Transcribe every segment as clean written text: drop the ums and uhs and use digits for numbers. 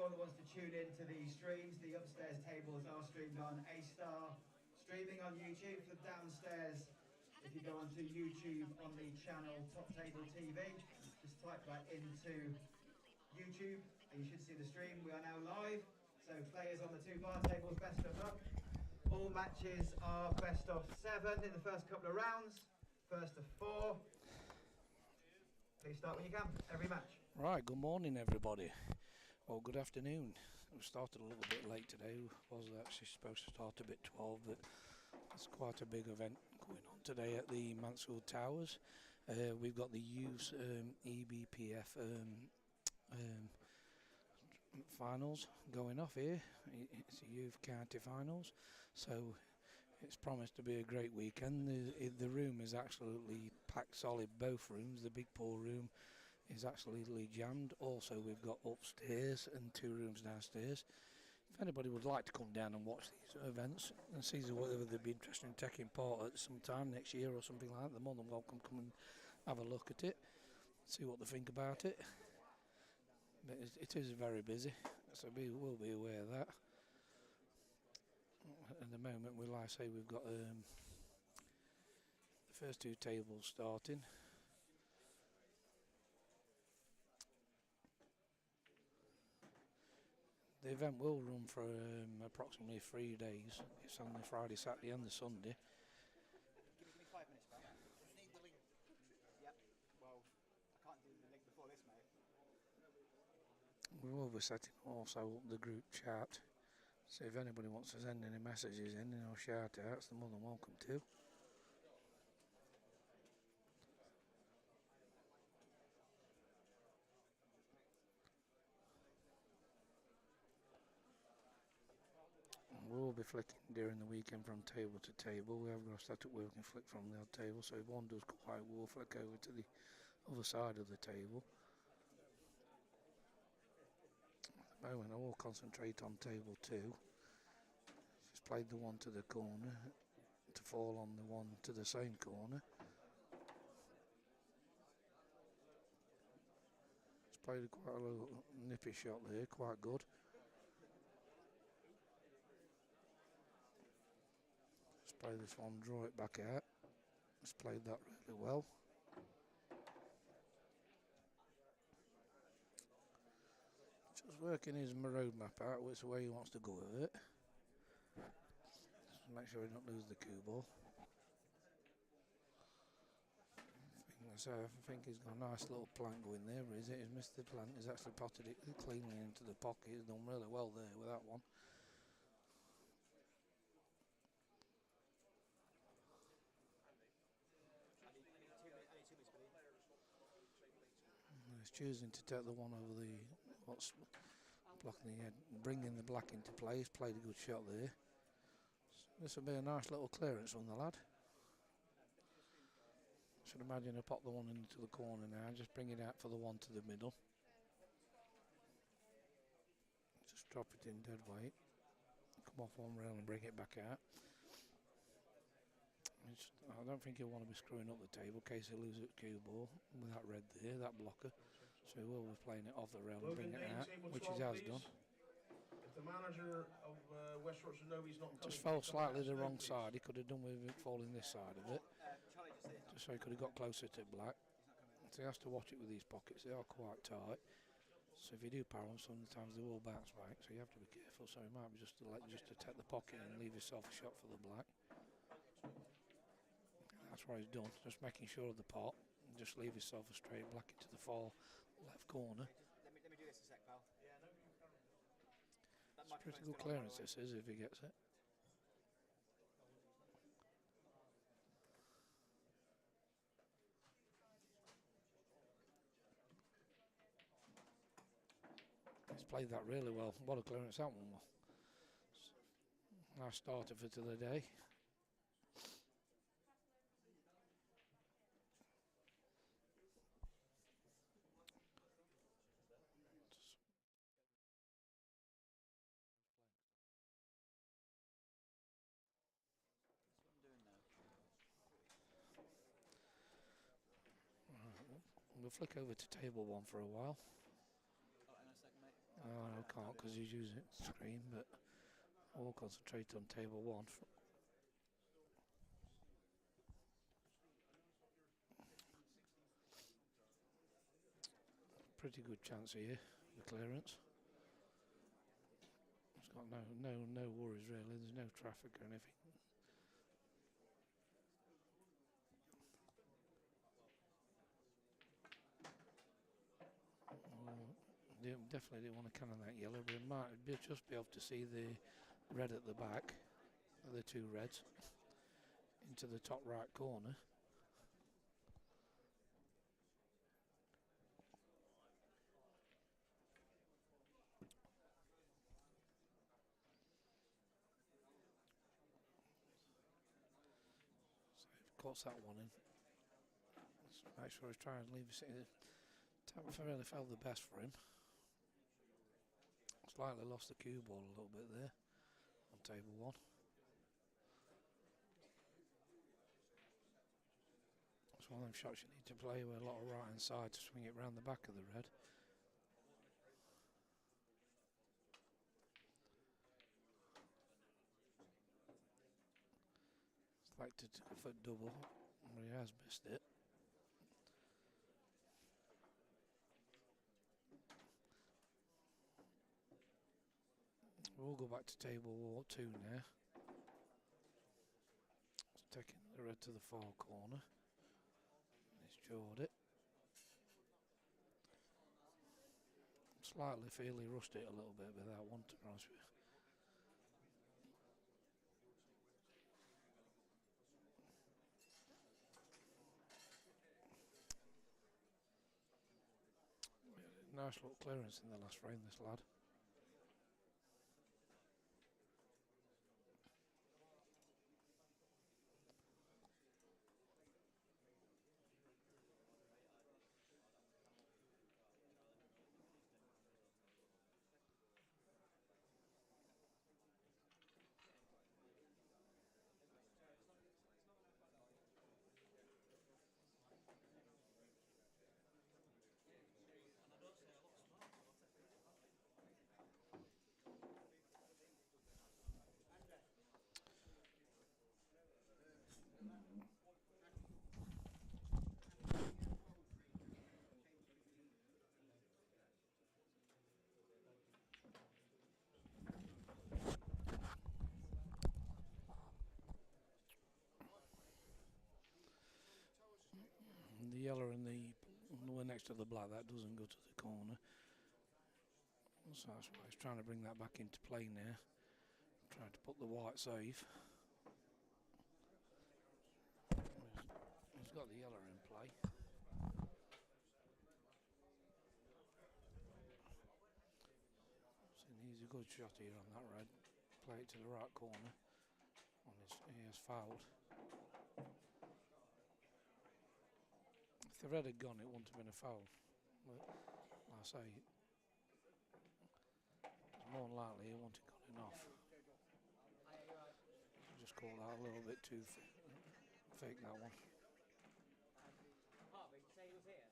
anyone that wants to tune into the streams, the upstairs tables are streamed on A-Star, streaming on YouTube for downstairs. If you go onto YouTube on the channel Top Table TV, just type that into YouTube and you should see the stream. We are now live, so players on the 2 bar tables, best of luck. All matches are best of 7 in the first couple of rounds, first of 4. Please start when you can, every match. Right, good morning everybody. Well, good afternoon. We started a little bit late today. Was actually supposed to start a bit 12, but it's quite a big event going on today at the Mansfield Towers. We've got the youth EBPF finals going off here. It's a youth county finals, so it's promised to be a great weekend. The room is absolutely packed solid, both rooms. The big pool room is absolutely jammed. Also, we've got upstairs and 2 rooms downstairs. If anybody would like to come down and watch these events and see whether they'd be interested in taking part at some time next year or something like that, they're more than welcome to come and have a look at it, see what they think about it. But it is very busy, so we'll be aware of that. At the moment, like I say, we've got the first 2 tables starting. The event will run for approximately 3 days. It's on the Friday, Saturday and the Sunday. Give me 5 minutes, pal. I need the link. Yep. Well, I can't do the link before this, mate. We will be setting also up the group chat. So if anybody wants to send any messages in or shout outs, they're more than welcome to. We'll be flicking during the weekend from table to table. We have got a setup where we can flick from the odd table, so if one does quite, we'll flick over to the other side of the table. At the moment I will concentrate on table 2. Just played the one to the corner to fall on the one to the same corner. Just played quite a little nippy shot there, quite good. Just play this one, draw it back out. Just played that really well. Just working his roadmap out, which way he wants to go with it. Just make sure he don't lose the cue ball. So I think he's got a nice little plank going there, is it? He's missed the plank, he's actually potted it cleanly into the pocket. He's done really well there with that one. He's choosing to take the one over the what's blocking the head, bringing the black into play. He's played a good shot there. This will be a nice little clearance from the lad. Should imagine I pop the one into the corner now, just bring it out for the one to the middle. Just drop it in dead weight. Come off one rail and bring it back out. I don't think he'll want to be screwing up the table in case he loses the cue ball with that red there, that blocker. So he will be playing it off the rail and bring it out, which he has done. If the manager of West Yorkshire knows he's not coming, just fell slightly the wrong side. He could have done with it falling this side of it. Just so he could have got closer to black. So he has to watch it with these pockets. They are quite tight. So if you do power them, sometimes they will bounce back. So you have to be careful. So it might be just to take the pocket and leave yourself a shot for the black. That's what he's done, just making sure of the pot and just leave yourself a straight black into the far left corner. Let me do this a sec, pal. It's a pretty good clearance this is if he gets it. He's played that really well. What a clearance that one was. Nice starter for the day. We'll flick over to table 1 for a while. Oh, hang on a second, mate. can't because he's using screen, but I'll concentrate on table 1. Pretty good chance here, the clearance. It's got no worries really. There's no traffic or anything. Definitely didn't want to cannon that yellow, but it might just be able to see the red at the back, the 2 reds, into the top right corner. So if he cuts that one in, let's make sure he's trying to leave us in. Really felt the best for him. Slightly lost the cue ball a little bit there on table 1. It's one of them shots you need to play with a lot of right hand side to swing it round the back of the red. It's like to take a foot double, but he has missed it. We'll go back to table 2 now. It's taking the red to the far corner. He's jawed it. Slightly feel he rushed it a little bit with that one, to be honest with you. Nice little clearance in the last frame, this lad. The yellow and the one next to the black, that doesn't go to the corner. So that's why he's trying to bring that back into play now. Trying to put the white safe. He's got the yellow in play. So he needs a good shot here on that red. Play it to the right corner. He has fouled. If the red had gone, it wouldn't have been a foul. But like I say, more than likely he wouldn't have got it off. Just call that a little bit too fake, that one. Harvey, did you say he was here?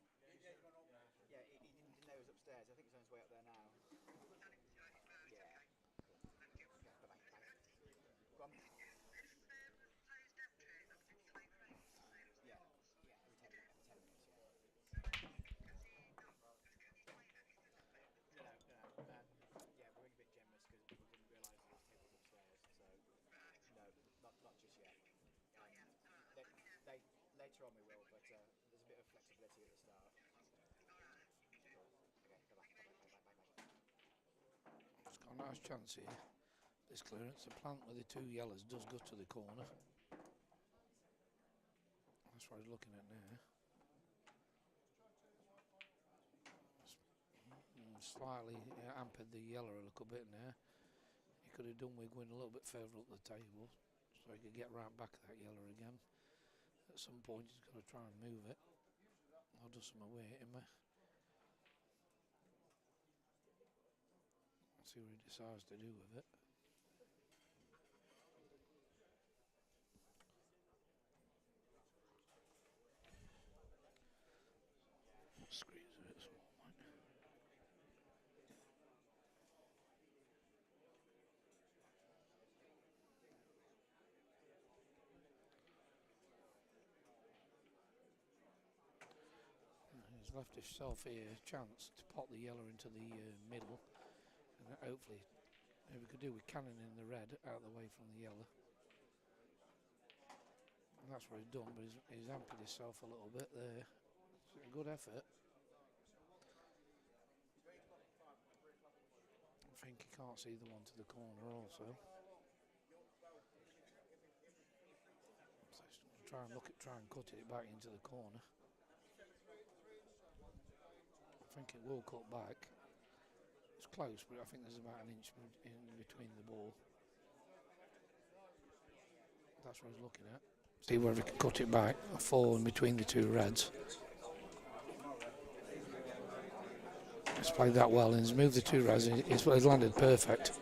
Yeah, he didn't know he was upstairs. I think he's on his way up there now. Yeah. Go on. Later on we will, but there's a bit of flexibility at the start. Cool. Okay, bye-bye. It's got a nice chance here. This clearance, the plant with the 2 yellows does go to the corner. That's what he's looking at now. Slightly hampered the yellow a little bit now. He could have done with going a little bit further up the table so he could get right back at that yellow again. At some point he's got to try and move it. I'll do some away at him. See what he decides to do with it. Screen's a bit small, mate. He's left himself here a chance to pop the yellow into the middle, and hopefully, if we could do with cannon in the red out of the way from the yellow. And that's what he's done, but he's hampered himself a little bit there. It's a good effort. I think he can't see the one to the corner also. So try and cut it back into the corner. I think it will cut back. It's close, but I think there's about an inch in between the ball. That's what he's looking at. See whether he can cut it back, fall in between the two reds. He's played that well and he's moved the two reds. He's landed perfect.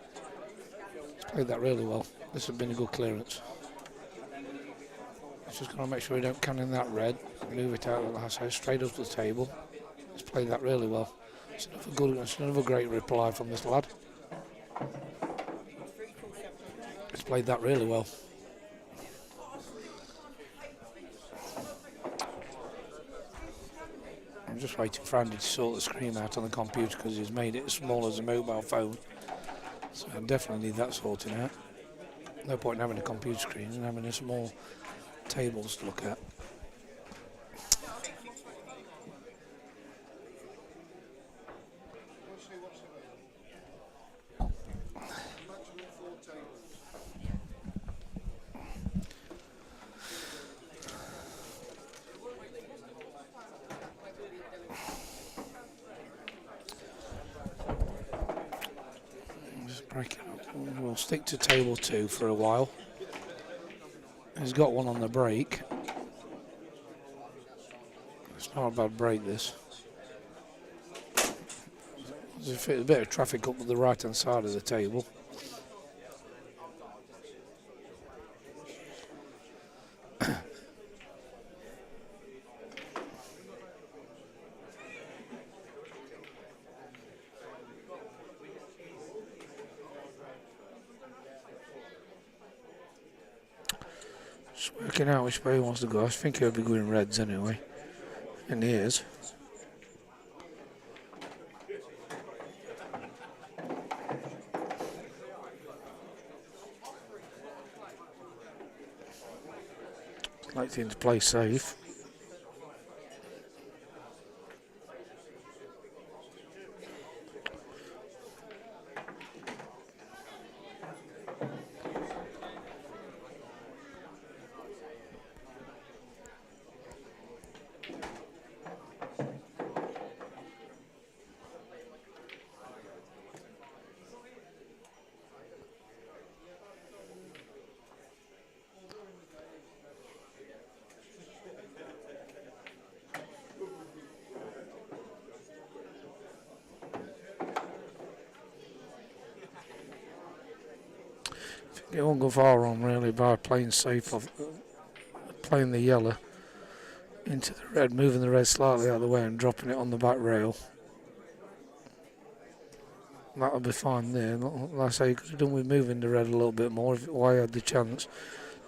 He's played that really well. This has been a good clearance. He's just got to make sure he don't cannon that red. Move it out of the lasso straight up to the table. He's played that really well. It's another great reply from this lad. He's played that really well. I'm just waiting for Andy to sort the screen out on the computer because he's made it as small as a mobile phone. So I definitely need that sorting out. No point in having a computer screen and having a small tables to look at. We'll stick to table 2 for a while. He's got one on the break. It's not a bad break, this. There's a bit of traffic up to the right hand side of the table. Just working out which way he wants to go. I think he'll be going reds anyway. And he is. Like him to play safe. It won't go far wrong really by playing safe, of playing the yellow into the red, moving the red slightly out of the way and dropping it on the back rail. That'll be fine there. Like I say, you could have done with moving the red a little bit more if I had the chance.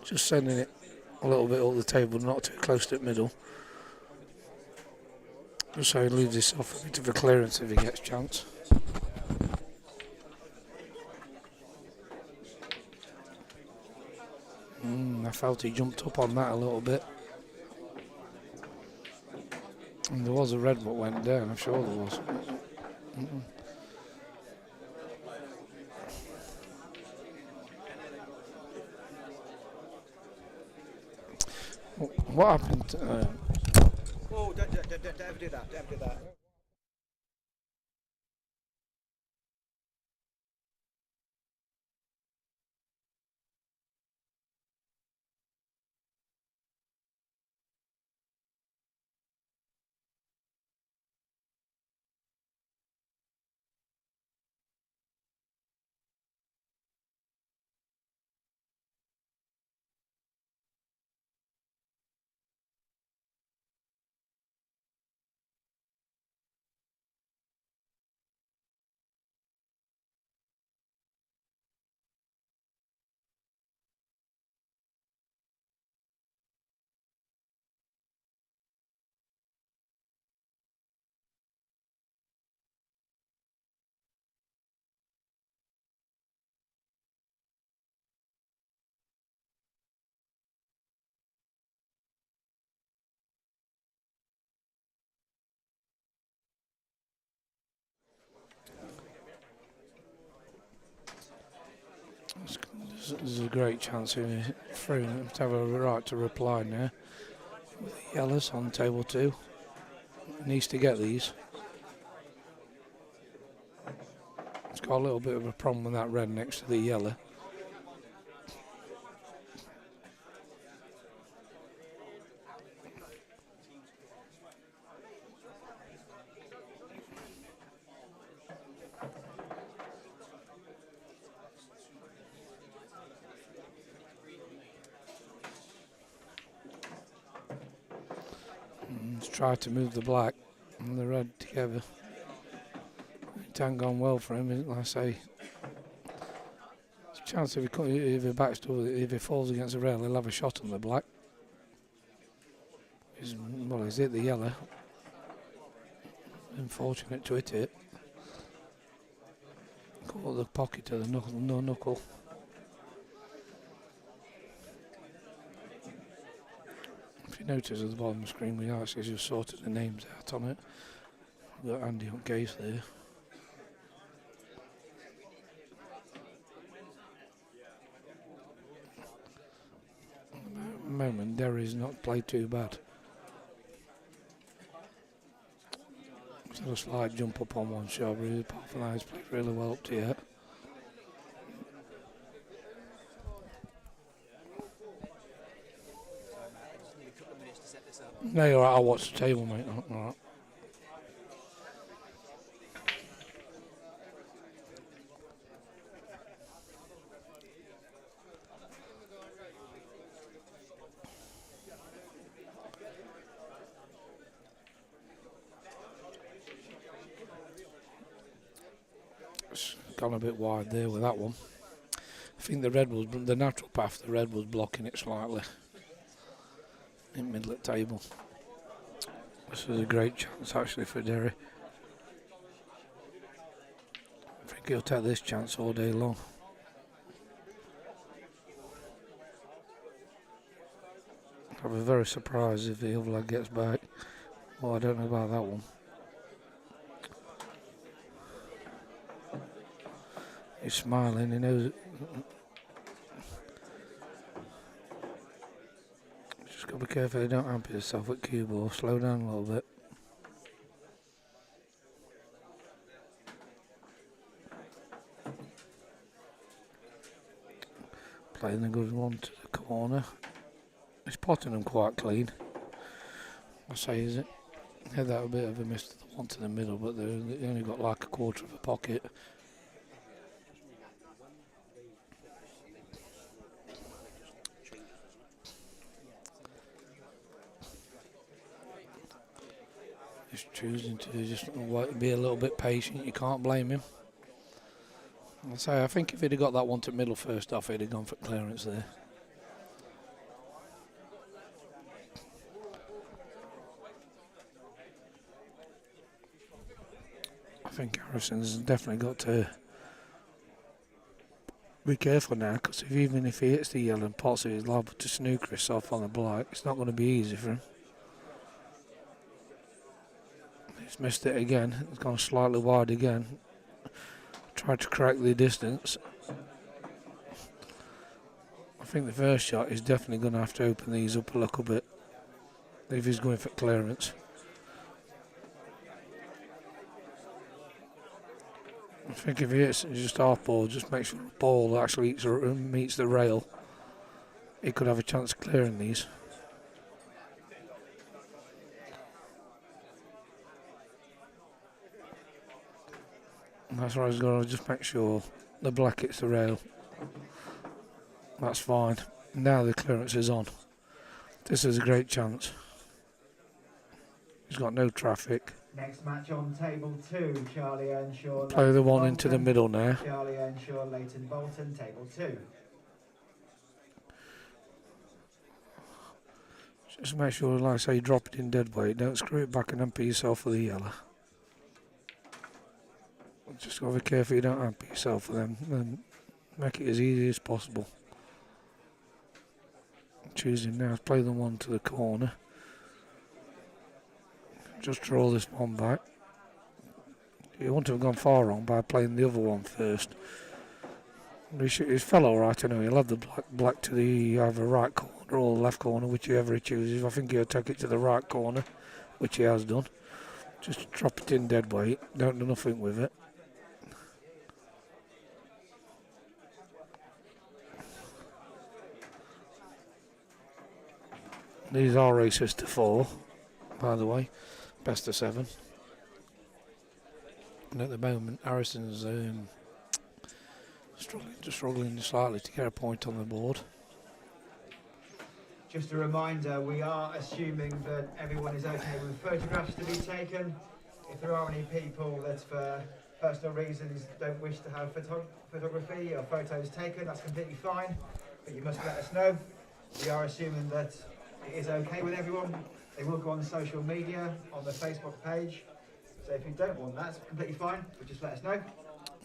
Just sending it a little bit up the table, not too close to the middle. Just so he leaves himself a bit of a clearance if he gets a chance. I felt he jumped up on that a little bit. And there was a red what went down, I'm sure there was. What happened? Oh, don't ever do that. Don't ever do that. There's a great chance here for him to have a right to reply now. With the yellows on table 2. He needs to get these. It's got a little bit of a problem with that red next to the yellow. Let's try to move the black and the red together. It hasn't gone well for him, like I say. There's a chance if he falls against the rail, he'll have a shot on the black. Well, he's hit the yellow. Unfortunate to hit it. Caught the pocket of the knuckle. If you notice at the bottom of the screen, we actually just sorted the names out on it. We've got Andy on case there. At the moment, Derry's not played too bad. He's had a slight jump up on one shot, but apart from that, he's played really well up to yet. No, you're right, I'll watch the table, mate. All right. It's gone a bit wide there with that one. I think the natural path, the red was blocking it slightly. In middle of the table. This is a great chance actually for Derry. I think he'll take this chance all day long. I'll be very surprised if the other leg gets back. Well, I don't know about that one. He's smiling, he knows it. Got to be careful you don't hamper yourself at cue ball. Slow down a little bit. Playing a good one to the corner. He's potting them quite clean. I say, is it? Had that a bit of a miss to the one to the middle, but they only got like a quarter of a pocket. Choosing to just be a little bit patient, you can't blame him. I think if he'd have got that one to middle first off, he'd have gone for clearance there. I think Harrison's definitely got to be careful now, because even if he hits the yellow and pots it, he's liable to snooker himself on the black. It's not going to be easy for him. He's missed it again. It's gone slightly wide again. Tried to correct the distance. I think the first shot is definitely going to have to open these up a little bit if he's going for clearance. I think if he hits just half ball, just make sure the ball actually meets the rail, he could have a chance of clearing these. That's why he's got to just make sure the black hits the rail. That's fine. Now the clearance is on. This is a great chance. He's got no traffic. Next match on table 2, Charlie Earnshaw. Play the one into the middle now. Charlie Earnshaw, Leighton Bolton, table 2. Just make sure, like I say, you drop it in dead weight. Don't screw it back and hamper yourself with the yellow. Just got to be careful you don't hamper yourself with them. Then make it as easy as possible. Choosing now to play the one to the corner. Just draw this one back. You want to have gone far wrong by playing the other one first. He fell all right, anyway. He'll have the black to the either right corner or left corner, whichever he chooses. I think he'll take it to the right corner, which he has done. Just drop it in dead weight. Don't do nothing with it. These are races to 4, by the way. Best of 7. And at the moment, Harrison's struggling slightly to get a point on the board. Just a reminder, we are assuming that everyone is okay with photographs to be taken. If there are any people that for personal reasons don't wish to have photography or photos taken, that's completely fine, but you must let us know. We are assuming that it is okay with everyone. They will go on social media, on the Facebook page. So if you don't want that, it's completely fine, but just let us know.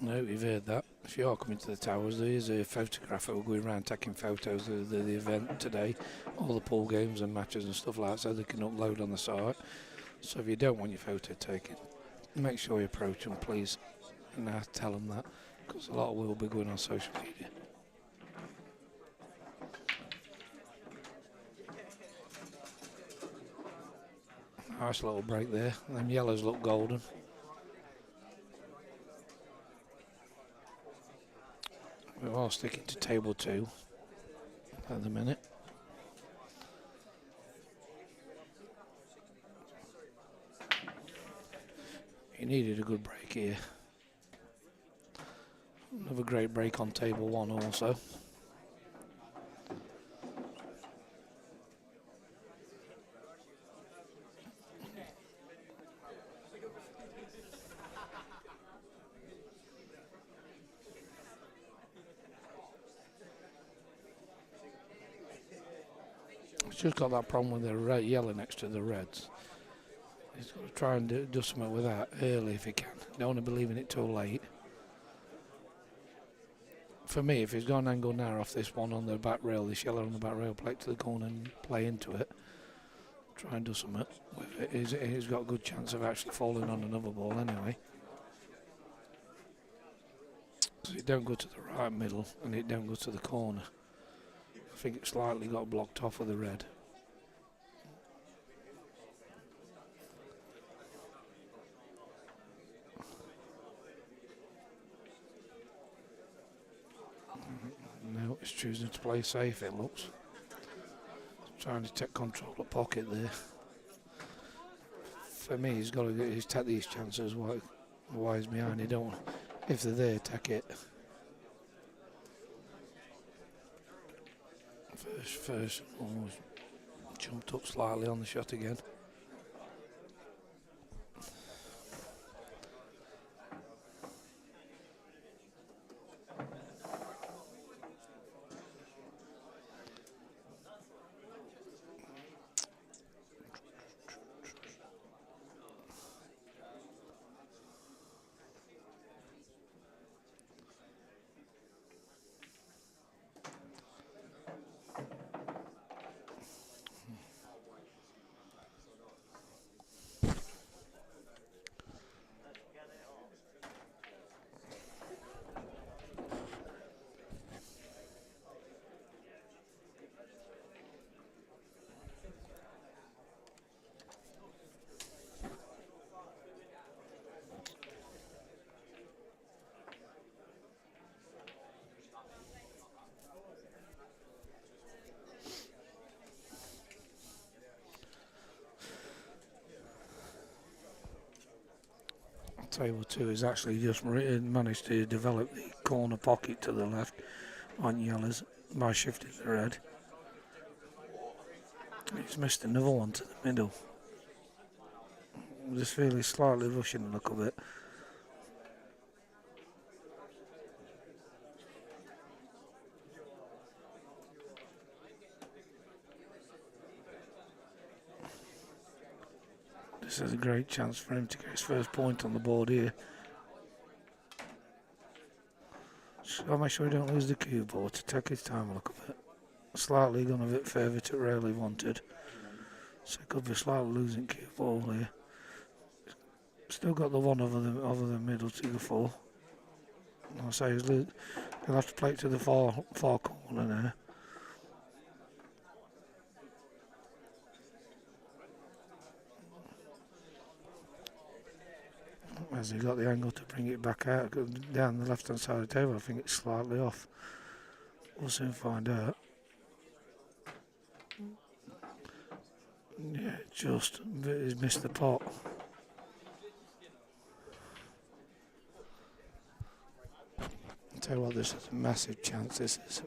No, you've heard that. If you are coming to the towers, there is a photographer going around taking photos of the event today, all the pool games and matches and stuff like that, so they can upload on the site. So if you don't want your photo taken, make sure you approach them, please, and tell them that, because a lot will be going on social media. Nice little break there. Them yellows look golden. We are sticking to table 2 at the minute. He needed a good break here. Another great break on table 1 also. It's just got that problem with the red, yellow next to the reds. He's got to try and do something with that early if he can. Don't want to be leaving it too late. For me, if he's gone angle narrow off this one on the back rail, this yellow on the back rail, play it to the corner and play into it. Try and do something with it. He's got a good chance of actually falling on another ball anyway. So it don't go to the right middle and it don't go to the corner. I think it slightly got blocked off with the red. No, it's choosing to play safe, it looks. Trying to take control of the pocket there. For me, he's got to take these chances wise behind. He don't, if they're there, take it. First, almost jumped up slightly on the shot again. Table 2 has actually just managed to develop the corner pocket to the left on yellows by shifting the red. He's missed another one to the middle. I just feel he's slightly rushing a little bit. This is a great chance for him to get his first point on the board here. So I'll make sure he don't lose the cue ball to take his time a little bit. Slightly gone a bit further to where he wanted. So it could be slightly losing cue ball here. Still got the one over the middle to go for. I'll say he'll have to play it to the far corner now. Has he got the angle to bring it back out down the left hand side of the table? I think it's slightly off. We'll soon find out. Yeah, just he's missed the pot. I'll tell you what, this is a massive chance. This is.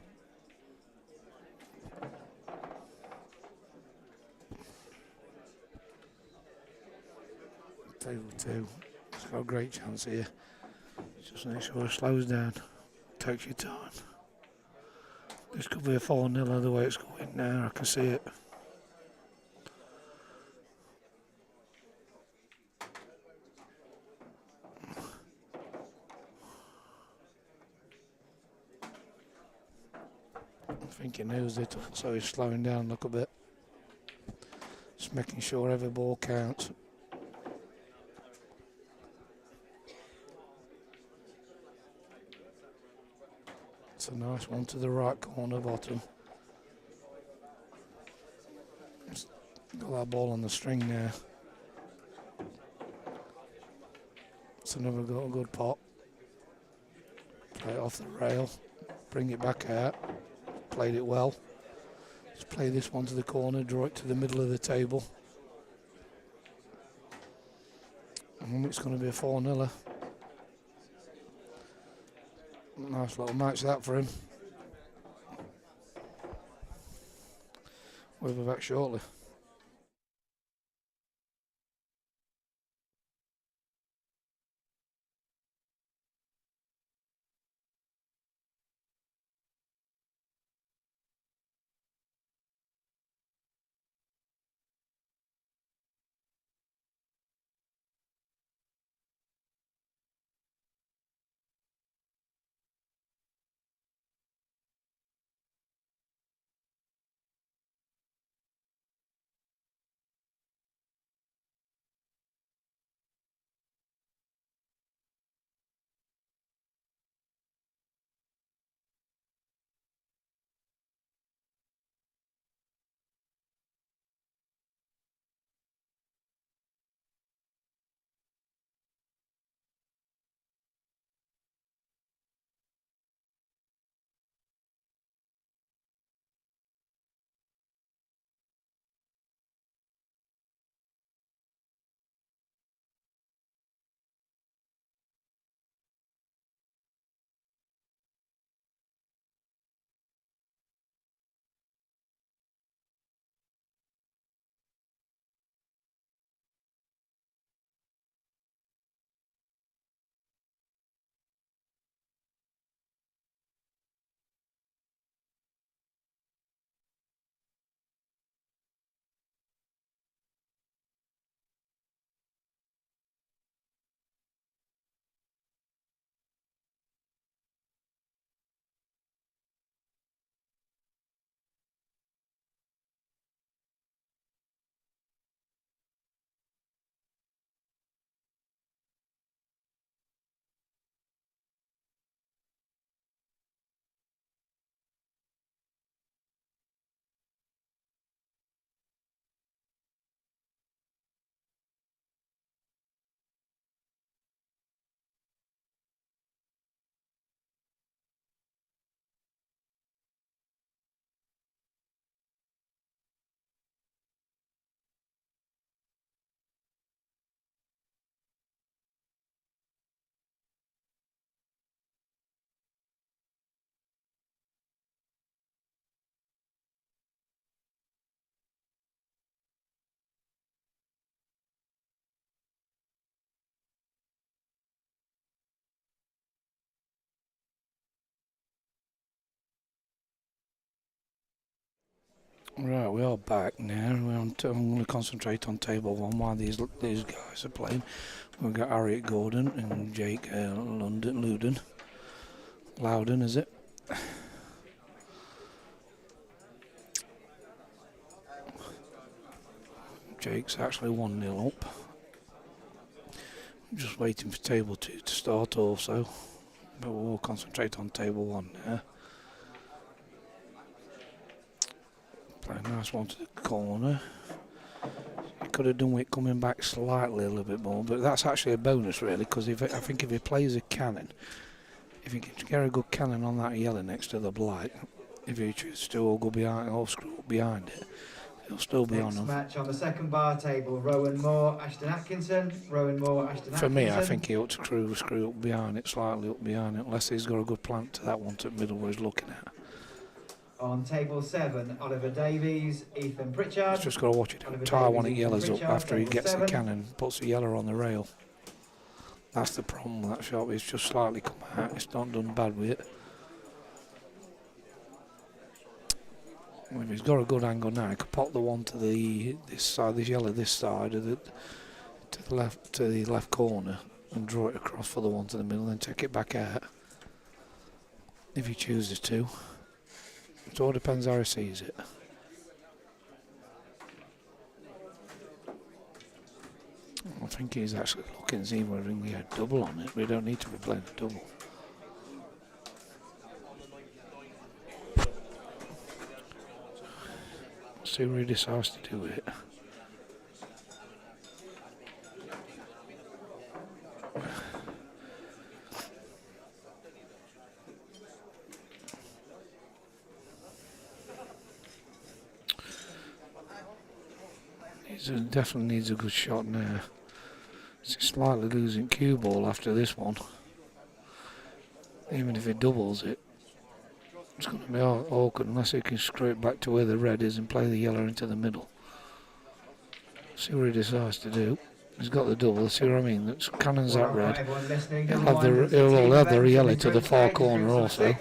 Table 2. It's got a great chance here. Just make sure it slows down. Takes your time. This could be a 4-0 the way it's going now. I can see it. I think he knows it, so he's slowing down. Look a bit. Just making sure every ball counts. It's a nice one to the right corner bottom. Got that ball on the string now. It's another good pot. Play it off the rail. Bring it back out. Played it well. Just play this one to the corner. Draw it to the middle of the table. And it's going to be a 4-0. Nice little match that for him. We'll be back shortly. Right, we are back now. I'm going to concentrate on table 1 while these guys are playing. We've got Harriet Gordon and Jake Loudon, is it? Jake's actually 1-0 up. I'm just waiting for table 2 to start also. but we'll concentrate on table 1 now. Play a nice one to the corner. He could have done with coming back slightly a little bit more, but that's actually a bonus really, because I think if he plays a cannon, if he can get a good cannon on that yellow next to the black, if he chooses to all go behind or screw up behind it, he'll still be on them. Next match on the second bar table, Rowan Moore, Ashton Atkinson. Rowan Moore, Ashton Atkinson. For me, I think he ought to screw up behind it, slightly up behind it, unless he's got a good plant to that one to the middle where he's looking at. On table 7, Oliver Davies, Ethan Pritchard. He's just got to watch it. Tie one of the yellows up after he gets the cannon, puts the yellow on the rail. That's the problem with that shot. It's just slightly come out. It's not done bad with it. Well, if he's got a good angle now, he could pop the one to this side, this yellow this side, of the, to the left corner, and draw it across for the one to the middle, then take it back out. If he chooses to. It all depends how he sees it. I think he's actually looking to see whether he can get a double on it. We don't need to be playing a double. See where he decides to do it. He definitely needs a good shot now. He's slightly losing cue ball after this one. Even if he doubles it, it's going to be awkward unless he can screw it back to where the red is and play the yellow into the middle. See what he decides to do. He's got the double, see what I mean? That's cannon's that red. He'll have the yellow to the far corner also.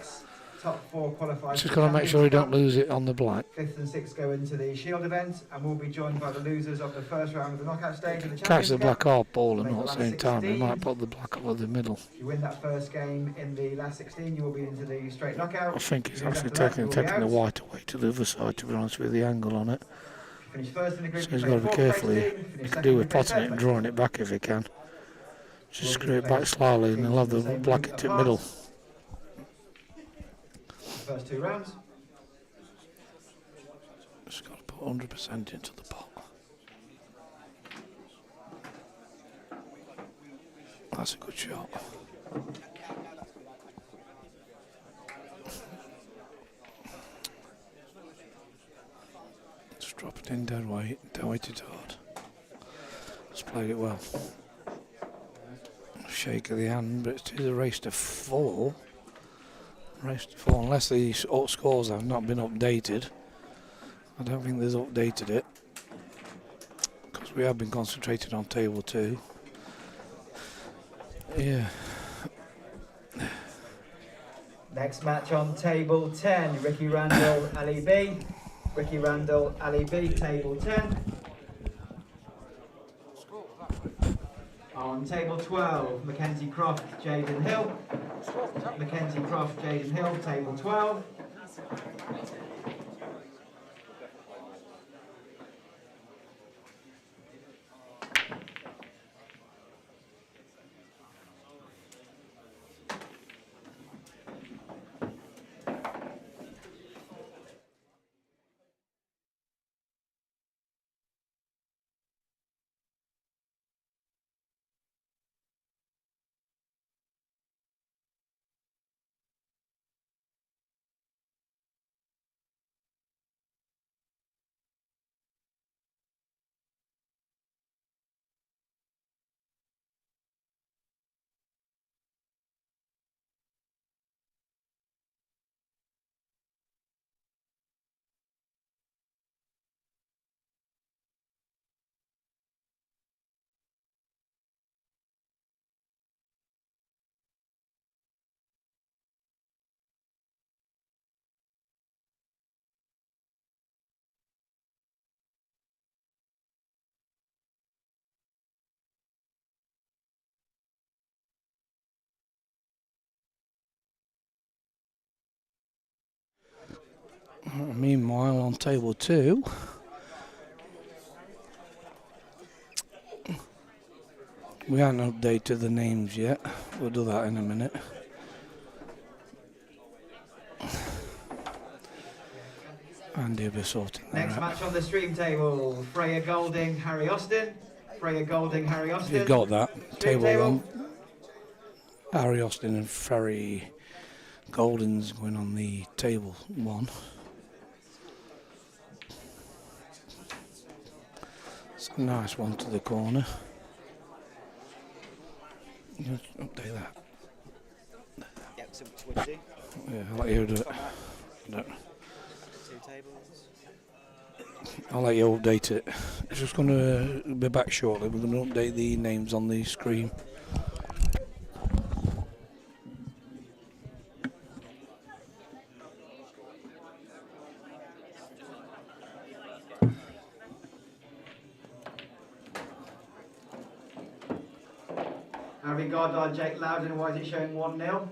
Top 4 qualified. Just got to make sure he don't lose it on the black. 5th and 6th go into the Shield event, and we'll be joined by the losers of the first round of the knockout stage of the Catch the black Cup. half ball and not at the same time. He might put the black over the middle. If you win that first game in the last 16, you will be into the straight knockout. I think he's actually taking the white away to the other side, to be honest with the angle on it. Finish first in the group, So he's got to be careful here. He can do with potting it and drawing it back if he can. Just screw it back slightly and he'll have the black into the middle. First 2 rounds. Just got to put 100% into the pot. That's a good shot. Just drop it in dead weight it hard. Just played it well. Shake of the hand, but it is a race to 4. Unless the scores have not been updated. I don't think they've updated it, because we have been concentrating on table 2. Yeah. Next match on table 10, Ricky Randall, Ali B. Ricky Randall, Ali B, table 10. On table 12, Mackenzie Croft, Jaden Hill. Mackenzie Croft, Jaden Hill, table 12. Meanwhile, on table 2, we haven't updated the names yet. We'll do that in a minute. Andy will be sorting that Next out. match on the stream table, Freya Golding, Harry Austin. Freya Golding, Harry Austin. You've got that. Stream Table 1. Harry Austin and Ferry Golding's going on the table 1. It's a nice one to the corner. Just update that. Yep, so what do you do? Yeah, I'll let you do it. No. 2 tables. I'll let you update it. It's just going to be back shortly. We're going to update the names on the screen. Harry Goddard, Jake Loudon, why is it showing 1-0?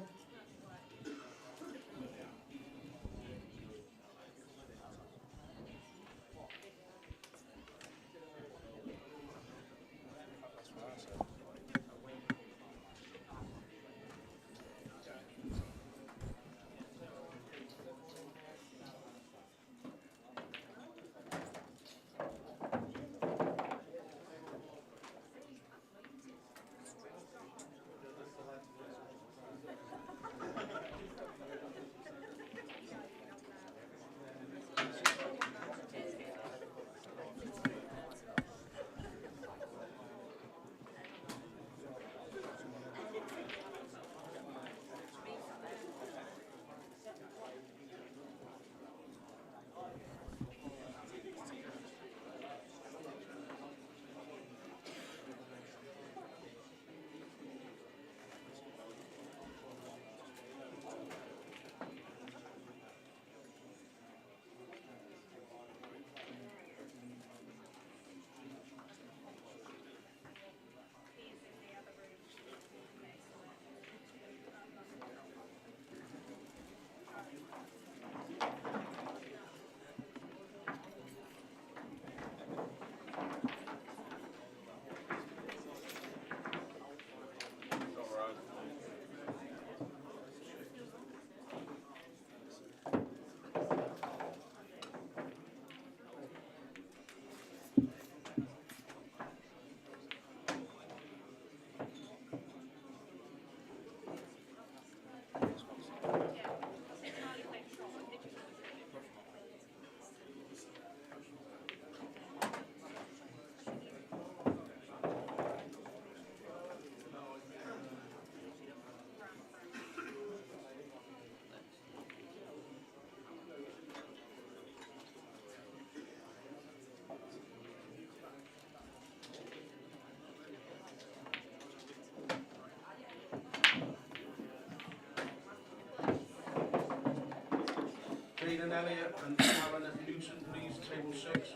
Jaden Elliott and Alan Newton, please, table 6.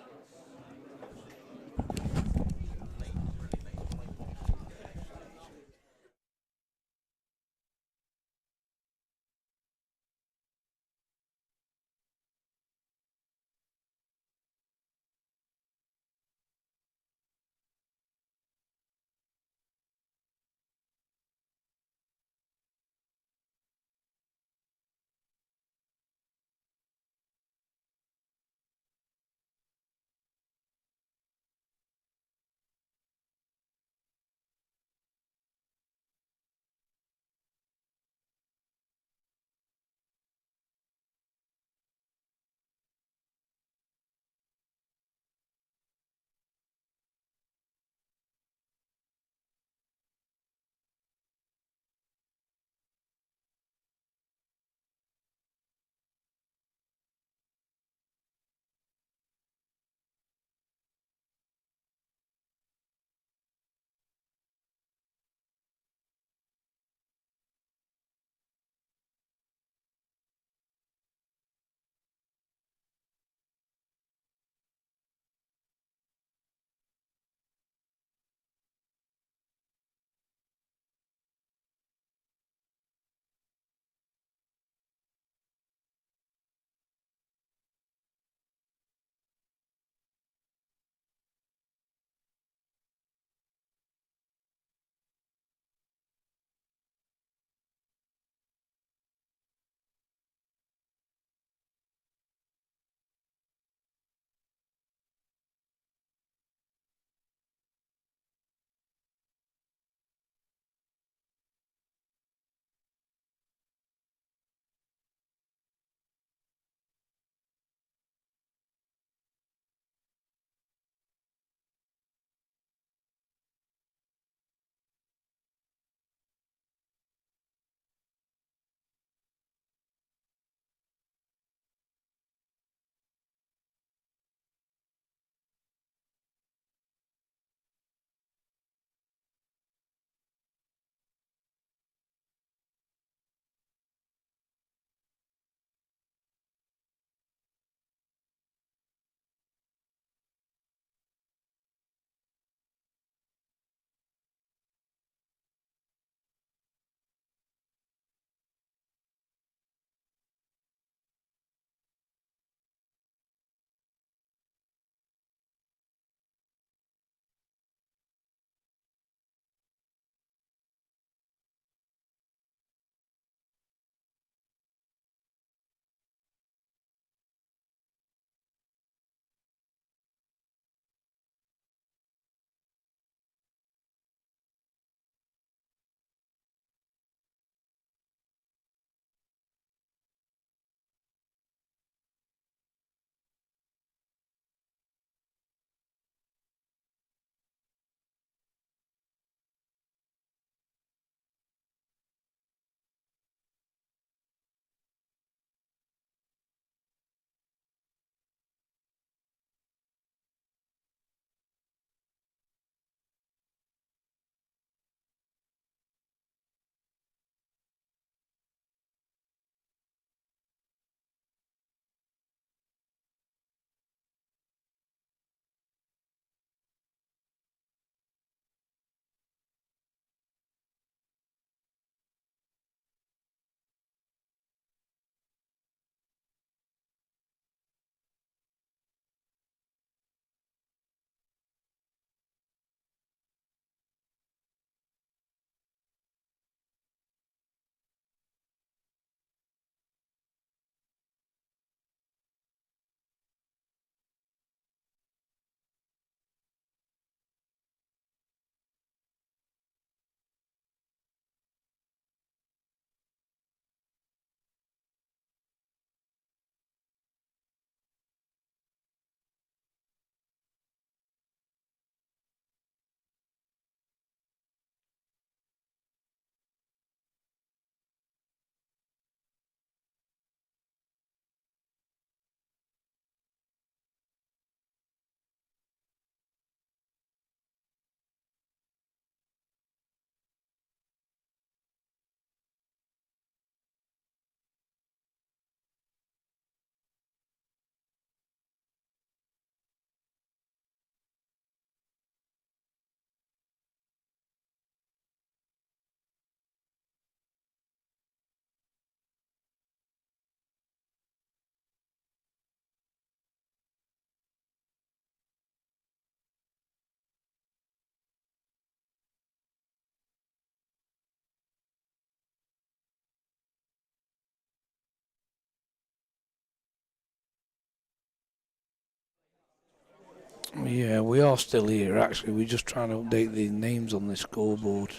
Yeah, we are still here actually. We're just trying to update the names on the scoreboard.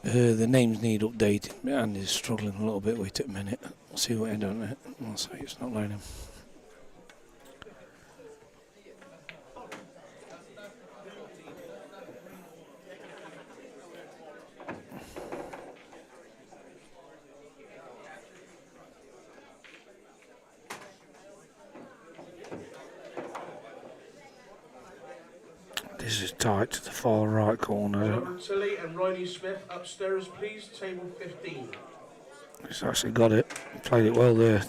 The names need updating, and he's struggling a little bit with it at the minute. See what I don't. I'll say it's not loading. This is tight to the far right corner. Oliver Tilley and Riley Smith upstairs, please. Table 15. He's actually got it. Played it well there.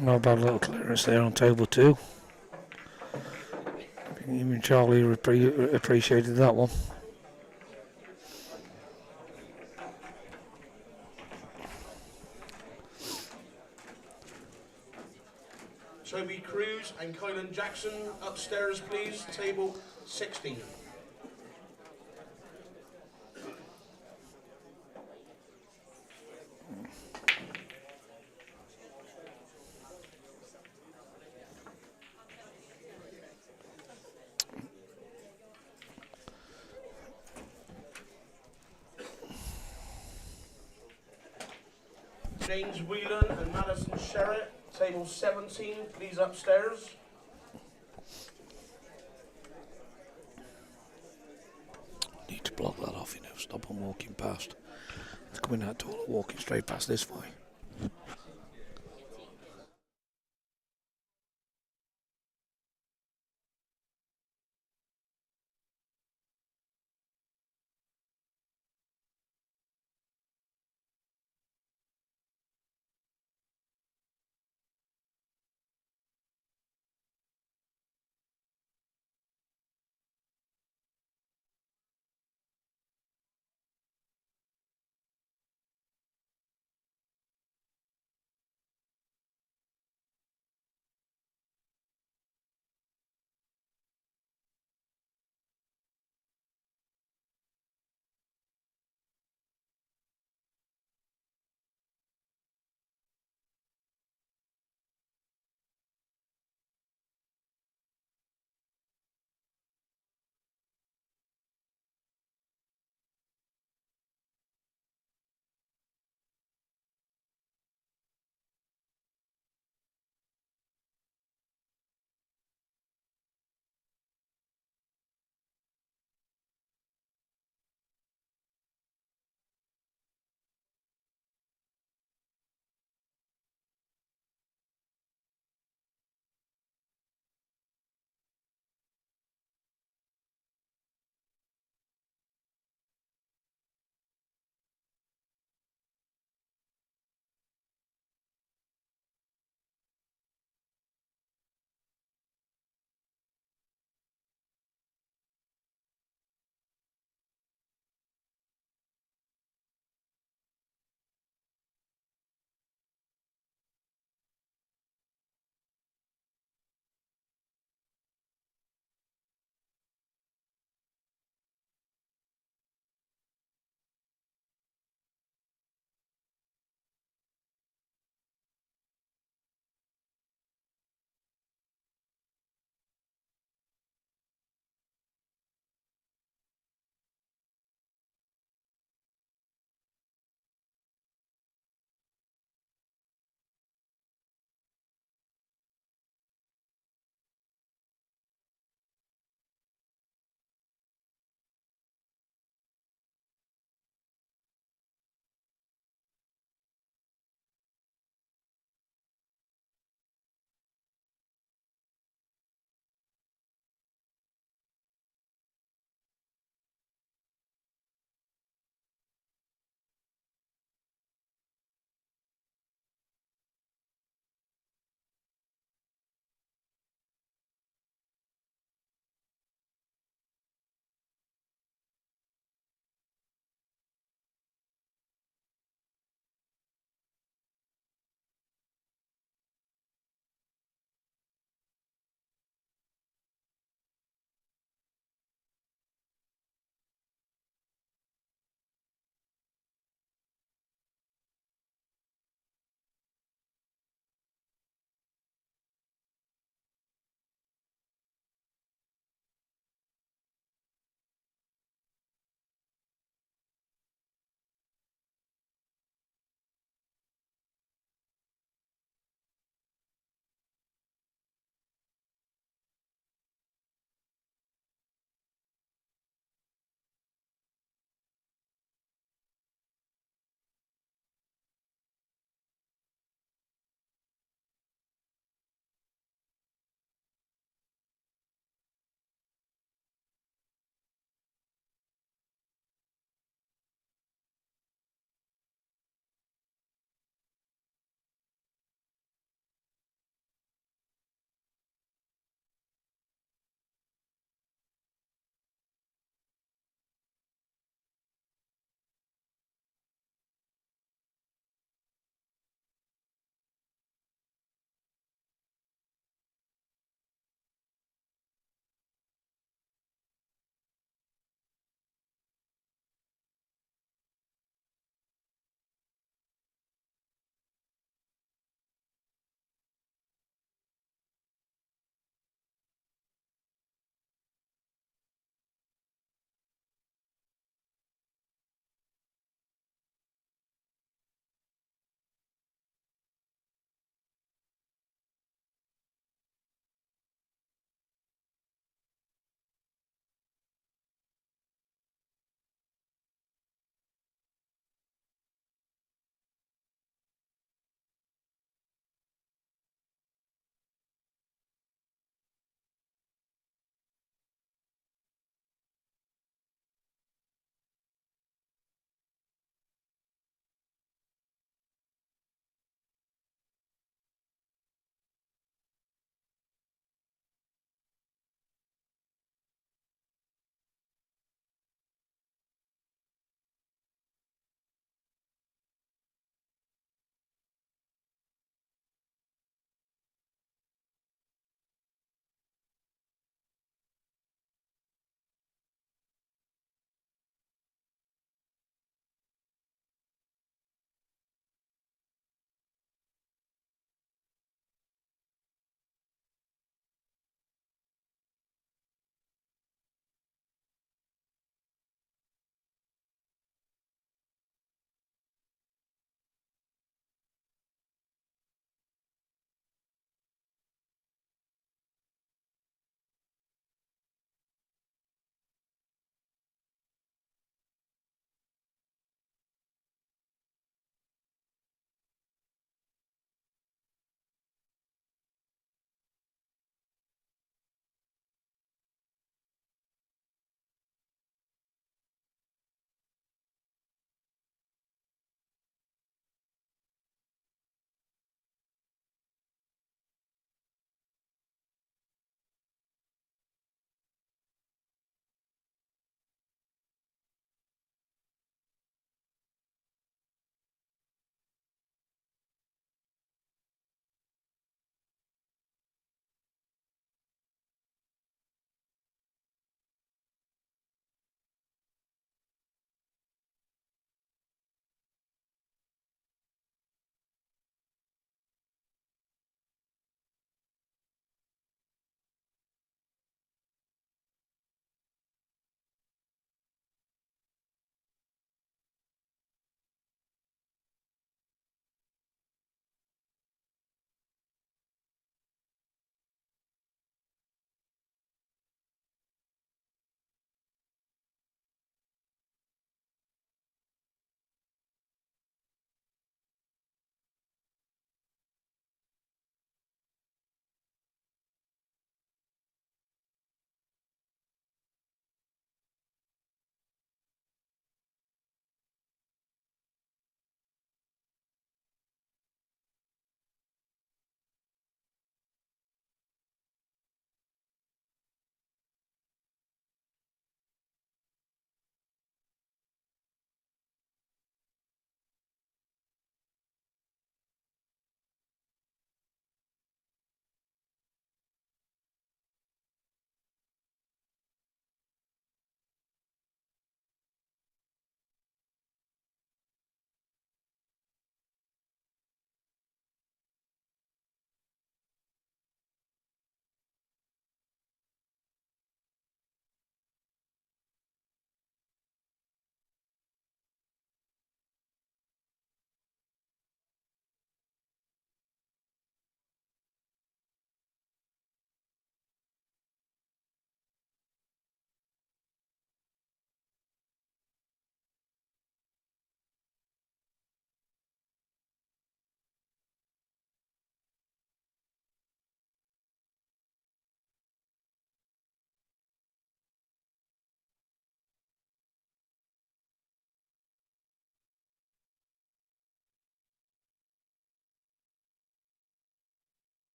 Not a bad little clearance there on table 2. Even Charlie appreciated that one. Toby Cruz and Kylan Jackson upstairs, please. Table 16. James Whelan and Madison Sherritt, table 17, please upstairs. Need to block that off, stop them walking past. They're coming out tall, walking straight past this way.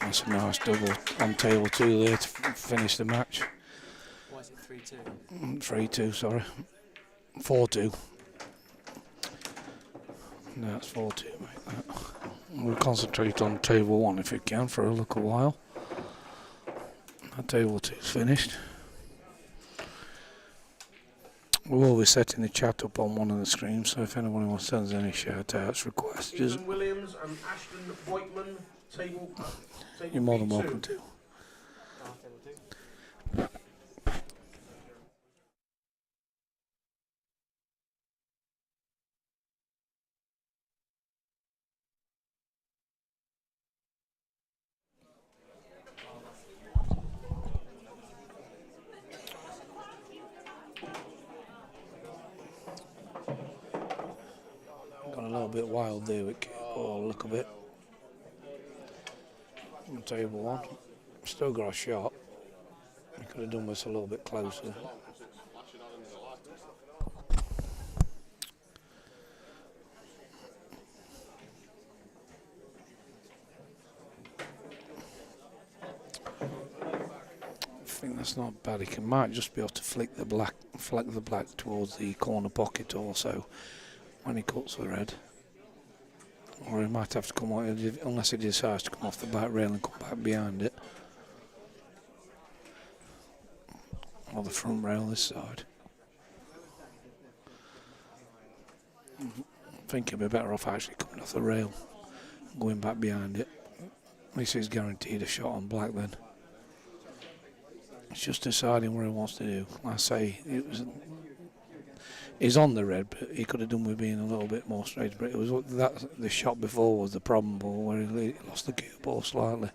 That's a nice double on table 2 there to finish the match. Why is it 3-2, 3-2? sorry. 4-2. No, it's 4-2, mate. We'll concentrate on table 1 if you can for a little while. That table 2's finished. We'll always be setting the chat up on one of the screens, so if anyone wants to send any shout outs, requests, Ethan Williams and Ashton Whiteman, table you're more than B2. welcome to. Got a little bit wild there with ball, look a bit. On table 1, still got a shot. We could have done this a little bit closer. I think that's not bad. He might just be able to flick the black towards the corner pocket also when he cuts the red. Or he might have to come out, unless he decides to come off the back rail and come back behind it. Or the front rail this side. I think he'd be better off actually coming off the rail and going back behind it. At least he's guaranteed a shot on black then. It's just deciding what he wants to do. Like I say, he's on the red, but he could have done with being a little bit more straight. But it was the shot before was the problem ball where he lost the cue ball slightly.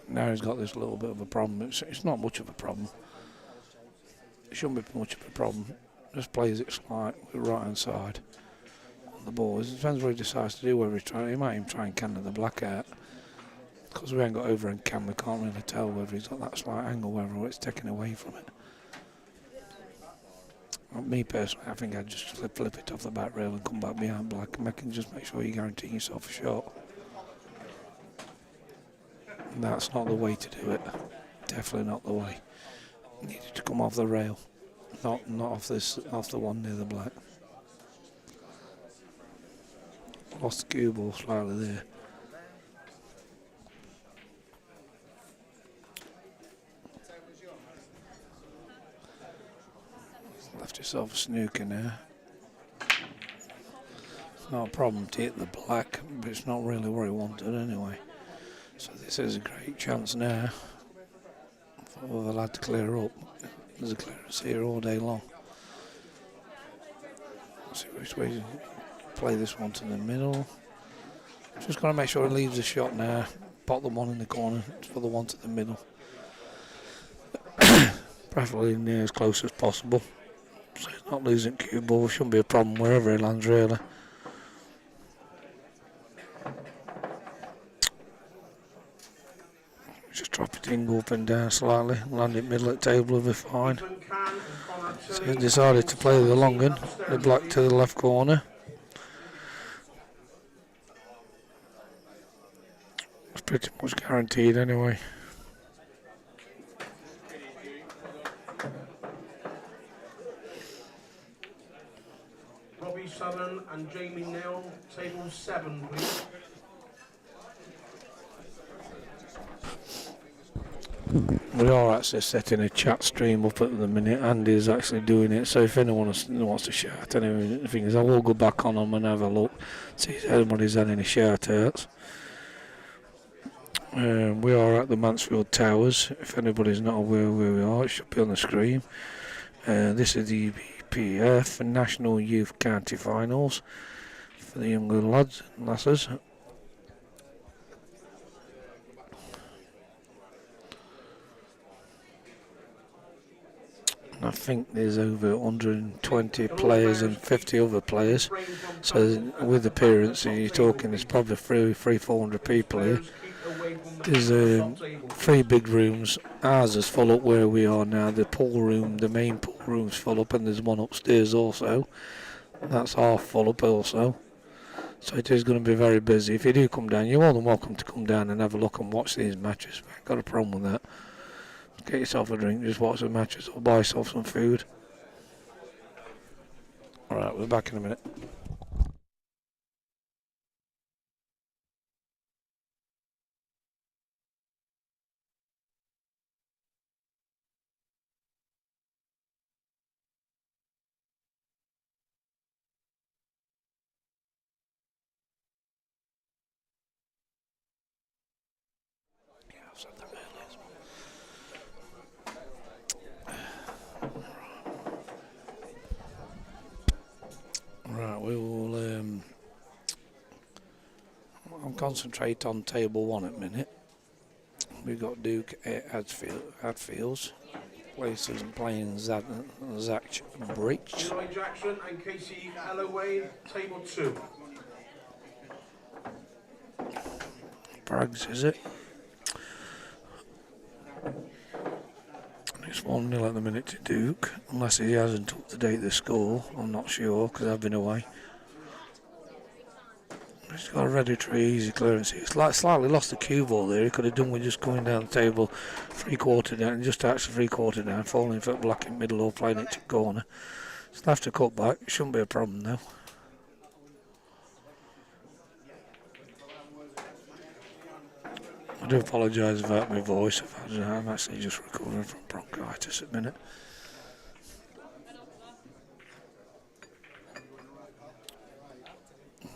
Now he's got this little bit of a problem. It's not much of a problem. It shouldn't be much of a problem. Just plays it slight with the right hand side on the ball. It depends what he decides to do. Whether he might even try and canter the black out. Because we ain't got overhand cam, we can't really tell whether he's got that slight angle, whether it's taken away from it. Me personally, I think I'd just flip it off the back rail and come back behind black and just make sure you guarantee yourself a shot. And that's not the way to do it. Definitely not the way. You needed to come off the rail, not off the one near the black. Lost the cue ball slightly there. Left yourself a snooker now. It's not a problem to hit the black, but it's not really what he wanted anyway. So this is a great chance now for the lad to clear up. There's a clearance here all day long. Let's see which way to play this one to the middle. Just got to make sure he leaves the shot now. Pot the one in the corner for the one to the middle. Preferably near as close as possible. So he's not losing cue ball. Shouldn't be a problem wherever he lands really. Just drop it in, go up and down slightly, land it middle at table, will be fine. So he decided to play the long one, the black to the left corner. It's pretty much guaranteed anyway. Southern and Jamie Neal, table 7, please. We are actually setting a chat stream up at the minute. Andy's actually doing it, so if anyone wants to shout anything, I will go back on them and have a look, see if anybody's had any shout outs. We are at the Mansfield Towers. If anybody's not aware where we are, it should be on the screen. This is the EBPF National Youth County Finals for the younger lads and lasses. I think there's over 120 players and 50 other players. So with appearance, you're talking there's probably 400 people here. There's 3 big rooms. Ours is full up where we are now. The pool room, the main pool room's full up, and there's one upstairs also. That's half full up also. So it is going to be very busy. If you do come down, you're more than welcome to come down and have a look and watch these matches. I ain't got a problem with that. Get yourself a drink, just watch the matches, or buy yourself some food. Alright, we're back in a minute. Right, we will I'll concentrate on table 1 at the minute. We've got Duke Hadfields, places and playing Zach Bridge. Eli Jackson and Casey Alloway, table 2. Brags, is it? It's 1-0 at the minute to Duke, unless he hasn't up to date the score. I'm not sure because I've been away. He's got a hereditary easy clearance. He's like slightly lost the cue ball there. He could have done with just going down the table 3/4 down, just actually 3/4 down, falling for black in middle or playing it to corner. It's left a cut back. It shouldn't be a problem though. I do apologise about my voice. I'm actually just recovering from bronchitis at the minute.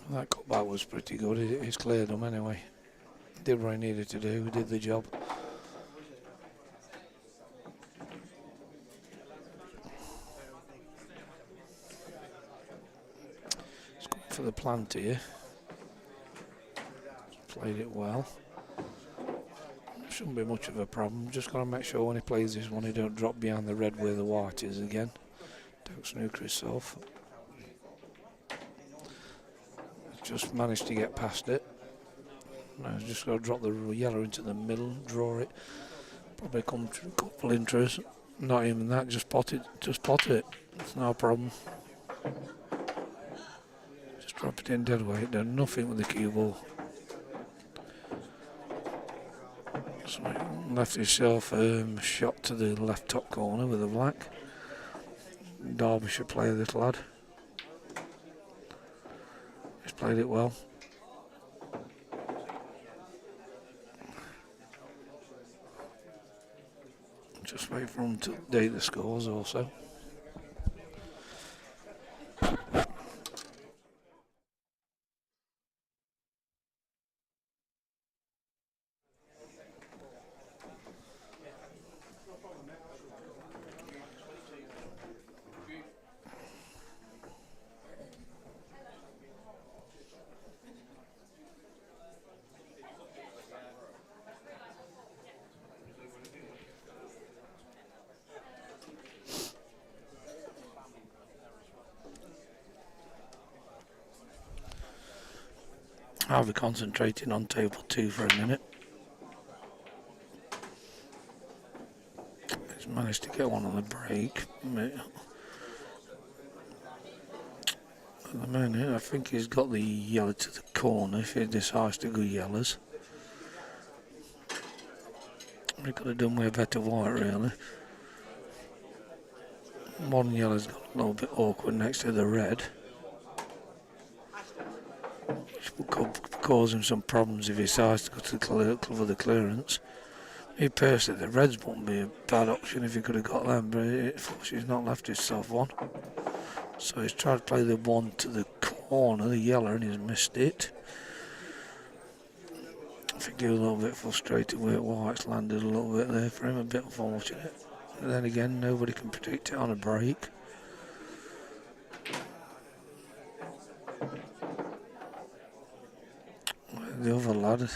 That cutback was pretty good. He's cleared them anyway. Did what he needed to do. He did the job. It's good for the plant here. Played it well. Shouldn't be much of a problem. Just got to make sure when he plays this one he don't drop behind the red where the white is again. Don't snooker himself. Just managed to get past it. No, just got to drop the yellow into the middle, draw it. Probably come to a couple inches. Not even that, just pot it. Just pot it. It's no problem. Just drop it in dead weight. Done nothing with the cue ball. So left himself shot to the left top corner with the black. Derbyshire player, this lad. He's played it well. Just wait for him to update the scores also. I'll be concentrating on table 2 for a minute. He's managed to get one on the break. At the minute, I think he's got the yellow to the corner if he decides to go yellows. He could have done with a better white, really. One yellow's got a little bit awkward next to the red, which could cause him some problems if he decides to go to cover the clearance. Me personally, the reds wouldn't be a bad option if he could have got them, but unfortunately he's not left himself one. So he's tried to play the one to the corner, the yellow, and he's missed it. I think he was a little bit frustrated where white's landed a little bit there for him, a bit unfortunate. And then again, nobody can predict it on a break. The other lad,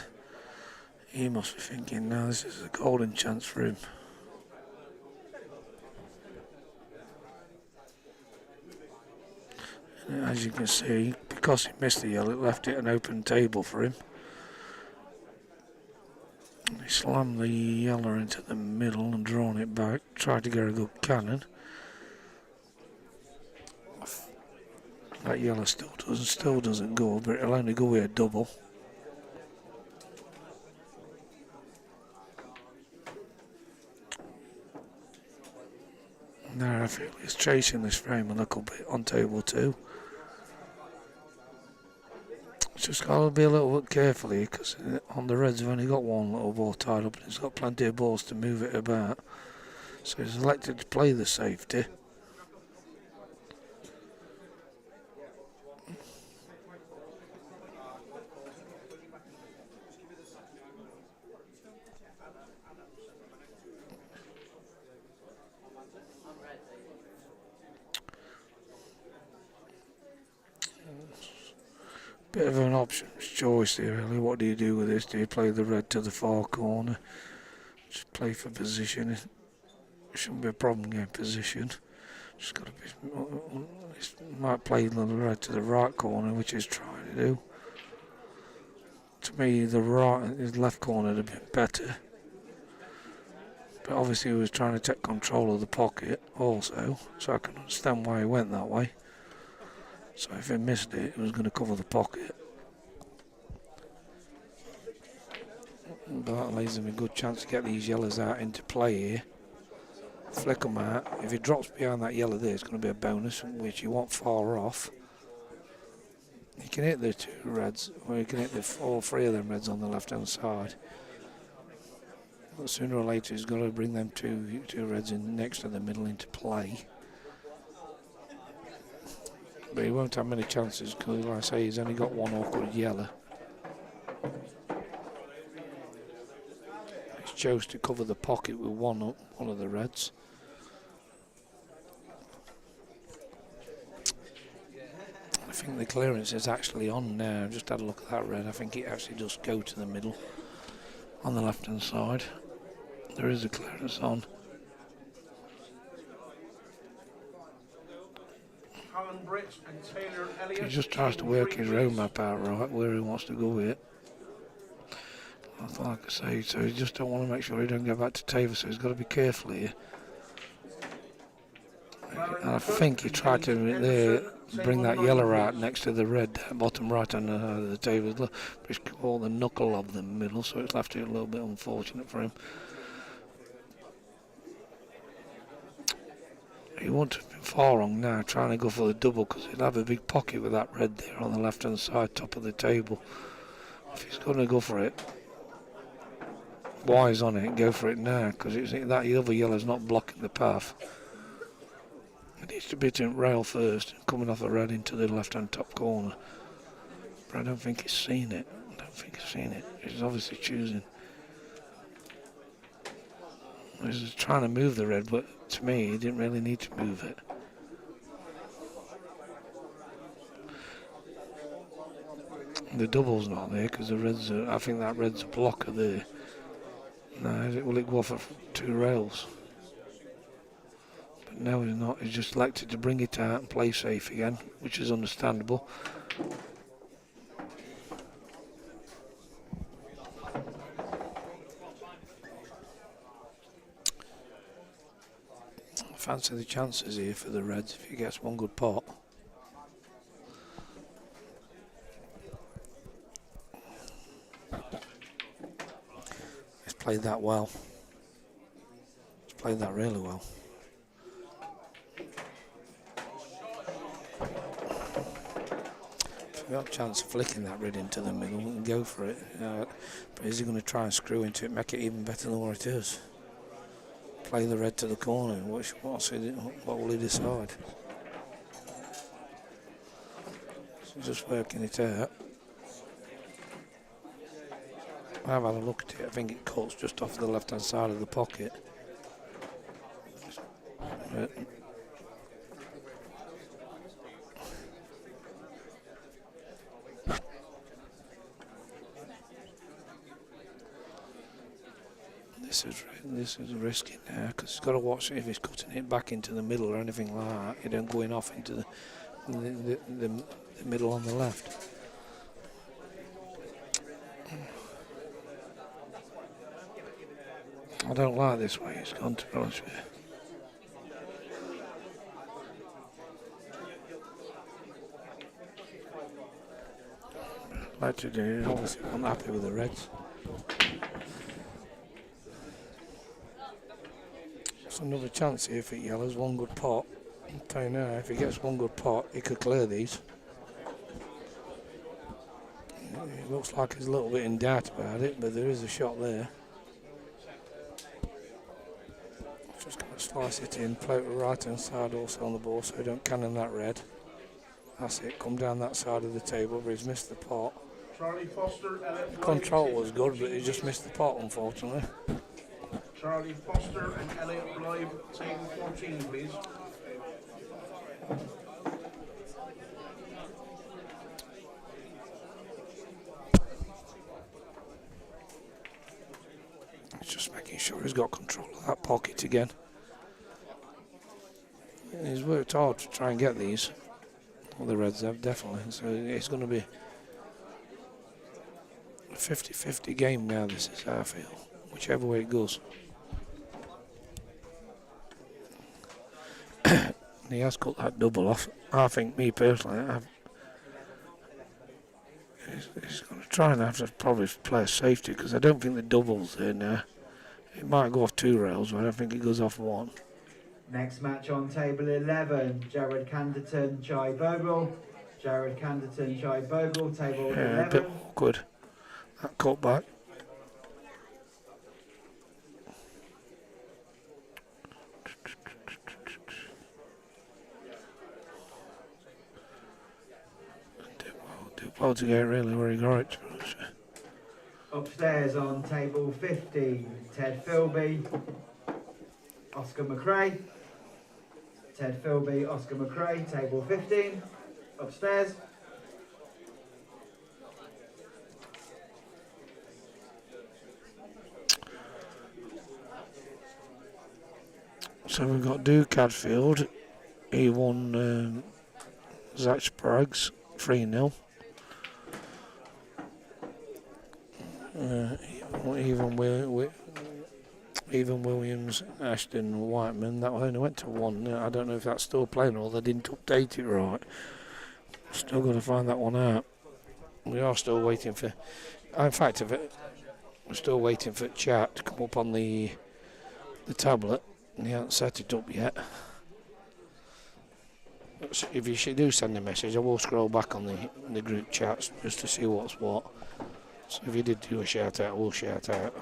he must be thinking now this is a golden chance for him. And as you can see, because he missed the yellow, it left it an open table for him. He slammed the yellow into the middle and drawn it back, tried to get a good cannon. That yellow still doesn't go, but it'll only go with a double. Now I feel he's chasing this frame a little bit on table 2. Just got to be a little bit careful here, because on the reds I've only got one little ball tied up and he's got plenty of balls to move it about. So he's elected to play the safety. Bit of an option's choice here, really. What do you do with this? Do you play the red to the far corner? Just play for position. It shouldn't be a problem getting position. Just got to be. Might play the red to the right corner, which he's trying to do. To me, his left corner would have been better. But obviously, he was trying to take control of the pocket also, so I can understand why he went that way. So if he missed it, he was going to cover the pocket. But that leaves him a good chance to get these yellows out into play here. Flick them out. If he drops behind that yellow there, it's going to be a bonus, which you want far off. You can hit the 2 reds, or you can hit all 3 of them reds on the left-hand side. But sooner or later, he's got to bring them two reds in next to the middle into play. But he won't have many chances because, like I say, he's only got one awkward yellow. He chose to cover the pocket with one of the reds. I think the clearance is actually on now. Just had a look at that red. I think it actually does go to the middle on the left-hand side. There is a clearance on. He just tries to work his roadmap out right where he wants to go with it. Like I say, so he just don't want to make sure he don't go back to Taver, so he's got to be careful here. And I think he tried to bring that yellow out next to the red, bottom right hand of the Taver. But he's called the knuckle of the middle, so it's left it a little bit unfortunate for him. He won't have been far wrong now, trying to go for the double, because he'll have a big pocket with that red there on the left-hand side, top of the table. If he's going to go for it, wise on it, go for it now, because that other yellow's not blocking the path. It needs to be to rail first, coming off the red into the left-hand top corner. But I don't think he's seen it. He's obviously choosing. He's trying to move the red, but to me, he didn't really need to move it. The double's not there because the red's I think that red's a blocker there. No, will it go off at 2 rails? But no, he's not. He's just elected to bring it out and play safe again, which is understandable. Fancy the chances here for the Reds if he gets one good pot. He's played that well. He's played that really well. He's got a chance of flicking that red into the middle and go for it. But is he going to try and screw into it, make it even better than what it is? Play the red to the corner. What will he decide? He's just working it out. I've had a look at it. I think it cuts just off the left-hand side of the pocket. This is risky now because he's got to watch if he's cutting it back into the middle or anything like that. He don't going off into the middle on the left. I don't like this way it's gone, to be honest with you. selected, and obviously I'm happy with the reds. It's another chance here for yellows, one good pot. I'll tell you now, if he gets one good pot, he could clear these. It looks like he's a little bit in doubt about it, but there is a shot there. Just going to slice it in, play it with the right hand side also on the ball so we don't cannon that red. That's it, come down that side of the table, but he's missed the pot. Charlie Foster, The control was good, but he just missed the pot, unfortunately. Charlie Foster and Elliot Blythe, table 14, please. He's just making sure he's got control of that pocket again. He's worked hard to try and get these. Well, the Reds have, definitely. So it's going to be a 50-50 game now, this is, I feel. Whichever way it goes. He has cut that double off. I think, me personally, he's going to try and have to probably play a safety because I don't think the double's there now. It might go off 2 rails, but I don't think it goes off 1. Next match on table 11, Jared Canderton, Chai Bogle. Jared Canderton, Chai Bogle, table 11. A bit awkward, that cut back. Did well to get really where he got it. Upstairs on table 15, Ted Philby, Oscar McRae. Ted Philby, Oscar McRae, table 15, upstairs. So we've got Duke Hadfield. He won Zach Spraggs 3-0. Even Williams, Ashton, Whiteman, that only went to 1. I don't know if that's still playing or they didn't update it right. Still got to find that one out. We are still waiting for, in fact, we're still waiting for chat to come up on the tablet. And he hasn't set it up yet. So if you do send a message, I will scroll back on the group chats just to see what's what. So if you did do a shout out, we'll shout out.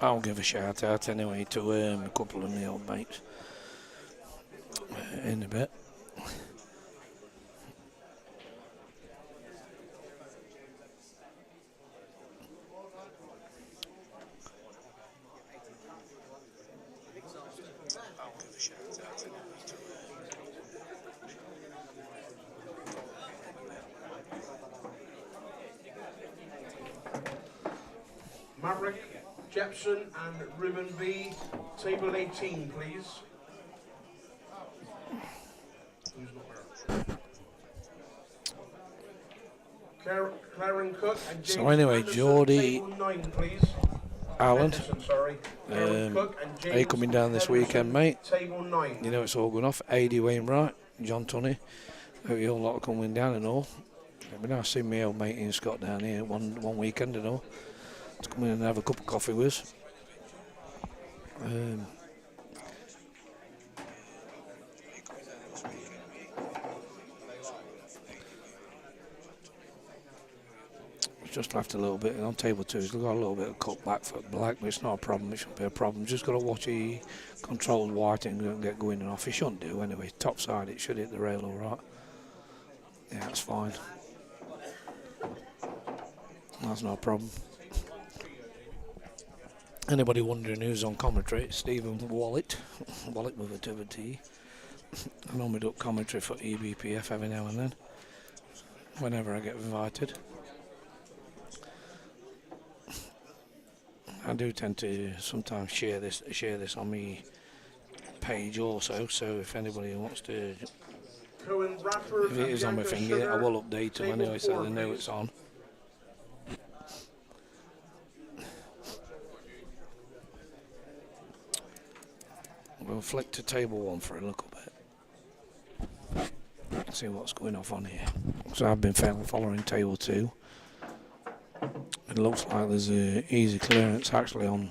I'll give a shout out anyway to a couple of my old mates in a bit. Maverick, Jepson and Ruben B, table 18, please. Who's not there? Claren Cook and James So anyway, Anderson, Geordie, table 9, please. Alan, Anderson, sorry. Claren Cook and are you coming down this weekend, mate? Table 9. You know it's all going off. AD Wainwright, John Tunney. Hope you all lot are coming down and all. It'd be nice seeing my old mate Ian Scott down here one weekend and all. To come in and have a cup of coffee with us. Just left a little bit on table 2. He's got a little bit of cut back for black, but it's not a problem. It shouldn't be a problem. Just got to watch he controls white and don't get going and off. He shouldn't do anyway. Top side, it should hit the rail all right. Yeah, that's fine. That's no problem. Anybody wondering who's on commentary, it's Stephen Wallet, Wallet with a T. I normally do commentary for EBPF every now and then, whenever I get invited. I do tend to sometimes share this on my page also, so if anybody wants to, if it is on my finger, I will update them anyway so they know it's on. We'll flick to table 1 for a little bit. See what's going off on here. So I've been following table 2. It looks like there's a easy clearance actually on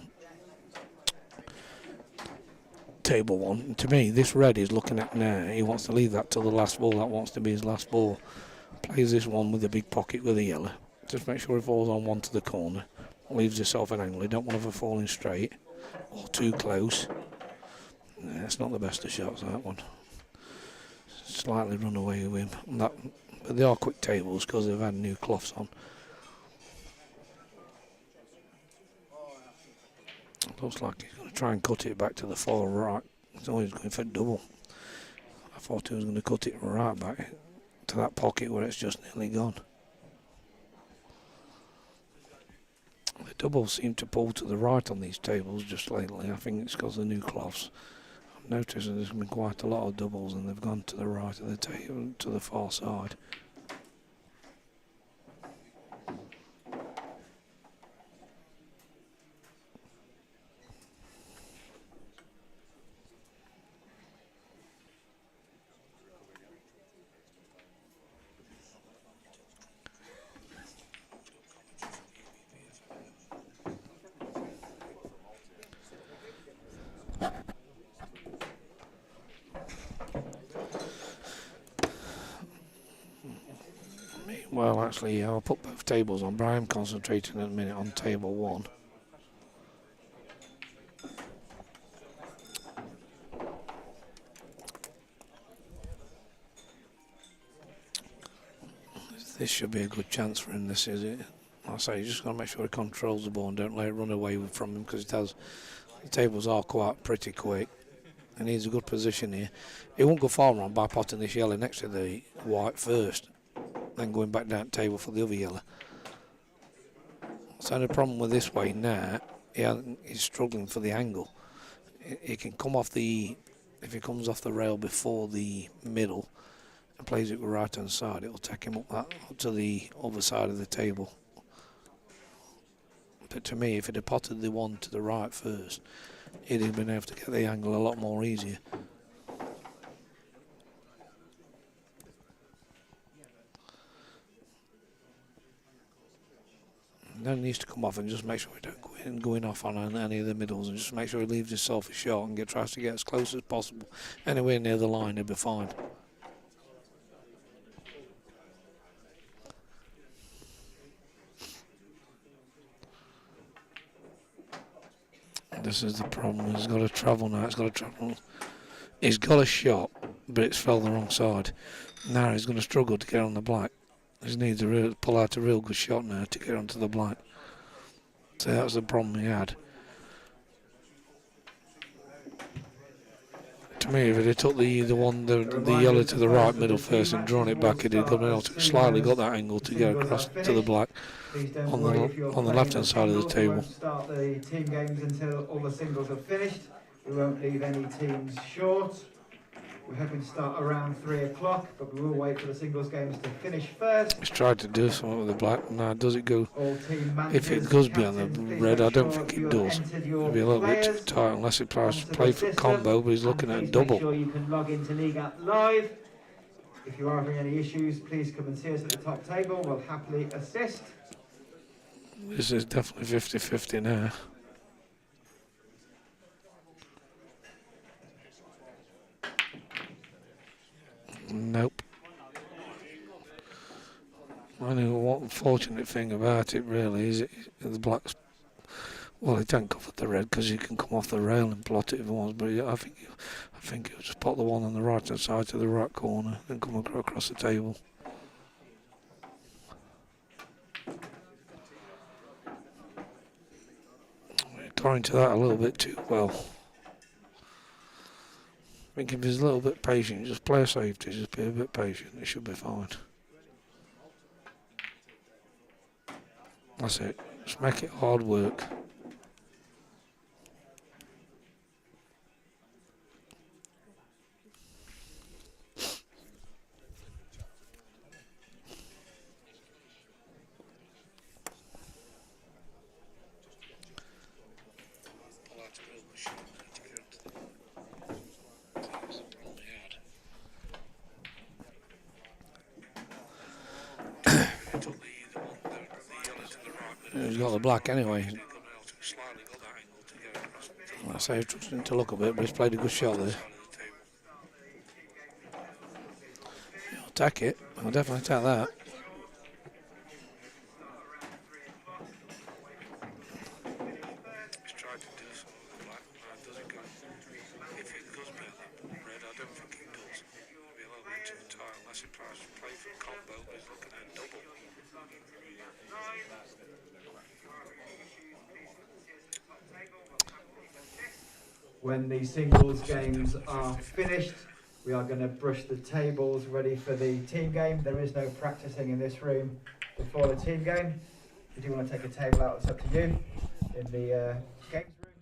table 1. And to me, this red is looking at now. He wants to leave that till the last ball. That wants to be his last ball. Plays this one with a big pocket with a yellow. Just make sure it falls on one to the corner. Leaves yourself an angle. You don't want to have falling straight or too close. Nah, it's not the best of shots, that one. Slightly run away with him. But they are quick tables because they've had new cloths on. Looks like he's going to try and cut it back to the far right. He's always going for double. I thought he was going to cut it right back to that pocket where it's just nearly gone. The doubles seem to pull to the right on these tables just lately. I think it's because of the new cloths. I've noticed that there's been quite a lot of doubles and they've gone to the right of the table, to the far side. Well, actually, I'll put both tables on, but I'm concentrating at the minute on table 1. This should be a good chance for him, this is it. Like I say, you just got to make sure he controls the ball and don't let it run away from him, because it does. The tables are quite pretty quick. He needs a good position here. He won't go far wrong by potting this yellow next to the white first, then going back down the table for the other yellow. So the problem with this way now, he's struggling for the angle. He can come off if he comes off the rail before the middle and plays it with right hand side, it'll take him up to the other side of the table. But to me, if he'd have potted the one to the right first, he'd have been able to get the angle a lot more easier. Then he needs to come off and just make sure he don't go in off on any of the middles, and just make sure he leaves himself a shot and tries to get as close as possible. Anywhere near the line, he'll be fine. This is the problem. He's got to travel now. He's got a shot, but it's fell the wrong side. Now he's going to struggle to get on the black. He needs to pull out a real good shot now to get onto the black. So that's the problem he had. To me, if he took the yellow to the right middle first and drawn it back, he'd have slightly got that angle to get across to the black on the left-hand side of the table. We won't start the team games until all the singles are finished. We won't leave any teams short. We're hoping to start around 3 o'clock, but we will wait for the singles games to finish first. He's tried to do something with the black. Now, does it go? If it goes beyond the red, I don't think it does. It'll be a little bit too tight unless he tries to play for a combo, but he's looking at a double. Make sure you can log into League App Live. If you are having any issues, please come and see us at the top table. We'll happily assist. This is definitely 50-50 now. Nope. I know what unfortunate thing about it really is the black's. Well, he don't cover the red because you can come off the rail and plot it if he wants, but I think he'll just put the one on the right hand side to the right corner and come across the table. got into that a little bit too well. I think if he's a little bit patient, just play a safety, just be a bit patient, it should be fine. That's it. Just make it hard work. He's got the black anyway. I say he's trusting to look a bit, but he's played a good shot there. I'll take it. I'll definitely take that. When the singles games are finished, we are going to brush the tables ready for the team game. There is no practicing in this room before the team game. If you do want to take a table out, it's up to you. In the games room.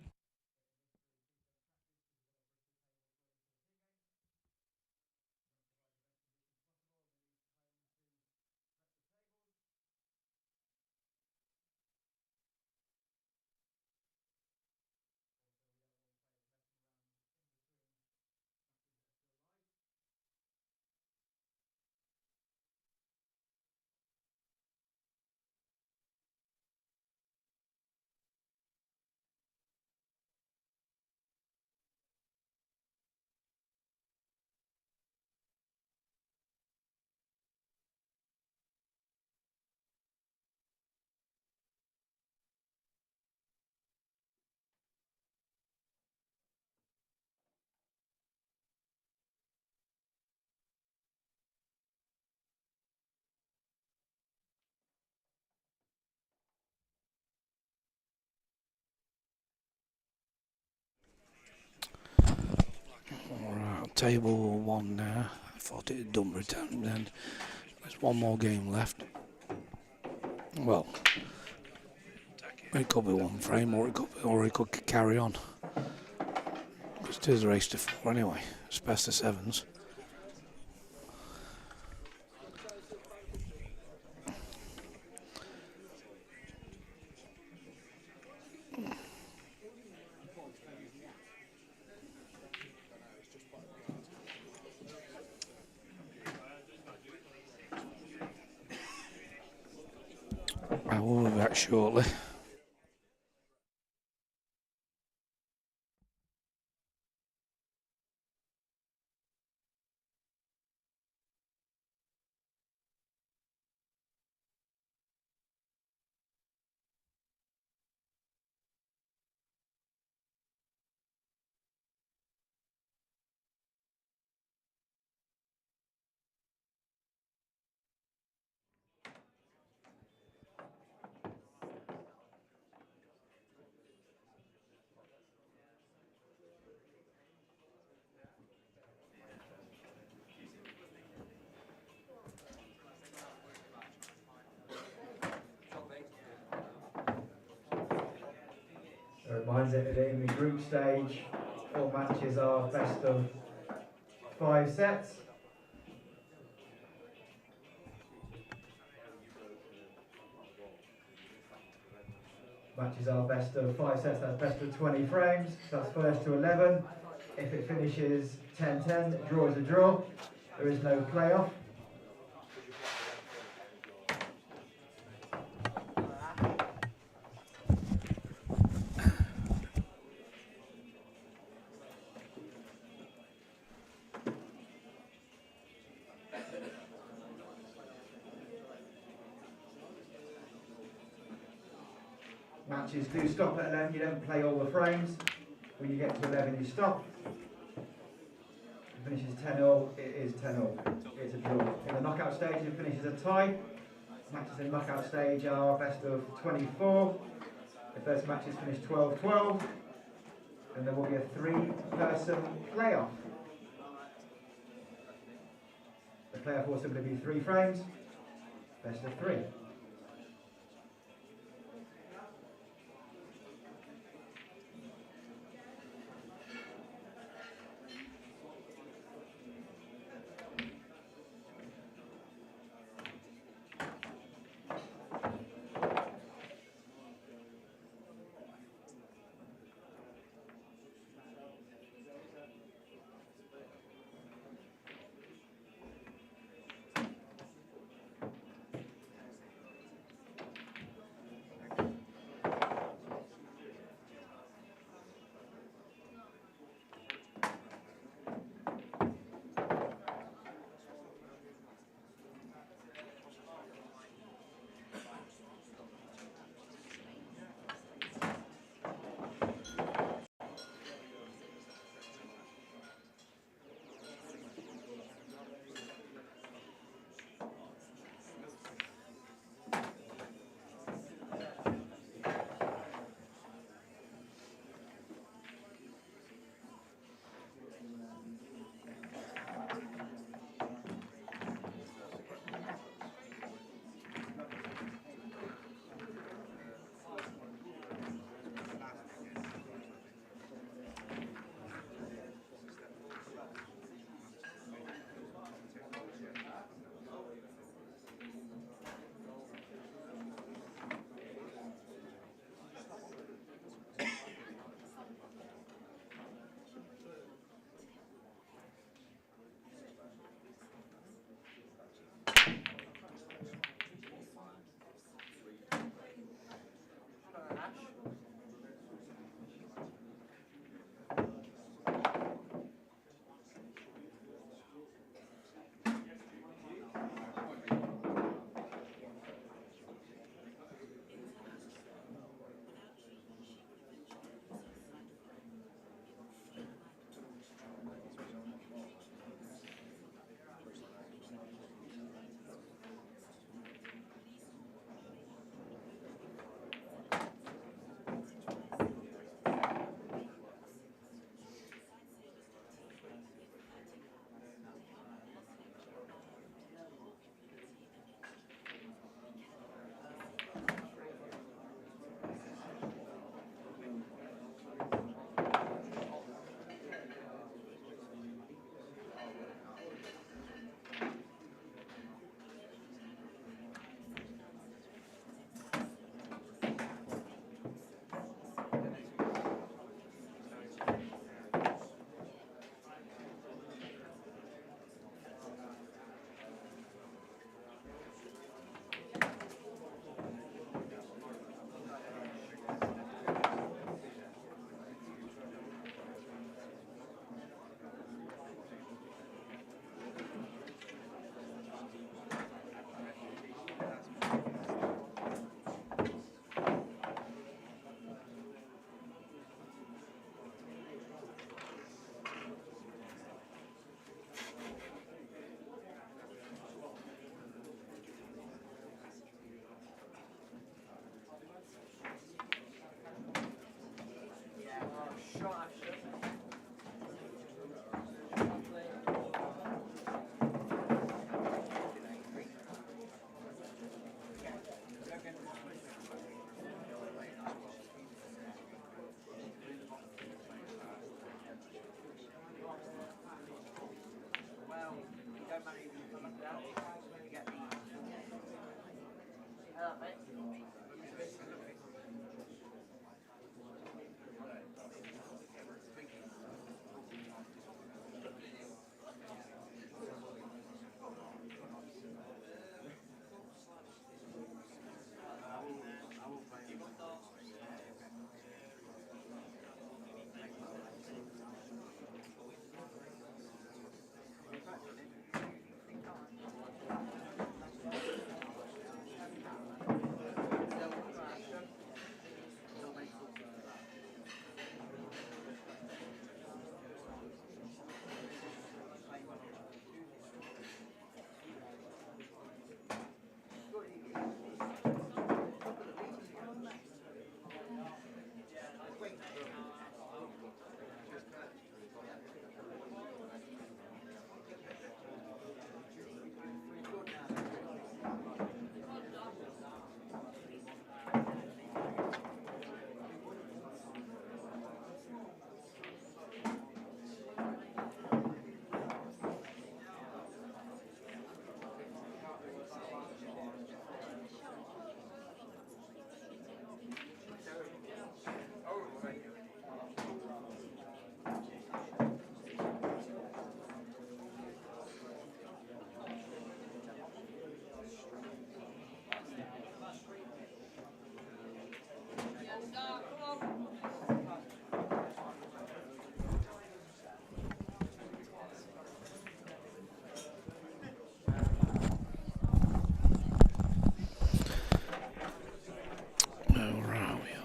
Alright, table 1 now. I thought it had done return, then there's one more game left. Well, it could be one frame, or it could carry on. Because it is a race to 4 anyway. It's best of 7s. I will be back shortly. A reminder that in the group stage, all matches are best of 5 sets. Matches are best of 5 sets, that's best of 20 frames, that's first to 11. If it finishes 10-10, draw is a draw. There is no playoff. Matches do stop at 11, you don't play all the frames. When you get to 11 you stop. If it finishes 10-0, it is 10-0. It's a draw. In the knockout stage it finishes a tie. Matches in the knockout stage are best of 24. The first match is finished 12-12, and there will be a 3-person playoff. The playoff will simply be 3 frames, best of 3.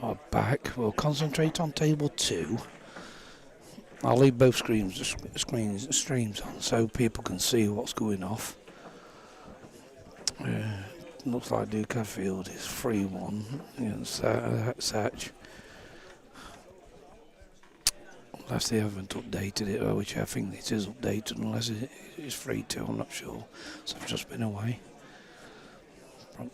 are back. We'll concentrate on table 2. I'll leave both streams on so people can see what's going off. Looks like Duke Hadfield is 3-1 against Satch. Unless they haven't updated it, which I think it is updated, unless it is 3-2, I'm not sure. So I've just been away. I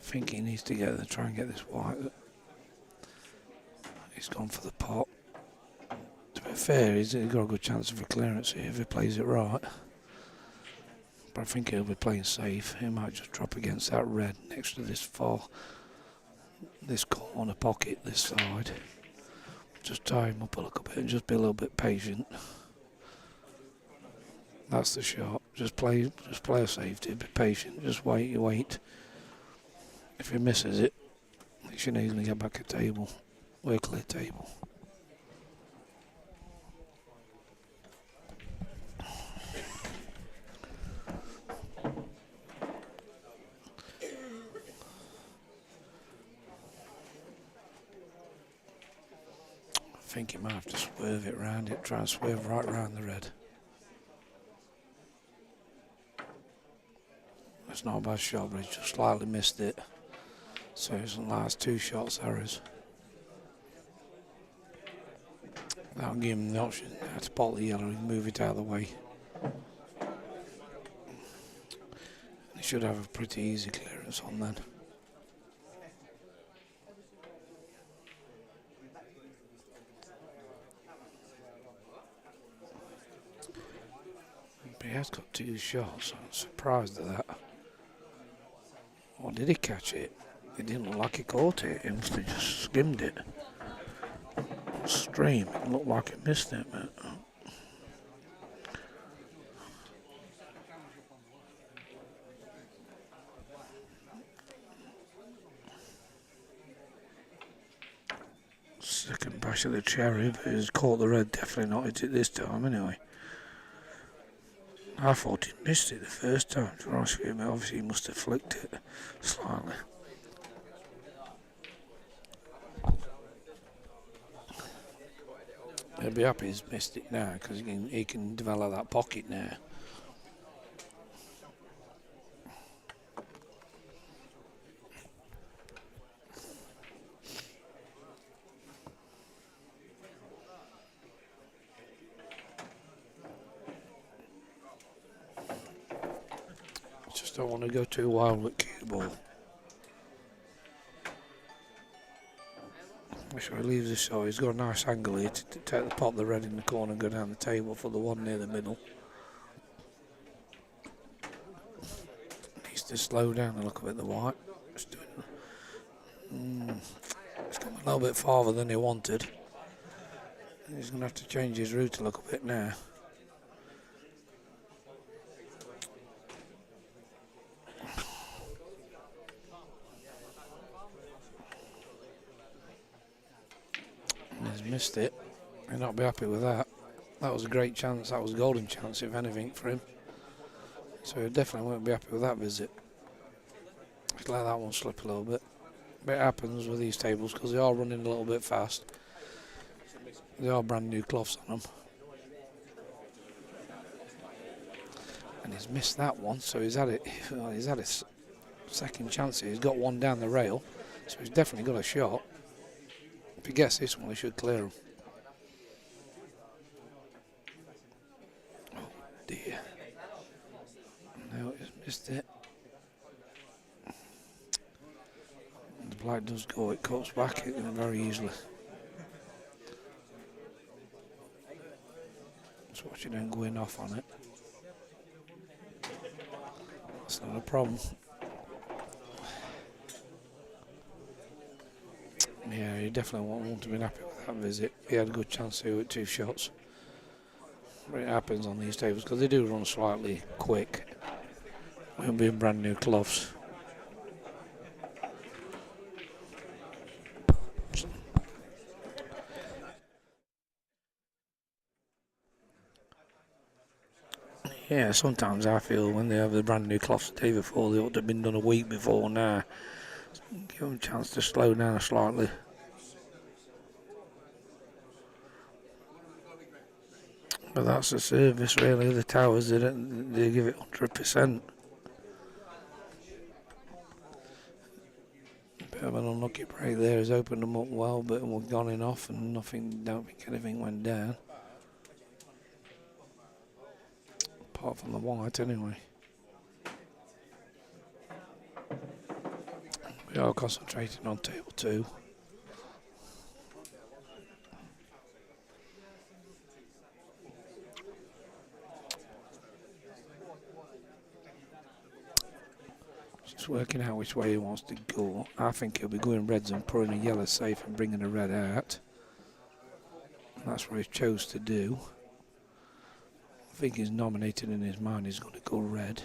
think he needs to try and get this white. He's gone for the pot. To be fair, he's got a good chance of a clearance here if he plays it right. But I think he'll be playing safe. He might just drop against that red next to this corner pocket, this side. Just tie him up a little bit and just be a little bit patient. That's the shot. Just play a safety, be patient, just wait. If he misses it, he should easily get back a table. We're clear table. I think he might have to swerve it round it, try and swerve right round the red. That's not a bad shot, but he just slightly missed it. So it's the last 2 shots errors. That'll give him the option to pot the yellow and move it out of the way. He should have a pretty easy clearance on then. But he has got 2 shots, I'm surprised at that. Or did he catch it? It didn't look like he caught it, he must have just skimmed it. Stream, it looked like it missed it, but second bash of the cherry, but he's caught the red, definitely not hit it this time anyway. I thought he missed it the first time, to be honest with you, but obviously he must have flicked it slightly. He'll be happy he's missed it now because he can develop that pocket now. Just don't want to go too wild with cue ball. Make sure he leaves this shot. He's got a nice angle here to take the pot of the red in the corner and go down the table for the one near the middle. Needs to slow down a little bit, the white. It's gone a little bit farther than he wanted. He's going to have to change his route a little bit now. Missed it. He'll not be happy with that. That was a great chance. That was a golden chance, if anything, for him. So he definitely won't be happy with that visit. Just let that one slip a little bit. But it happens with these tables because they are running a little bit fast. They are brand new cloths on them. And he's missed that one, so he's had it. He's had his second chance here. He's got one down the rail, so he's definitely got a shot. If he gets this one, he should clear him. Oh dear. No, he's missed it. And the black does go, it cuts back it very easily. Just watch it don't go in off on it. That's not a problem. Yeah, you definitely won't want to be happy with that visit. He had a good chance here with 2 shots. But it happens on these tables because they do run slightly quick. They'll be in brand new cloths. Yeah, sometimes I feel when they have the brand new cloths the day before, they ought to have been done a week before now. Give them a chance to slow down slightly. But that's the service really. The towers, they give it 100%. Bit of an unlucky break there. Has opened them up well, but we've gone in off and don't think anything went down. Apart from the white anyway. We are concentrating on table 2. Just working out which way he wants to go. I think he'll be going reds and putting a yellow safe and bringing a red out. And that's what he chose to do. I think he's nominated in his mind he's going to go red.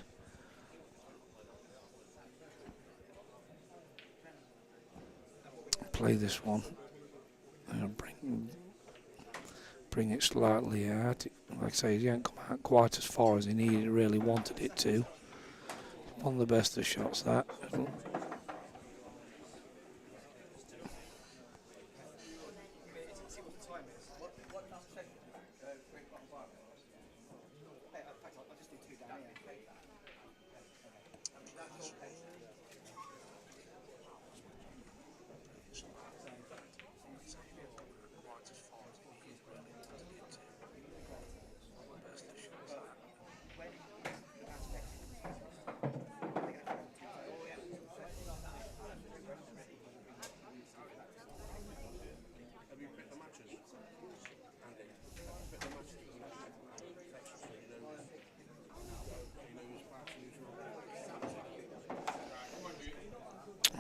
Play this one and bring it slightly out. Like I say, he didn't come out quite as far as he really wanted it to. One of the best of shots, that.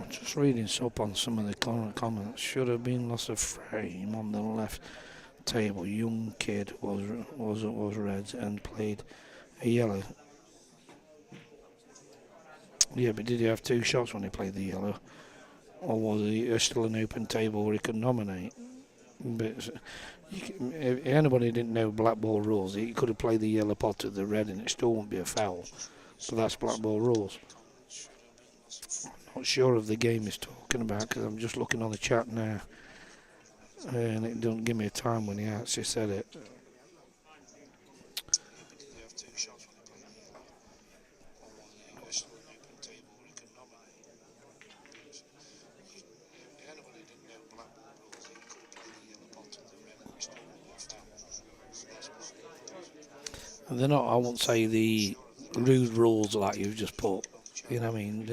Just reading up on some of the comments. Should have been loss of frame on the left table. Young kid was red and played a yellow. Yeah, but did he have 2 shots when he played the yellow, or was he still an open table where he could nominate? But if anybody didn't know black ball rules, he could have played the yellow pot to the red and it still wouldn't be a foul. So that's black ball rules. Not sure of the game he's talking about because I'm just looking on the chat now and it doesn't give me a time when he actually said it. And they're not, I won't say the rude rules like you've just put, you know what I mean?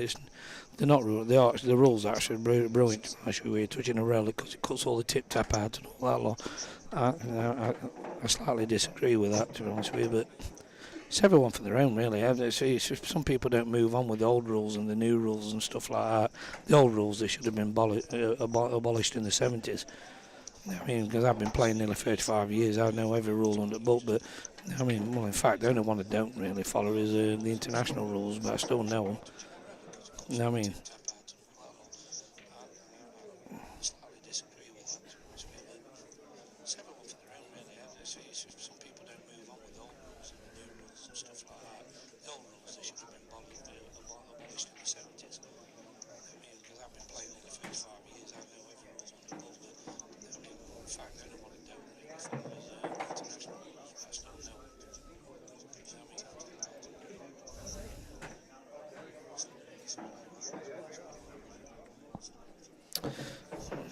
They're not rules. They are. The rules are actually brilliant. Actually, we're touching a relic because it cuts all the tip tap out and all that lot. I slightly disagree with that, to be honest with you. But it's everyone for their own, really. Some people don't move on with the old rules and the new rules and stuff like that. The old rules, they should have been abolished in the 70s. I mean, because I've been playing nearly 35 years, I know every rule under the book. But I mean, well, in fact, the only one I don't really follow is the international rules, but I still know them. You know what I mean?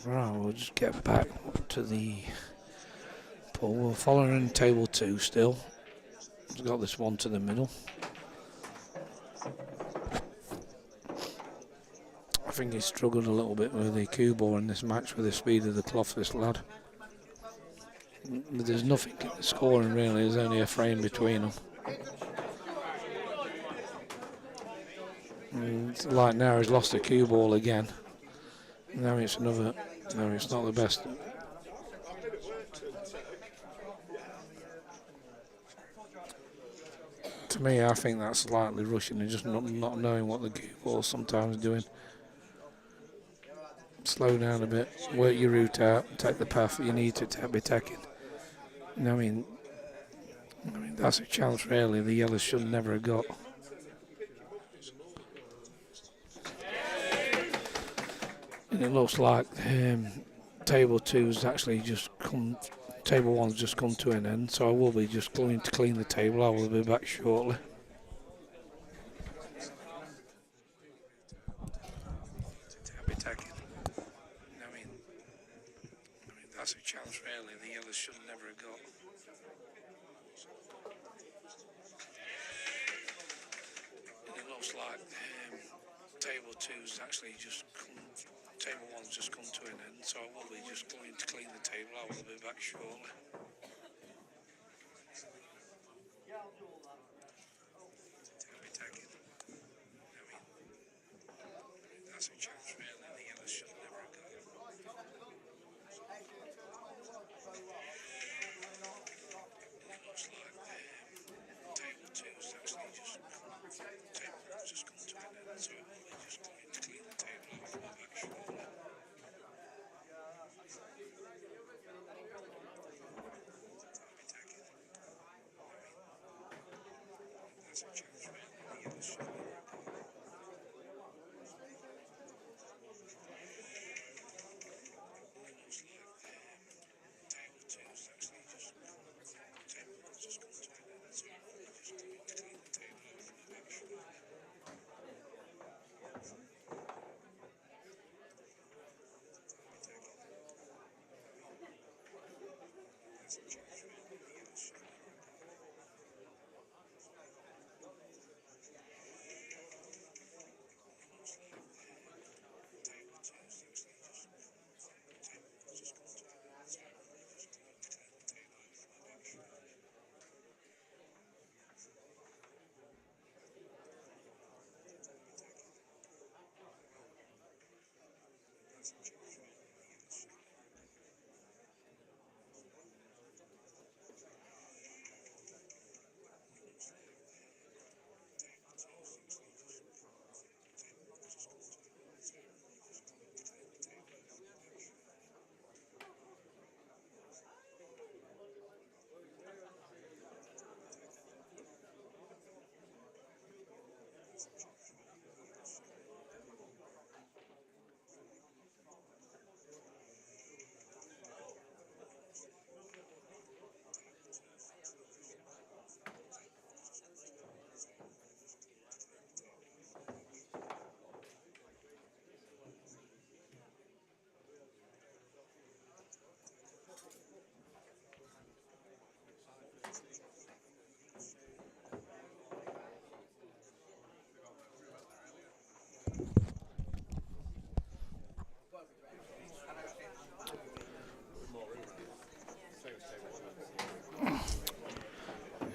Right, we'll just get back to the pool. We're following table 2 still. We've got this one to the middle. I think he struggled a little bit with the cue ball in this match with the speed of the cloth, this lad. But there's nothing in the scoring really, there's only a frame between them. And like now he's lost the cue ball again. Now it's another. No, it's not the best. To me, I think that's slightly rushing and just not knowing what the cue ball's sometimes doing. Slow down a bit, work your route out, take the path that you need to be taking. You know what I mean? That's a chance really the yellows should never have got. And it looks like table two's actually just come, table one's just come to an end, so I will be just going to clean the table. I will be back shortly. That's a chance really, the yellows should never have got. And it looks like table two's actually just come, table one's just come to an end, so I will be just going to clean the table. I will be back shortly. That's a chance really, the yellows should never have got. It looks like table two's actually just table one's just come to an end, so I will be just going to clean the table. I will be back shortly. That's a chance really, the yellows should never have got.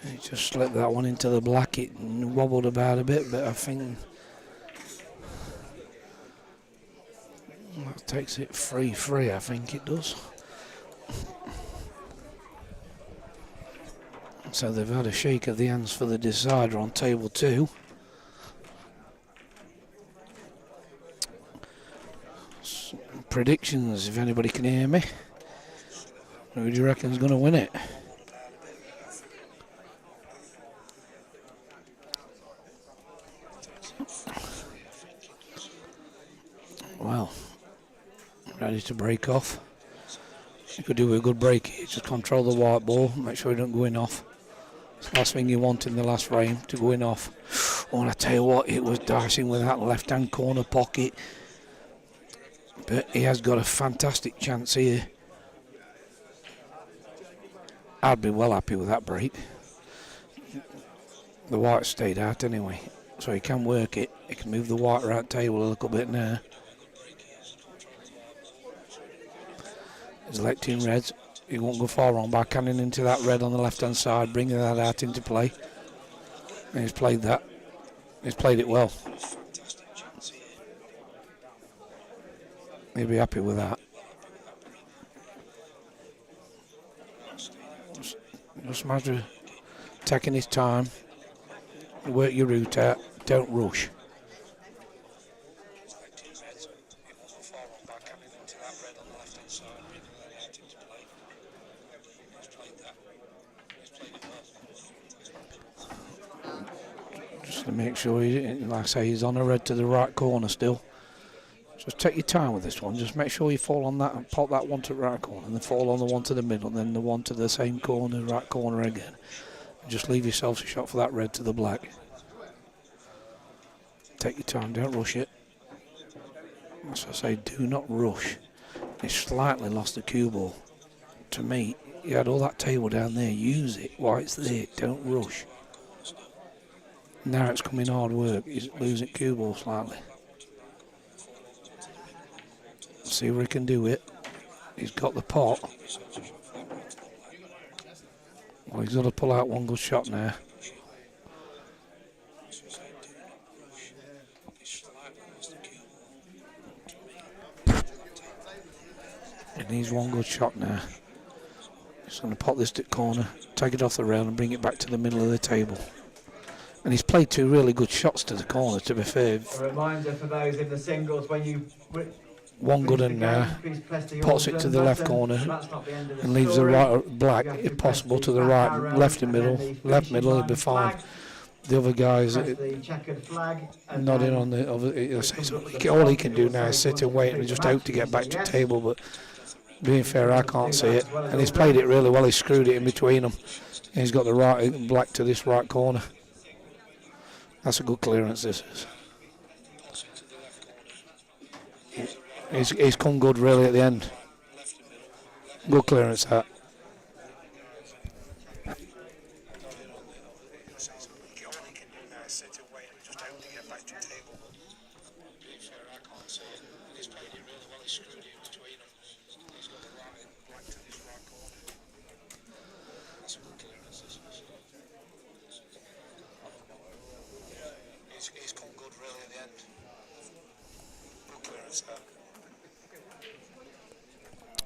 He just slipped that one into the black. It wobbled about a bit, but I think that takes it free. I think it does. So they've had a shake of the hands for the decider on table two. Predictions, if anybody can hear me. Who do you reckon is going to win it? Well, ready to break off. You could do a good break here. Just control the white ball, make sure you don't go in off. It's the last thing you want in the last frame, to go in off. Oh, and I tell you what, it was dicing with that left-hand corner pocket. But he has got a fantastic chance here. I'd be well happy with that break. The white stayed out anyway, so he can work it. He can move the white right table a little bit now. He's electing reds. He won't go far wrong by canning into that red on the left-hand side, bringing that out into play. And he's played that. He's played it well. He'll be happy with that. Just a matter of taking his time. Work your route out. Don't rush. Just to make sure, like I say, he's on a red to the right corner still. Just take your time with this one. Just make sure you fall on that and pop that one to the right corner, and then fall on the one to the middle, and then the one to the same corner, right corner again. And just leave yourself a shot for that red to the black. Take your time, don't rush it. As I say, do not rush. He slightly lost the cue ball. To me, you had all that table down there. Use it while it's there. Don't rush. Now it's coming hard work. He's losing cue ball slightly. See where he can do it. He's got the pot. Well, he's got to pull out one good shot now. He needs one good shot now. He's going to pop this to corner, take it off the rail and bring it back to the middle of the table. And he's played two really good shots to the corner, to be fair. A reminder for those in the singles, when you one good and pots it to the left corner and leaves the right black, if possible, to the right, left and middle. Left middle, he'll be fine. The other guys nodding on the other. All he can do now is sit and wait and just hope to get back to the table. But being fair, I can't see it. And he's played it really well. He's screwed it in between them. And he's got the right black to this right corner. That's a good clearance, this is. He's come good really at the end. Good clearance that.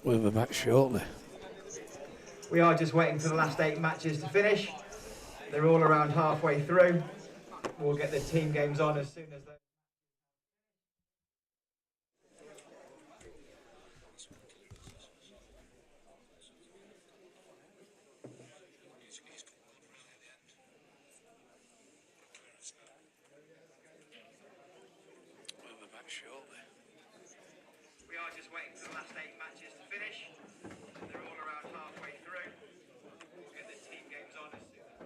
We'll be back shortly. We are just waiting for the last 8 matches to finish. They're all around halfway through. We'll get the team games on as soon as they... We'll be back shortly. We are just waiting for the last 8 matches to finish. They're all around halfway through. We'll get the team games on as soon as...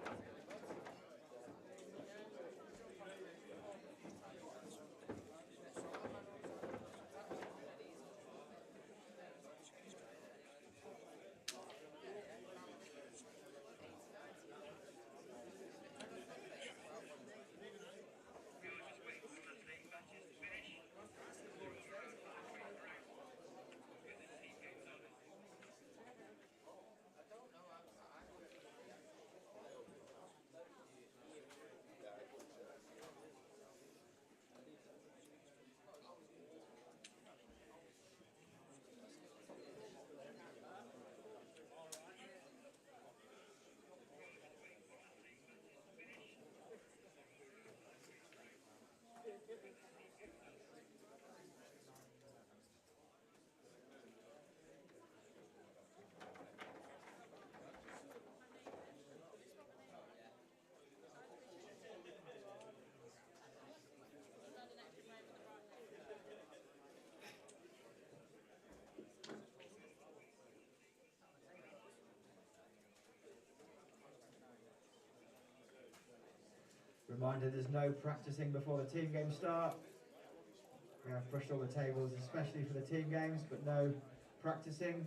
Reminder, there's no practicing before the team games start. We have brushed all the tables, especially for the team games, but no practicing.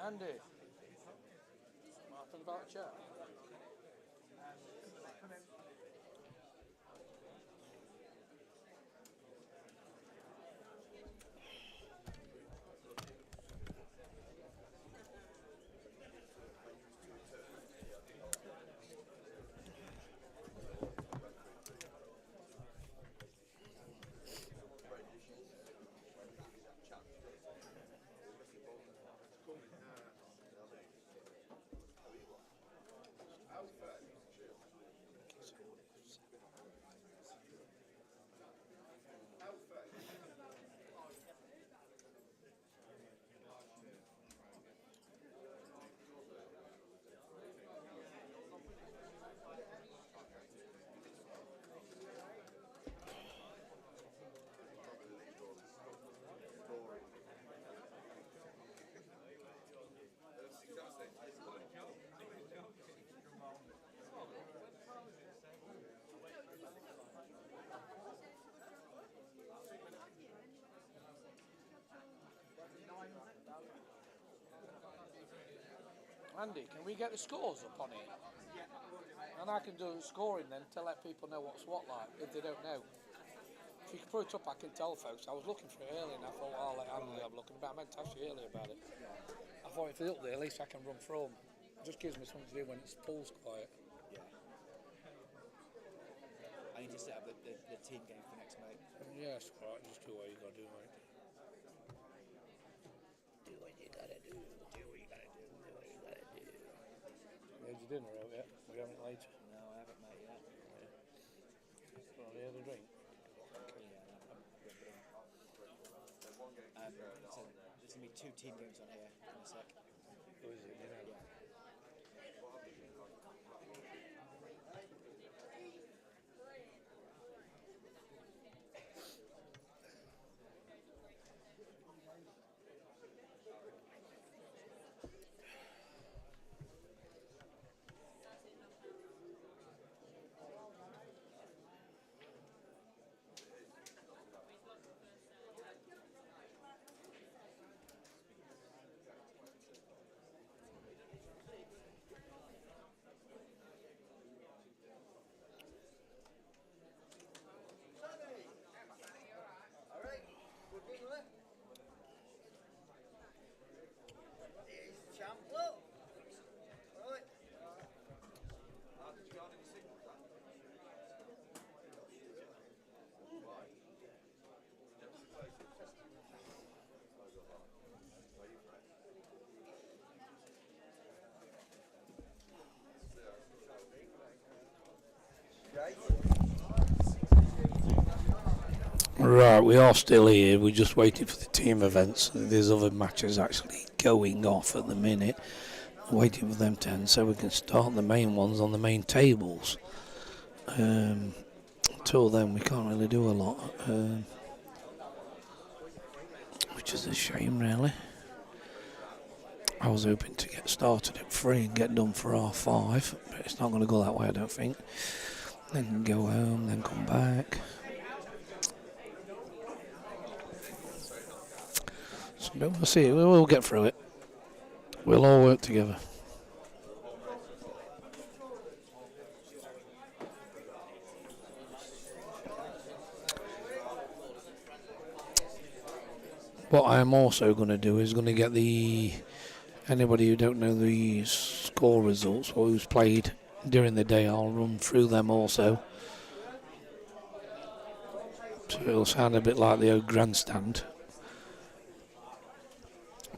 Andy, Martin about a chat. Andy, can we get the scores up on it? And I can do scoring then to let people know what's what like, if they don't know. If you can put it up, I can tell folks. I was looking for it earlier and I thought, well, I'll let Andy have a look about it. I meant to ask you earlier about it. I thought if it's up there, at least I can run through them. It just gives me something to do when it's pool's quiet. Yeah. I need to set up the team game for next, mate. Yes, right, just do what you got to do, mate. Do what you got to do. Do what you got to do. Do what you got to do. Made your dinner out yet? We haven't later. No, I haven't, mate, yet. Well, you had a drink? So there's going to be 2 team games on here in a sec. Who is it? You know? Yeah. Right, we are still here. We're just waiting for the team events. There's other matches actually going off at the minute. Waiting for them to end so we can start the main ones on the main tables. Until then, we can't really do a lot, which is a shame, really. I was hoping to get started at 3 and get done for R5, but it's not going to go that way, I don't think. Then go home, then come back. So we'll see. We'll get through it. We'll all work together. What I am also going to do is going to get anybody who don't know the score results or who's played during the day, I'll run through them also. So it'll sound a bit like the old grandstand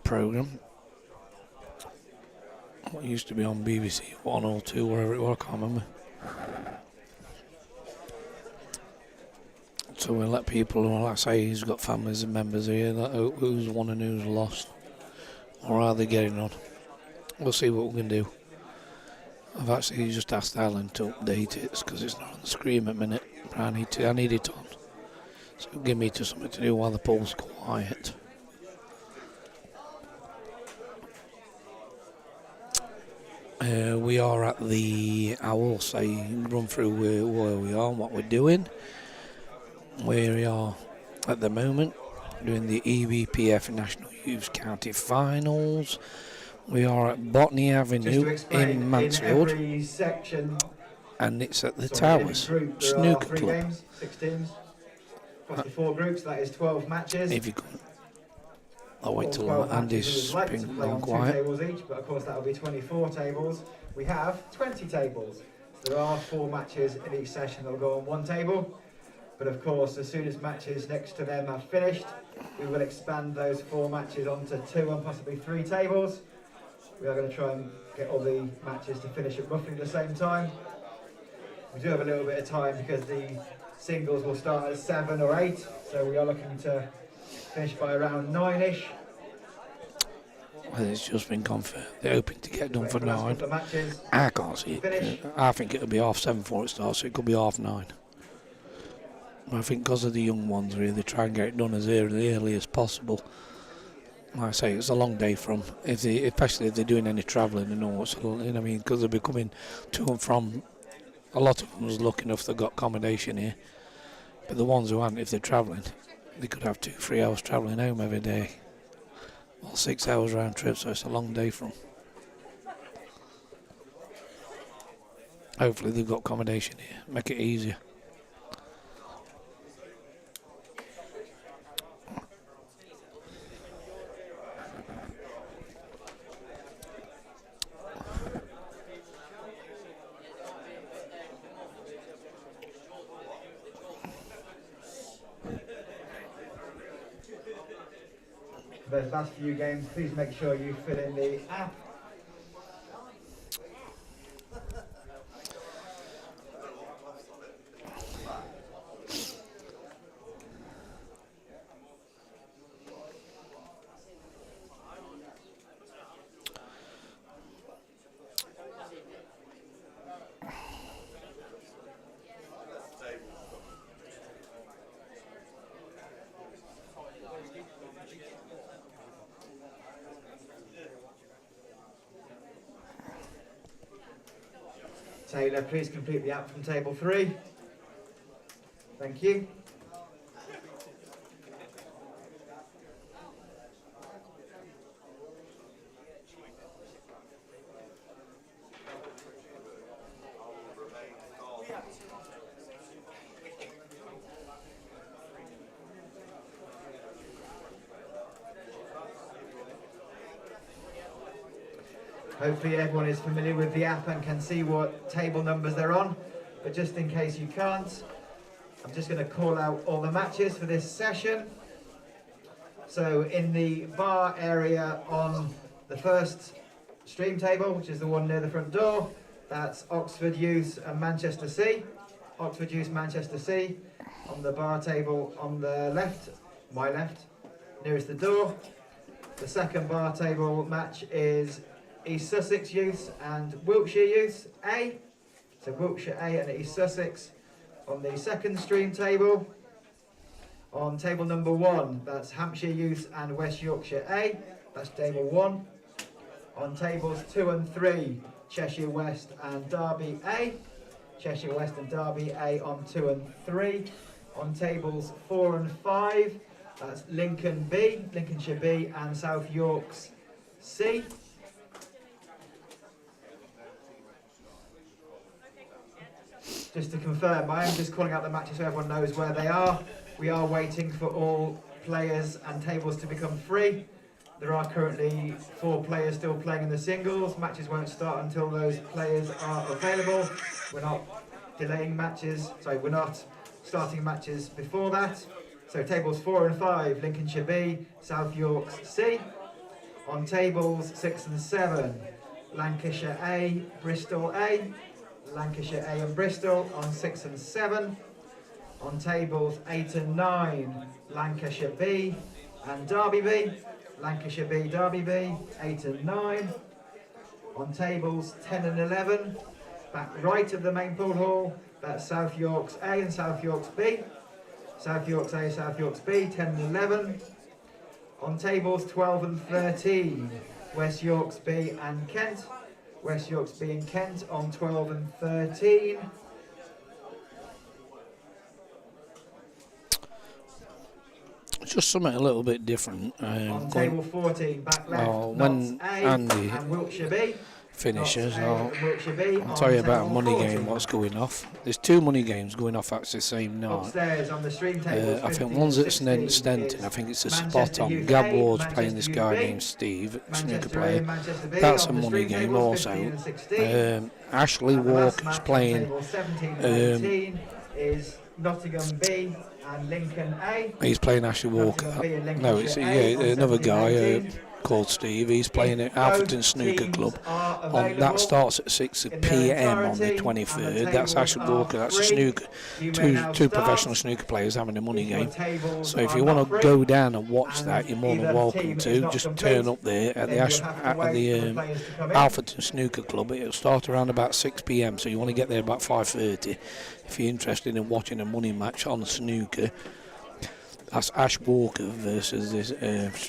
programme. What used to be on BBC 1 or 2, wherever it was, I can't remember. So we'll let people, like I say, who's got families and members here, who's won and who's lost, or are they getting on. We'll see what we can do. I've actually just asked Alan to update it because it's not on the screen at the minute. But I need it on. So it'll give me something to do while the poll's quiet. We are at I will say, run through where we are and what we're doing. Where we are at the moment, doing the EBPF National Youth County Finals. We are at Botany Avenue in Mansfield, and it's at the Towers Snooker Club. Games, 6 teams, across the 4 groups, that is 12 matches. If you could, I'll wait till Andy's been gone quiet. 2 tables each, but of course that will be 24 tables. We have 20 tables. So there are 4 matches in each session that will go on 1 table. But of course, as soon as matches next to them are finished, we will expand those 4 matches onto 2 and possibly 3 tables. We are going to try and get all the matches to finish at roughly the same time. We do have a little bit of time because the singles will start at 7 or 8, so we are looking to finish by around 9ish. Well, it's just been confirmed. They're hoping to get done for 9. I can't see it. I think it'll be 7:30 before it starts, so it could be 9:30. I think because of the young ones, really, they try and get it done as early as possible. Like I say, it's a long day from, especially if they're doing any travelling and all. So, you know, I mean, because they'll be coming to and from. A lot of them was lucky enough they've got accommodation here, but the ones who aren't, if they're travelling, they could have 2-3 hours travelling home every day, or 6 hours round trip. So it's a long day from. Hopefully they've got accommodation here, make it easier. For those last few games, please make sure you fill in the app. Taylor, please complete the app from table 3. Thank you. Hopefully everyone is familiar with the app and can see what table numbers they're on, but just in case you can't, I'm just going to call out all the matches for this session. So in the bar area on the first stream table, which is the one near the front door, that's Oxford Youth and Manchester C. Oxford Youth, Manchester C. on the bar table on the left, my left, nearest the door. The second bar table match is East Sussex Youths and Wiltshire Youths A. So Wiltshire A and East Sussex on the second stream table. On table number 1, that's Hampshire Youths and West Yorkshire A. That's table 1. On tables 2 and 3, Cheshire West and Derby A. Cheshire West and Derby A on 2 and 3. On tables 4 and 5, that's Lincoln B, Lincolnshire B and South Yorks C. Just to confirm, I am just calling out the matches so everyone knows where they are. We are waiting for all players and tables to become free. There are currently 4 players still playing in the singles. Matches won't start until those players are available. We're not delaying matches, sorry, we're not starting matches before that. So tables 4 and 5, Lincolnshire B, South Yorks C. On tables 6 and 7, Lancashire A, Bristol A. Lancashire A and Bristol on 6 and 7. On tables 8 and 9, Lancashire B and Derby B. Lancashire B, Derby B, 8 and 9. On tables 10 and 11, back right of the main pool hall, that's South Yorks A and South Yorks B. South Yorks A, South Yorks B, 10 and 11. On tables 12 and 13, West Yorks B and Kent. West Yorks B and Kent on 12 and 13. Just something a little bit different. On table 14, back left, when Notts A Andy and Wiltshire B. finishes, Notts A and Wiltshire B I'll on tell you about a table money 14. game, what's going off. There's 2 money games going off at the same night. Upstairs on the stream tables, I think 15 one's at and 16 Stenton, is I think it's a spot Manchester on. Youth Gab A, Ward's Manchester playing this Youth guy B, named Steve, snooker Manchester A player. and Manchester B That's on a the money stream game tables, 15 also. and 16. Ashley And the last Walker's match on playing. table 17 and 18 is Nottingham B and Lincoln A. He's playing Ashley Walker. Nottingham B and Lincolnshire No, it's A on another 17 guy and 18. called Steve. He's playing at Both Alfreton Snooker teams Club. are That available starts at 6 in their p.m. on the entirety, 23rd. and the That's tables Ashley are Walker. That's a free. snooker. You may now Two start. professional snooker players having a money If your game. tables So if are you not want to free, go down and watch and that, you're more either than welcome team is to. not Just complete, turn up there at then the you'll have to wait for the players to come in. Alfreton Snooker Club. It'll start around about 6 p.m. So you want to get there about 5:30 if you're interested in watching a money match on snooker. That's Ash Walker versus this.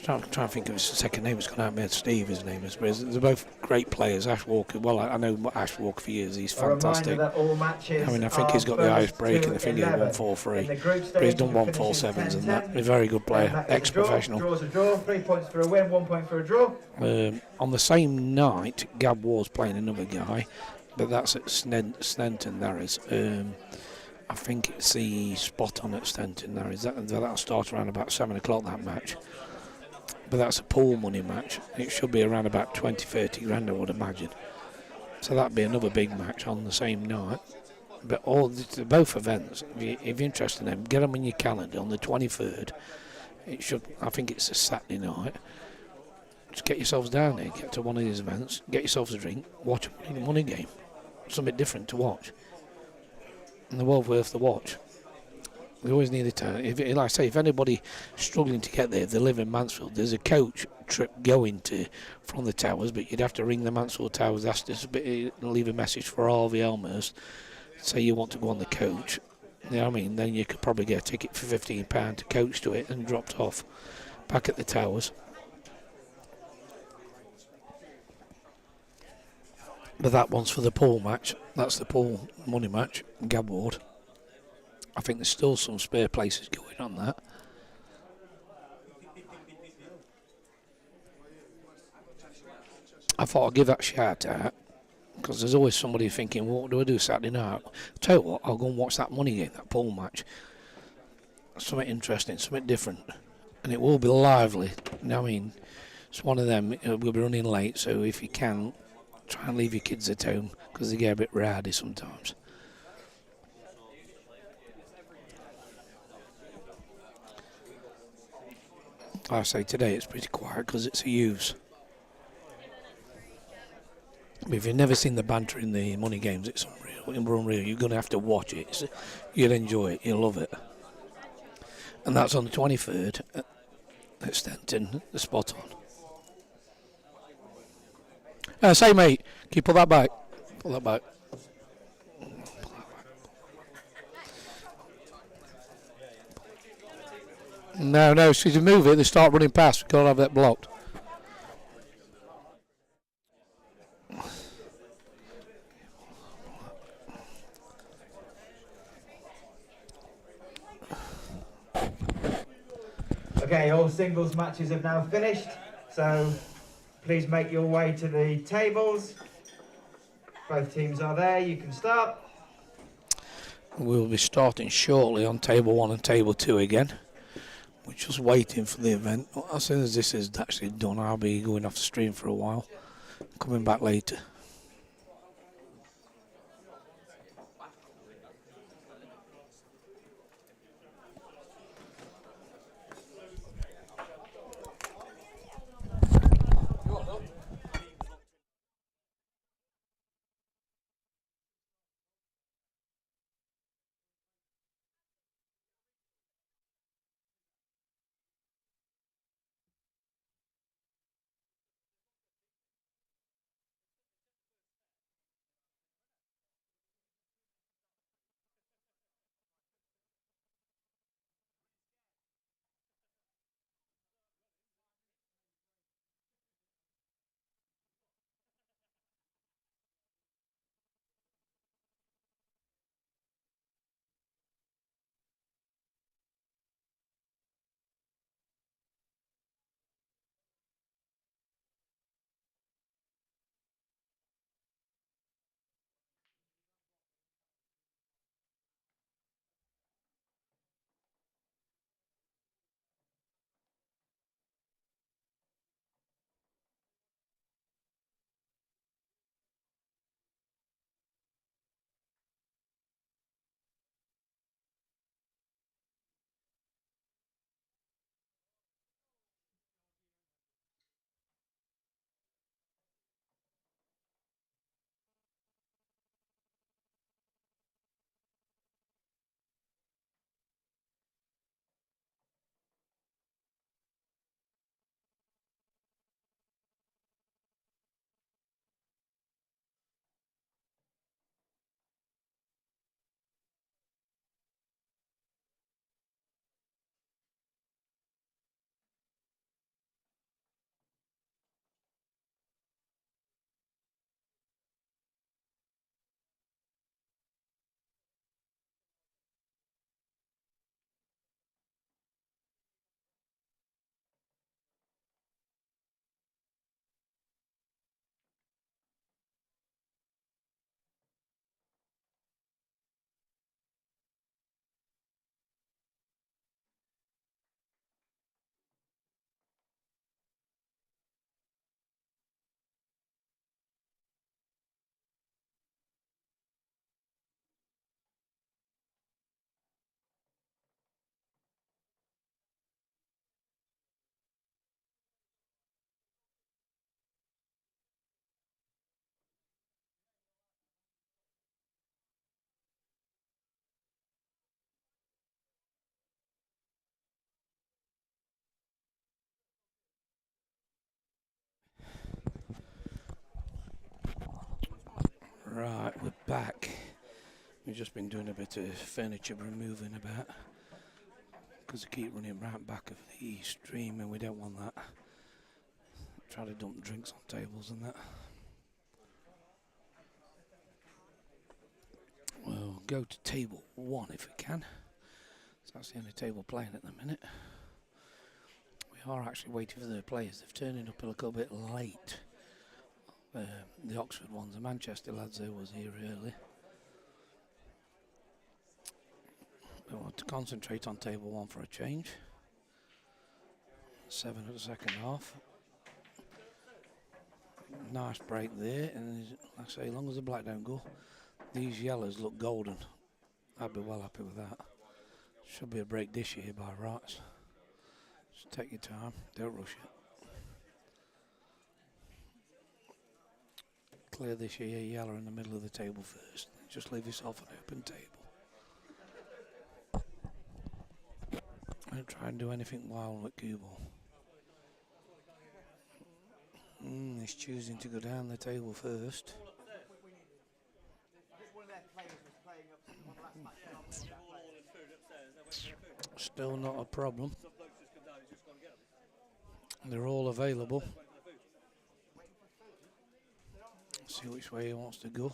Trying to think of his second name. It's gone out there. Steve, his name is. But they're both great players. Ash Walker. Well, I know Ash Walker for years. He's fantastic. That all matches I mean, I think he's got the highest break in the thing at 143. But he's done 147s and that. He's a very good player, ex-professional. Draws a draw. 3 points for a win, 1 point for a draw. On the same night, Gab Ward's playing another guy, but that's at Stenton. There is. I think it's the spot on at Stenton. There is. That'll start around about 7 o'clock, that match. But that's a pool money match. It should be around about 20-30 grand, I would imagine. So that'd be another big match on the same night. But both events, if you're interested in them, get them in your calendar on the 23rd. I think it's a Saturday night. Just get yourselves down there, get to one of these events, get yourselves a drink, watch a money game. Something different to watch. And they're well worth the watch. We always need it. Like I say, if anybody struggling to get there, if they live in Mansfield, there's a coach trip going to from the Towers, but you'd have to ring the Mansfield Towers, leave a message for Harvey Elmhurst, say you want to go on the coach. You know what I mean? Then you could probably get a ticket for £15 to coach to it and dropped off back at the Towers. But that one's for the pool match. That's the pool money match, Gab Ward. I think there's still some spare places going on that. I thought I'd give that a shout out because there's always somebody thinking, well, what do I do Saturday night? I'll tell you what, I'll go and watch that money game, that pool match. Something interesting, something different. And it will be lively. You know what I mean? It's one of them, we'll be running late, so if you can, try and leave your kids at home because they get a bit rowdy sometimes. I say today it's pretty quiet because it's a youths. But if you've never seen the banter in the money games, it's unreal. You're going to have to watch it. You'll enjoy it. You'll love it. And that's on the 23rd at Stenton, the spot on. Say, mate, can you pull that back? Pull that back. No, so you move it, they start running past. We've got to have that blocked. Okay, all singles matches have now finished, so please make your way to the tables. Both teams are there, you can start. We'll be starting shortly on table 1 and table 2 again. We're just waiting for the event. As soon as this is actually done, I'll be going off the stream for a while, coming back later. Right, we're back. We've just been doing a bit of furniture removing about because they keep running right back of the stream and we don't want that. Try to dump drinks on tables and that. We'll go to table 1 if we can. So that's the only table playing at the minute. We are actually waiting for the players. They've turned up a little bit late. The Oxford ones, the Manchester lads there was here early. We want to concentrate on table 1 for a change. 7 at the second half. Nice break there, and like I say, as long as the black don't go, these yellows look golden. I'd be well happy with that. Should be a break this year by rights. Just take your time, don't rush it. Clear this year yellow in the middle of the table first. Just leave yourself an open table. Don't try and do anything wild with cue ball. He's choosing to go down the table first. Still not a problem. They're all available. See which way he wants to go.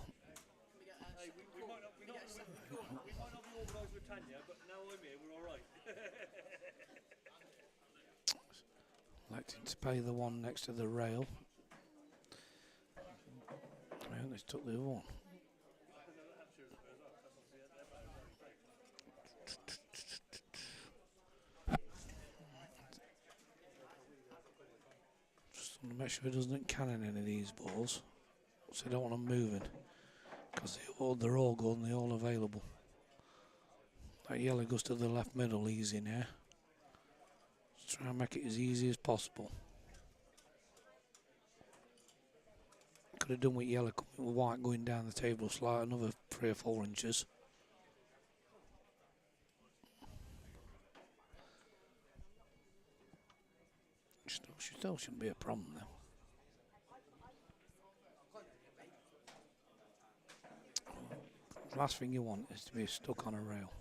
Electing to pay the one next to the rail. Well, they took the other one. Just want to make sure he doesn't cannon any of these balls. So I don't want them moving. Because they're all good and they're all available. That yellow goes to the left middle easy now. Just try and make it as easy as possible. Could have done with yellow coming with white going down the table slight another 3 or 4 inches. Still shouldn't be a problem though. The last thing you want is to be stuck on a rail.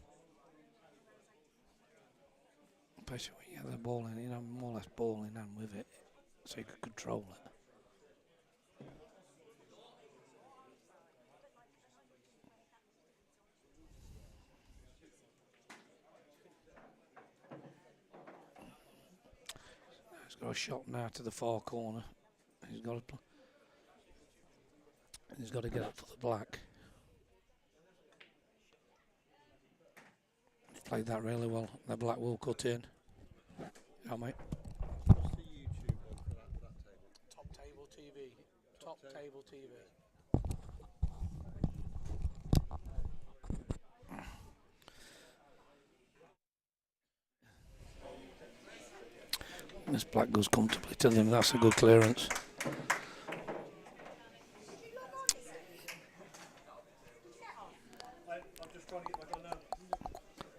Especially when you have the ball in, more or less ball in hand with it, so you could control it. He's got a shot now to the far corner. He's got to get up for the black. He's played that really well. The black will cut in. Yeah, mate. What's the YouTube one for that table? Top Table TV. Top Table TV. This black goes comfortably to them. That's a good clearance.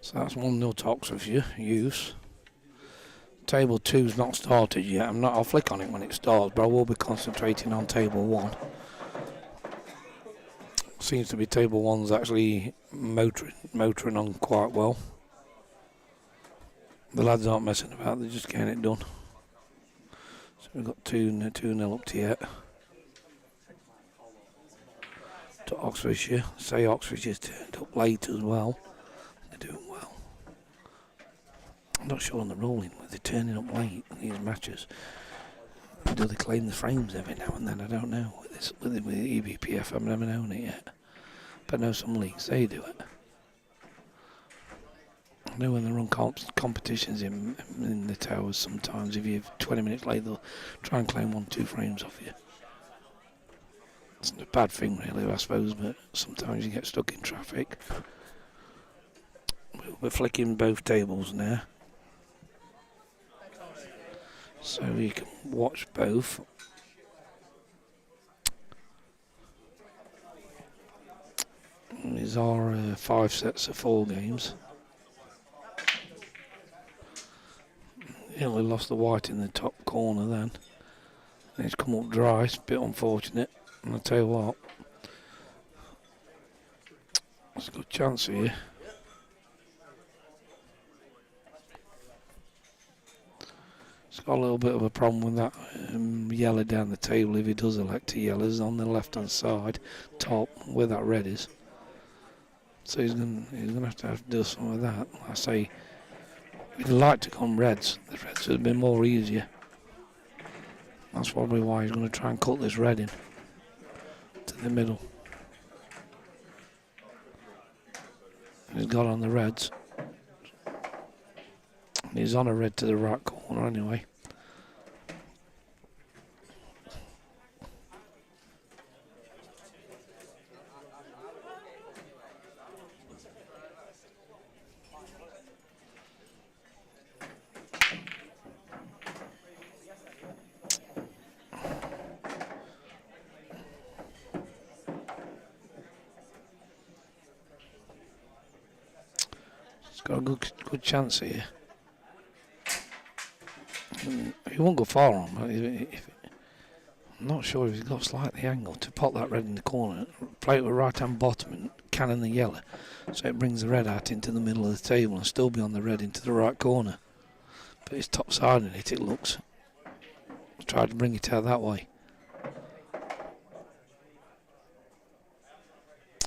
So that's 1-0 to Oxfordshire use. Table 2's not started yet. I'll flick on it when it starts, but I will be concentrating on table 1. Seems to be table 1's actually motoring on quite well. The lads aren't messing about, they're just getting it done. So we've got 2-0 up to yet. To Oxfordshire. Say Oxfordshire's turned up late as well. They're doing well. I'm not sure on the rolling, but they're turning up late in these matches. Do they claim the frames every now and then? I don't know. With EBPF, I've never known it yet. But I know some leagues, they do it. I know when they run competitions in the towers, sometimes if you're 20 minutes late, they'll try and claim 1-2 frames off you. It's a bad thing, really, I suppose, but sometimes you get stuck in traffic. We're flicking both tables now, so you can watch both. These are 5 sets of 4 games. He only lost the white in the top corner then. And it's come up dry, it's a bit unfortunate. And I'll tell you what, there's a good chance here. It's got a little bit of a problem with that yellow down the table if he does elect to yellows on the left hand side, top, where that red is. So he's gonna have to do some of that. Like I say, he'd like to come reds. The reds would have been more easier. That's probably why he's going to try and cut this red in to the middle. He's got on the reds. And he's on a red to the right corner anyway. Got a good chance here. He won't go far on, but I'm not sure if he's got slightly angle to pop that red in the corner, play it with right hand bottom and cannon the yellow, so it brings the red out into the middle of the table and still be on the red into the right corner. But it's top side in it looks. Try to bring it out that way.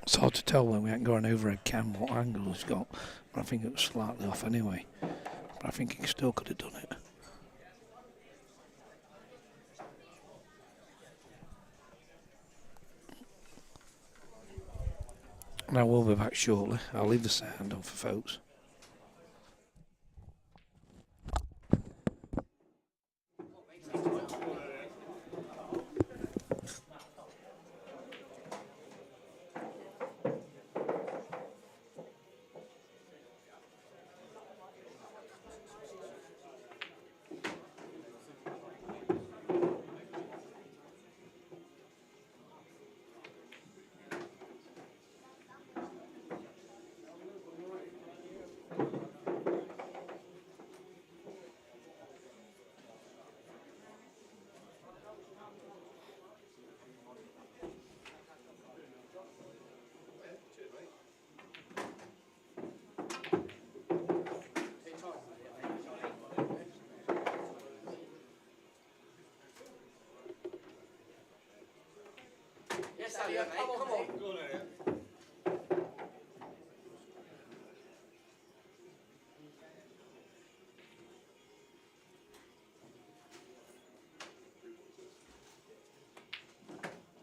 It's hard to tell when we ain't going overhead cam what angle he's got, but I think it was slightly off anyway. But I think he still could have done it. Now we'll be back shortly. I'll leave the sound on for folks. Yeah, mate, come on. Go on, Elliot.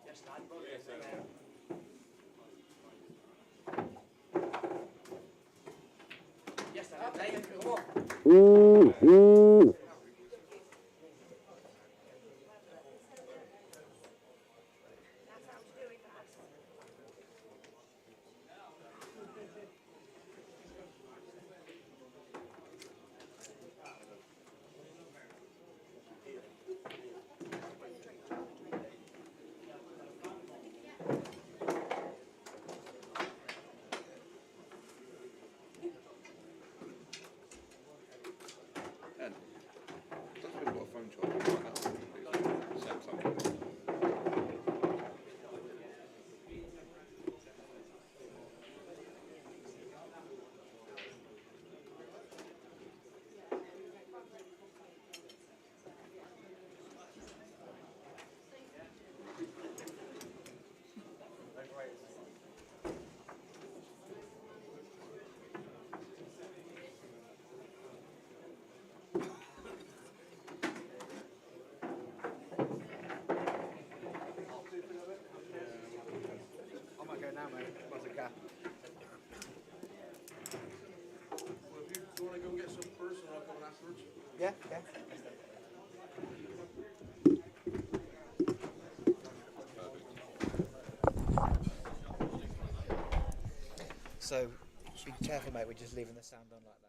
Yes, lad. Yes, lad. Dave, come on. I might go now, mate. What's a gap? Well, if you want to go get some first and I'll come in afterwards. Yeah, yeah. So, be careful, mate. We're just leaving the sound on like that.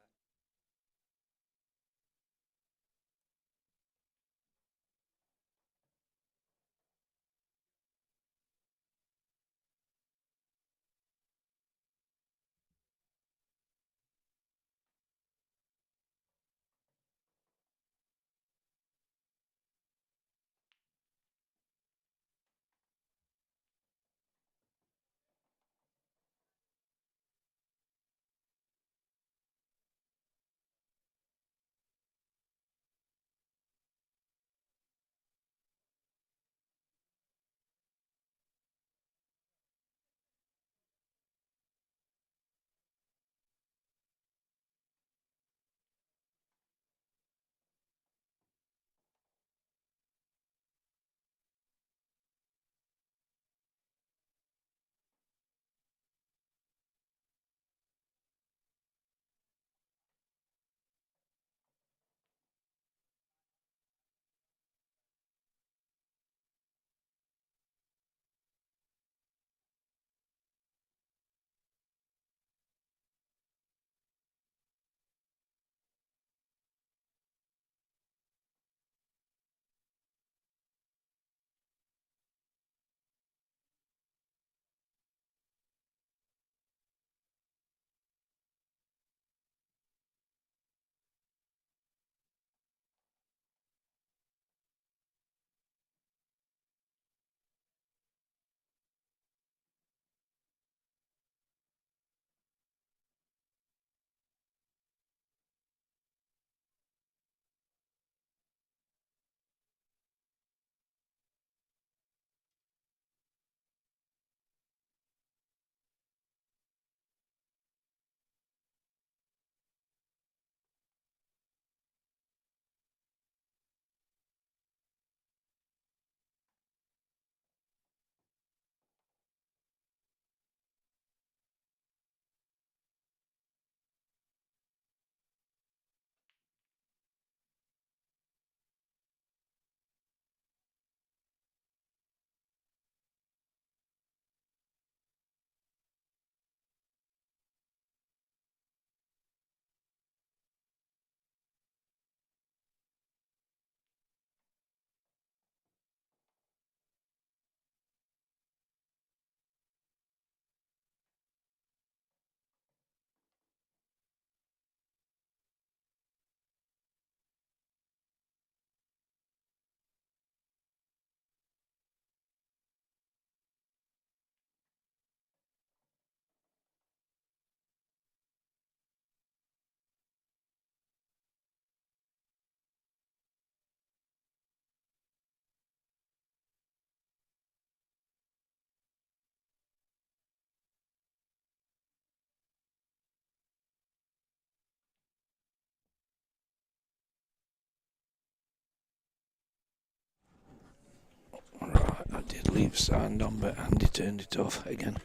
Steve's signed on, but Andy turned it off again.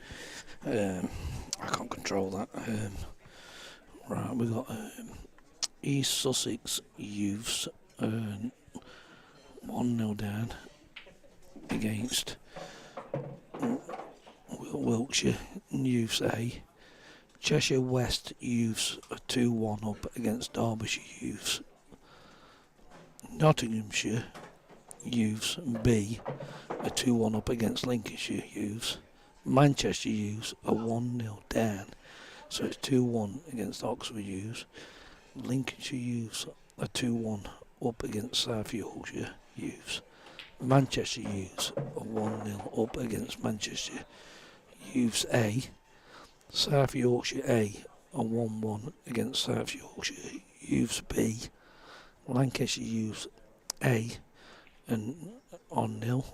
I can't control that. Right, we've got East Sussex Youths 1-0 down against Wiltshire Youths A. Cheshire West Youths are 2-1 up against Derbyshire Youths. Nottinghamshire Youths B are 2-1 up against Lincolnshire Youths. Manchester Youths are 1-0 down, so it's 2-1 against Oxford Youths. Lincolnshire Youths are 2-1 up against South Yorkshire Youths. Manchester Youths are 1-0 up against Manchester Youths A. South Yorkshire A are 1-1 against South Yorkshire Youths B. Lancashire Youths A and on 0.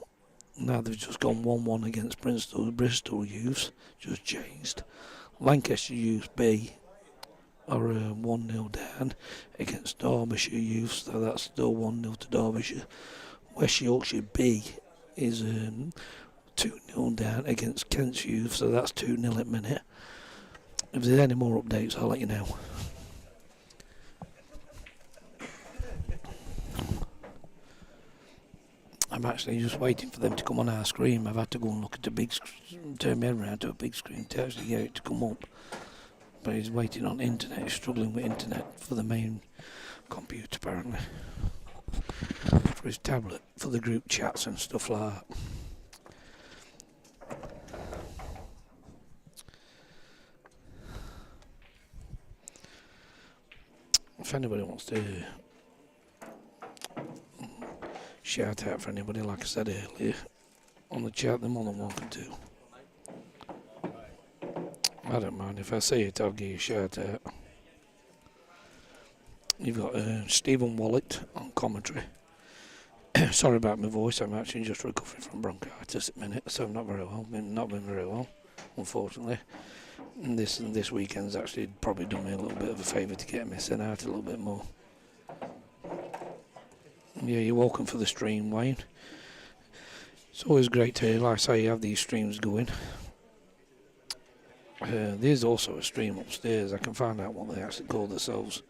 Now they've just gone 1-1 against Bristol Youths, just changed. Lancashire Youths B are 1-0 down against Derbyshire Youths, so that's still 1-0 to Derbyshire. West Yorkshire B is 2-0 down against Kent's Youth, so that's 2-0 at minute. If there's any more updates, I'll let you know. I'm actually just waiting for them to come on our screen. I've had to go and look at the big screen, turn my head around to a big screen to actually get it to come up. But he's waiting on internet, he's struggling with internet for the main computer apparently. For his tablet, for the group chats and stuff like that. If anybody wants to shout out for anybody, like I said earlier, on the chat, they're more than welcome to. I don't mind, if I see it, I'll give you a shout out. You've got Stephen Wallet on commentary. Sorry about my voice, I'm actually just recovering from bronchitis at the minute, so I'm not been very well, unfortunately. And this weekend's actually probably done me a little bit of a favour to get me sent out a little bit more. Yeah, you're welcome for the stream, Wayne. It's always great to, like I say, have these streams going. There's also a stream upstairs. I can find out what they actually call themselves.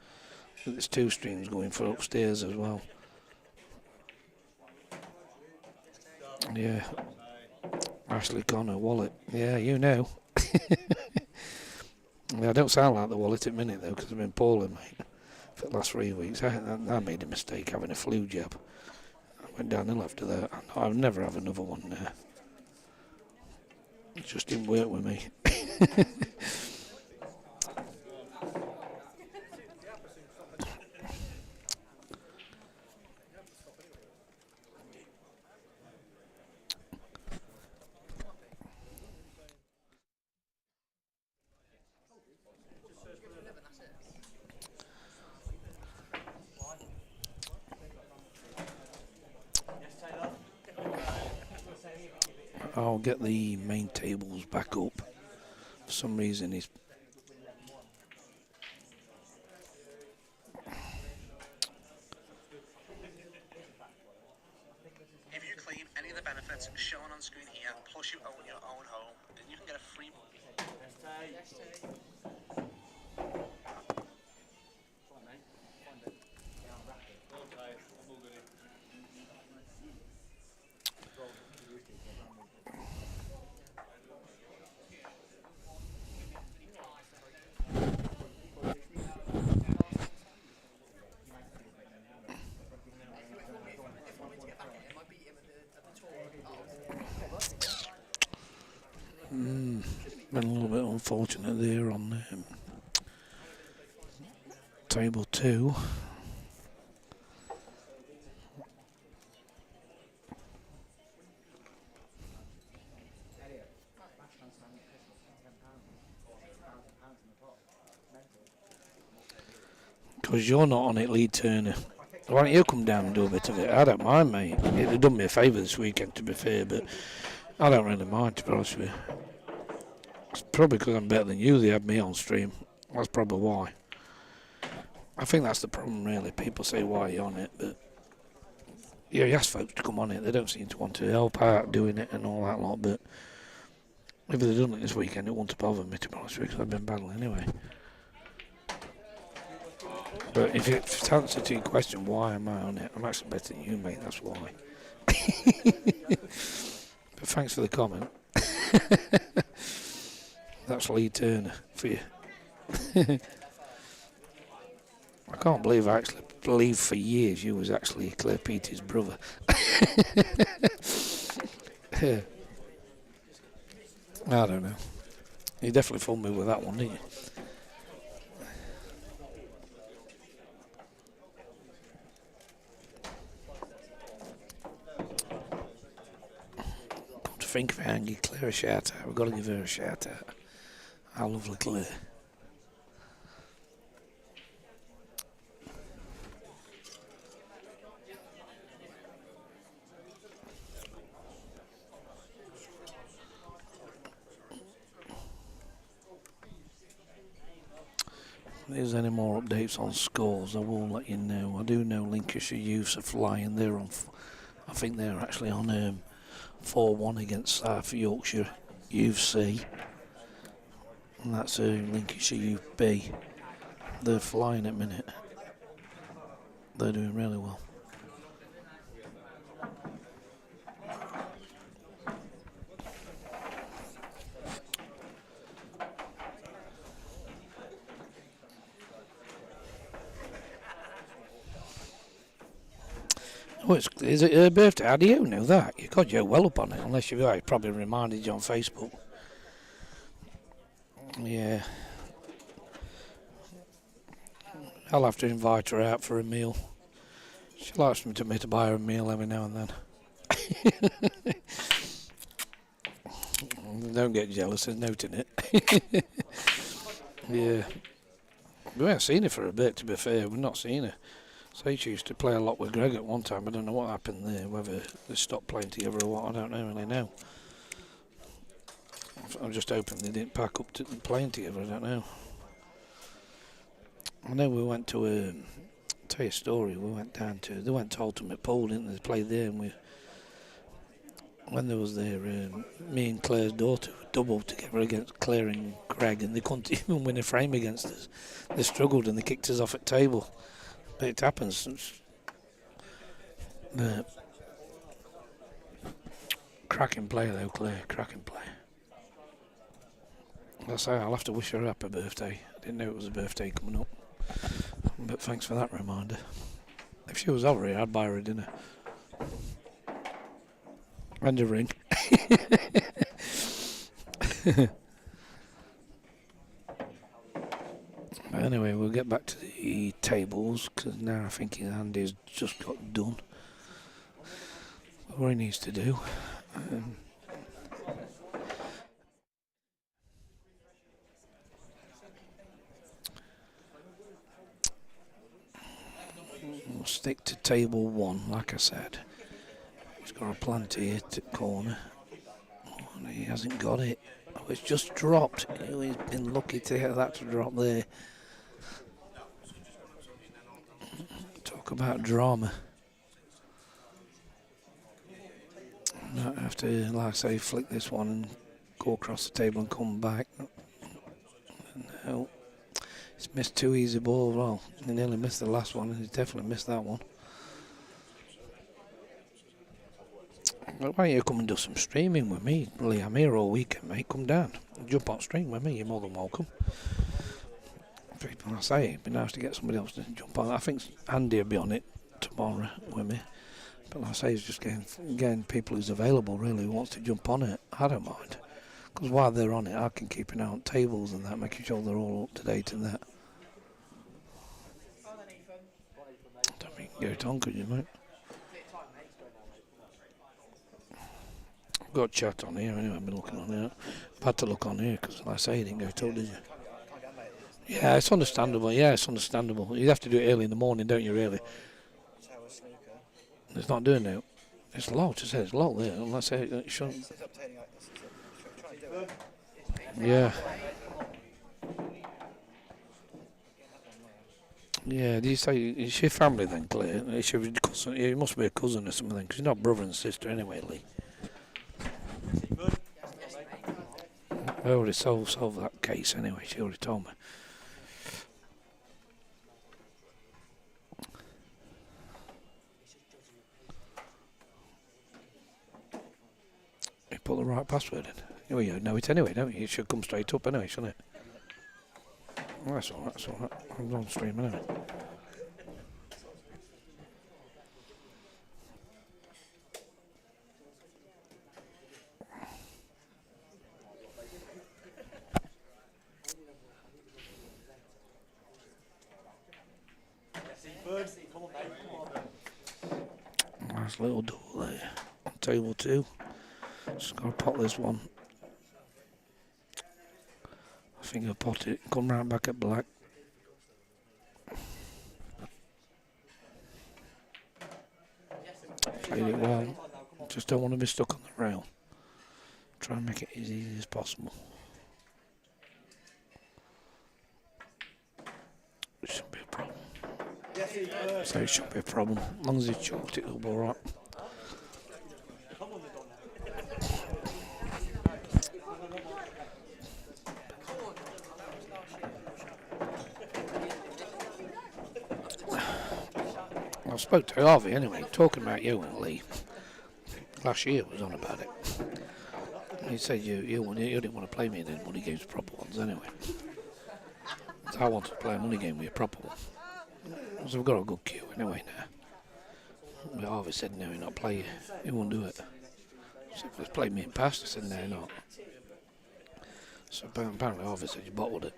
There's 2 streams going for upstairs as well. Yeah. Ashley Connor, Wallet. Yeah, you know. I don't sound like the Wallet at the minute though, because I've been poorly, mate, for the last 3 weeks. I made a mistake having a flu jab. I went downhill after that. I'll never have another one now. It just didn't work with me. I'll get the main tables back up. For some reason he's if you claim any of the benefits shown on screen here, plus you own your own home, then you can get a free been a little bit unfortunate there on table 2. Because you're not on it, Lee Turner. Why don't you come down and do a bit of it? I don't mind, mate. It'd have done me a favour this weekend, to be fair, but I don't really mind, to be honest with you. It's probably because I'm better than you, they had me on stream. That's probably why. I think that's the problem, really. People say, why are you on it? But Yeah, he asked folks to come on it. They don't seem to want to help out doing it and all that lot, but if they'd done it this weekend, it wouldn't have bothered me, to be honest with you, because I've been battling anyway. But if it's answer to your question, why am I on it? I'm actually better than you, mate, that's why. But thanks for the comment. That's Lee Turner for you. I can't believe I actually believed for years you was actually Claire Peters' brother. I don't know. You definitely fooled me with that one, didn't you? Come to think of it, and give Claire a shout out. We've got to give her a shout out. Our lovely Claire. If there's any more updates on scores, I will let you know. I do know Lincolnshire Youths are flying. They're on, I think they're actually on 4-1 against South Yorkshire Youth C. And that's Lincolnshire Youth B. They're flying at minute. They're doing really well. Oh, is it her birthday? How do you know that? God, you're well up on it, unless I probably reminded you on Facebook. Yeah. I'll have to invite her out for a meal. She likes me to buy her a meal every now and then. Don't get jealous, there's note in it. Yeah. We haven't seen her for a bit, to be fair. We've not seen her. So she used to play a lot with Greg at one time. I don't know what happened there, whether they stopped playing together or what. I don't really know. I'm just hoping they didn't pack up to playing together. I don't know. I know we went to tell you a story. We went down to they went to Ultimate Pool, didn't they? They played there, and when they was there, me and Claire's daughter doubled together against Claire and Greg, and they couldn't even win a frame against us. They struggled and they kicked us off at table. But it happens. Cracking play though, Claire. Cracking play. I'll say I'll have to wish her a happy birthday. I didn't know it was a birthday coming up. But thanks for that reminder. If she was over here, I'd buy her a dinner. And a ring. Anyway, we'll get back to the tables, because now I think Andy's just got done what he needs to do. We'll stick to table 1, like I said. He's got a plant here to corner. Oh, and he hasn't got it. Oh, it's just dropped. Oh, he's been lucky to get that to drop there. Talk about drama. Might have to, like I say, flick this one and go across the table and come back. No. He's missed 2 easy balls. Well, he nearly missed the last one, and he's definitely missed that one. Why don't you come and do some streaming with me, Lee? I'm here all weekend, mate. Come down. Jump on stream with me. You're more than welcome. People, I say, it'd be nice to get somebody else to jump on. I think Andy will be on it tomorrow with me. But like I say, it's just getting people who's available, really, who wants to jump on it. I don't mind. Because while they're on it, I can keep an eye on tables and that, making sure they're all up to date and that. I don't think you can get it on, could you, mate? I've got chat on here anyway, I've been looking on here. I've had to look on here because, like I say, you didn't go to, did you? Yeah, it's understandable. Yeah, it's understandable. You have to do it early in the morning, don't you, really? It's not doing it. It's locked, it says it's locked there. Unless it shouldn't. Yeah. Yeah, do you say it's your family then, Claire? It must be a cousin or something, because you're not brother and sister anyway, Lee. I already solved that case anyway, she already told me. You put the right password in. Oh, you know it anyway, don't you? It should come straight up anyway, shouldn't it? Well, that's alright. I'm on stream anyway. Nice little door there. On table 2. Just gotta pot this one. I think I'll pot it. Come round back at black. Played it well. Just don't want to be stuck on the rail. Try and make it as easy as possible. It shouldn't be a problem. So it shouldn't be a problem. As long as it's chalked, it'll be alright. I spoke to Harvey anyway, talking about you and Lee. Last year was on about it. He said you didn't want to play me in the money games, proper ones anyway. So I wanted to play a money game with a proper one. So we've got a good queue anyway now. But Harvey said no, he'll not play you. He won't do it. So if he's played me in past, I said no, not. So apparently Harvey said you bottled it.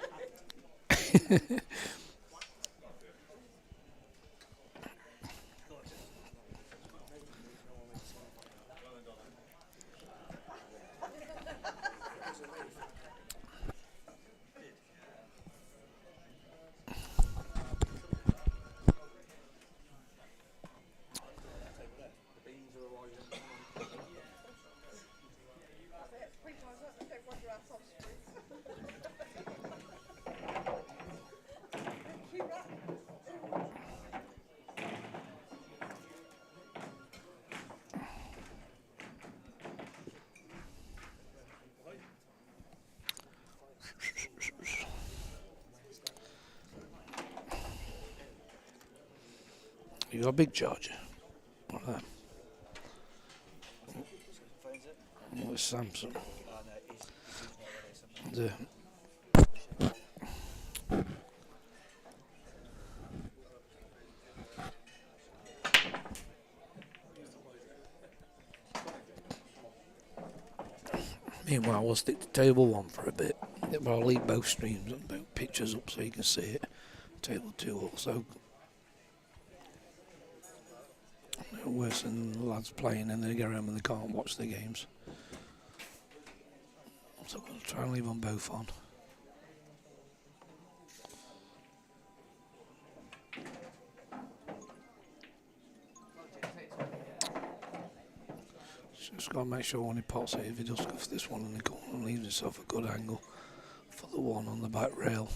You got a big charger? Like that? Well, it's Samsung. The meanwhile, we'll stick to table 1 for a bit. But I'll leave both streams and both pictures up so you can see it. Table 2 also. No worse than the lads playing and they go home and they can't watch the games. So we'll try and leave them both on. Just got to make sure when he pots it, if he does go for this one in the corner and leaves himself a good angle for the one on the back rail.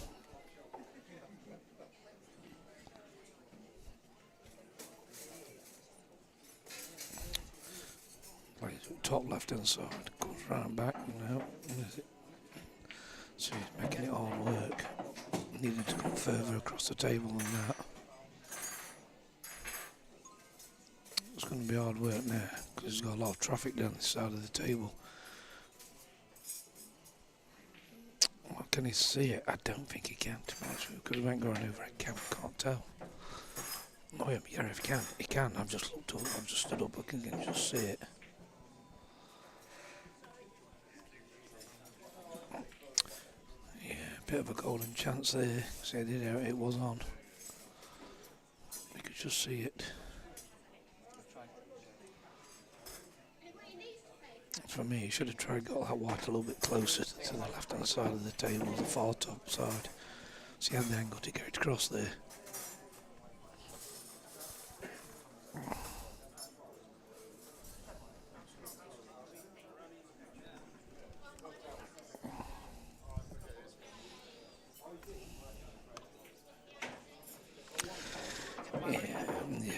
Plays top left hand side, comes round back now. So he's making it hard work. Needed to come further across the table than that. It's going to be hard work now because there's got a lot of traffic down this side of the table. Well, can he see it? I don't think he can, to be honest with you, because he ain't going over it. Can't tell. Oh yeah, if he can, he can. I've just looked up, I've just stood up, I can just see it. Yeah, a bit of a golden chance there. See, I did how it was on. You could just see it. For me, he should have tried got that white a little bit closer to the left hand side of the table, the far top side. So he had the angle to get it across there.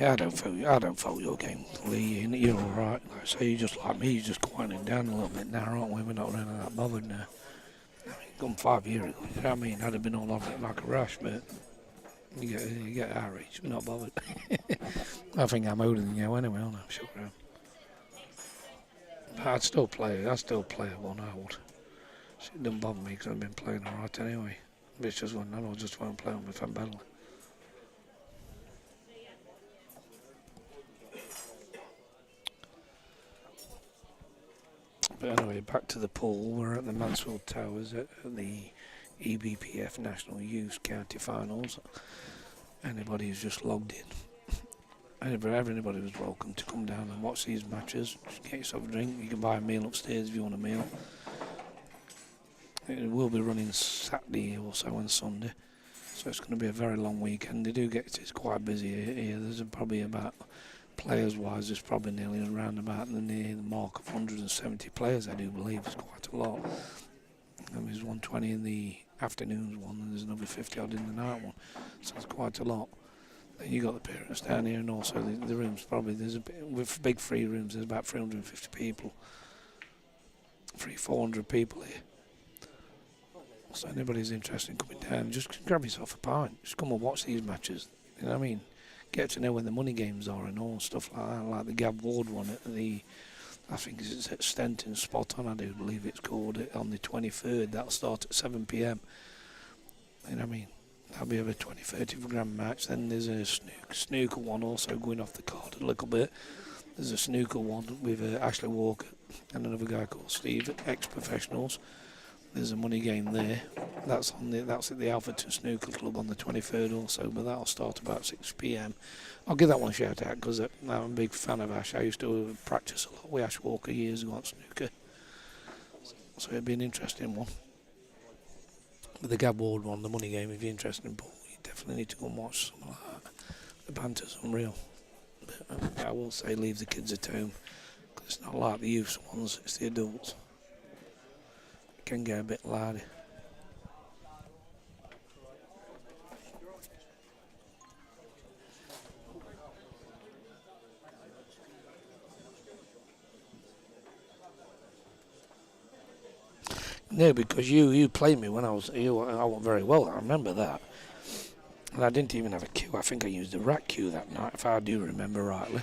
Yeah, I don't follow your game, Lee. You're all right. Like I say, you're just like me. You're just quieting down a little bit now, aren't we? We're not really that bothered now. I mean, gone 5 years ago. You know what I mean? I'd have been all over it like a rash, but you get our age. We're not bothered. I think I'm older than you anyway, aren't I? I'm sure I am. But I'd still play. I still play at 1 hour. So it doesn't bother me because I've been playing all right anyway. But it's just one. I just won't play them if I'm battling. But anyway, back to the pool. We're at the Mansfield Towers at the EBPF National Youth County Finals. Anybody who's just logged in, everybody was welcome to come down and watch these matches. Just get yourself a drink. You can buy a meal upstairs if you want a meal. It will be running Saturday also and Sunday, so it's going to be a very long weekend. It's quite busy here. There's probably about, players-wise, there's probably nearly around about the mark of 170 players. I do believe it's quite a lot. And there's 120 in the afternoons one, and there's another 50 odd in the night one. So it's quite a lot. Then you got the parents down here, and also the rooms. Probably with big free rooms. There's about 350 people, 400 people here. So anybody's interested in coming down, just grab yourself a pint. Just come and watch these matches. You know what I mean? Get to know when the money games are and all stuff like that. Like the Gab Ward one at I think it's at Stenton Spot On, I do believe it's called, on the 23rd. That'll start at 7 p.m. You know what I mean? That'll be over 20-30 grand match. Then there's a snooker one also going off the card a little bit. There's a snooker one with Ashley Walker and another guy called Steve, ex-professionals. There's a money game there. That's at the Alpherton Snooker Club on the 23rd also, but that'll start about 6 p.m. I'll give that one a shout out because I'm a big fan of Ash. I used to practice a lot with Ash Walker years ago on snooker, so it'd be an interesting one. But the Gab Ward one, the money game, if you're interested in ball, you definitely need to go and watch something like that. The banter's unreal. But I will say leave the kids at home because it's not like the youth ones, it's the adults. Can get a bit louder. No, because you played me when I went very well. I remember that, and I didn't even have a cue. I think I used the rack cue that night, if I do remember rightly.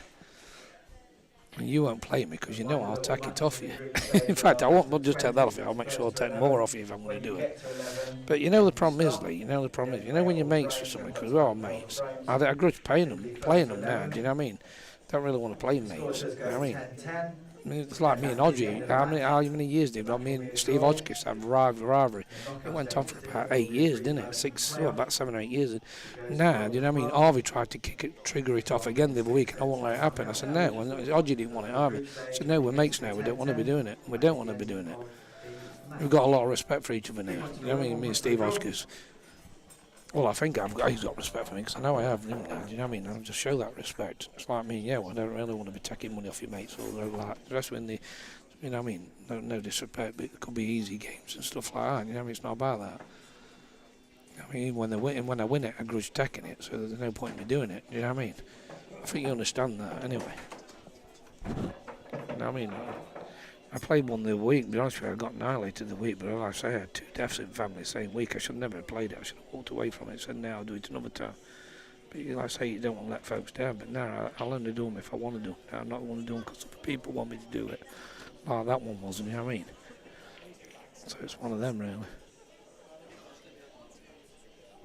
And you won't play me because you know I'll take it off you. In fact, I won't just take that off you. I'll make sure I'll take more off you if I'm going to do it. But you know the problem is, Lee. You know when you're mates with somebody, because we're all mates. I grudge playing them now. Do you know what I mean? Don't really want to play mates. You know what I mean? It's like me and Odgie. How many years did me and Steve Hodgkiss have rivalry? It went on for about 8 years, didn't it? About 7 or 8 years. Nah, do you know what I mean? Harvey tried to trigger it off again the other week, and I won't let it happen. I said no. Odgie didn't want it, Harvey. I said no, we're mates now. We don't want to be doing it. We don't want to be doing it. We've got a lot of respect for each other now. You know what I mean? Me and Steve Hodgkiss. Well, I think he's got respect for me because I know I have him now. Do you know what I mean? I'll just show that respect. It's like me, I don't really want to be taking money off your mates or like, especially when you know what I mean? No disrespect, but it could be easy games and stuff like that. You know what I mean? It's not about that. I mean, when I win it, I grudge taking it, so there's no point in me doing it. Do you know what I mean? I think you understand that anyway. You know what I mean? I played one the other week, to be honest with you, I got annihilated the week, but like I say, I had 2 deaths in family the same week. I should never have played it, I should have walked away from it and said, no, I'll do it another time. But like I say, you don't want to let folks down, but now I'll only do them if I want to do them. Now, I'm not going to do them because other people want me to do it. Like that one wasn't, you know what I mean? So it's one of them, really.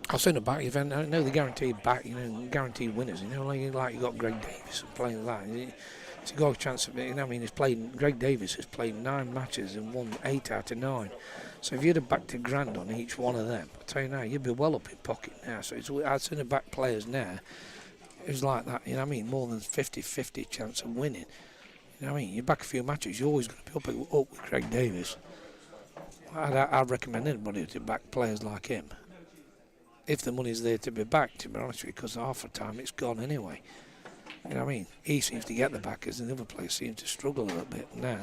I've seen a back event, I know the guaranteed back, guaranteed winners, like you got Greg Davis and playing like that. It's a good chance of it. You know what I mean? Greg Davis has played 9 matches and won 8 out of 9. So if you'd have backed a grand on each one of them, I tell you now, you'd be well up in pocket now. So I'd seen a back players now. It's like that. You know what I mean? More than 50-50 chance of winning. You know what I mean? You back a few matches, you're always going to be up with Greg Davis. I'd recommend anybody to back players like him. If the money's there to be backed, to be honest with you, because half the time it's gone anyway. You know what I mean? He seems to get the backers, and the other players seem to struggle a little bit now.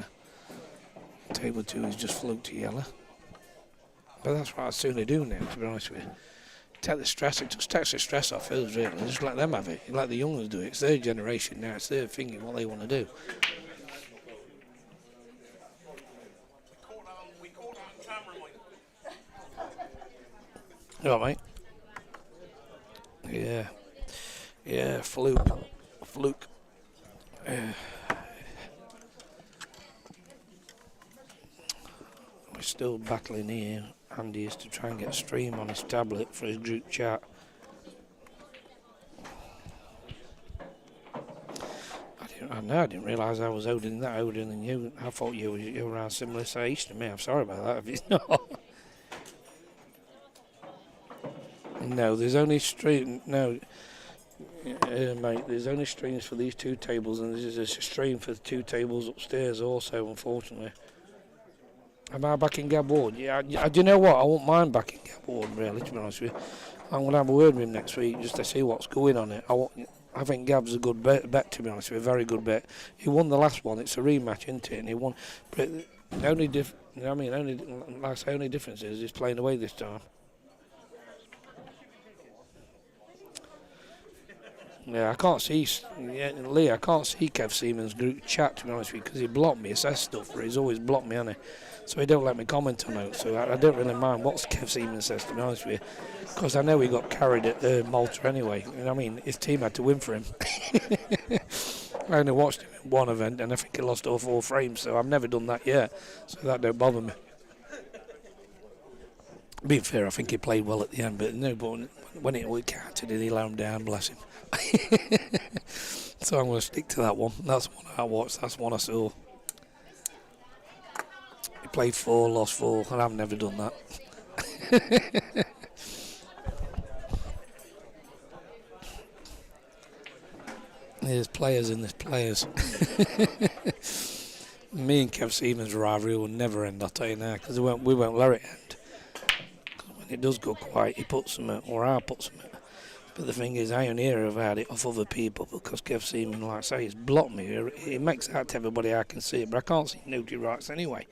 Table 2 is just float to yellow. But that's what I'd sooner do now, to be honest with you. take the stress. It just takes the stress off us, really. Just let them have it. Let the youngers do it. It's their generation now. It's their thinking what they want to do. We caught that on camera, Mike. You all right, mate? Yeah, fluke. We're still battling here. Andy is to try and get a stream on his tablet for his group chat. I didn't realise I was older than you. I thought you were around similar age to me. I'm sorry about that if it's not. No, there's only stream. No, mate, there's only streams for these two tables, and there's a stream for the two tables upstairs also, unfortunately. Am I back in Gab Ward? Yeah, do you know what? I won't mind back in Gab Ward, really, to be honest with you. I'm going to have a word with him next week just to see what's going on it. I think Gab's a good bet, to be honest with you, a very good bet. He won the last one. It's a rematch, isn't it? And he won. But the only only difference is he's playing away this time. Yeah, I can't see Lee. I can't see Kev Seaman's group chat, to be honest with you, because he blocked me. He says stuff, but he's always blocked me, hasn't he? So he don't let me comment on it. So I don't really mind what Kev Seaman says, to be honest with you, because I know he got carried at Malta anyway. And I mean, his team had to win for him. I only watched him in one event, and I think he lost all 4 frames. So I've never done that yet. So that don't bother me. Being fair, I think he played well at the end, but no. But when it counted, he let him down. Bless him. So I'm going to stick to that one. That's the one I watched. That's the one I saw. He played 4, lost 4, and I've never done that. There's players in this players. Me and Kev Seaman's rivalry will never end, I'll tell you now, because we won't let it end. When it does go quiet, he puts them out, or I put them out. But the thing is, I only hear about it off other people because Kev Seaman, like I say, he's blocked me. He makes it out to everybody I can see it, but I can't see nudity rights anyway.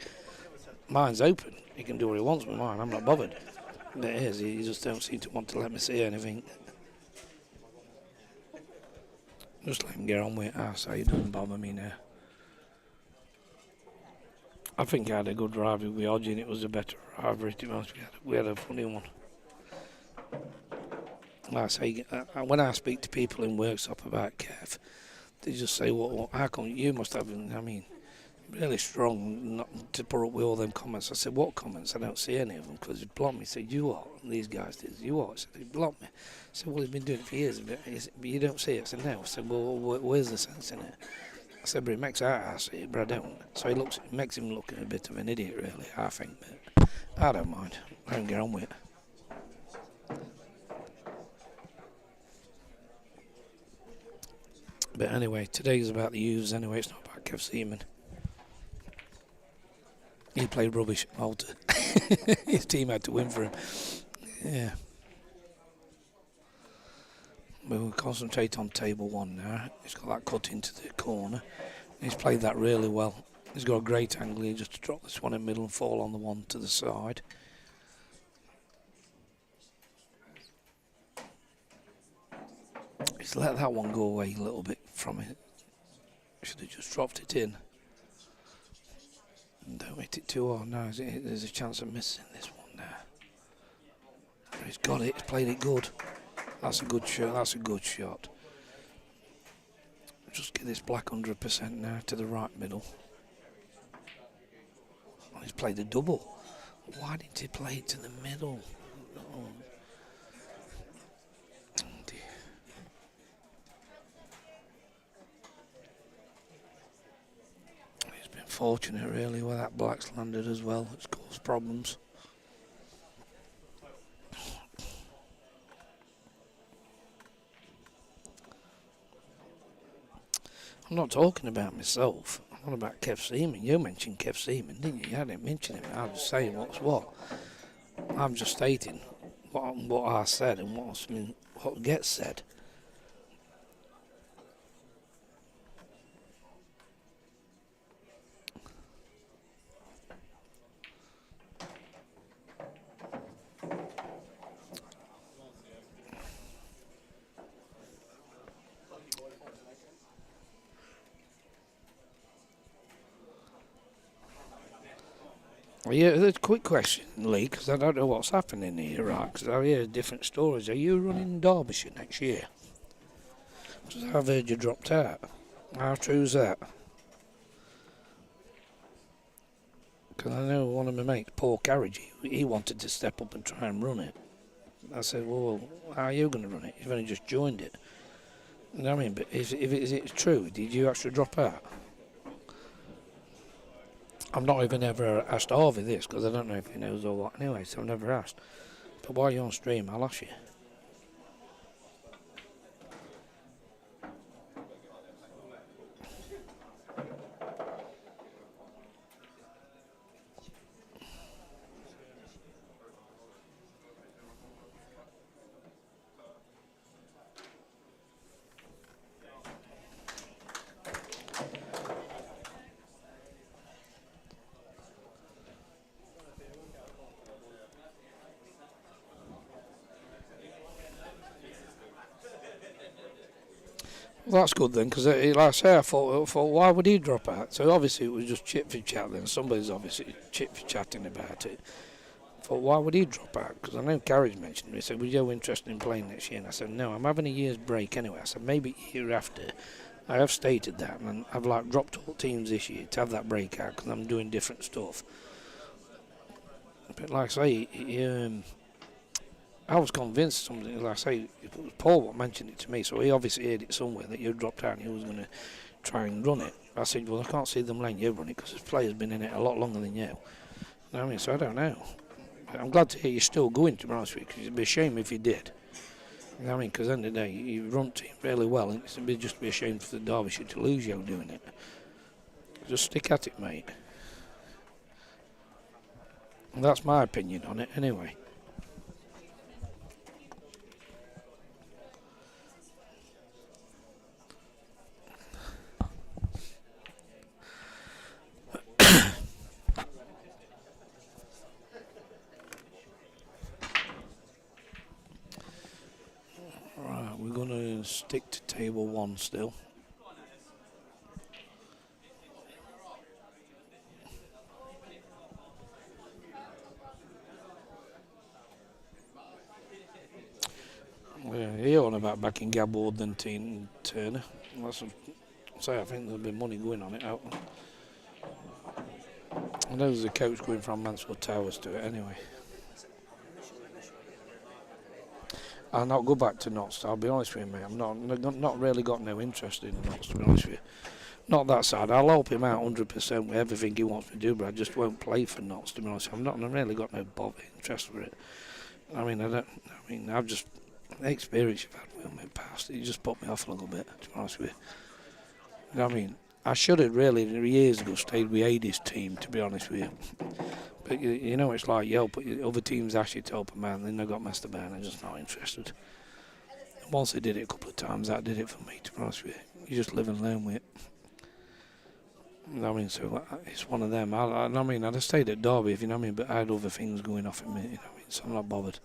Mine's open. He can do what he wants with mine. I'm not bothered. But it is. He just don't seem to want to let me see anything. Just let him get on with it. I say it doesn't bother me now. I think I had a good rivalry with Odgie, and it was a better rivalry, to be honest. We had a funny one. Like I say, when I speak to people in workshop about Kev, they just say, well, how come you must have, I mean, really strong not to put up with all them comments. I said, what comments? I don't see any of them because he blocked me. He said, you are. And these guys did. You are. I said, he blocked me. I said, well, he's been doing it for years, but you don't see it. I said, no. I said, well, where's the sense in it? I said, but it makes I see it, but I don't. So it makes him look a bit of an idiot, really, I think. But I don't mind. I don't get on with it. But anyway, today's about the youths anyway. It's not about Kev Seaman. He played rubbish at Malta. His team had to win for him. Yeah. We'll concentrate on table 1 now. He's got that cut into the corner. He's played that really well. He's got a great angle here just to drop this one in the middle and fall on the one to the side. He's let that one go away a little bit from it. Should have just dropped it in. Don't hit it too hard now. There's a chance of missing this one now. He's got it. He's played it good. That's a good shot. That's a good shot. Just get this black 100% now to the right middle. Oh, he's played a double. Why didn't he play it to the middle? Oh. Fortunate really where that black's landed as well. It's caused problems. I'm not talking about myself. I'm on about Kev Seaman. You mentioned Kev Seaman, didn't you? You didn't mention him. I was saying what's what. I'm just stating what I said and what gets said. Yeah, there's a quick question, Lee, because I don't know what's happening here, right? Because I hear different stories. Are you running Derbyshire next year? Because I've heard you dropped out. How true's that? Because I know one of my mates, Paul Carriage, he wanted to step up and try and run it. I said, well, how are you going to run it? You've only just joined it. You know what I mean? But is it true? Did you actually drop out? I've not even ever asked Harvey this, because I don't know if he knows or what anyway, so I've never asked. But while you're on stream, I'll ask you. Well, that's good then, because like I say, I thought, why would he drop out? So obviously it was just chit for chat then. Somebody's obviously chit for chatting about it. I thought, why would he drop out? Because I know Carriage mentioned me. He said, "Was you interested in playing next year?" And I said, "No, I'm having a year's break anyway." I said, "Maybe year after." I have stated that, and I've like dropped all teams this year to have that break out because I'm doing different stuff. But like I say, I was convinced something, like I say, it was Paul what mentioned it to me, so he obviously heard it somewhere that you dropped out and he was going to try and run it. I said, well, I can't see them letting you run it because this player's been in it a lot longer than you. You know what I mean? So I don't know. But I'm glad to hear you're still going, to be honest with you, because it'd be a shame if you did. You know what I mean? Because at the end of the day, you run the team really well, and it'd just be a shame for the Derbyshire to lose you doing it. Just stick at it, mate. And that's my opinion on it, anyway. Right, we're going to stick to table one still. Yeah, you're on about backing Gabord than Teen Turner. That's say I think there'll be money going on it out. I know there's a coach going from Mansfield Towers to it anyway. I'll not go back to Notts, I'll be honest with you, mate. I'm not really got no interest in Notts, to be honest with you. Not that side. I'll help him out 100% with everything he wants to do, but I just won't play for Notts, to be honest. I've really got no interest for it. I've just the experience you've had with me past, it just put me off a little bit, to be honest with you. You know what I mean? I should have really years ago stayed with Adie's team, to be honest with you. But you know, it's like Yelp. Other teams ask you to help them out, and then they got messed about, and I'm just not interested. And once they did it a couple of times, that did it for me, to be honest with you. You just live and learn with it. You know what I mean? So it's one of them. I'd have stayed at Derby, if you know what I mean, but I had other things going off in me, you know what I mean? So I'm not bothered.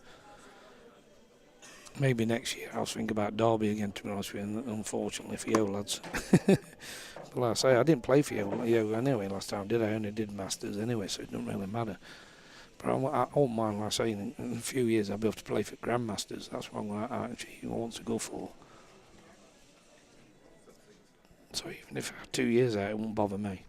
Maybe next year I'll think about Derby again, to be honest with you, unfortunately for you lads. But like I say, I didn't play for you anyway last time, did I? I only did Masters anyway, so it doesn't really matter. But I won't mind, like I say, in a few years I'll be able to play for Grandmasters. That's what I actually want to go for. So even if I had 2 years out, it won't bother me.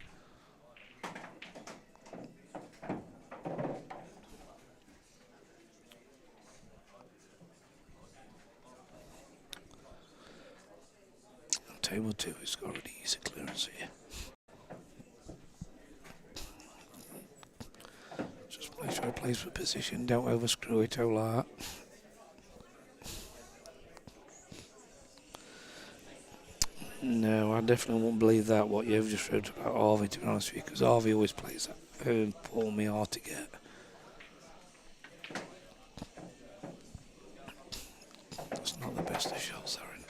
Table 2 has got an easy clearance here. Just make sure it plays for position, don't overscrew it all like that. No, I definitely won't believe that, what you've just read about Harvey, to be honest with you, because Harvey always plays that and pull me hard to get. That's not the best of shots, there, isn't it?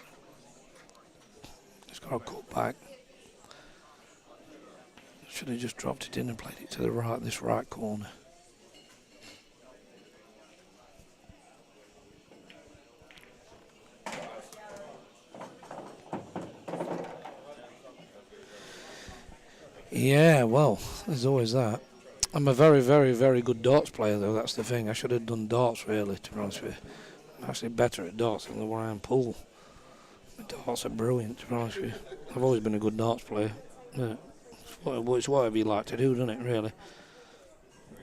It's got a cut back. Should have just dropped it in and played it to the right, this right corner. Yeah, well, there's always that. I'm a very, very, very good darts player, though. That's the thing. I should have done darts, really, to be honest with you. I'm actually better at darts than the one I am pool. The darts are brilliant, to be honest with you. I've always been a good darts player. Yeah. It's whatever you like to do, doesn't it, really?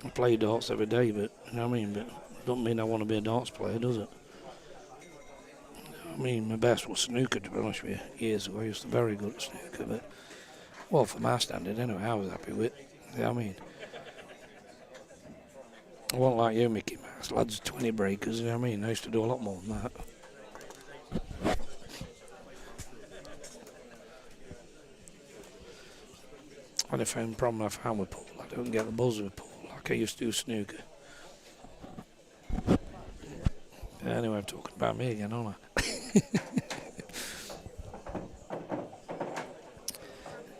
I play darts every day, but, you know what I mean? But don't mean I want to be a darts player, does it? I mean, my best was snooker, to be honest with you. Years ago, I used to be very good at snooker, but, well, for my standard, anyway, I was happy with it. You know what I mean? I wasn't like you, Mickey Mouse, lads, 20 breakers, you know what I mean? I used to do a lot more than that. And if the problem I found with pool, I don't get the buzz with pool like I used to do snooker. Anyway, I'm talking about me again, aren't I?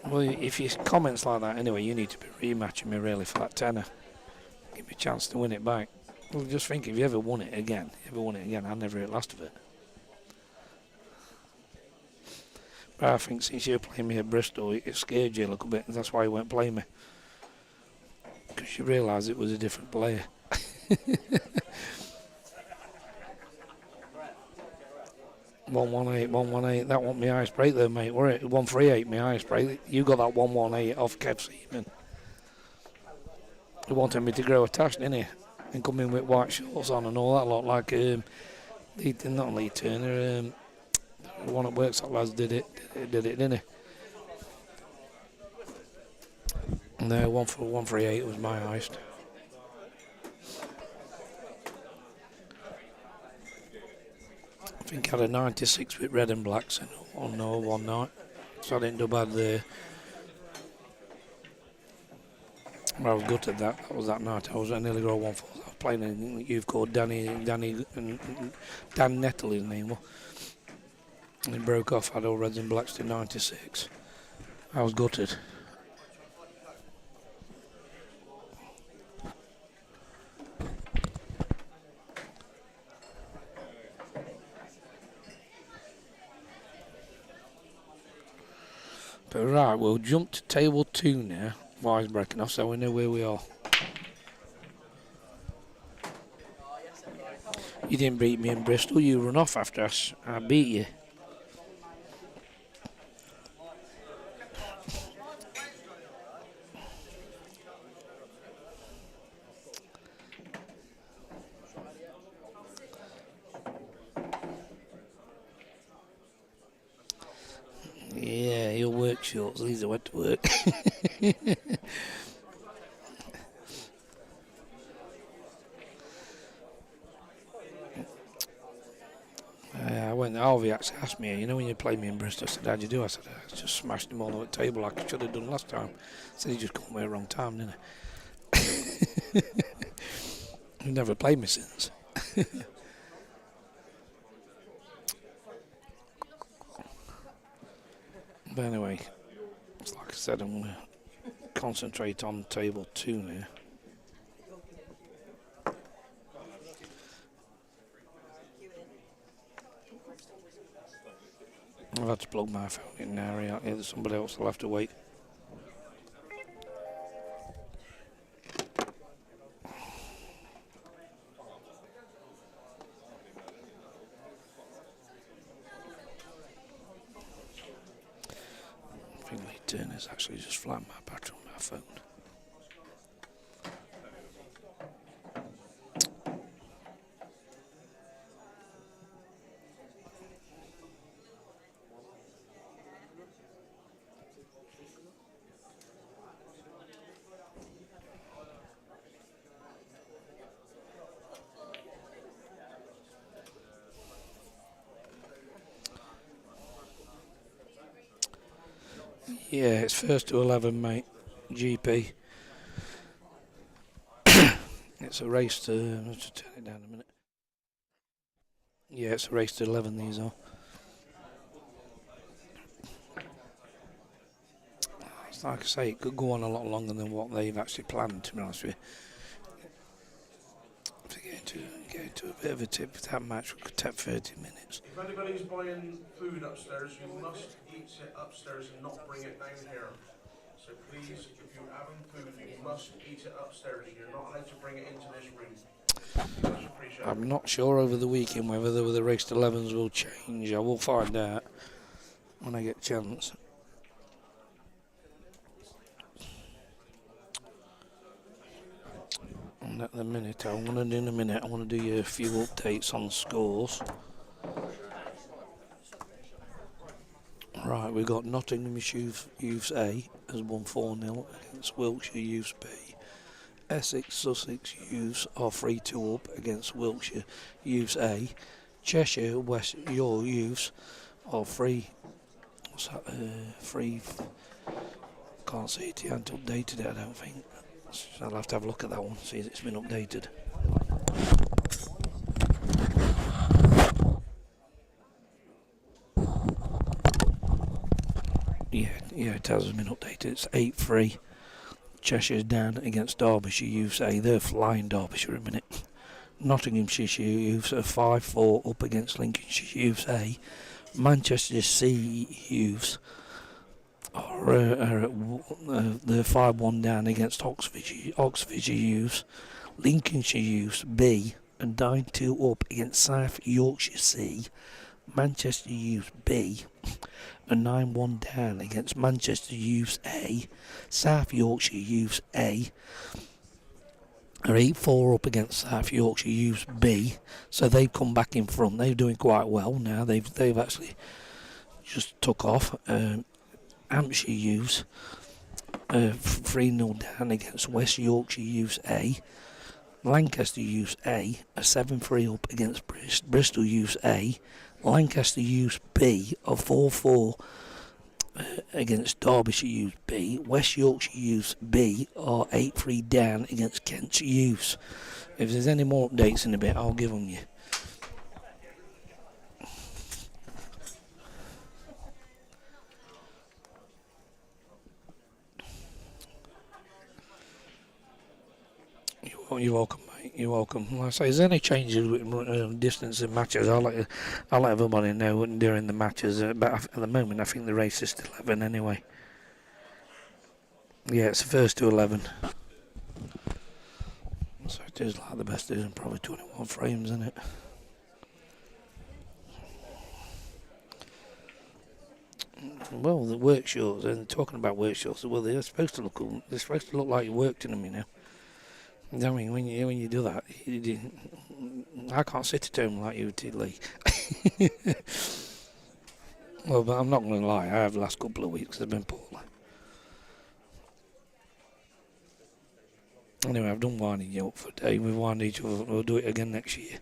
Well, if you comments like that anyway, you need to be rematching me really for that tenner. Give me a chance to win it back. Well, just think, if you ever won it again, I never hit last of it. But I think since you're playing me at Bristol, it scared you a little bit, and that's why you won't play me. Because you realised it was a different player. 118, that wasn't my highest break there, mate, were it? 138, my highest break. You got that 118 off Kev Seaman. He wanted me to grow a tash, didn't he? And come in with white shorts on and all that lot, like, not Lee Turner, the one that works at lads did it, didn't he? No, 138 was my highest. I think I had a 96 with red and blacks on one night, so I didn't do bad there. But I was gutted at that. That was that night. I nearly got a 1-4. I was playing in you've called Dan Nettle, his name was. And he broke off. I had all reds and blacks to 96. I was gutted. But right, we'll jump to table 2 now. While he's breaking off, so we know where we are. You didn't beat me in Bristol, you run off after us. I beat you. Yeah, he'll work shorts. These are went to work. Harvey actually asked me, you know, when you played me in Bristol, I said, how'd you do? I said, I just smashed him all over the table like I should have done last time. I said, he just caught me at the wrong time, didn't he? He never played me since. But anyway, like I said, I'm going to concentrate on table 2 now. I've had to plug my phone in now, yeah, somebody else will have to wait. I think Lee Turner's actually just flattened my battery on my phone. Yeah, it's first to 11, mate. GP. It's a race to... Let's just turn it down a minute. Yeah, it's a race to 11, these are. It's like I say, it could go on a lot longer than what they've actually planned, to be honest with you. To get into a bit of a tip with that match, we could take 30 minutes. If anybody's buying food upstairs, you must eat it upstairs and not bring it down here. So please, if you're having food, you must eat it upstairs. You're not allowed to bring it into this room. Much appreciated. I'm not sure over the weekend whether the raced 11s will change. I will find out when I get a chance. And at the minute, I want to do you a few updates on scores. Right, we've got Nottingham Youths A has won 4-0 against Wiltshire Youths B. Essex Sussex Youths are 3-2 up against Wiltshire Youths A. Cheshire West York Youths are 3. What's that? 3. Can't see it. He hasn't updated it, I don't think. So I'll have to have a look at that one, see if it's been updated. Yeah, it has been updated. It's 8-3. Cheshire's down against Derbyshire Youths A. They're flying Derbyshire a minute. Nottinghamshire Youths are 5-4 up against Lincolnshire Youths A. Manchester C Youths they're 5-1 down against Oxfordshire Youths. Lincolnshire Youths B and 9-2 up against South Yorkshire C. Manchester Youths B and 9-1 down against Manchester Youths A. South Yorkshire Youths A are 8-4 up against South Yorkshire Youths B. So they've come back in front. They're doing quite well now. They've actually just took off. Hampshire Youths 3-0 down against West Yorkshire Youths A. Lancaster Youths A are 7-3 up against Bristol Youths A. Lancaster Youths B are 4-4 against Derbyshire Youths B. West Yorkshire Youths B are 8-3 down against Kent Youths. If there's any more updates in a bit, I'll give them you. You're welcome, mate. You're welcome. Like I say, is there any changes with distance in matches? I'll let everybody know during the matches. But at the moment, I think the race is still 11 anyway. Yeah, it's the first to 11. So it is like the best is in probably 21 frames, isn't it? Well, the work shorts, and talking about work shorts, well, they're supposed to look like you worked in them, you know. I mean, when you do that, I can't sit at home like you did, Lee. Well, but I'm not going to lie, I have the last couple of weeks, they've been poorly. Anyway, I've done winding you up for a day. We've wound each other. We'll do it again next year.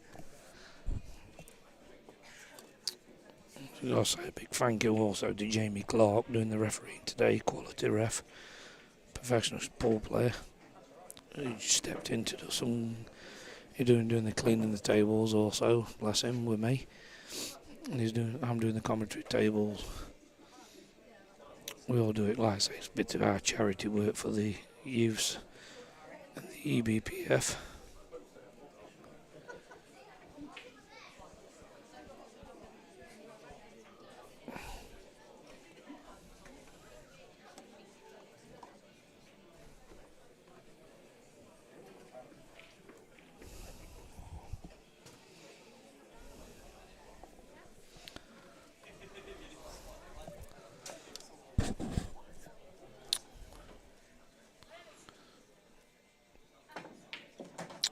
So I'll say a big thank you also to Jamie Clark doing the refereeing today, quality ref, professional ball player. He stepped in to do some. He's doing the cleaning the tables also. Bless him with me. And I'm doing the commentary tables. We all do it, like I say, it's a bit of our charity work for the youths and the EBPF.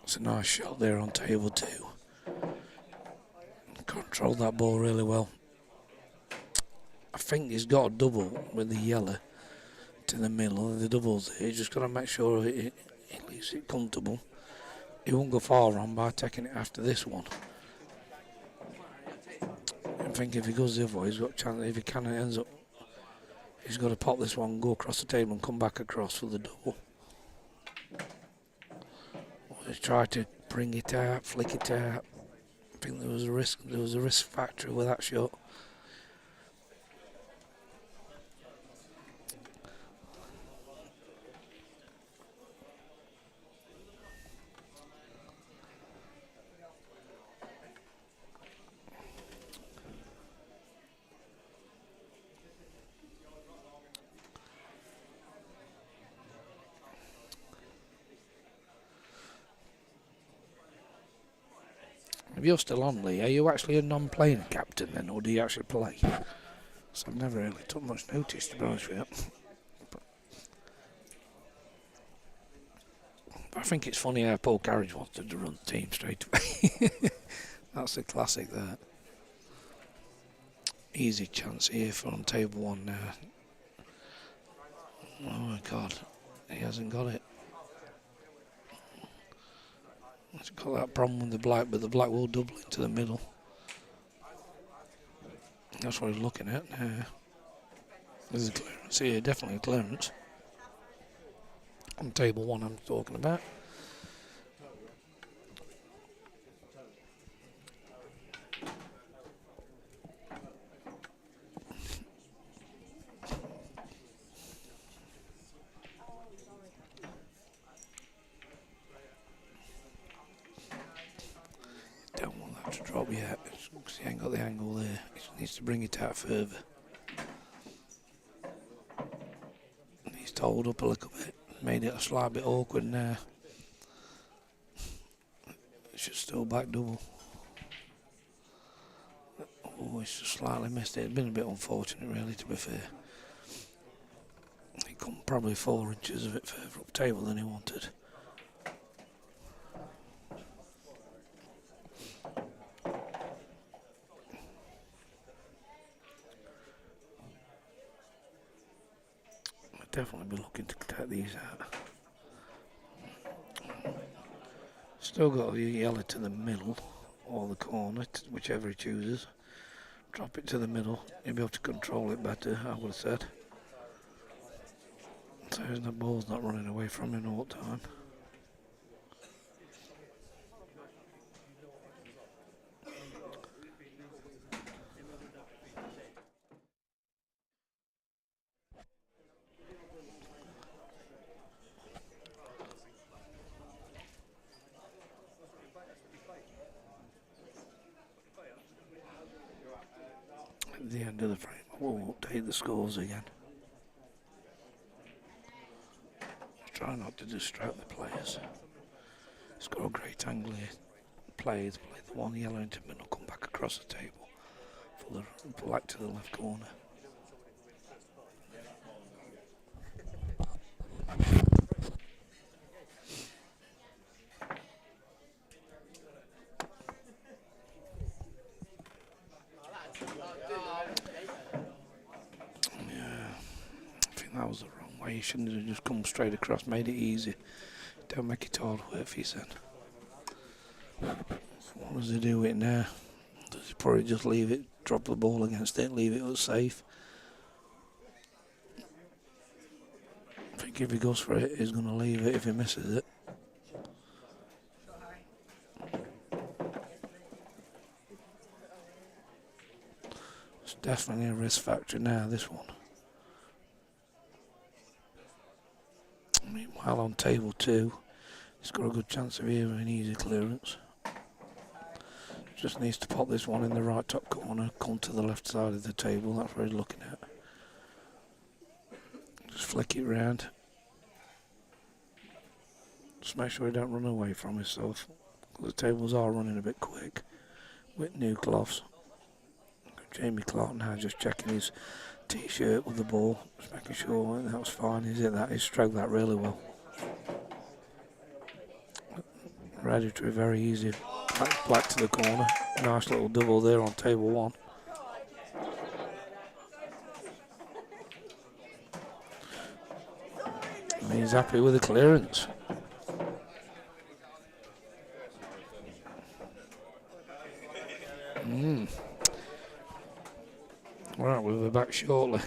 It's a nice shot there on table 2. Controlled that ball really well. I think he's got a double with the yellow to the middle. The double's there. You just got to make sure it leaves it comfortable. He won't go far wrong by taking it after this one. I think if he goes the other way, he's got a chance. If he kind of ends up, he's got to pop this one, go across the table and come back across for the double. Just try to bring it out, flick it out. I think there was a risk factor with that shot. If you're still on, Lee, are you actually a non-playing captain then, or do you actually play? So I've never really took much notice, to be honest with you. But I think it's funny how Paul Carriage wanted to run the team straight away. That's a classic there. Easy chance here for on table 1 now. Oh my God, he hasn't got it. He's got that problem with the black, but the black will double into the middle. That's what he's looking at now. There's a clearance here, definitely a clearance. On table 1 I'm talking about. Don't want that to drop yet, because he ain't got the angle there. He needs to bring it out further. He's told up a little bit, made it a slight bit awkward now. It should still back double. Oh, he's just slightly missed it. It's been a bit unfortunate, really, to be fair. He come probably 4 inches a bit further up table than he wanted. I'd definitely be looking to take these out. Still got to yell it to the middle or the corner, whichever he chooses. Drop it to the middle, you'll be able to control it better, I would have said. So the ball's not running away from him all the time. At the end of the frame, we'll update the scores again. Try not to distract the players. It's got a great angle here. Play the one yellow into the middle, come back across the table for the black to the left corner. That was the wrong way. You shouldn't have just come straight across, made it easy. Don't make it hard work for yourself. What does he do with it now? Does he probably just leave it, drop the ball against it, leave it safe? I think if he goes for it, he's going to leave it if he misses it. It's definitely a risk factor now, this one. Meanwhile, on table 2, he's got a good chance of hearing an easy clearance. Just needs to pop this one in the right top corner, come to the left side of the table, that's where he's looking at. Just flick it round. Just make sure he don't run away from himself. The tables are running a bit quick with new cloths. Jamie Clark now just checking his t-shirt with the ball, just making sure that was fine. He's hit that, he's stroked that really well. Ready to be very easy. Black to the corner. Nice little double there on table 1. And he's happy with the clearance. Right, we'll be back shortly.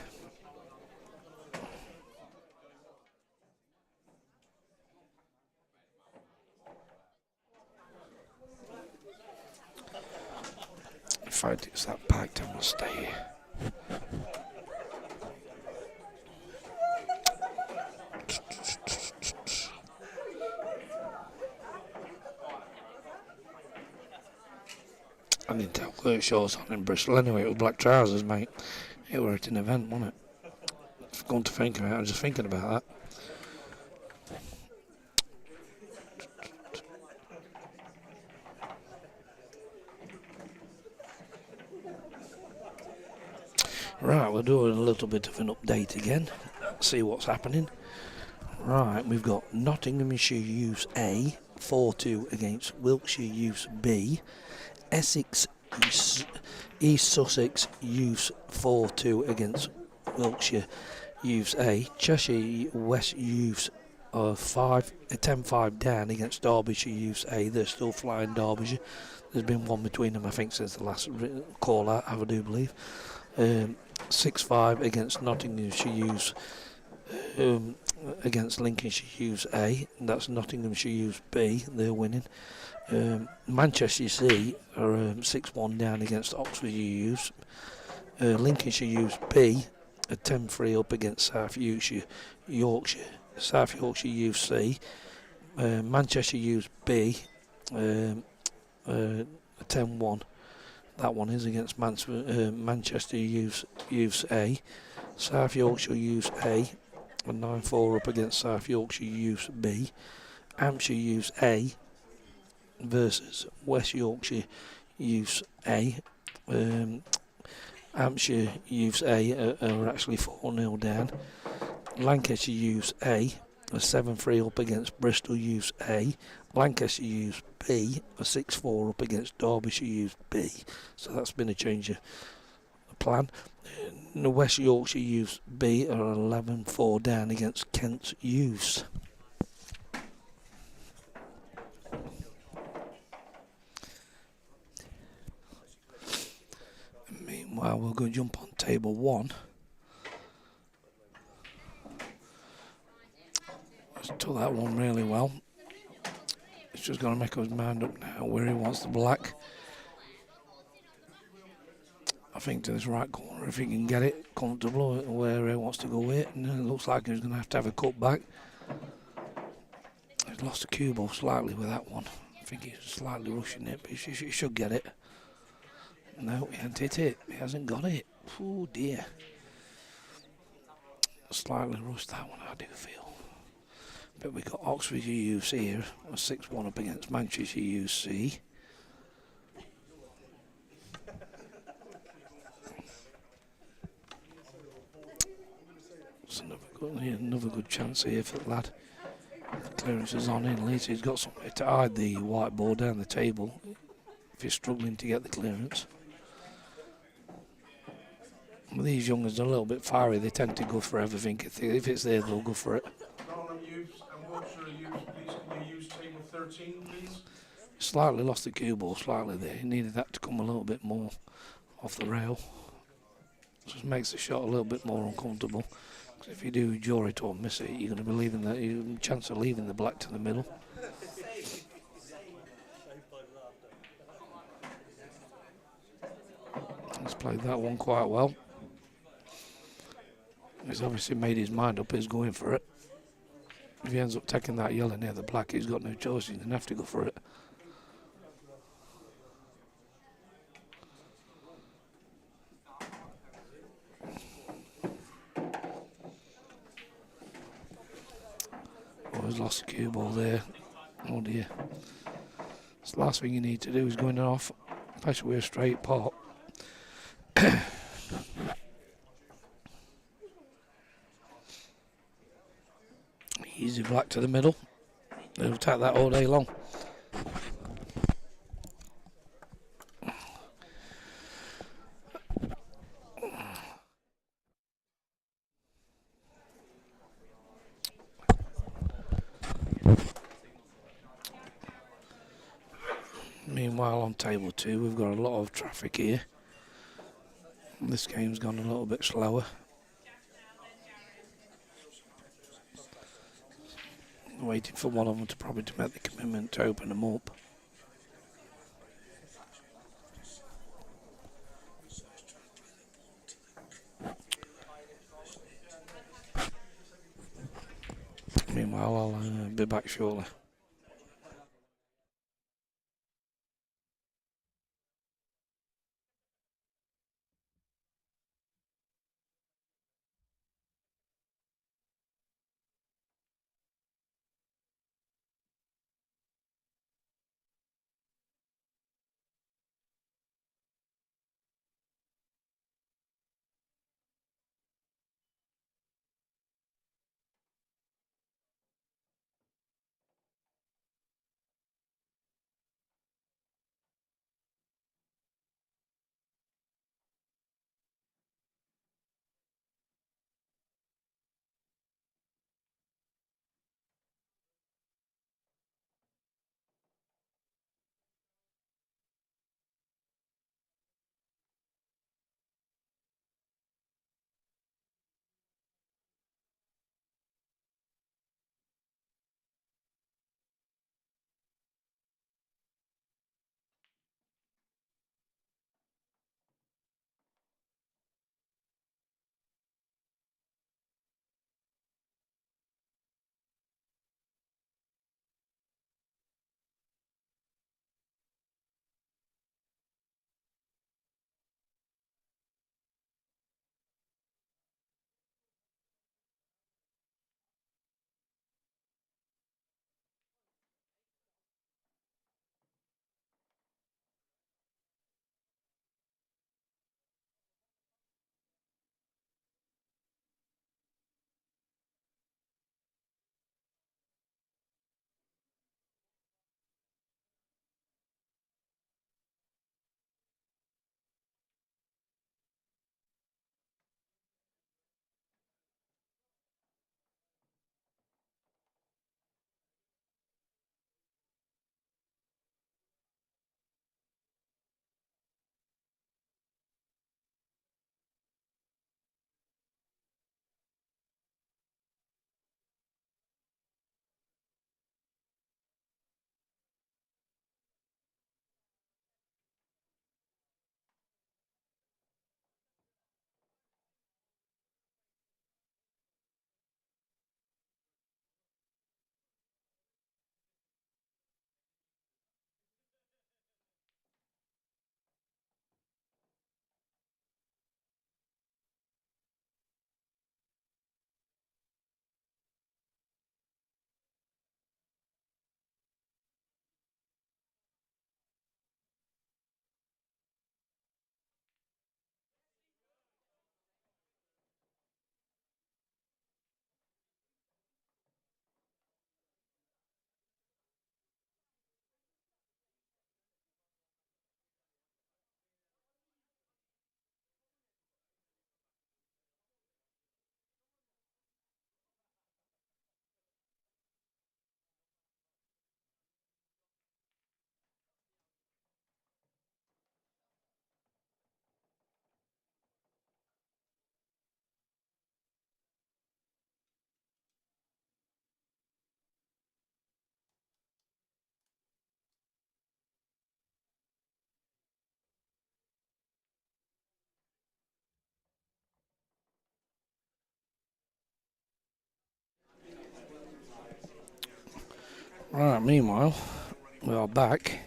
In fact, it's that packed, I must stay here. I didn't have work shorts on in Bristol anyway, it was black trousers, mate. It was at an event, wasn't it? I've gone to think about it, I was just thinking about that. we're doing a little bit of an update again. See what's happening. Right, we've got Nottinghamshire Youth A 4-2 against Wiltshire Youth B. Essex East Sussex Youth 4-2 against Wiltshire Youth A. Cheshire West Youth 10-5 down against Derbyshire Youth A. They're still flying Derbyshire. There's been one between them, I think, since the last call out, I do believe. 6-5 against Nottinghamshire Youth against Lincolnshire Youth A. That's Nottinghamshire Youth B. They're winning. Manchester C are 6-1 down against Oxford Youth. Lincolnshire Youth B are 10-3 up against South Yorkshire. South Yorkshire Youth C. Manchester Youth B 10-1. That one is against Manchester Youth A. South Yorkshire Youth A are 9-4 up against South Yorkshire Youth B. Hampshire Youth A versus West Yorkshire Youth A. Hampshire Youth A are actually 4-0 down. Lancashire Youth A are 7-3 up against Bristol Youth A. Lancashire Youth B are 6-4 up against Derbyshire Youth B. So that's been a change of plan. The West Yorkshire Youth B are 11-4 down against Kent Youths. Meanwhile, we'll go jump on table 1. Let's do that one really well. He's just going to make his mind up now where he wants the black. I think to this right corner, if he can get it comfortable where he wants to go with it, and it looks like he's going to have a cut back. He's lost the cue ball slightly with that one. I think he's slightly rushing it, but he should get it. No, he hasn't hit it. He hasn't got it. Oh dear. Slightly rushed that one, I do feel. But we've got Oxford Youth here, a 6-1 up against Manchester Youth C. It's another good chance here for the lad. The clearance is on in. At least he's got something to hide the white ball down the table if he's struggling to get the clearance. These youngers are a little bit fiery. They tend to go for everything. If it's there, they'll go for it. Nottingham Youth and Wiltshire Youth, please can you use table 13, please? Slightly lost the cue ball, slightly there. He needed that to come a little bit more off the rail. Just makes the shot a little bit more uncomfortable. Because if you do jaw it or miss it, you're going to be leaving the chance of leaving the black to the middle. He's played that one quite well. He's obviously made his mind up, he's going for it. If he ends up taking that yellow near the black, he's got no choice, he's going to have to go for it. Oh, he's lost the cue ball there. Oh dear. It's the last thing you need to do is going off, especially with a straight pot. Easy black to the middle. They'll attack that all day long. Meanwhile, on table 2, we've got a lot of traffic here. This game's gone a little bit slower. Waiting for one of them to make the commitment to open them up. Meanwhile, I'll be back shortly. Right, meanwhile, we are back.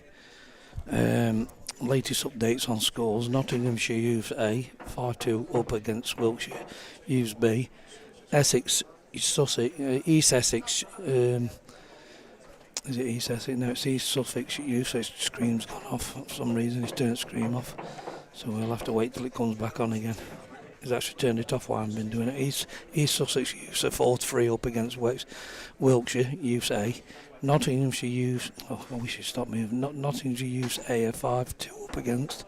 Latest updates on scores. Nottinghamshire Youth A, 5-2 up against Wiltshire Youths B. Essex, Sussex, East Essex, is it East Essex? No, it's East Sussex Youth, so its screen's gone off for some reason. It's turned screen off, so we'll have to wait till it comes back on again. He's actually turned it off while I've been doing it. East Sussex Youths are 4-3 up against Wiltshire Youths A. Nottinghamshire Youths, oh, I wish it stopped moving. Nottinghamshire Youths A are 5-2 up against.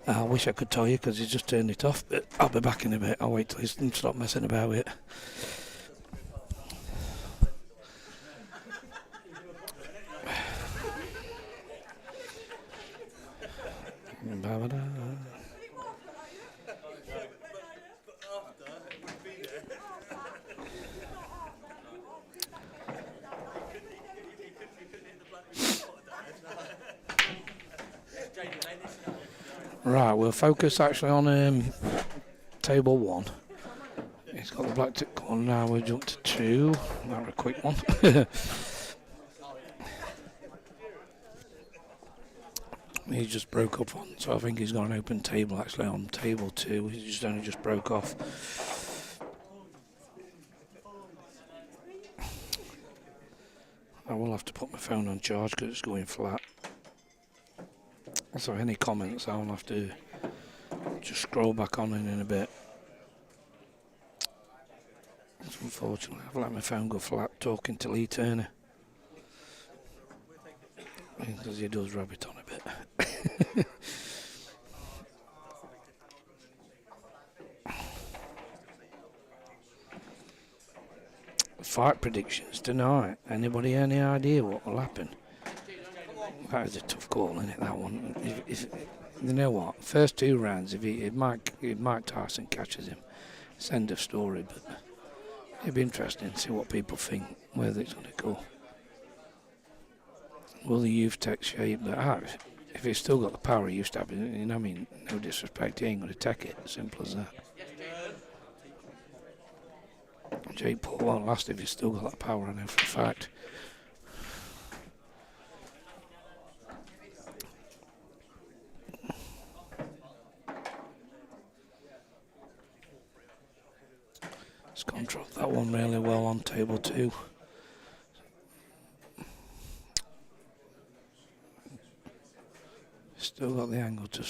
I wish I could tell you because he's just turned it off, but I'll be back in a bit. I'll wait till he's stopped messing about with it. Right, we'll focus actually on table 1. He's got the black tick corner now. We'll jump to 2. That was a quick one. He just broke up on, so I think he's got an open table actually on table 2. He just broke off. I will have to put my phone on charge because it's going flat. So any comments I'll have to just scroll back on in a bit. Unfortunately I've let my phone go flat talking to Lee Turner. Because he does rub it on a bit. Fight predictions tonight. Anybody any idea what will happen? That is a tough call, isn't it, that one? If you know what? First 2 rounds, if Mike Tyson catches him, it's end of story. But it'd be interesting to see what people think, whether it's going to go. Will the youth take shape? But if he's still got the power he used to have, you know, I mean, no disrespect, he ain't going to take it. Simple as that. Jake Paul won't last if he's still got that power, I know for a fact. He's controlled that one really well on table 2. Still got the angle to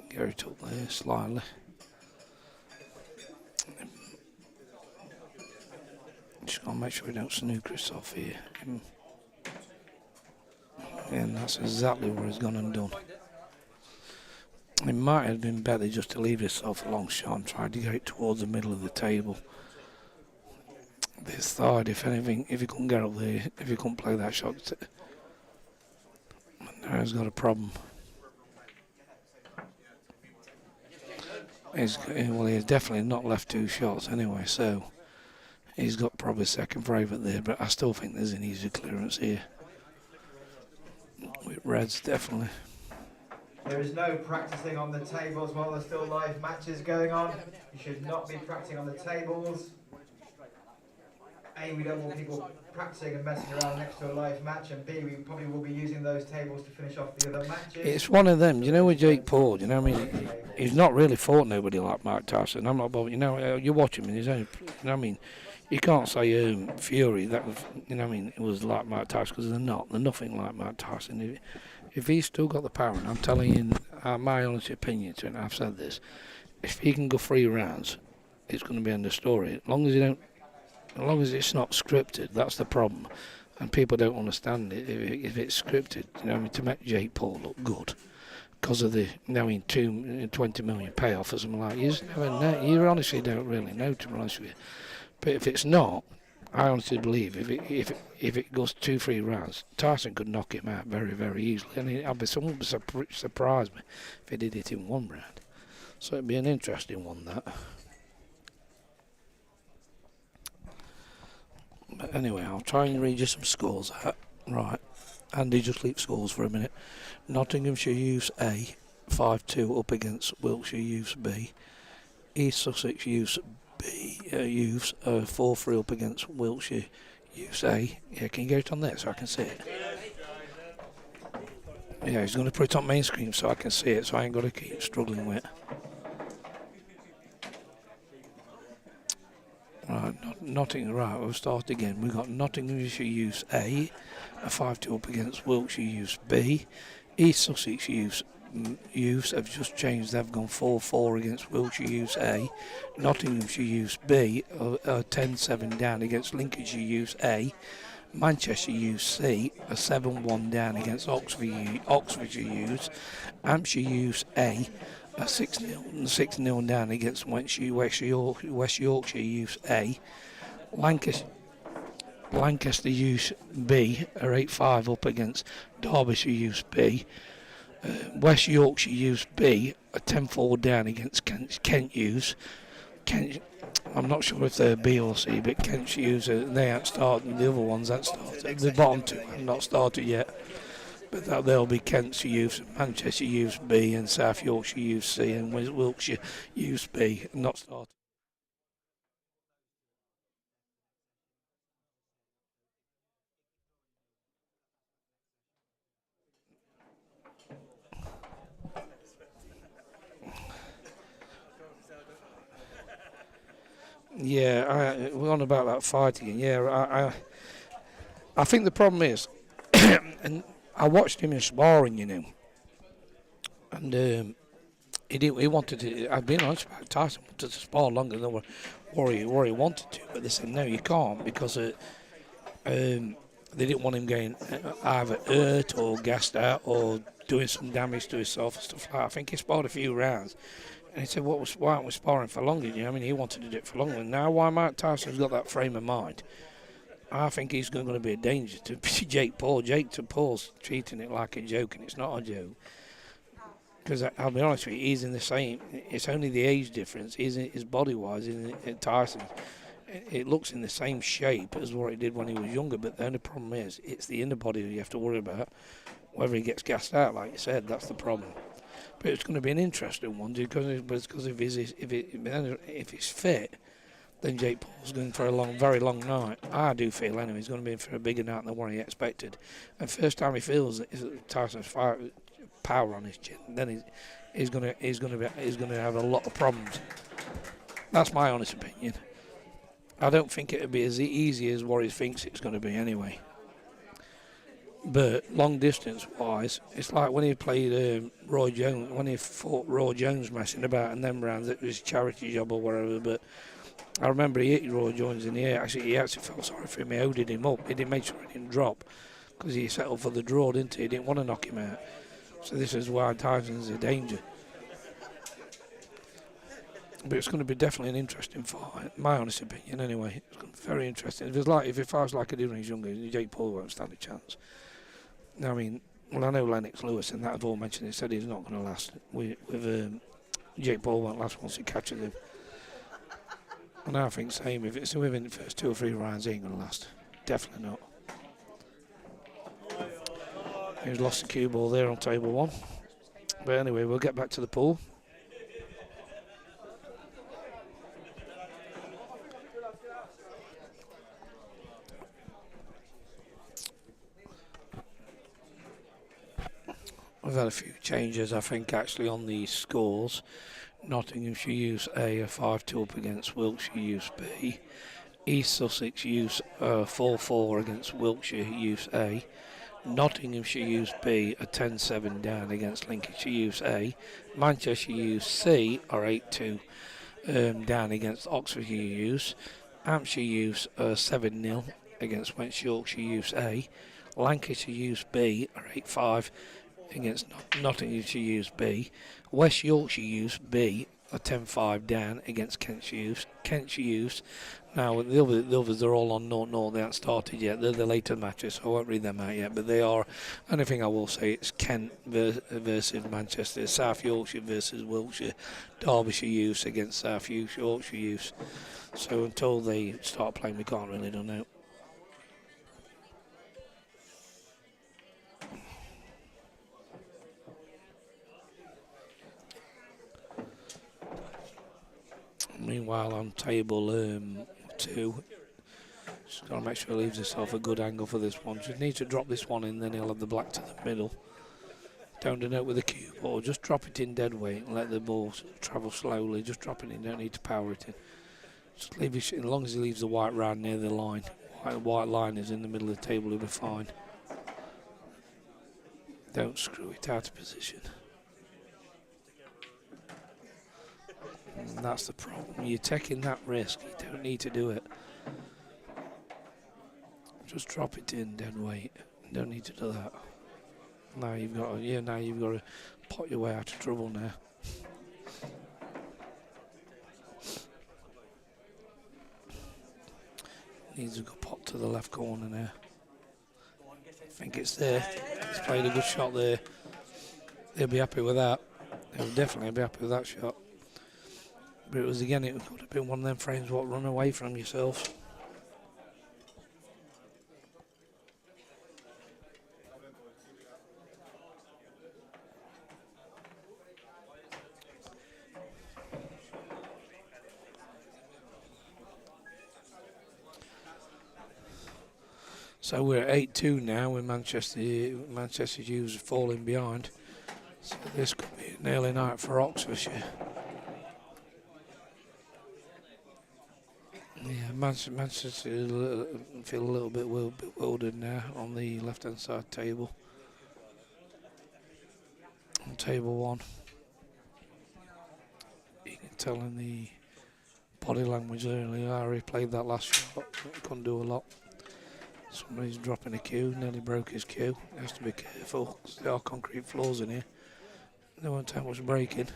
get it up there slightly. Just got to make sure we don't snooker us off here. And that's exactly where he's gone and done. It might have been better just to leave himself a long shot and try to get it towards the middle of the table. This third, if anything, if he couldn't get up there, if he couldn't play that shot, now he's got a problem. He's definitely not left 2 shots anyway, so he's got probably second favourite there, but I still think there's an easy clearance here. With Reds, definitely. There is no practicing on the tables while there's still live matches going on. You should not be practicing on the tables. A, we don't want people practicing and messing around next to a live match, and B, we probably will be using those tables to finish off the other matches. It's one of them, you know, with Jake Paul, you know what I mean? He's not really fought nobody like Mike Tyson. I'm not bothered, you know, you watch him and he's only, you know what I mean? You can't say Fury, that was, you know what I mean, it was like Mike Tyson, because they're not. They're nothing like Mike Tyson. If he's still got the power, and I'm telling you my honest opinion to it, and I've said this, if he can go 3 rounds, it's going to be end of story. As long as it's not scripted, that's the problem. And people don't understand it if it's scripted, you know what I mean, to make Jake Paul look good. Because of the, you know, 20 million payoff or something like that. You just never know. You honestly don't really know, to be honest with you. But if it's not, I honestly believe if it goes 2-3 rounds, Tyson could knock him out very, very easily. And someone would surprise me if he did it in 1 round. So it'd be an interesting one, that. But anyway, I'll try and read you some scores out. Right. Andy, just leave scores for a minute. Nottinghamshire Youths A, 5-2 up against Wiltshire Youths B. East Sussex Youths B Youths 4-3 up against Wiltshire Youths A. Yeah, can you get it on there so I can see it? Yeah, he's going to put it on main screen so I can see it, so I ain't got to keep struggling with it. Right, Nottingham, right, we'll start again. We've got Nottinghamshire Youths A 5-2 up against Wiltshire Youths B. East Sussex Youths have just changed, they've gone 4-4 against Wiltshire Youths A. Nottinghamshire Youths B are 10-7 down against Lincolnshire Youths A. Manchester Youths C are 7-1 down against Oxfordshire Youths. Hampshire Youths A are 6-0 down against West Yorkshire Youths A. Lancaster Youths B are 8-5 up against Derbyshire Youths B. West Yorkshire Youths B are 10-4 down against Kent Youths. I'm not sure if they're B or C, but Kent Youths, they haven't started, the other ones haven't started. The bottom two have not started yet. But they'll be Kent Youths, Manchester Youths B, and South Yorkshire Youths C, and Wiltshire Youths B not started. Yeah, we're on about that fight again. Yeah, I think the problem is, and I watched him in sparring, you know, and he wanted to. I've been honest about it, Tyson wanted to spar longer than what he wanted to, but they said no, you can't because they didn't want him getting either hurt or gassed out or doing some damage to himself and stuff like that. I think he sparred a few rounds. And he said, why aren't we sparring for longer? You know, I mean, he wanted to do it for longer. Now, why Mike Tyson's got that frame of mind, I think he's going to be a danger to Jake Paul. Paul's treating it like a joke, and it's not a joke. Because I'll be honest with you, he's in the same. It's only the age difference. He's body-wise in Tyson. It looks in the same shape as what it did when he was younger. But the only problem is, it's the inner body that you have to worry about. Whether he gets gassed out, like you said, that's the problem. But it's going to be an interesting one because if he's fit, then Jake Paul's going for a very long night. I do feel anyway he's going to be in for a bigger night than what he expected. And first time he feels Tyson's power on his chin, then he's going to have a lot of problems. That's my honest opinion. I don't think it'll be as easy as what he thinks it's going to be anyway. But long distance wise, it's like when he played Roy Jones, when he fought Roy Jones messing about in them rounds, it was a charity job or whatever. But I remember he hit Roy Jones in the air. He actually felt sorry for him. He holded him up. He didn't make sure he didn't drop because he settled for the draw, didn't he? He didn't want to knock him out. So this is why Tyson's a danger. But it's going to be definitely an interesting fight, my honest opinion. Anyway, it's going to be very interesting. If it fights like I did when he was younger, Jake Paul won't stand a chance. I mean, well, I know Lennox Lewis and that have all mentioned. He said he's not going to last. With Jake Paul won't last once he catches him. And I think same. If it's within the first 2 or 3 rounds, he ain't going to last. Definitely not. He's lost the cue ball there on table 1. But anyway, we'll get back to the pool. We've had a few changes, I think, actually, on the scores. Nottinghamshire Youths A are 5-2 up against Wiltshire Youths B. East Sussex Youths 4-4 against Wiltshire Youths A. Nottinghamshire Youths B are 10-7 down against Lincolnshire Youths A. Manchester Youths C are 8-2 down against Oxfordshire Youths. Hampshire Youths are 7-0 against West Yorkshire Youths A. Lancashire Youths B are 8-5 against Nottinghamshire Youths B. West Yorkshire Youths B are 10-5 down against Kent Youths. Now the others are all on 0-0. They haven't started yet. They're the later matches, so I won't read them out yet. But they are. Only thing I will say, it's Kent versus Manchester, South Yorkshire versus Wiltshire, Derbyshire Youths against South Yorkshire Youths. So until they start playing, we can't really know. Meanwhile, on table 2, just got to make sure he leaves himself a good angle for this one. Just need to drop this one in, then he'll have the black to the middle. Don't denote with the cue ball, just drop it in dead weight and let the ball travel slowly. Just drop it in, don't need to power it in. Just leave it, as long as he leaves the white round near the line. White line is in the middle of the table, he'll be fine. Don't screw it out of position. And that's the problem. You're taking that risk. You don't need to do it. Just drop it in dead weight. You don't need to do that. Now you've got to pot your way out of trouble now. Needs a good pot to the left corner now. I think it's there. He's played a good shot there. They'll be happy with that. They'll definitely be happy with that shot. But it was, again, it could have been one of them frames what run away from yourself. So we're at 8-2 now with Manchester U's falling behind. So this could be a naily night for Oxfordshire. Yeah, Manchester feel a little bit bewildered now on the left-hand side table. On table 1, you can tell in the body language earlier, Harry played that last shot, couldn't do a lot. Somebody's dropping a cue, nearly broke his cue. He has to be careful because there are concrete floors in here. There won't take much breaking.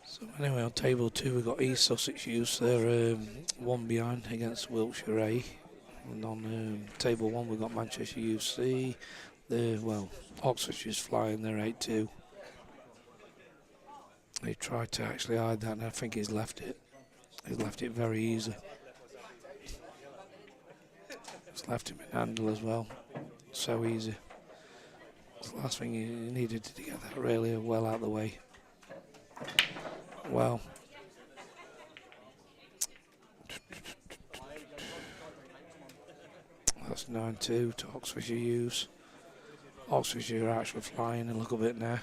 So anyway, on table 2 we've got East Sussex Youth. They're 1 behind against Wiltshire A. And on table 1 we've got Manchester UFC. Oxfordshire's flying, they're 8-2. He tried to actually hide that, and I think he's left it. He's left it very easy. He's left him in handle as well. So easy. It's the last thing he needed to get that really well out of the way. Well. That's 9-2 to Oxfordshire Youths. Oxfordshire are actually flying a little bit now.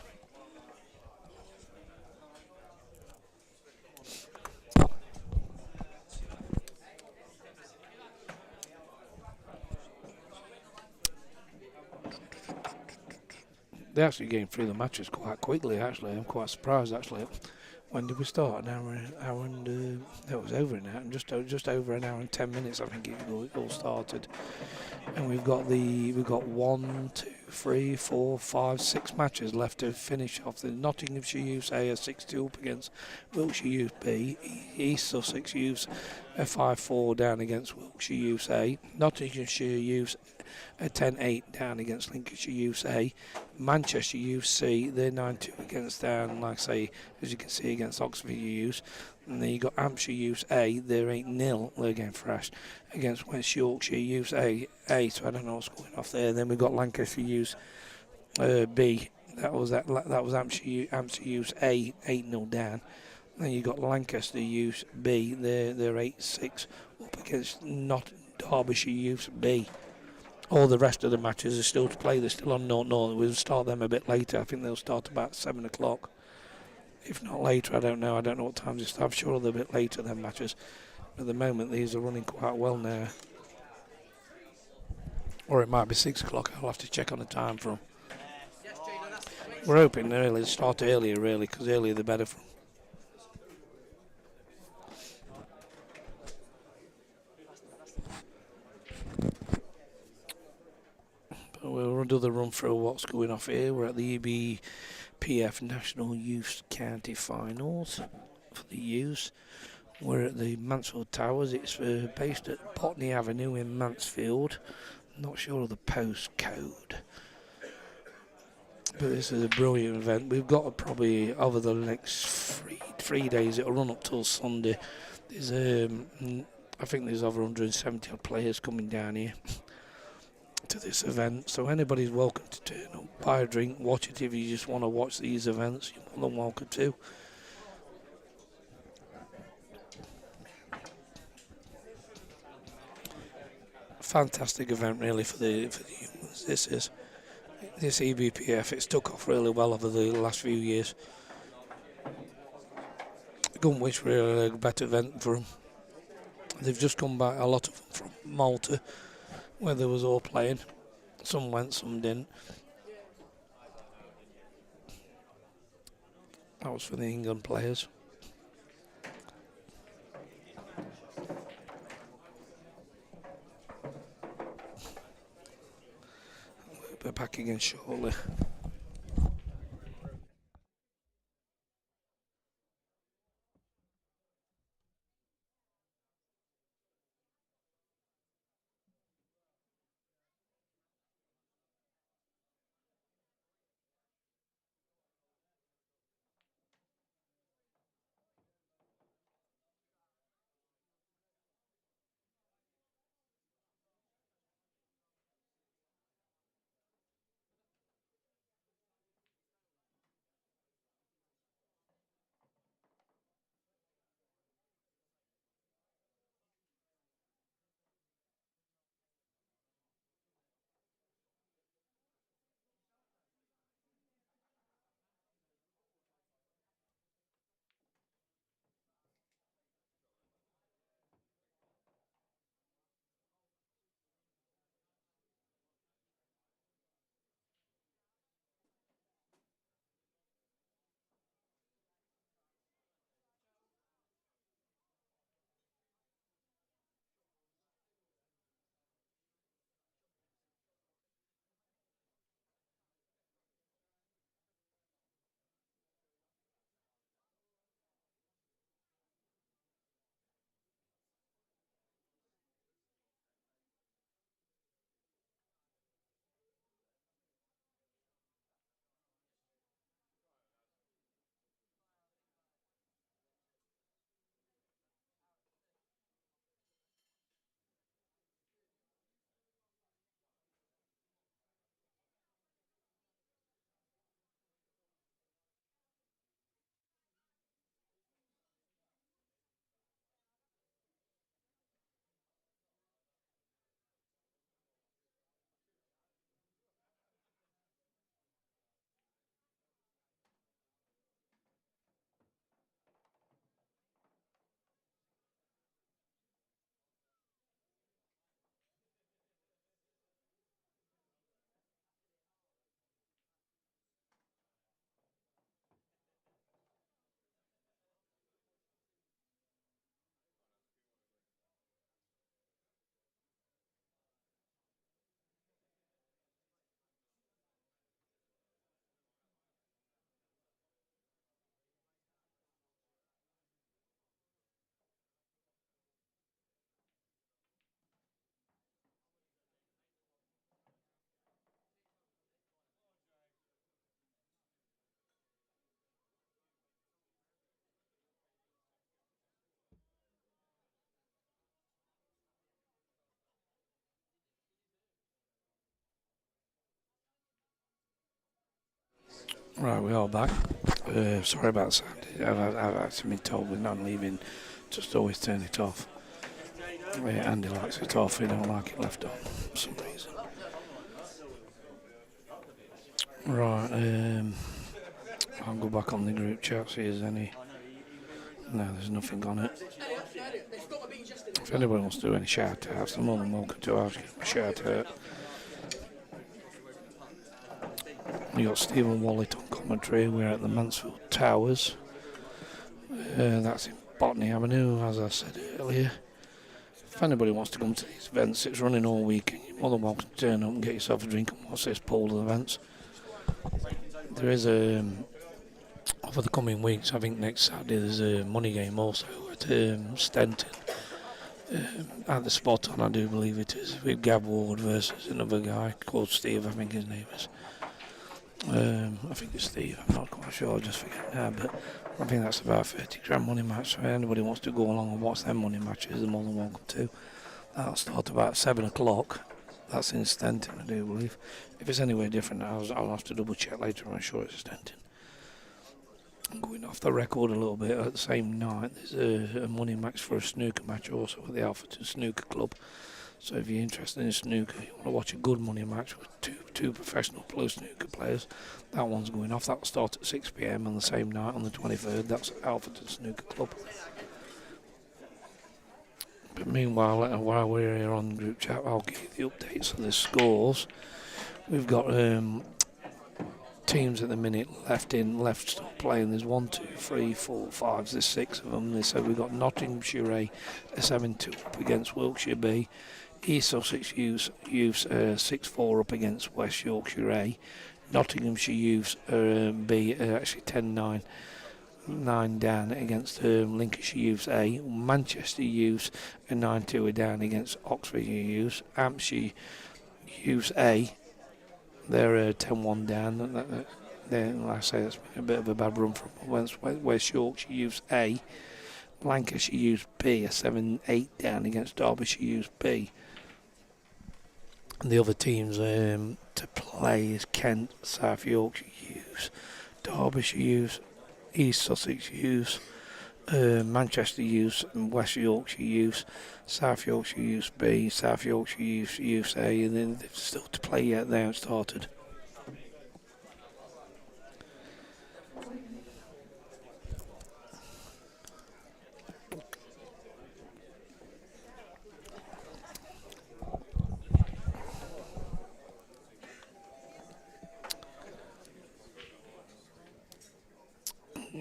They actually getting through the matches quite quickly, actually. I'm quite surprised, actually. When did we start? An hour and it was over an hour, and just over an hour and 10 minutes, I think it all started. And we've got 1, 2, 3, 4, 5, 6 matches left to finish off. The Nottinghamshire Youths A are 6-2 up against Wiltshire Youth B. East Sussex Youths are 5-4 down against Wiltshire Youths A. Nottinghamshire Youths are 10-8 down against Lincolnshire Youths A. Manchester Youth C, they're 9-2 against down, like I say, as you can see, against Oxford Youths. And then you've got Hampshire Youths A, they're 8-0, they're getting thrashed against West Yorkshire Youths A, so I don't know what's going off there. Then we've got Lancashire Youths B, that was Hampshire Youths A, 8-0 down. Then you've got Lancaster Youths B, they're 8-6 up against Derbyshire Youths B. All the rest of the matches are still to play. They're still on 0-0. We'll start them a bit later. I think they'll start about 7 o'clock. If not later, I don't know. I don't know what time they start. I'm sure they're a bit later, them matches. At the moment, these are running quite well now. Or it might be 6 o'clock. I'll have to check on the time for them. We're hoping early, start earlier, really, because earlier the better for them. We'll do the run through what's going off here. We're at the EBPF National Youth County Finals for the youths. We're at the Mansfield Towers. It's based at Potney Avenue in Mansfield. Not sure of the postcode, but this is a brilliant event. We've got probably over the next three days. It'll run up till Sunday. There's I think there's over 170 odd players coming down here to this event, so anybody's welcome to turn up, buy a drink, watch it. If you just want to watch these events, you're more than welcome to. Fantastic event really for the humans. This EBPF, it's took off really well over the last few years. I couldn't wish for a better event for them. They've just come back, a lot of them from Malta, where they was all playing. Some went, some didn't. That was for the England players. We'll be back again shortly. Right, we are back. Sorry about sound. I've actually been told we're not leaving. Just always turn it off. Andy likes it off. He don't like it left on for some reason. Right, I'll go back on the group chat, see if there's any. No, there's nothing on it. If anybody wants to do any shout outs, they're more than welcome to ask a shout out. We got Stephen Wallet on commentary. We're at the Mansfield Towers. That's in Botany Avenue, as I said earlier. If anybody wants to come to these events, it's running all weekend. You're more than welcome to turn up and get yourself a drink and watch this pool of events. There is over the coming weeks, I think next Saturday, there's a money game also at Stenton. At the Spot On, I do believe it is, with Gav Ward versus another guy called Steve, I think his name is. I think it's Steve, I'm not quite sure, I just forget now, but I think that's about 30 grand money match, so anybody wants to go along and watch them money matches, they're more than welcome to. That'll start about 7 o'clock. That's in Stenton, I do believe. If it's anywhere different, I'll have to double check later. I'm sure it's Stenton. I'm going off the record a little bit. At the same night, there's a money match for a snooker match also at the Alpherton Snooker Club. So if you're interested in snooker, you want to watch a good money match with two professional pro snooker players, that one's going off. That'll start at 6 p.m. on the same night on the 23rd. That's at Alpherton Snooker Club. But meanwhile, while we're here on the group chat, I'll give you the updates of the scores. We've got teams at the minute left still playing. There's 1, 2, 3, 4, 5. There's 6 of them. So we've got Nottinghamshire A 7-2 up against Wiltshire B. East Sussex Youths 6-4 up against West Yorkshire A. Nottinghamshire Youths B actually 10-9. 9 down against Lincolnshire Youths A. Manchester Youths 9-2 are down against Oxford Youths. Hampshire Youths A, they're 10-1 down. Like I say, that's been a bit of a bad run from West Yorkshire Youths A. Lancashire Youths B are 7-8 down against Derbyshire Youths B. And the other teams to play is Kent, South Yorkshire Youths, Derbyshire Youths, East Sussex Youths, Manchester Youths and West Yorkshire Youths, South Yorkshire Youths B, South Yorkshire Youths A, and then they've still to play yet, they haven't started.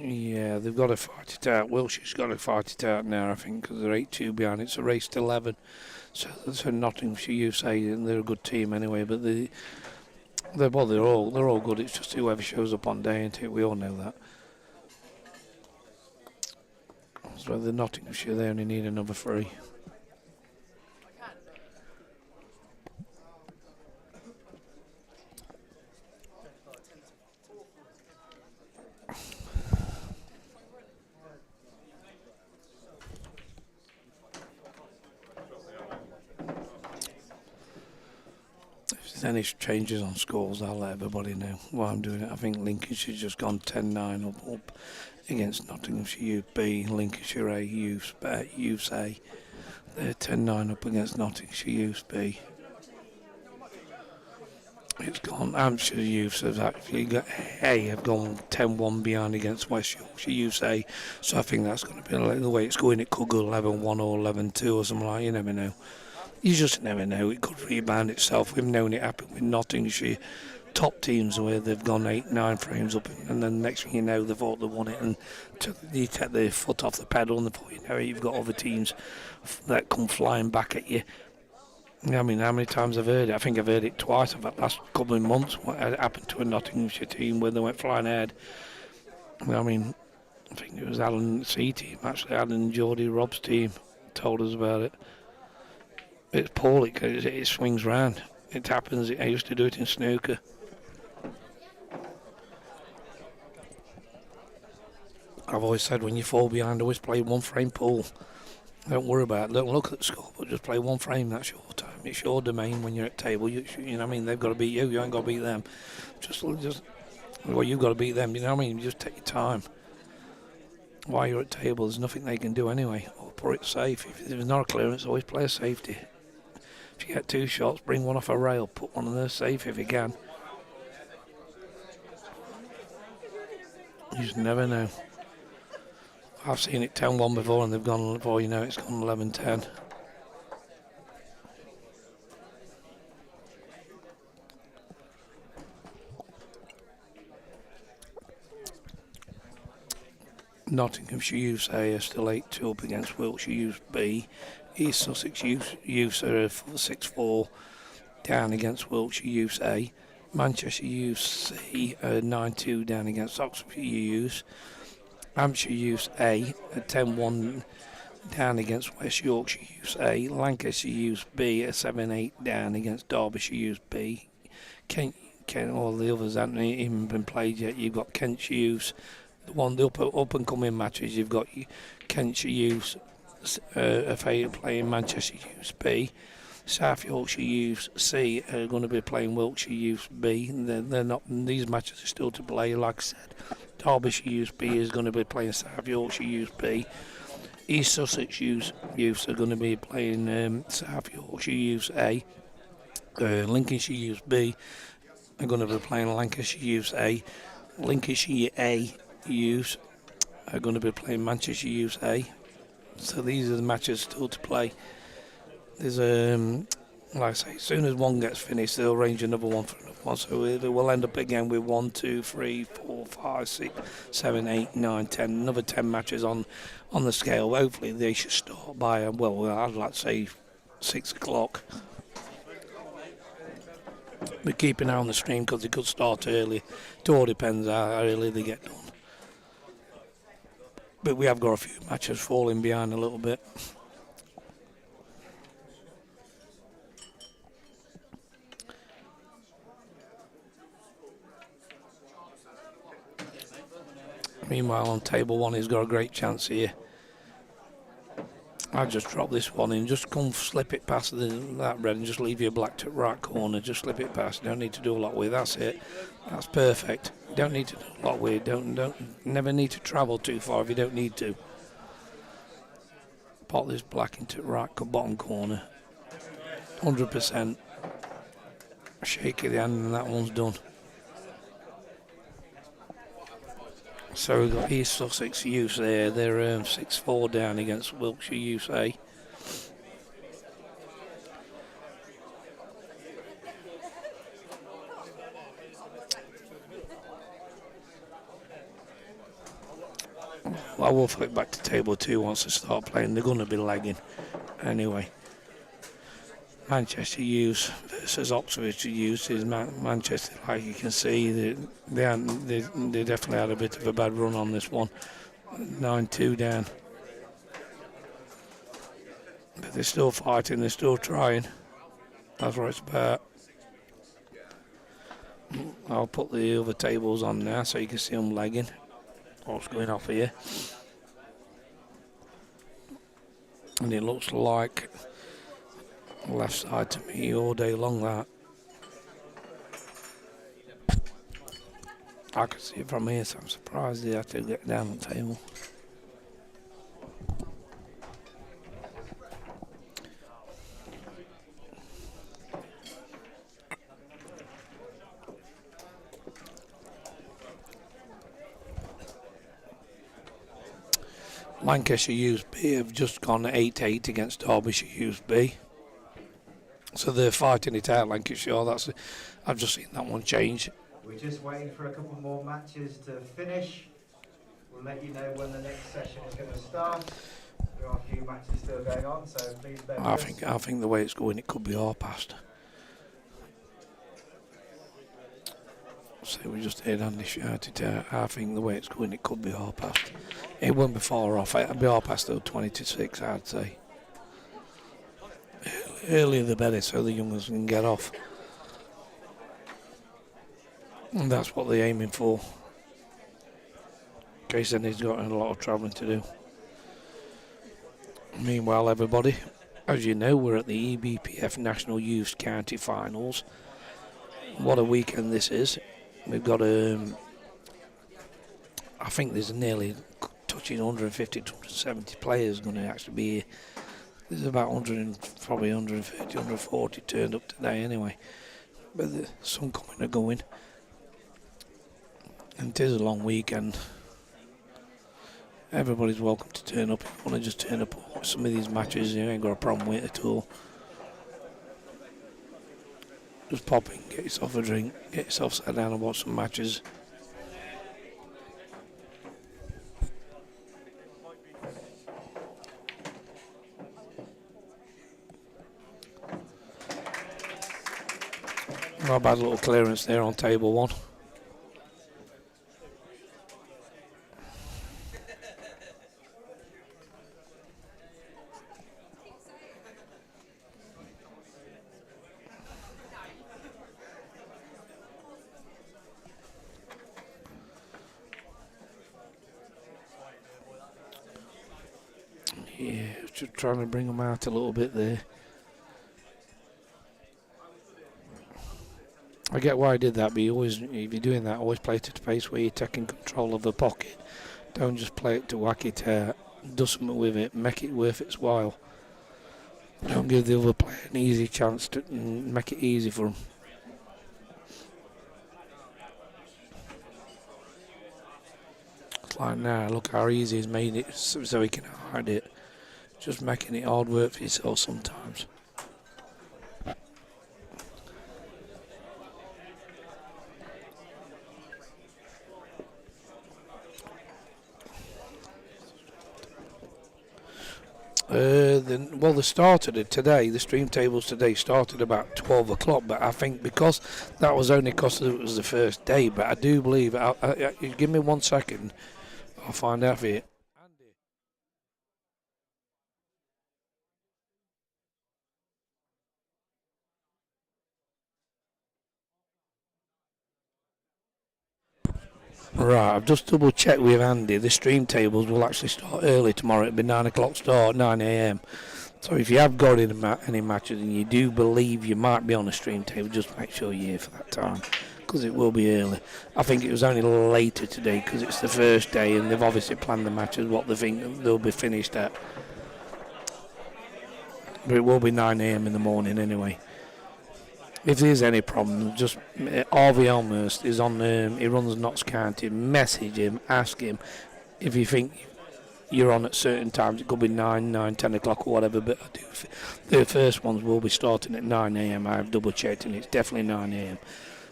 Yeah, they've got to fight it out. Wilshire's got to fight it out now, I think, because they're 8-2 behind. It's a race to 11. So Nottinghamshire Youth say they're a good team anyway, but they're all good. It's just whoever shows up on day, isn't it? We all know that. So the Nottinghamshire, they only need another 3. If there's any changes on scores, I'll let everybody know while I'm doing it. I think Lincolnshire's just gone 10-9 up against Nottinghamshire Youth B. Lincolnshire A Youths A. They're 10-9 up against Nottinghamshire Youth B. It's gone. Hampshire Youths have actually got A have gone 10-1 behind against West Yorkshire Youths A. So I think that's going to be like the way it's going. It could go 11-1 or 11-2 or something like that. You never know. You just never know. It could rebound itself. We've known it happen with Nottinghamshire top teams where they've gone 8-9 frames up, and then next thing you know, they thought they won it, and you take their foot off the pedal, and before you know it, you've got other teams that come flying back at you. I mean, how many times I've heard it? I think I've heard it twice over the last couple of months. What happened to a Nottinghamshire team where they went flying ahead? I mean, I think it was Alan C team, actually, Alan and Geordie Robb's team told us about it. It's poorly because it swings round. It happens. I used to do it in snooker. I've always said when you fall behind, always play 1 frame pool. Don't worry about it. Don't look at the score, but just play 1 frame. That's your time. It's your domain when you're at table. You know what I mean? They've got to beat you. You ain't got to beat them. Well, you've got to beat them. You know what I mean? You just take your time. While you're at table, there's nothing they can do anyway. Or put it safe. If there's not a clearance, always play a safety. If you get 2 shots, bring one off a rail. Put one on there safe if you can. You just never know. I've seen it 10-1 before, and they've gone, before you know it's gone 11-10. Nottinghamshire Youths A are still 8-2 up against Wiltshire Youths B. East Sussex Youths are 6-4 down against Wiltshire Youths A. Manchester Youths C are 9-2 down against Oxford Youths. Hampshire Youths A are 10-1 down against West Yorkshire Youths A. Lancashire Youths B are 7-8 down against Derbyshire Youths B. Kent Kent, all the others haven't even been played yet. You've got Kent's Youths, the up and coming matches. You've got Kent's Youths FA playing Manchester Youths B. South Yorkshire Youths C are going to be playing Wiltshire Youths B. They're not. These matches are still to play. Like I said, Derbyshire Youths B is going to be playing South Yorkshire Youths B. East Sussex Youths are going to be playing South Yorkshire Youths A. Lincolnshire Youths B are going to be playing Lancashire Youths A. Lincolnshire A Youths are going to be playing Manchester Youths A. So these are the matches still to play. There's like I say, as soon as one gets finished, they'll arrange another one for another one. So it will end up again with 1, 2, 3, 4, 5, 6, 7, 8, 9, 10. Another 10 matches on the scale. Hopefully they should start by well, I'd like to say 6 o'clock. We keep an eye on the stream because it could start early. It all depends how early they get done. But we have got a few matches falling behind a little bit. Meanwhile, on table 1, he's got a great chance here. I just drop this one in, just come slip it past that red and just leave your black to right corner. Just slip it past. Don't need to do a lot with. That's it. That's perfect. Don't need to do a lot with. Never need to travel too far if you don't need to. Pop this black into right bottom corner. 100%. Shake of the hand and that one's done. So we've got East Sussex Youths there. They're 6-4 down against Wiltshire Youths A. Well, we'll flip back to table 2 once they start playing. They're going to be lagging anyway. Manchester Youths versus Oxfordshire Youths is Manchester. Like you can see, they definitely had a bit of a bad run on this one. 9-2 down. But they're still fighting, they're still trying. That's what it's about. I'll put the other tables on now so you can see them lagging. What's going off here. And it looks like left side to me all day long, that. I can see it from here, so I'm surprised they had to get down the table. Lancashire Youths B have just gone 8-8 against Derbyshire Youths B. So they're fighting it out, Lancashire. I've just seen that one change. We're just waiting for a couple more matches to finish. We'll let you know when the next session is going to start. There are a few matches still going on, so please bear with us. I think the way it's going, it could be half past. So we just heard Andy shout it out. I think the way it's going, it could be half past. It won't be far off. It'll be half past though, 20-6, I'd say. Earlier the better, so the youngers can get off. And that's what they're aiming for. In case Andy's got a lot of travelling to do. Meanwhile, everybody, as you know, we're at the EBPF National Youth County Finals. What a weekend this is. We've got I think there's nearly touching 150 to 170 players going to actually be here. There's about probably 130, 140 turned up today anyway. But there's some coming and going. And it is a long weekend. Everybody's welcome to turn up. If you want to just turn up and watch some of these matches, you ain't got a problem with it at all. Just pop in, get yourself a drink, get yourself sat down and watch some matches. Not a bad little clearance there on table 1. Yeah, just trying to bring them out a little bit there. I get why I did that, but you always, if you're doing that, always play it at a pace where you're taking control of the pocket. Don't just play it to whack it out. Do something with it, make it worth its while. Don't give the other player an easy chance to make it easy for them. It's like now, look how easy he's made it so he can hide it. Just making it hard work for yourself sometimes. They started it today. The stream tables today started about 12 o'clock, but I think because that was only because it was the first day. But I do believe. You give me 1 second, I'll find out for you. Right, I've just double checked with Andy. The stream tables will actually start early tomorrow. It'll be 9 o'clock start, 9 a.m. So if you have got any matches and you do believe you might be on a stream table, just make sure you're here for that time, because it will be early. I think it was only later today because it's the first day and they've obviously planned the matches what they think they'll be finished at. But it will be 9 a.m. in the morning anyway. If there's any problem, just Harvey Elmhurst is on. He runs Notts County. Message him, ask him if you think you're on at certain times. It could be 9, 10 o'clock or whatever. But the first ones will be starting at 9 a.m. I've double checked and it's definitely 9 a.m.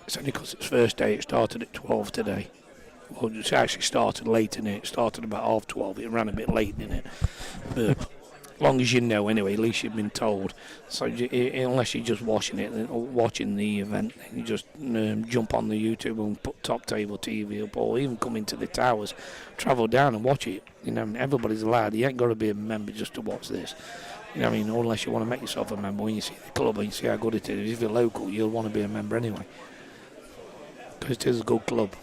It's only because it's first day. It started at 12 today. Well, it actually started late in it. It started about 12:30. It ran a bit late in it, but. As long as you know anyway, at least you've been told. So unless you're just watching it or watching the event, you just jump on the YouTube and put Top Table TV up, or even come into the towers, travel down and watch it. You know, everybody's allowed. You ain't got to be a member just to watch this. You know what I mean? Unless you want to make yourself a member when you see the club and you see how good it is. If you're local, you'll want to be a member anyway, because it is a good club.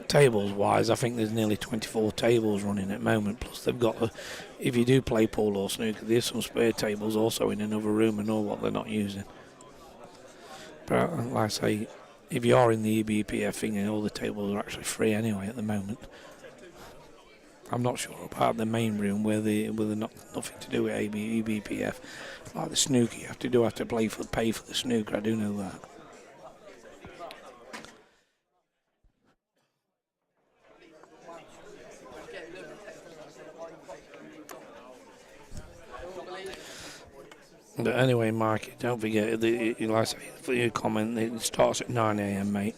Tables wise, I think there's nearly 24 tables running at the moment. Plus, they've got, if you do play pool or snooker, there's some spare tables also in another room and all what they're not using. But like I say, if you are in the EBPF thing, and all the tables are actually free anyway at the moment. I'm not sure about the main room where they're not nothing to do with EBPF. Like the snooker, you have to pay for the snooker. I do know that. But anyway, Mike, don't forget, like I say, for your comment, it starts at 9 a.m, mate.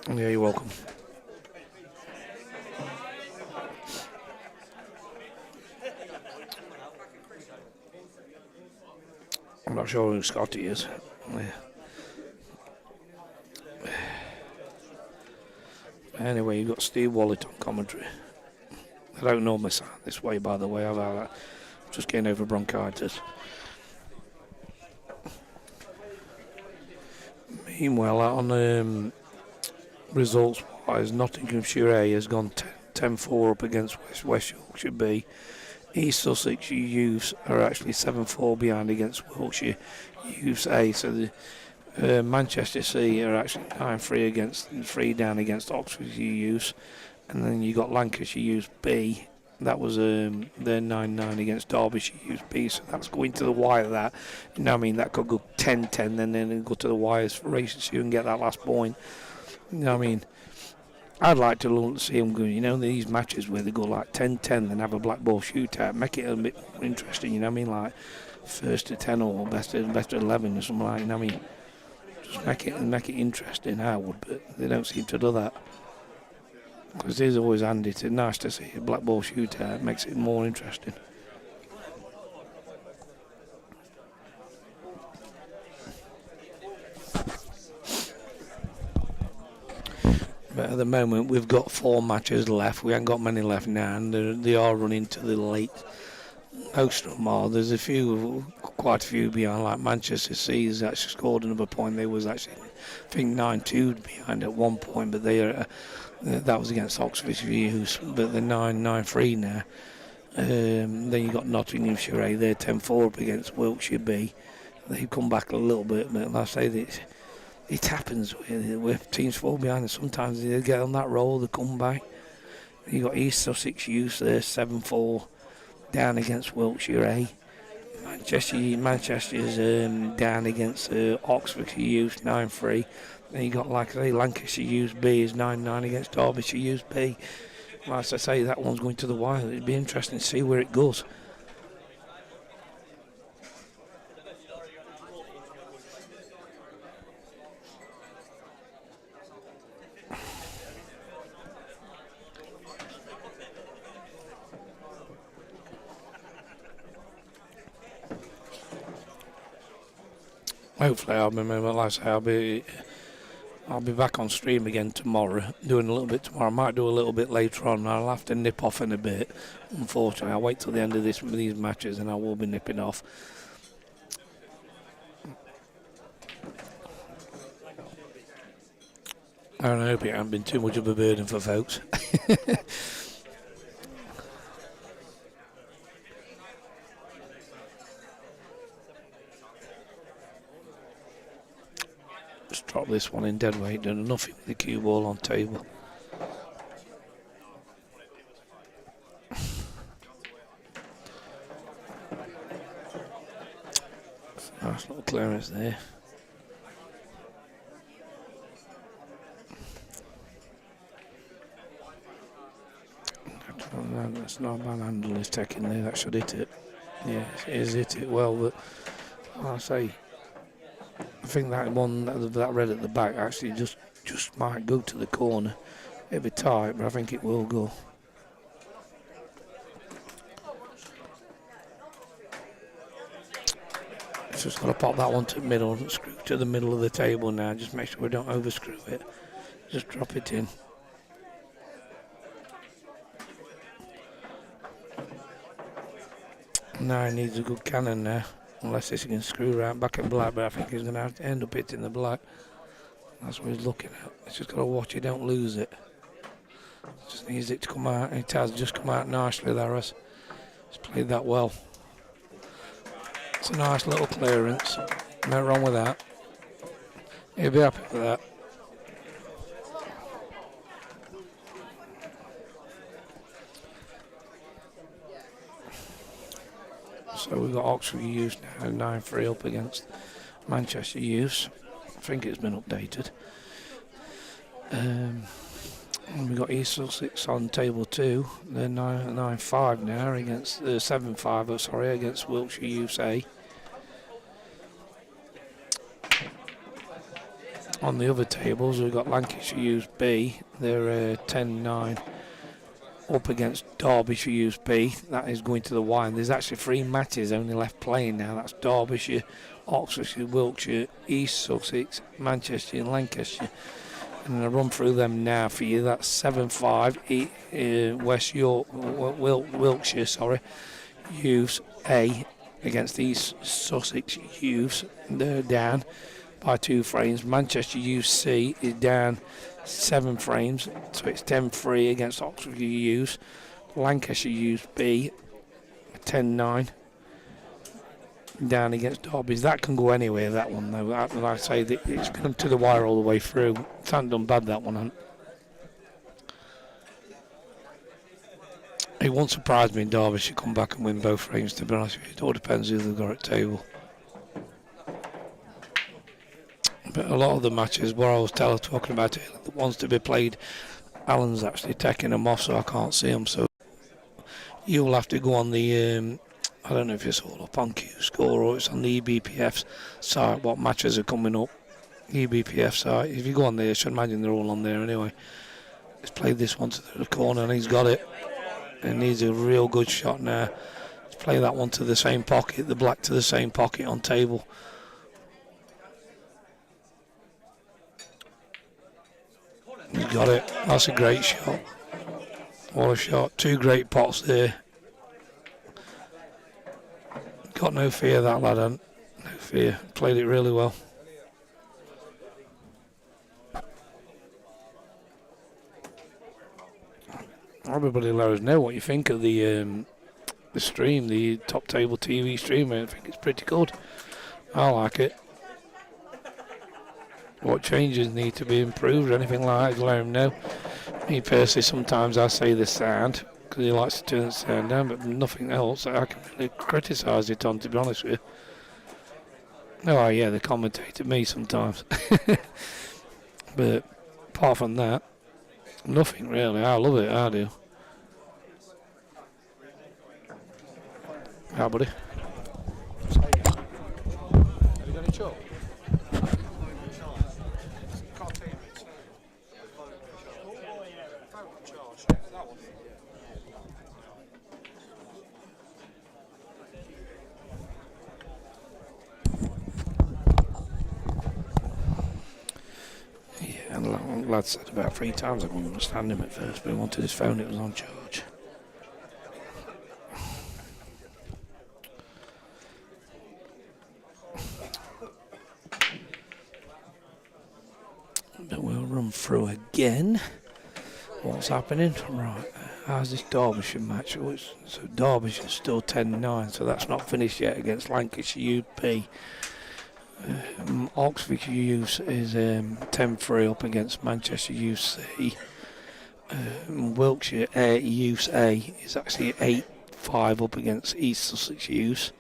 Yeah, you're welcome. I'm not sure who Scotty is. Yeah. Anyway, you've got Steve Wallet on commentary. I don't normally sound this way, by the way. I've just getting over bronchitis. Meanwhile, on results-wise, Nottinghamshire A has gone 10-4 up against West Yorkshire B. East Sussex Youths are actually 7-4 behind against Wiltshire Youths A. So the Manchester C are actually 9-3 down against Oxfordshire Youths. And then you got Lancashire Youths B. That was they're 9-9 against Derbyshire Youths B. So that's going to the wire. That, you know what I mean, that could go 10-10, and then go to the wires for races so you can get that last point. You know what I mean? I'd like to see them go, you know, these matches where they go like 10-10 and have a black ball shootout, make it a bit more interesting, you know what I mean, like first to 10 or best to 11 or something like that, you know what I mean? Just make it interesting, I would, but they don't seem to do that. Because it is always handy, it's nice to see a black ball shootout, it makes it more interesting. But at the moment, we've got 4 matches left. We haven't got many left now, and they are running to the late. Most of them are. There's quite quite a few behind, like Manchester City has actually scored another point. They was actually, I think, 9-2 behind at one point, but that was against Oxfordshire Youths, but they're 9-3 now. Then you got Nottinghamshire A, they're 10-4 up against Wiltshire B. They've come back a little bit, but like I say, it happens with teams fall behind, and sometimes they get on that roll, they come back. You got East Sussex Youth there, 7-4 down against Wiltshire A. Manchester's down against Oxfordshire Youth, 9-3. Then you got, like I say, Lancashire Youth B is 9-9 against Derbyshire Youth B. Like I say, that one's going to the wire. It'd be interesting to see where it goes. Hopefully, I'll be back on stream again tomorrow, doing a little bit tomorrow. I might do a little bit later on. I'll have to nip off in a bit. Unfortunately, I'll wait till the end of these matches, and I will be nipping off. I hope it hasn't been too much of a burden for folks. Just drop this one in dead weight, done nothing with the cue ball on table. Nice little clearance there. That's not a bad handle he's taking there, that should hit it. Yeah, it is hit it well, but like I say, I think that one, that red at the back, actually just might go to the corner. It'll be tight, but I think it will go. Just got to pop that one to the middle and screw to the middle of the table now. Just make sure we don't overscrew it. Just drop it in. Now he needs a good cannon now. Unless this can screw right back in black, but I think he's going to have to end up hitting the black. That's what he's looking at. He's just got to watch he don't lose it. Just needs it to come out. It has just come out nicely there. He's played that well. It's a nice little clearance. No wrong with that. He'll be happy with that. So we've got Oxford Youths now 9-3 up against Manchester Youths. I think it's been updated. And we've got East Sussex on table 2. They're 9-5 now against 7-5. Against Wiltshire Youths A. On the other tables, we've got Lancashire Youths B. They're 10-9. Up against Derbyshire Youths B. That is going to the wire. There's actually 3 matches only left playing now. That's Derbyshire, Oxfordshire, Wiltshire, East Sussex, Manchester and Lancashire. And I'll run through them now for you. That's 7-5 West York, Wiltshire, Youths A against East Sussex Youths. They're down by 2 frames. Manchester Youths C is down 7 frames, so it's 10-3 against Oxford Youths. Lancashire Youths B 10-9 down against Derby's. That can go anywhere, that one though. Like I say, it's come to the wire all the way through. It hasn't done bad, that one. It won't surprise me in Derby should come back and win both frames, to be honest with you. It all depends who they've got at table. But a lot of the matches, what I was talking about, the ones to be played, Alan's actually taking them off, so I can't see them. So you'll have to go on the, I don't know if it's all up on Q Score or it's on the EBPF site, what matches are coming up. EBPF site. If you go on there, I should imagine they're all on there anyway. He's played this one to the corner and he's got it. And needs a real good shot now. Let's play that one to the same pocket, the black to the same pocket on table. He's got it. That's a great shot. What a shot. 2 great pots there. Got got no fear, that lad, no fear. Played it really well. Everybody let us know what you think of the stream, the Top Table TV stream. I think it's pretty good. I like it. What changes need to be improved or anything like that, let him know. Me personally, sometimes I say the sound, because he likes to turn the sound down, but nothing else that I can really criticise it on, to be honest with you. Oh yeah, they commentate at me sometimes. But apart from that, nothing really. I love it, I do. How, buddy? Have you got any chalk? Yeah, and the lad said about 3 times I couldn't understand him at first, but he wanted his phone, it was on charge. But we'll run through again what's happening. Right, how's this Derbyshire match? So Derbyshire's still 10-9, so that's not finished yet against Lancashire UP. Oxfordshire Youth is 10-3 up against Manchester UC. Wiltshire Youth A is actually 8-5 up against East Sussex Youth.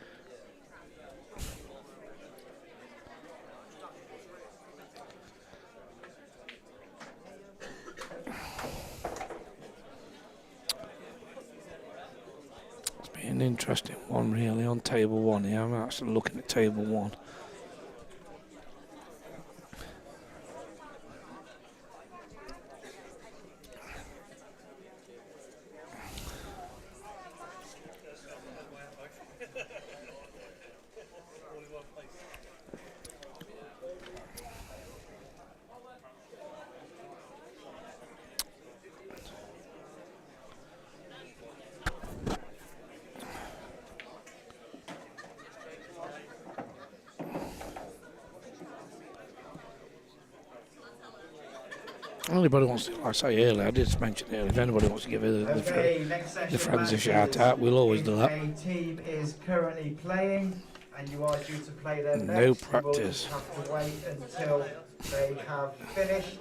It's been an interesting one really on table 1 here. I'm actually looking at table 1. Anybody wants to, like I say earlier, I did mention it earlier, if anybody wants to give the friends a shout out, we'll always do that. A team is currently playing and you are due to play them No next. practice. You will have to wait until they have finished.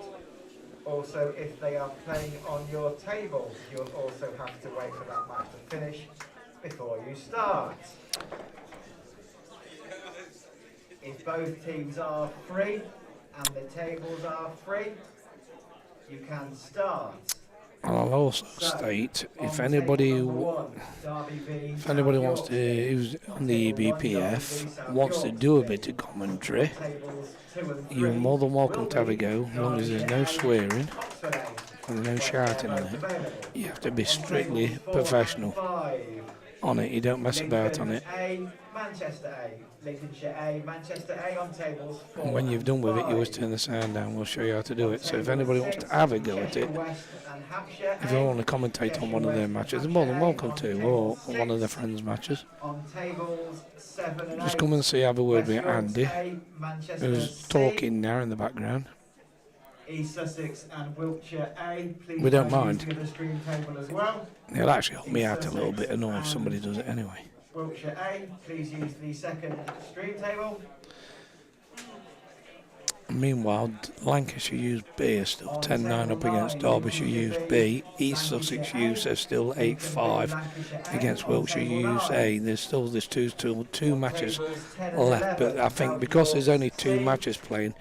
Also, if they are playing on your table, you'll also have to wait for that match to finish before you start. If both teams are free and the tables are free, you can start. And I'll also state, if anybody wants to, who's on the EBPF, wants to do a bit of commentary, you're more than welcome to have a go, as long as there's no swearing and no shouting on it. You have to be strictly professional on it, you don't mess about on it. Manchester A, Lincolnshire A, Manchester A on tables 4 And when you've done with it, you always turn the sound down, we'll show you how to do it. So if anybody wants to have a go at it, if they want to commentate on one of their matches, they're more than welcome to, or one of their friends' matches. Just come and see, have a word with Andy, who's talking now in the background. East Sussex and Wiltshire A, please We don't mind. to the stream table as well. It'll actually help me out a little bit, I know if somebody does it anyway. Wiltshire A, please use the second stream table. Meanwhile, Lancashire Youth B are still 10-9 up against Derbyshire Youth B. East Sussex Youth are still 8-5 against Wiltshire Youth A. There's two matches left, but I think because there's only 2 matches playing,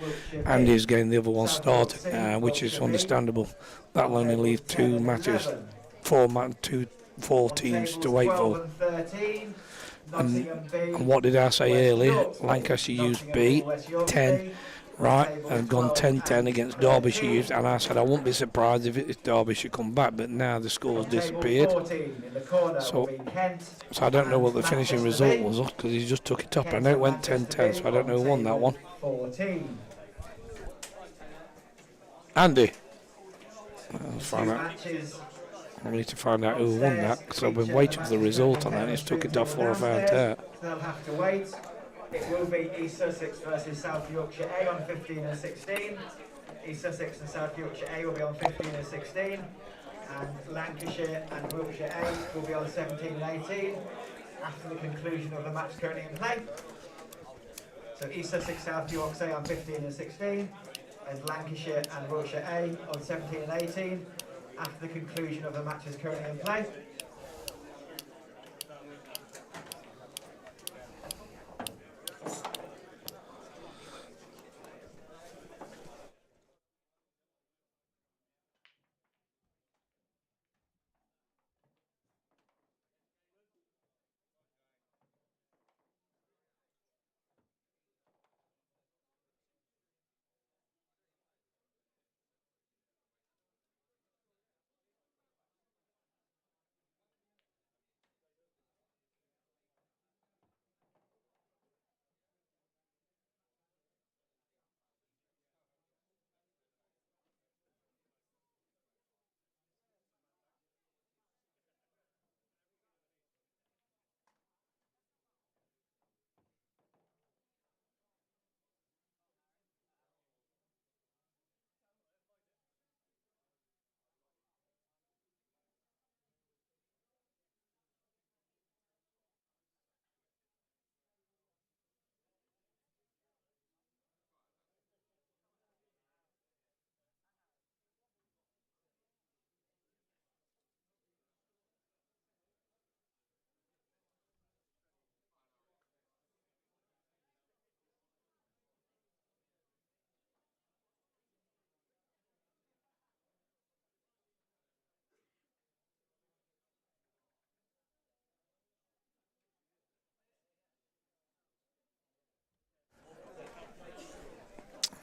Andy's getting the other one started now, which is understandable. That'll only leave 2 matches, 4 teams to wait for. And what did I say earlier? Lancashire Youth B, 10. Right, and gone 10-10 against Derbyshire Youth, and I said I wouldn't be surprised if Derbyshire come back, but now the score's disappeared. So I don't know what the finishing result was, because he just took it up. I know it went 10-10, so I don't know who won that one. Andy. Let's find out. We need to find out who won that, because I've been waiting for the result on it, and it's took it off 4 or 5 out. They'll have to wait. It will be East Sussex versus South Yorkshire A on 15 and 16. East Sussex and South Yorkshire A will be on 15 and 16. And Lancashire and Wiltshire A will be on 17 and 18 after the conclusion of the match currently in play. So East Sussex, South Yorkshire A on 15 and 16. And Lancashire and Wiltshire A on 17 and 18 after the conclusion of the matches currently in play.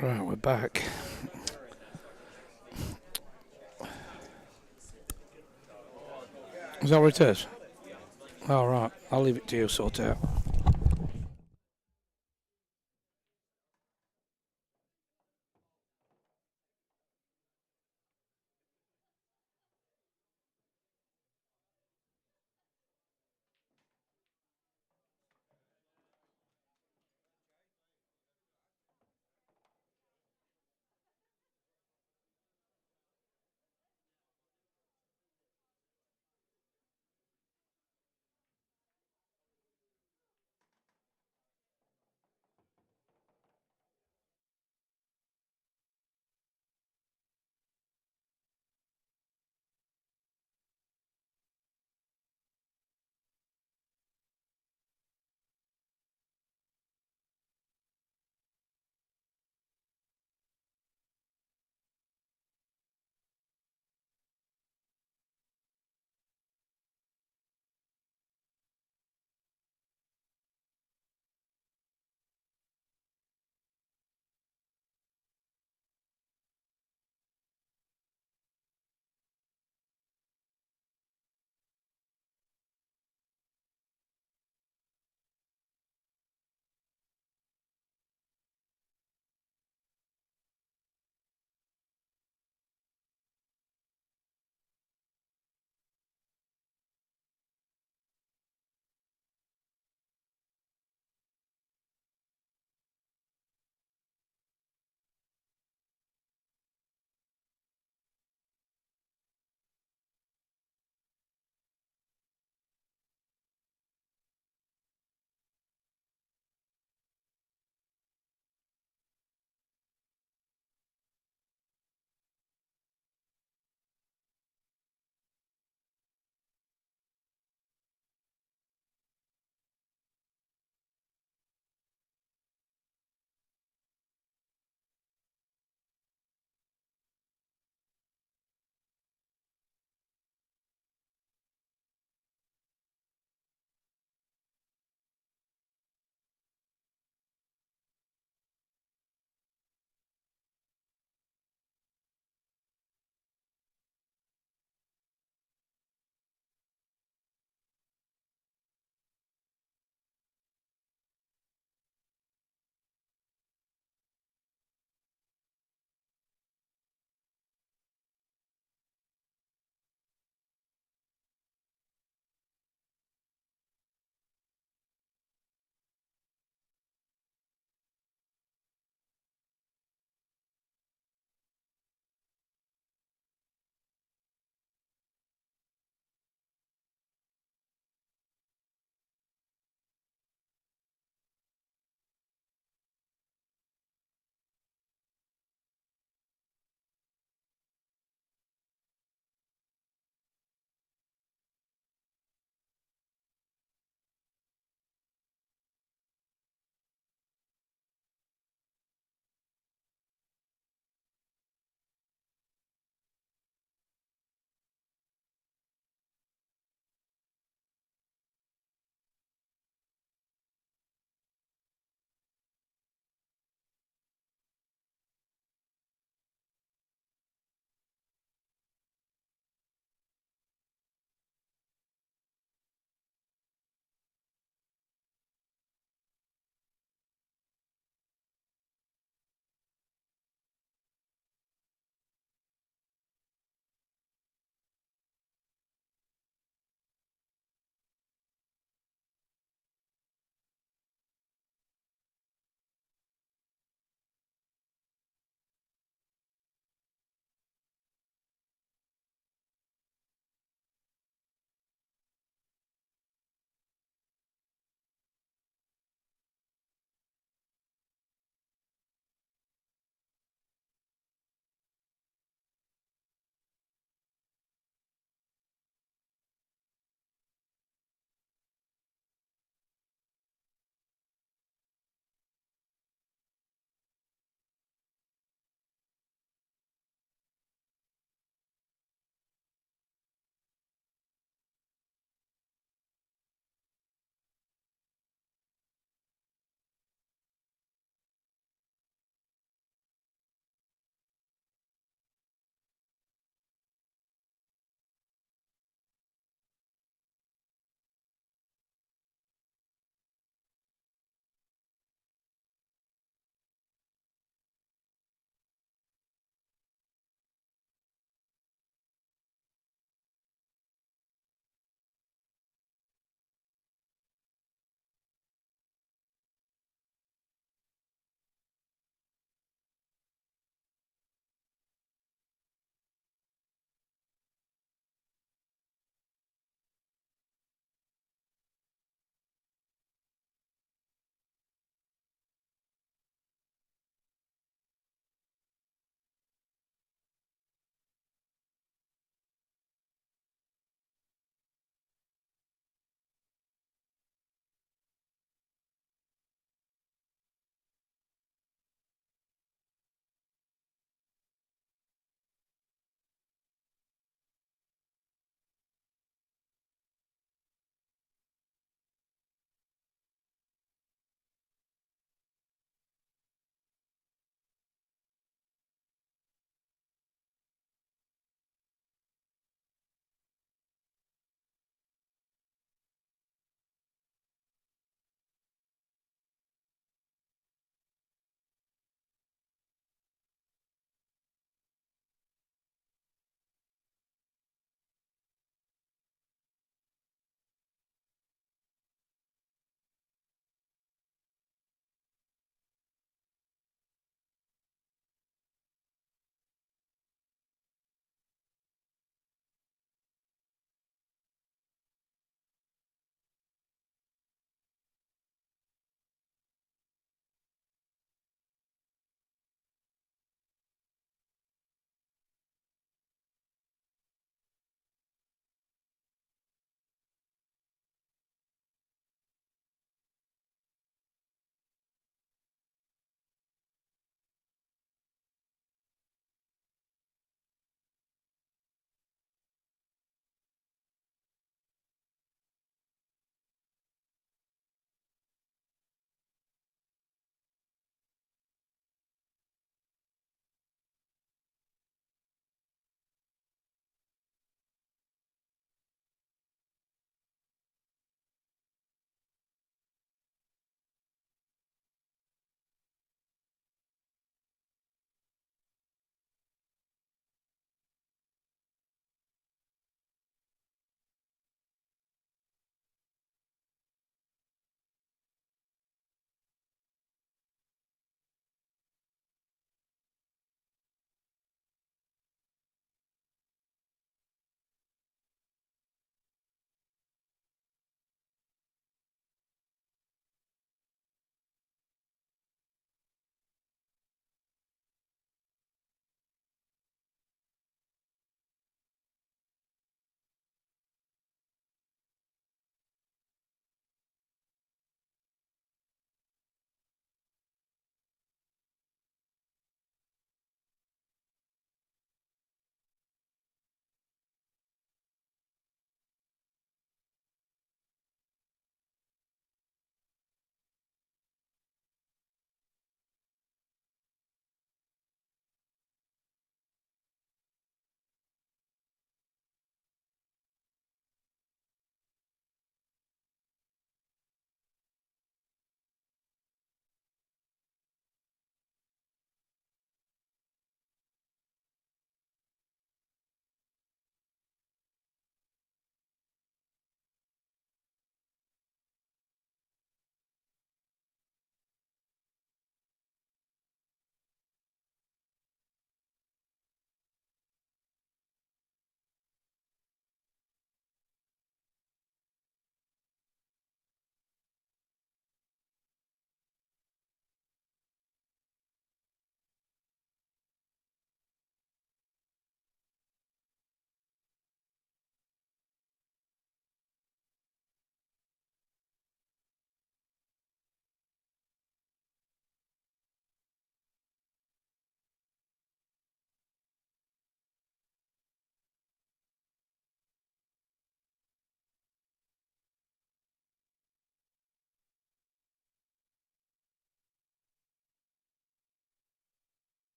Right, we're back. Is that what it is? All right, I'll leave it to you, sort it out.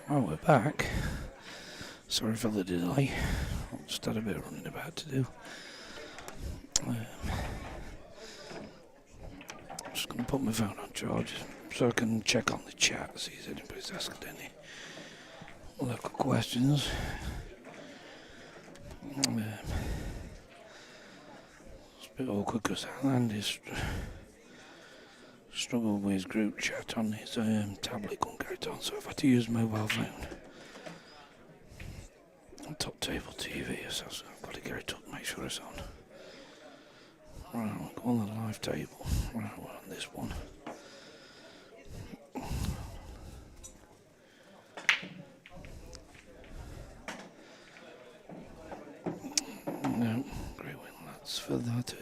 Well, we're back. Sorry for the delay. I just had a bit of running about to do. I'm just going to put my phone on charge so I can check on the chat, see if anybody's asked any local questions. It's a bit awkward because Andy's struggled with his group chat on his tablet, couldn't get it on, so I've had to use mobile phone. On Top Table TV, so I've got to get it up, make sure it's on. Right, we'll go on the live table. Right, we're on this one. No, great win, lads, for that.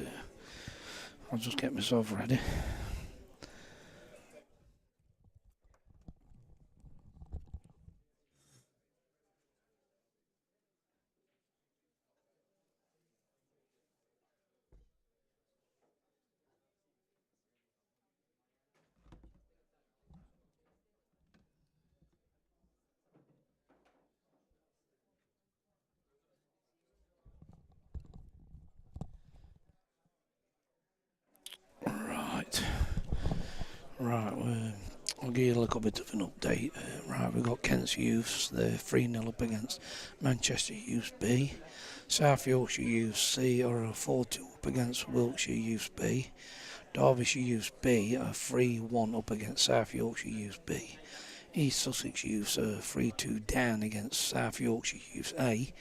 I'll just get myself ready. Right, I'll give you a little bit of an update. Right, we've got Kent's Youths, they're 3-0 up against Manchester Youths B. South Yorkshire Youths C are a 4-2 up against Wiltshire Youths B. Derbyshire Youths B are 3-1 up against South Yorkshire Youths B. East Sussex Youths are 3-2 down against South Yorkshire Youths A.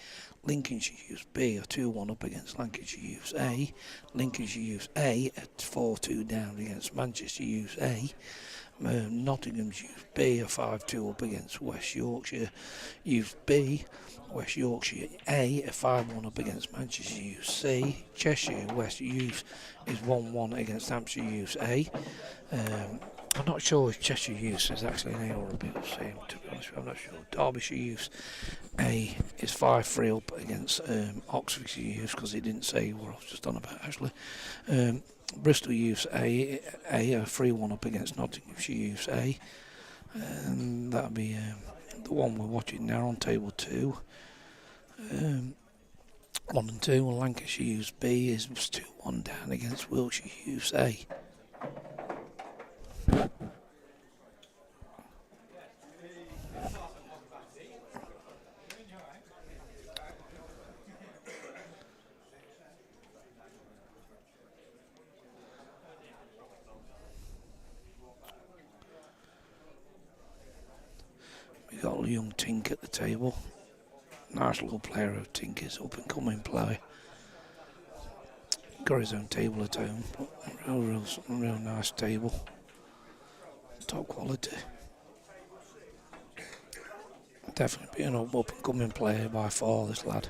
Lincolnshire Youths B are 2-1 up against Lancashire Youths A. Lincolnshire Youths A at 4-2 down against Manchester Youths A. Nottingham's Youths B are 5-2 up against West Yorkshire Youths B. West Yorkshire A are 5-1 up against Manchester Youths C. Cheshire West Youths is 1-1 against Hampshire Youths A. I'm not sure if Cheshire Youths is actually an A or a B or C, to be honest with you, I'm not sure. Derbyshire Youths A is 5-3 up against Oxfordshire Youths, because he didn't say what I was just on about actually. Bristol Youths A are 3-1 up against Nottinghamshire Youths A. And that'll be the one we're watching now on table 2. 1 and 2, well, Lancashire Youths B is 2-1 down against Wiltshire Youths A. We got a young Tink at the table. Nice little player of Tink is up and coming play. Got his own table at home. Real nice table. Top quality. Definitely being an up and coming player by far, this lad.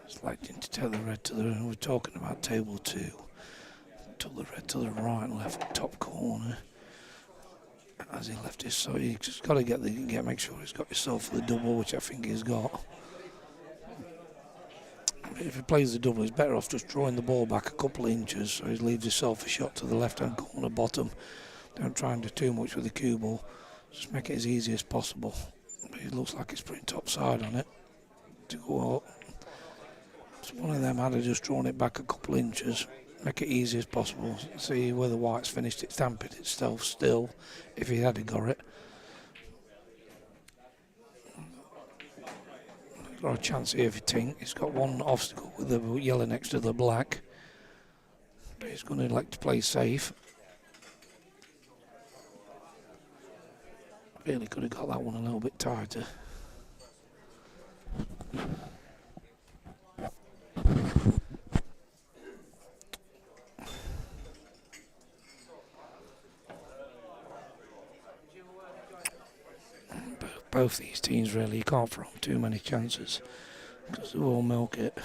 Selecting to take the red to the, we're talking about table 2. Took the red to the right and left top corner. As he left his, so he's just got to make sure he's got himself the double, which I think he's got. If he plays the double, he's better off just drawing the ball back a couple of inches, so he leaves himself a shot to the left-hand corner bottom. Don't try and do too much with the cue ball. Just make it as easy as possible. But it looks like he's putting top side on it to go up. So one of them had just drawn it back a couple of inches. Make it easy as possible. See where the white's finished it, stamping itself still, if he had got it. Got a chance here for Tink. He's got one obstacle with the yellow next to the black. But he's going to like to play safe. Really could have got that one a little bit tighter. Both these teams really, you can't throw them too many chances because they will milk it.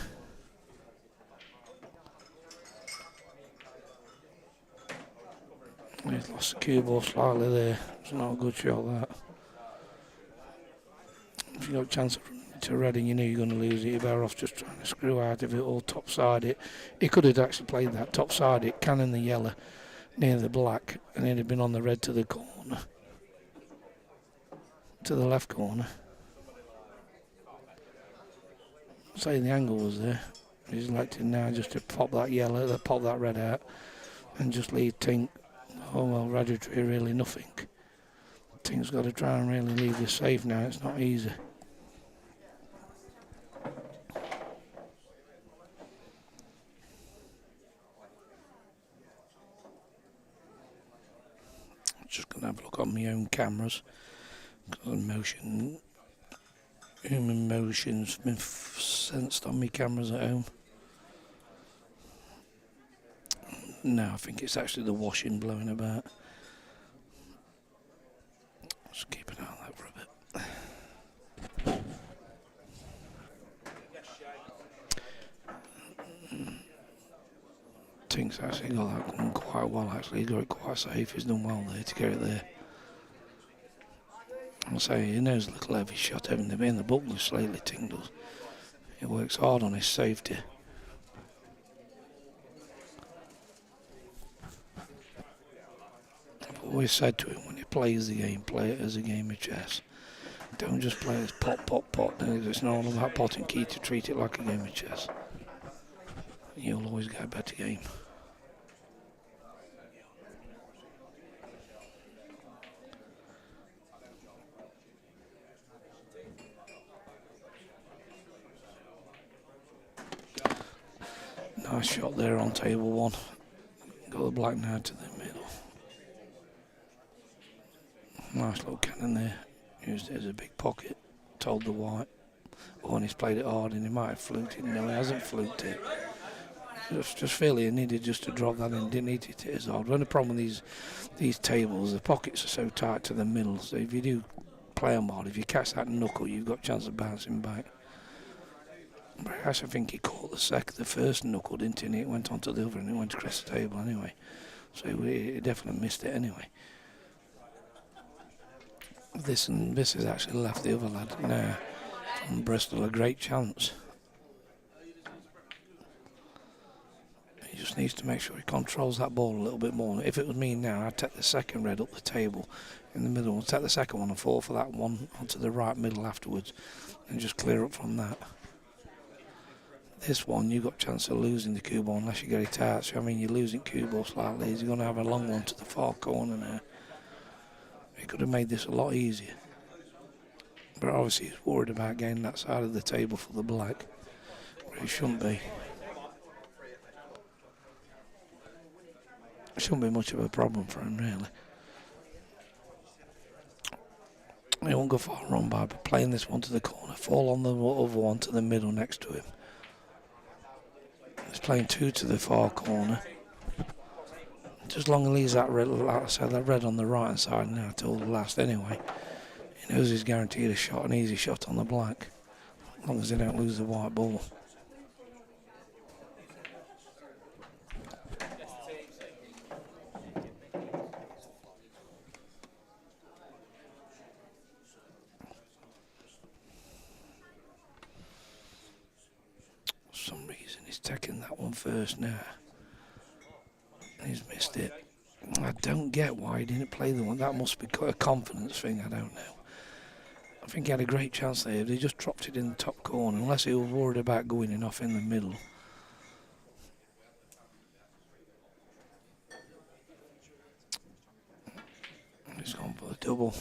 He's lost the cue ball slightly there. It's not a good shot, that. If you got a chance to Reading, you know you're going to lose it. You're better off just trying to screw out of it or topside it. He could have actually played that topside it, cannon the yellow near the black, and he'd have been on the red to the corner, to the left corner. Say the angle was there. He's elected now just to pop that yellow, pop that red out, and just leave Tink. Oh well, Radiotree really nothing. Tink's got to try and really leave this safe now. It's not easy. Just going to have a look on my own cameras. Human motion's been sensed on my cameras at home. No, I think it's actually the washing blowing about. Just keep an eye on that for a bit. Tink's actually got that going quite well, actually. He's got it quite safe. He's done well there to get it there. I'll say he knows a little heavy shot, haven't they? Been the bookless lately, Tink does. He works hard on his safety. I've always said to him when he plays the game, play it as a game of chess. Don't just play it as pot, pot, pot. It's not all about pot and key to treat it like a game of chess. You'll always get a better game. Nice shot there on table one. Got the black now to the middle. Nice little cannon there. Used it as a big pocket. Told the white. Oh, and he's played it hard and he might have fluked it. No, he hasn't fluked it. Just feel he needed just to drop that in. Didn't need it as hard. One of the problem with these tables, the pockets are so tight to the middle. So if you do play them hard, if you catch that knuckle, you've got a chance of bouncing back. But I actually think he caught the first knuckle, didn't he? And it went onto the other and it went across the table anyway. So he definitely missed it anyway. This has actually left the other lad now from Bristol a great chance. He just needs to make sure he controls that ball a little bit more. If it was me now, I'd take the second red up the table in the middle. I'd take the second one and fall for that one onto the right middle afterwards and just clear up from that. This one, you've got a chance of losing the cue ball unless you get it out. So, I mean, you're losing cue ball slightly. He's going to have a long one to the far corner now. He could have made this a lot easier. But obviously he's worried about getting that side of the table for the black. Where he shouldn't be. It shouldn't be much of a problem for him, really. He won't go far wrong by playing this one to the corner. Fall on the other one to the middle next to him. He's playing two to the far corner. Just as long as he leaves that red, like I said, that red on the right hand side now till the last anyway. He knows he's guaranteed a shot, an easy shot on the black. As long as they don't lose the white ball. For some reason he's taking that one first now. He's missed it. I don't get why he didn't play the one. That must be a confidence thing, I don't know. I think he had a great chance there. He just dropped it in the top corner, unless he was worried about going in off in the middle. He's gone for the double.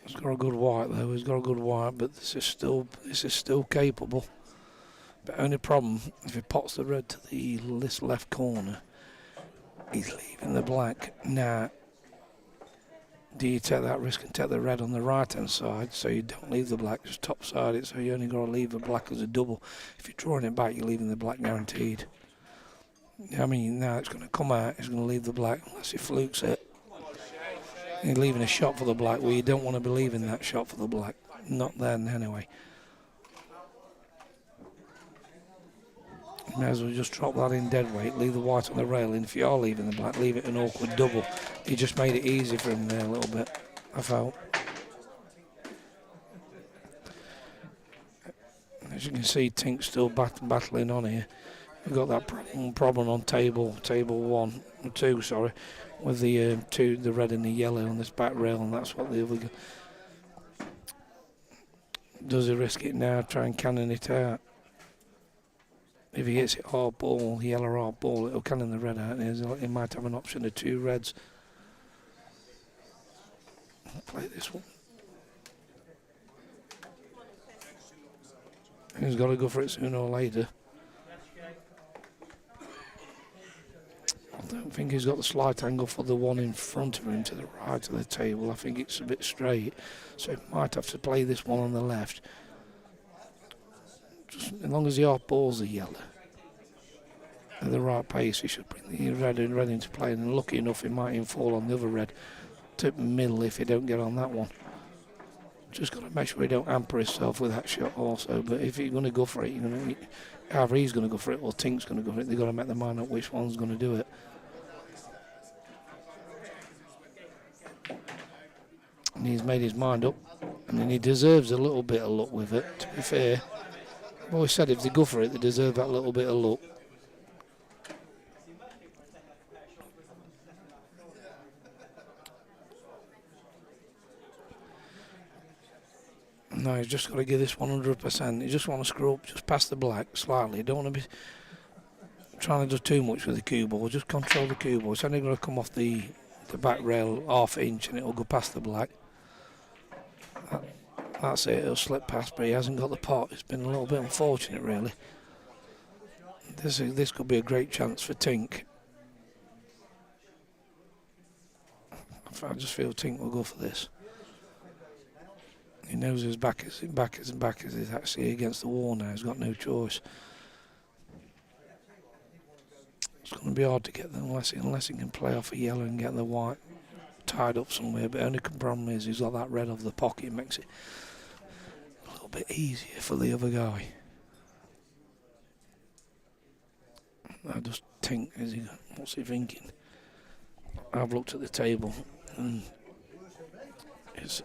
He's got a good white though. He's got a good white, but this is still capable. But only problem, if he pots the red to this left corner, he's leaving the black. Now, do you take that risk and take the red on the right hand side so you don't leave the black, just topside it, so you only got to leave the black as a double. If you're drawing it back, you're leaving the black guaranteed. I mean, now it's going to come out, he's going to leave the black unless he flukes it. You're leaving a shot for the black where you don't want to be leaving that shot for the black. Not then, anyway. may as well just drop that in dead weight, leave the white on the rail, and if you are leaving the black, leave it an awkward double. He just made it easy for him there a little bit, I felt. As you can see, Tink's still battling on here. We've got that problem on table 1 or 2, sorry, with the the red and the yellow on this back rail, and that's what the other guy. Does he risk it now, try and cannon it out? If he hits it hard ball, yellow hard ball, it'll cannon the red out, and he might have an option of 2 reds. I'll play this one. He's got to go for it sooner or later. I don't think he's got the slight angle for the one in front of him to the right of the table. I think it's a bit straight, so he might have to play this one on the left. Just as long as the off balls are yellow at the right pace, he should bring the red into play, and lucky enough he might even fall on the other red to the middle if he don't get on that one. Just got to make sure he don't hamper himself with that shot also. But if you're going to go for it, either he's going to go for it or Tink's going to go for it. They've got to make their mind up which one's going to do it. And he's made his mind up. I mean, he deserves a little bit of luck with it, to be fair. I've always said if they go for it, they deserve that little bit of luck. No, he's just got to give this 100%. You just want to screw up just past the black slightly. You don't want to be trying to do too much with the cue ball. Just control the cue ball. It's only going to come off the back rail ½ inch and it'll go past the black. That's it. It'll slip past, but he hasn't got the pot. It's been a little bit unfortunate, really. This could be a great chance for Tink. I just feel Tink will go for this. He knows his back is actually against the wall now. He's got no choice. It's going to be hard to get them unless he can play off a yellow and get the white tied up somewhere. But the only problem is he's got that red off the pocket. It makes it a little bit easier for the other guy. I just think, what's he thinking? I've looked at the table and it's.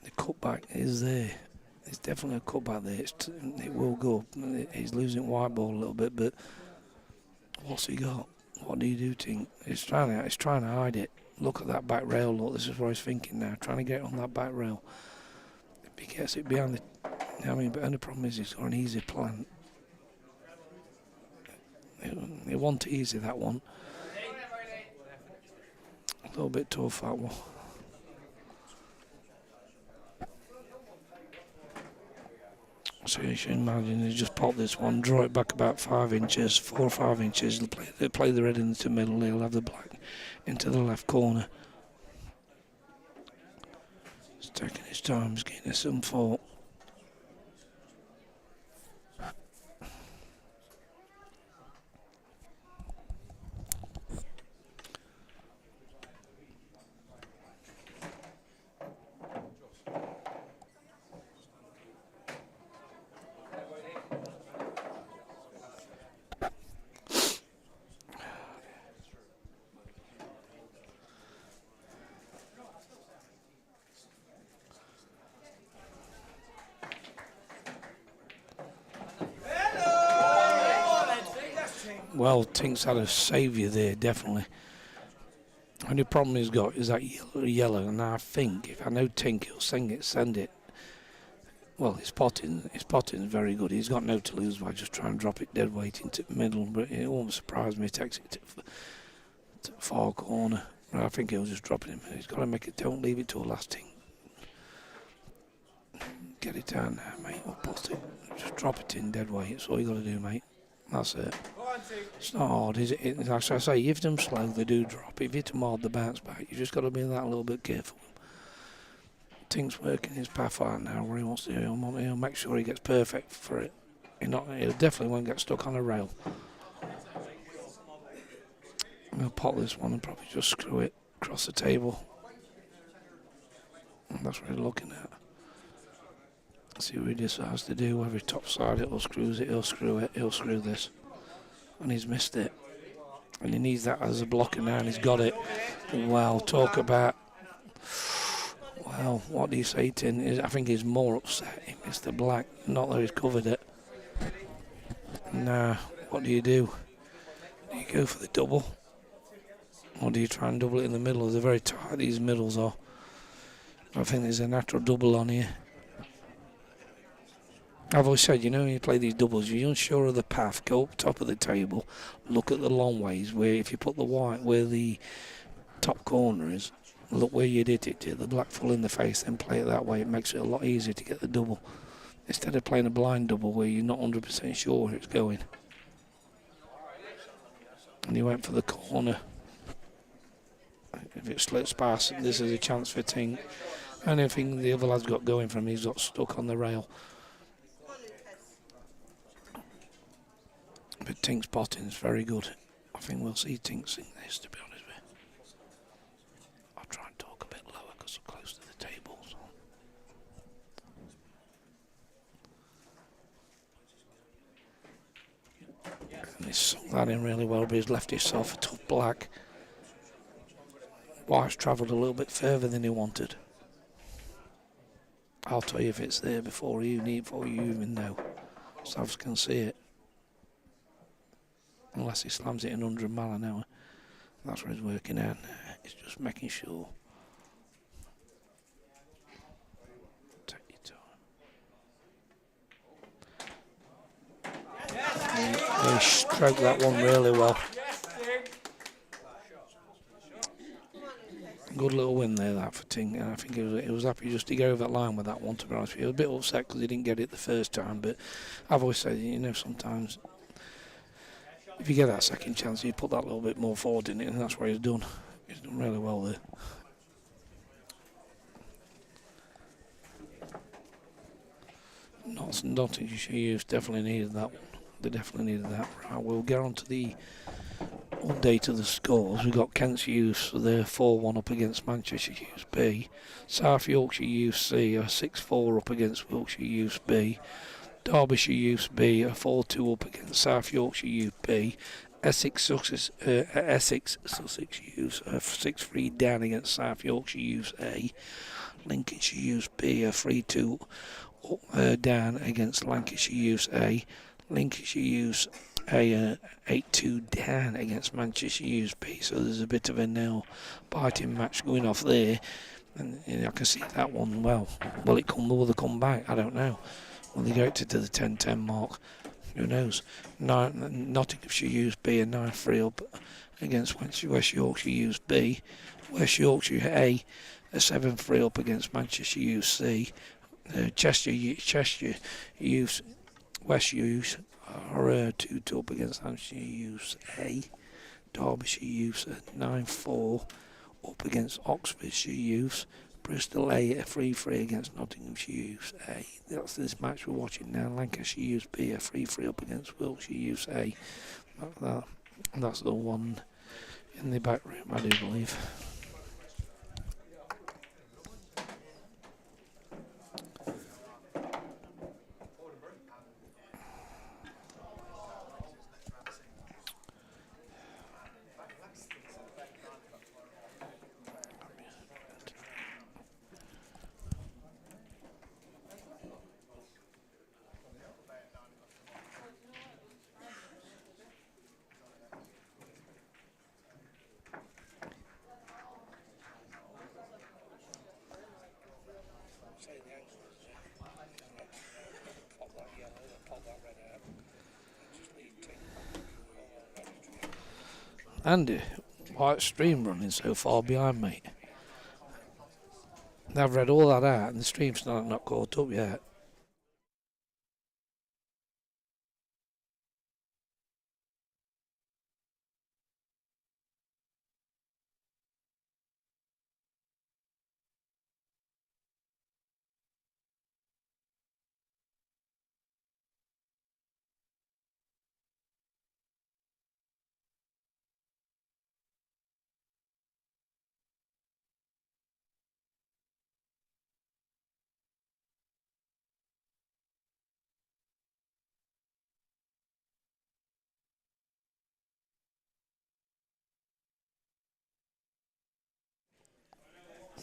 The cutback is there. There's definitely a cutback there. It will go. He's losing white ball a little bit, but what's he got? What do you do, Tink? He's trying to hide it. Look at that back rail. Look, this is what he's thinking now. Trying to get on that back rail. If he gets it behind the, but the only problem is he's got an easy plant. He want easy, that one. A little bit tough, that one. So you should imagine he just pop this one, draw it back about 5 inches, 4 or 5 inches. He'll play the red into the middle. He'll have the black into the left corner. He's taking his time. He's getting some thought. Well, Tink's had a saviour there, definitely. The only problem he's got is that yellow, and I think if I know Tink, he'll send it. Well, his potting is very good. He's got no to lose by just trying to drop it dead weight into the middle, but it won't surprise me. He takes it to the far corner. But I think he'll just drop it in. He's got to make it. Don't leave it till last Tink. Get it down now, mate. Or post it. Just drop it in dead weight. That's all you got to do, mate. That's it. It's not hard, is it? As I say, you hit them slow, they do drop. If you hit them hard, they bounce back. You've just got to be that little bit careful. Tink's working his path out now where he wants to. He'll make sure he gets perfect for it. He definitely won't get stuck on a rail. He'll pop this one and probably just screw it across the table. And that's what he's looking at. See what he decides to do. Every top side, he'll screw it, he'll screw it, he'll screw this. And he's missed it. And he needs that as a blocker now, and he's got it. Well, talk about... Well, what do you say, Tin? I think he's more upset. He missed the black, not that he's covered it. Nah, what do? Do you go for the double? Or do you try and double it in the middle? They're very tight, these middles are. I think there's a natural double on here. I've always said, you know, when you play these doubles, you're unsure of the path, go up top of the table, look at the long ways, where if you put the white where the top corner is, look where you'd hit it to, the black full in the face, then play it that way. It makes it a lot easier to get the double. Instead of playing a blind double where you're not 100% sure where it's going. And he went for the corner. If it slips past, this is a chance for Tink. Anything the other lad's got going for him, he's got stuck on the rail. But Tink's potting is very good. I think we'll see Tink sing this, to be honest with you. I'll try and talk a bit lower because I'm close to the tables. And he's sung that in really well, but he's left himself a tough black. White's travelled a little bit further than he wanted. I'll tell you if it's there before you even know. Savs can see it. Unless he slams it in 100 mile an hour. That's what he's working out. He's just making sure. Take your time. He stroked that one really well. Good little win there, that for Ting, and I think he was happy just to go over that line with that one, to be honest with you. He was a bit upset because he didn't get it the first time, but I've always said, you know, sometimes if you get that second chance, you put that little bit more forward in it, and that's what he's done. He's done really well there. Nottinghamshire definitely needed that one. They definitely needed that. Right, we'll get on to the update of the scores. We've got Kent's Youth, they're 4-1 up against Manchester Youth B. South Yorkshire Youth C are 6-4 up against Wiltshire Youth B. Derbyshire Youth B are 4-2 up against South Yorkshire Youth B. Essex Sussex Youth are 6-3 down against South Yorkshire Youth A. Lincolnshire Youth B are 3-2 down against Lancashire Youth A. Lincolnshire Youth A 8-2 down against Manchester Youth B. So there's a bit of a nail-biting match going off there. And I can see that one. Well, will they come back? I don't know. Will they go to the 10-10 mark? Who knows? Nottinghamshire Youth B are 9-3 up against West Yorkshire Youth B. West Yorkshire A are 7-3 up against Manchester Youth C. Chester Youth, West Youth are 2-2 up against Hampshire Youth A. Derbyshire Youth are 9-4 up against Oxfordshire Youth. Bristol A are 3-3 against Nottinghamshire Youth A. That's this match we're watching now. Lancashire Youth B are 3-3 up against Wiltshire Youth A. That's the one in the back room, I do believe. Andy, White stream running so far behind me. I've read all that out and the stream's not caught up yet.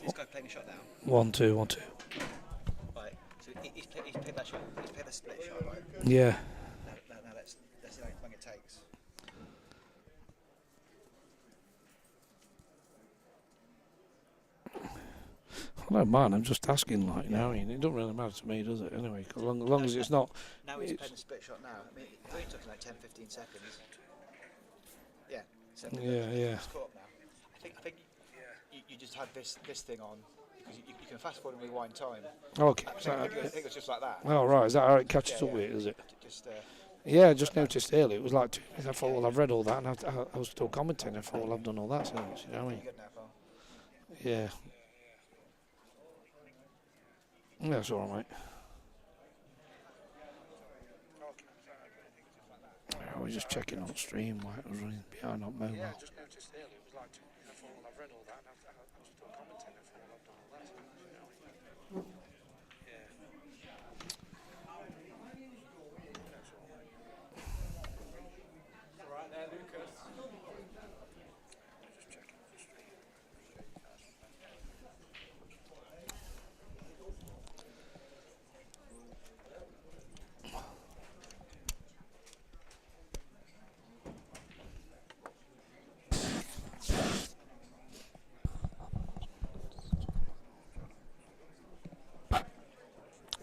this guy playing a shot now. 1 2 1 2. Right. So he's played that shot. He's played a split shot, right? Yeah. Now let's see how long it takes. I don't mind. I'm just asking, like, you know. I mean, it doesn't really matter to me, does it? Anyway, as long as it's not. Now he's playing a split shot now. I mean, it's only taking like 10-15 seconds. Yeah. So Yeah. It's caught up now. I think you just had this thing on because you can fast forward and rewind time. Okay. I think it was just like that. Oh right, is that how it catches up with it? Is it? Just Yeah, I just noticed earlier. It was like 2 minutes. I thought, well, I've read all that, and I was still commenting. I thought, well, I've done all that since. You know what I mean? good now, pal. Yeah. That's all right. I was just checking on stream while it was running behind on mobile. Yeah, just noticed earlier. It was like 2 minutes. I thought, well, I've read all that, and I was still commenting. I thought, well, I've done all that since. You know what I mean? Yeah. That's all right. All right there, Lucas. Just checking the stream.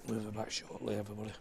We'll be back shortly, everybody.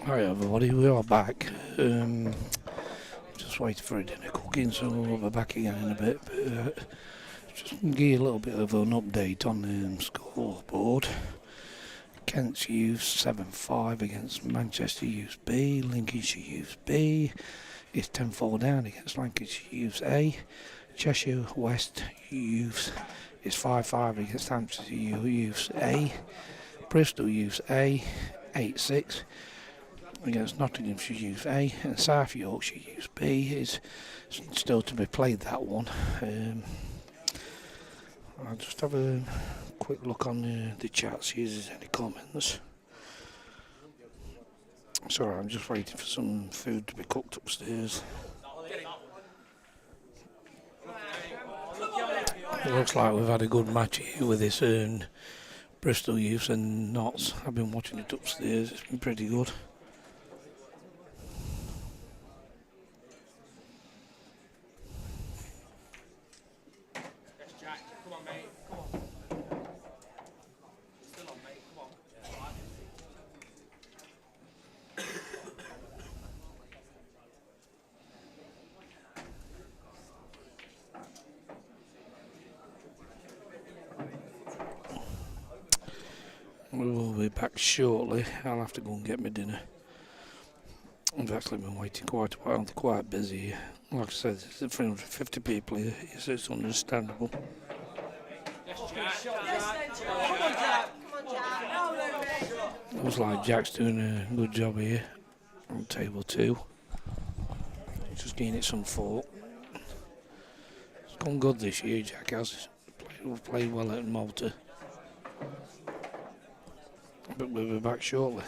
Hi everybody, we are back. Just waiting for a dinner cooking, so we'll be back again in a bit. But, just give you a little bit of an update on the scoreboard. Kent's Youth 7-5 against Manchester Youth B. Lincolnshire Youth B is 10-4 down against Lancashire Youth A. Cheshire West Youth is 5-5 against Hampshire Youth A. Bristol Youth A 8-6 against Nottinghamshire Youth A, and South Yorkshire Youth B is still to be played, that one. I'll just have a quick look on the chat, see if there's any comments. Sorry, I'm just waiting for some food to be cooked upstairs. It looks like we've had a good match here with this Bristol Youth and Notts. I've been watching it upstairs, it's been pretty good. We will be back shortly. I'll have to go and get my dinner. I've actually been waiting quite a while. They're quite busy. Like I said, there's 350 people here, so it's understandable. Looks like Jack's doing a good job here on table 2. Just giving it some thought. It's gone good this year, Jack has. Played well at Malta. But we'll be back shortly.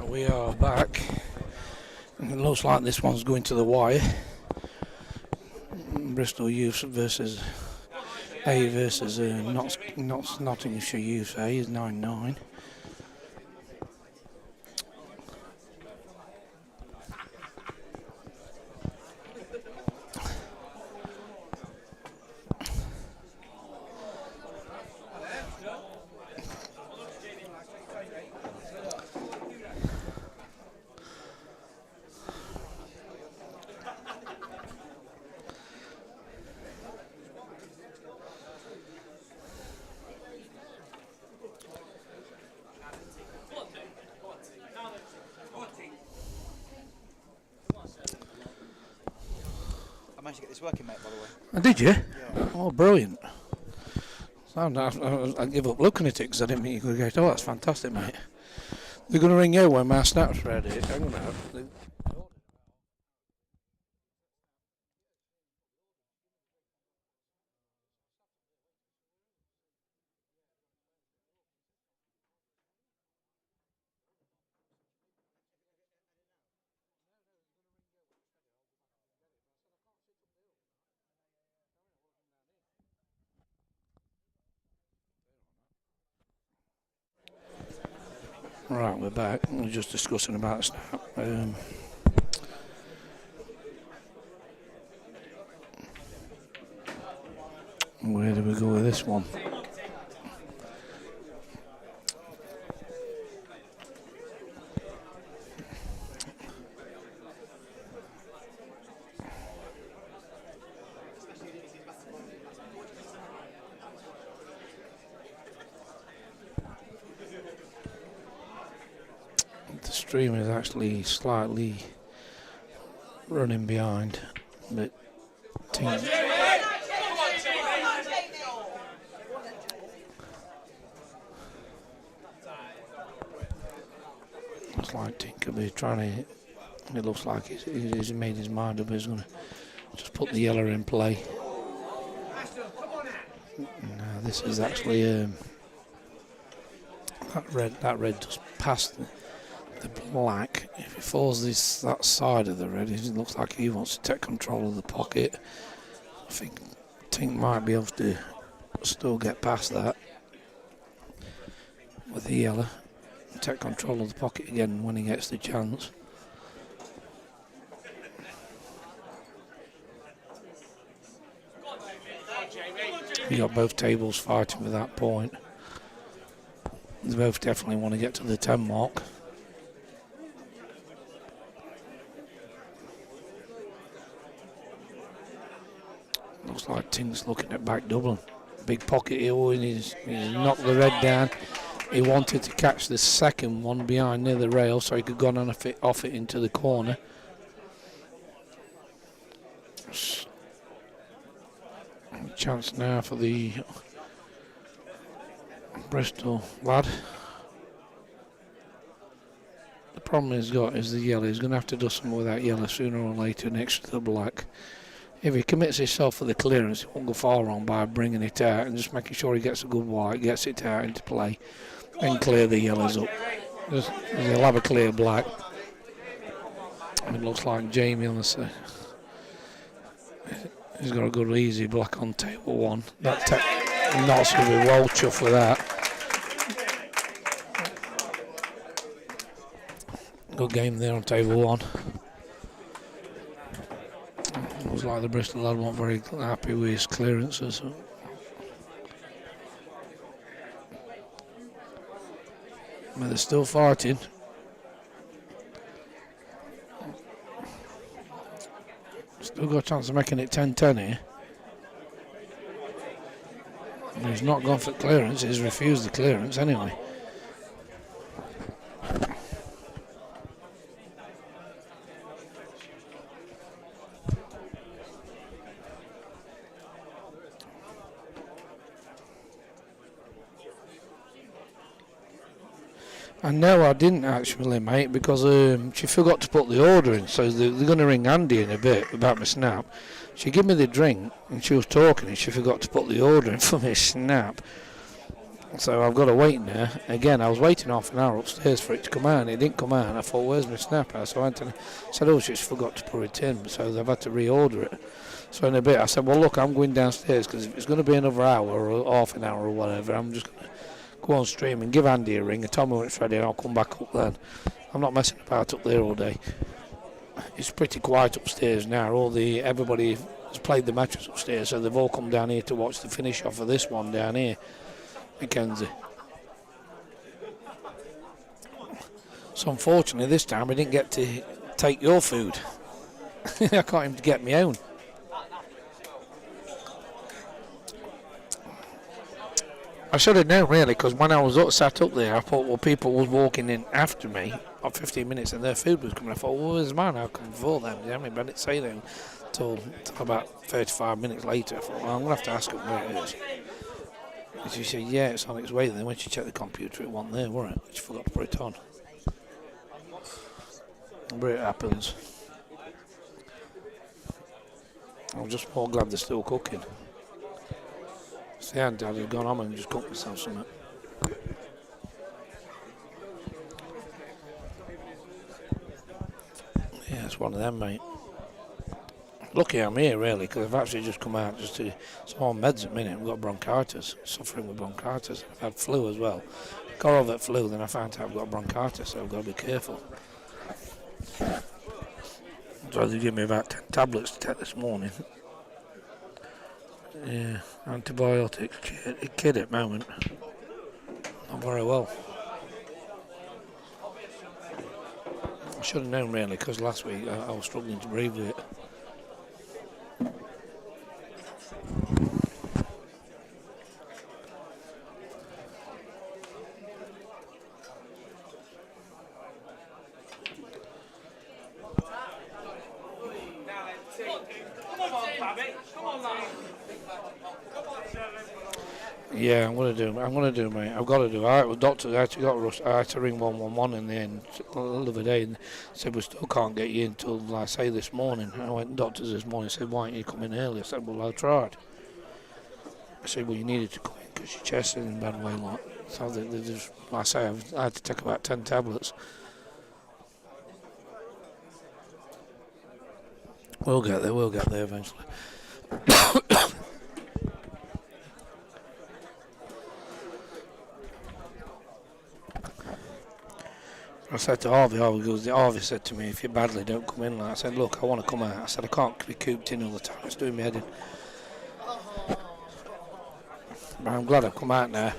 We are back. It looks like this one's going to the wire. Bristol Youth versus Nottinghamshire Youth. A is 9-9. I managed to get this working, mate, by the way. Oh, did you? Yeah. Oh, brilliant. I give up looking at it because I didn't think you could get. Oh, that's fantastic, mate. They're going to ring you when my snap's ready. Hang on now. Right, we're back. We're just discussing about snap. Where do we go with this one? The stream is actually slightly running behind, but it's like Tinkerby trying to. It looks like he's made his mind up. He's going to just put the yellow in play. No, this is actually that red just past the black. If it falls that side of the red, it looks like he wants to take control of the pocket. I think Tink might be able to still get past that with the yellow. Take control of the pocket again when he gets the chance. You got both tables fighting for that point. They both definitely want to get to the 10 mark. Looks like Tink's looking at back doubling. Big pocket here, he's knocked the red down. He wanted to catch the second one behind near the rail so he could go on and off it into the corner. Chance now for the Bristol lad. The problem he's got is the yellow. He's going to have to do something with that yellow sooner or later next to the black. If he commits himself for the clearance, he won't go far wrong by bringing it out and just making sure he gets a good white, gets it out into play, and clear the yellows up. He'll have a clear black. It looks like Jamie on the side. He's got a good easy black on table one. Knott's going to be well chuffed with that. Good game there on table one. Looks like the Bristol lad weren't very happy with his clearances. But they're still fighting. Still got a chance of making it 10-10 here. And he's not gone for clearance, he's refused the clearance anyway. And no, I didn't actually, mate, because she forgot to put the order in. So they're going to ring Andy in a bit about my snap. She gave me the drink and she was talking and she forgot to put the order in for my snap. So I've got to wait now. Again, I was waiting half an hour upstairs for it to come out, and it didn't come out. And I thought, where's my snapper? So I went and said, oh, she's forgot to put it in. So they've had to reorder it. So in a bit, I said, well, look, I'm going downstairs because if it's going to be another hour or half an hour or whatever, I'm just going to go on stream and give Andy a ring and tell me when it's ready, and I'll come back up then. I'm not messing about up there all day. It's pretty quiet upstairs now. Everybody has played the matches upstairs, so they've all come down here to watch the finish off of this one down here, Mackenzie. So unfortunately, this time I didn't get to take your food. I can't even get my own. I should have known really, because when I was sat up there, I thought, well, people was walking in after me on 15 minutes and their food was coming. I thought, well, where's mine? I'll come before them. You know what I mean? But I didn't say that until about 35 minutes later. I thought, well, I'm going to have to ask them where it is. And she said, yeah, it's on its way. Then when she checked the computer, it wasn't there, wasn't it? She forgot to put it on. But it happens. I'm just more glad they're still cooking. See, Dad had gone home and just cooked myself something. Yeah, it's one of them, mate. Lucky I'm here, really, because I've actually just come out just to... So I'm on meds at the minute. I've got bronchitis, suffering with bronchitis. I've had flu as well. Got over that flu, then I found out I've got bronchitis, so I've got to be careful. So they gave me about 10 tablets to take this morning. Yeah, antibiotics, kid at the moment. Not very well. I should have known really, because last week I was struggling to breathe with it. Yeah, I'm gonna do, mate. I've got to do. Well, doctor actually got rushed. I had to ring 111 in the end the other day and said we still can't get you in until, like I say, this morning. I went to doctors this morning. Said, why aren't you coming early? I said, well, I tried. I said, well, you needed to come in because your chest is in bad way, like. So they just, like I say, I had to take about 10 tablets. We'll get there eventually. I said to Harvey said to me, if you're badly, don't come in. Like I said, look, I want to come out. I said, I can't be cooped in all the time. It's doing me head in. But I'm glad I've come out now.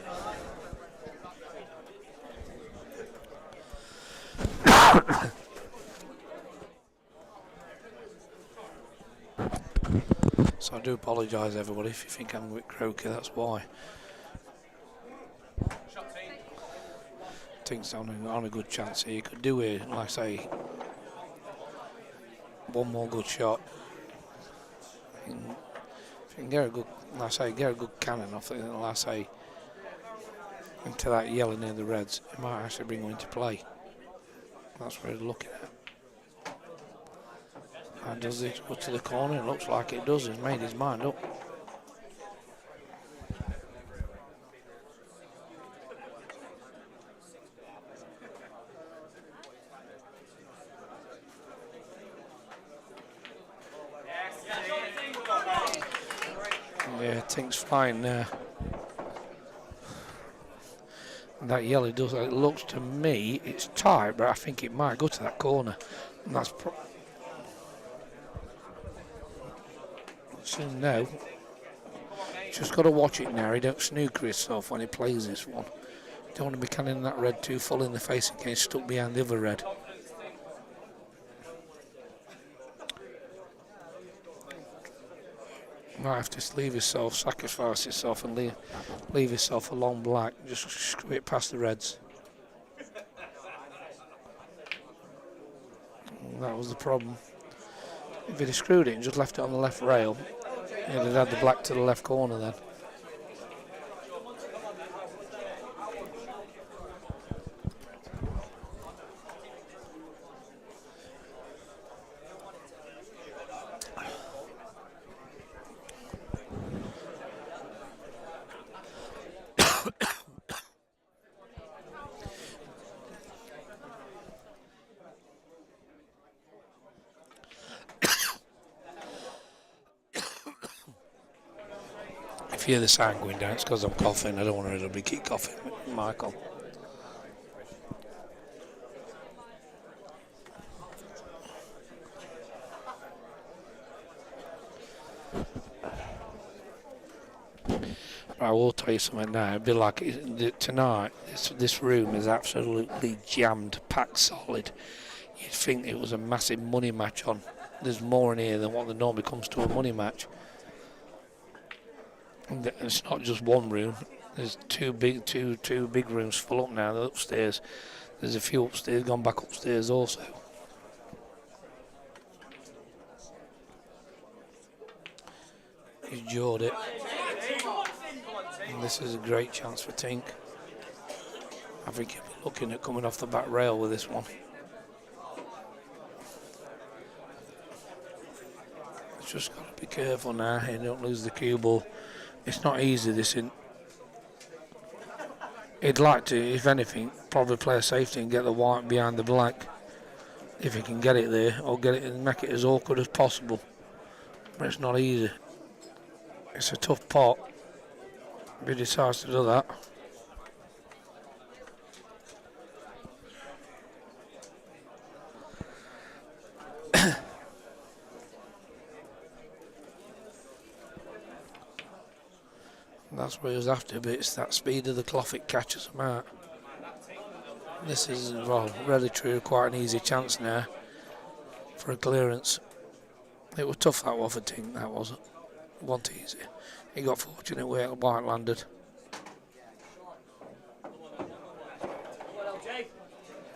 So I do apologise, everybody, if you think I'm a bit croaky, that's why. Tink's on a good chance here. You could do it, like I say, one more good shot. If you can get a good, like I say, get a good cannon off it, like I say, into that yellow near the reds, it might actually bring them into play. That's what we're looking at. And does it go to the corner? It looks like it does. He's made his mind up. Yeah, Tink's flying there. That yellow does. It looks to me it's tight, but I think it might go to that corner. And that's so no. Just got to watch it now. He don't snooker himself when he plays this one. Don't want to be canning that red too full in the face and getting stuck behind the other red. Might have to leave himself, sacrifice himself and leave himself a long black. Just screw it past the reds. That was the problem. If he'd have screwed it and just left it on the left rail, he'd have had the black to the left corner then. you hear the sound going down, it's because I'm coughing. I don't want to keep coughing, Michael. I will tell you something now. It'd be like tonight. This room is absolutely jammed, packed solid. You'd think it was a massive money match on. There's more in here than what there normally comes to a money match. And it's not just one room. There's two big rooms full up now. They're upstairs. There's a few upstairs gone back upstairs also. He's jawed it. And this is a great chance for Tink. I think he'll be looking at coming off the back rail with this one. He's just got to be careful now and don't lose the cue ball. It's not easy, this in. He'd like to, if anything, probably play a safety and get the white behind the black. If he can get it there, or get it and make it as awkward as possible. But it's not easy. It's a tough pot. If he decides to do that. That's what he was after, but it's that speed of the cloth it catches him out. This is, well, really true, quite an easy chance now for a clearance. It was tough that one for Tink, that wasn't. It wasn't easy. He got fortunate where White landed.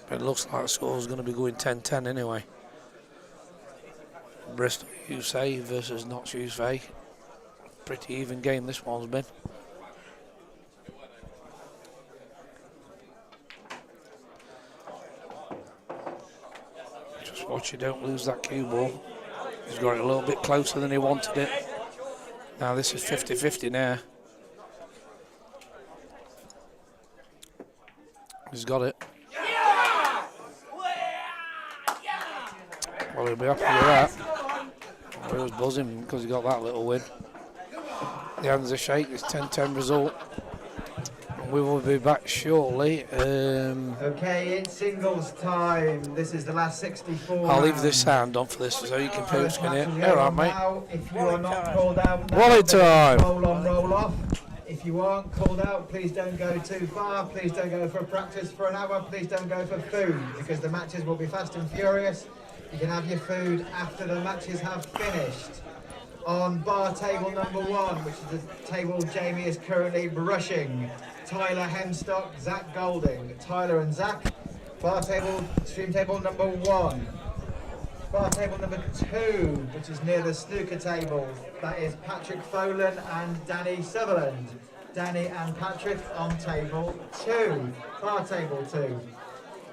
But it looks like the score's going to be going 10-10 anyway. Bristol USA versus Notts USA. Pretty even game this one's been. Just watch you don't lose that cue ball. He's got it a little bit closer than he wanted it. Now this is 50-50 now. He's got it. Well, he'll be happy with that. He was buzzing because he got that little win. The hands a shake, it's 10-10 result. And we will be back shortly. Okay, it's singles time. This is the last 64. I'll leave this sound on for this so you can put it. All right, mate. Now, if you are not called out, Wallet time. Roll on, roll off. If you aren't called out, please don't go too far. Please don't go for practice for an hour. Please don't go for food because the matches will be fast and furious. You can have your food after the matches have finished. On bar table number 1, which is the table Jamie is currently brushing, Tyler Hemstock, Zach Golding. Tyler and Zach. Bar table, stream table number 1. Bar table number 2, which is near the snooker table. That is Patrick Folan and Danny Sutherland. Danny and Patrick on table 2. Bar table 2.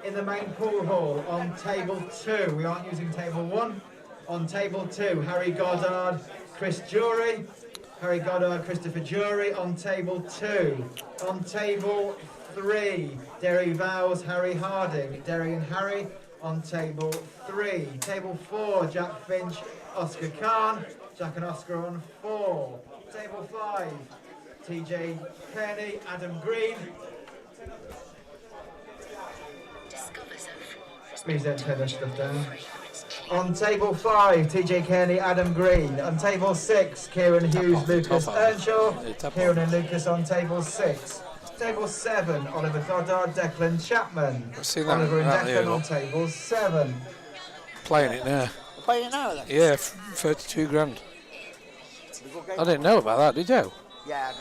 In the main pool hall on table 2, we aren't using table 1. On table 2, Harry Goddard, Chris Jury. Harry Goddard, Christopher Jury on table 2. On table 3, Derry Vowles, Harry Harding. Derry and Harry on table 3. Table 4, Jack Finch, Oscar Khan. Jack and Oscar on 4. Table 5, TJ Kearney, Adam Green. Please don't turn this stuff down. On table 5, TJ Kearney, Adam Green. On table 6, Kieran Hughes, Lucas Earnshaw. Kieran and Lucas on table 6. Table 7, Oliver Goddard, Declan Chapman. Oliver and Declan on table 7. Playing it now. Playing it now then? Yeah, 32 grand. I didn't know about that, did you? Yeah.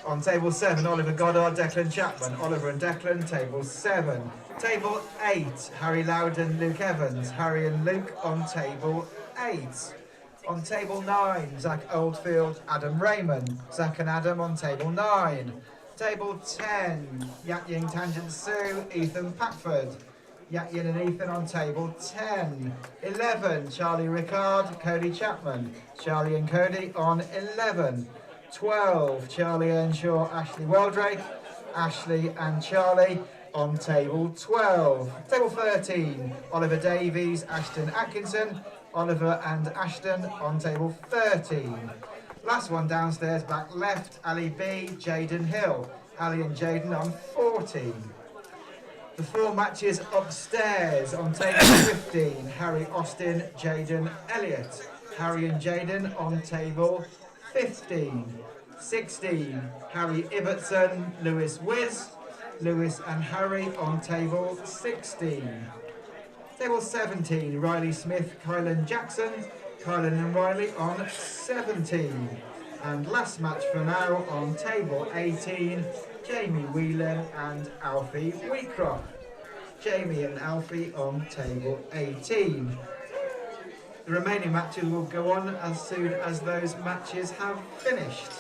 On table 7, Oliver Goddard, Declan Chapman. Oliver and Declan, table 7. Table 8, Harry Loudon, Luke Evans. Harry and Luke on table 8. On table 9, Zach Oldfield, Adam Raymond. Zach and Adam on table 9. Table 10, Yak Ying Tangent Sue, Ethan Packford. Yak Yin and Ethan on table 10. 11, Charlie Rickard, Cody Chapman. Charlie and Cody on 11. 12, Charlie Earnshaw, Ashley Weldrake. Ashley and Charlie on table 12. Table 13, Oliver Davies, Ashton Atkinson. Oliver and Ashton on table 13. Last one downstairs, back left, Ali B, Jaden Hill. Ali and Jaden on 14. The 4 matches upstairs on table 15, Harry Austin, Jaden Elliott. Harry and Jaden on table 15. 16, Harry Ibbotson, Lewis Wiz. Lewis and Harry on table 16. Table 17, Riley Smith, Kylan Jackson. Kylan and Riley on 17. And last match for now on table 18, Jamie Whelan and Alfie Wheatcroft. Jamie and Alfie on table 18. The remaining matches will go on as soon as those matches have finished.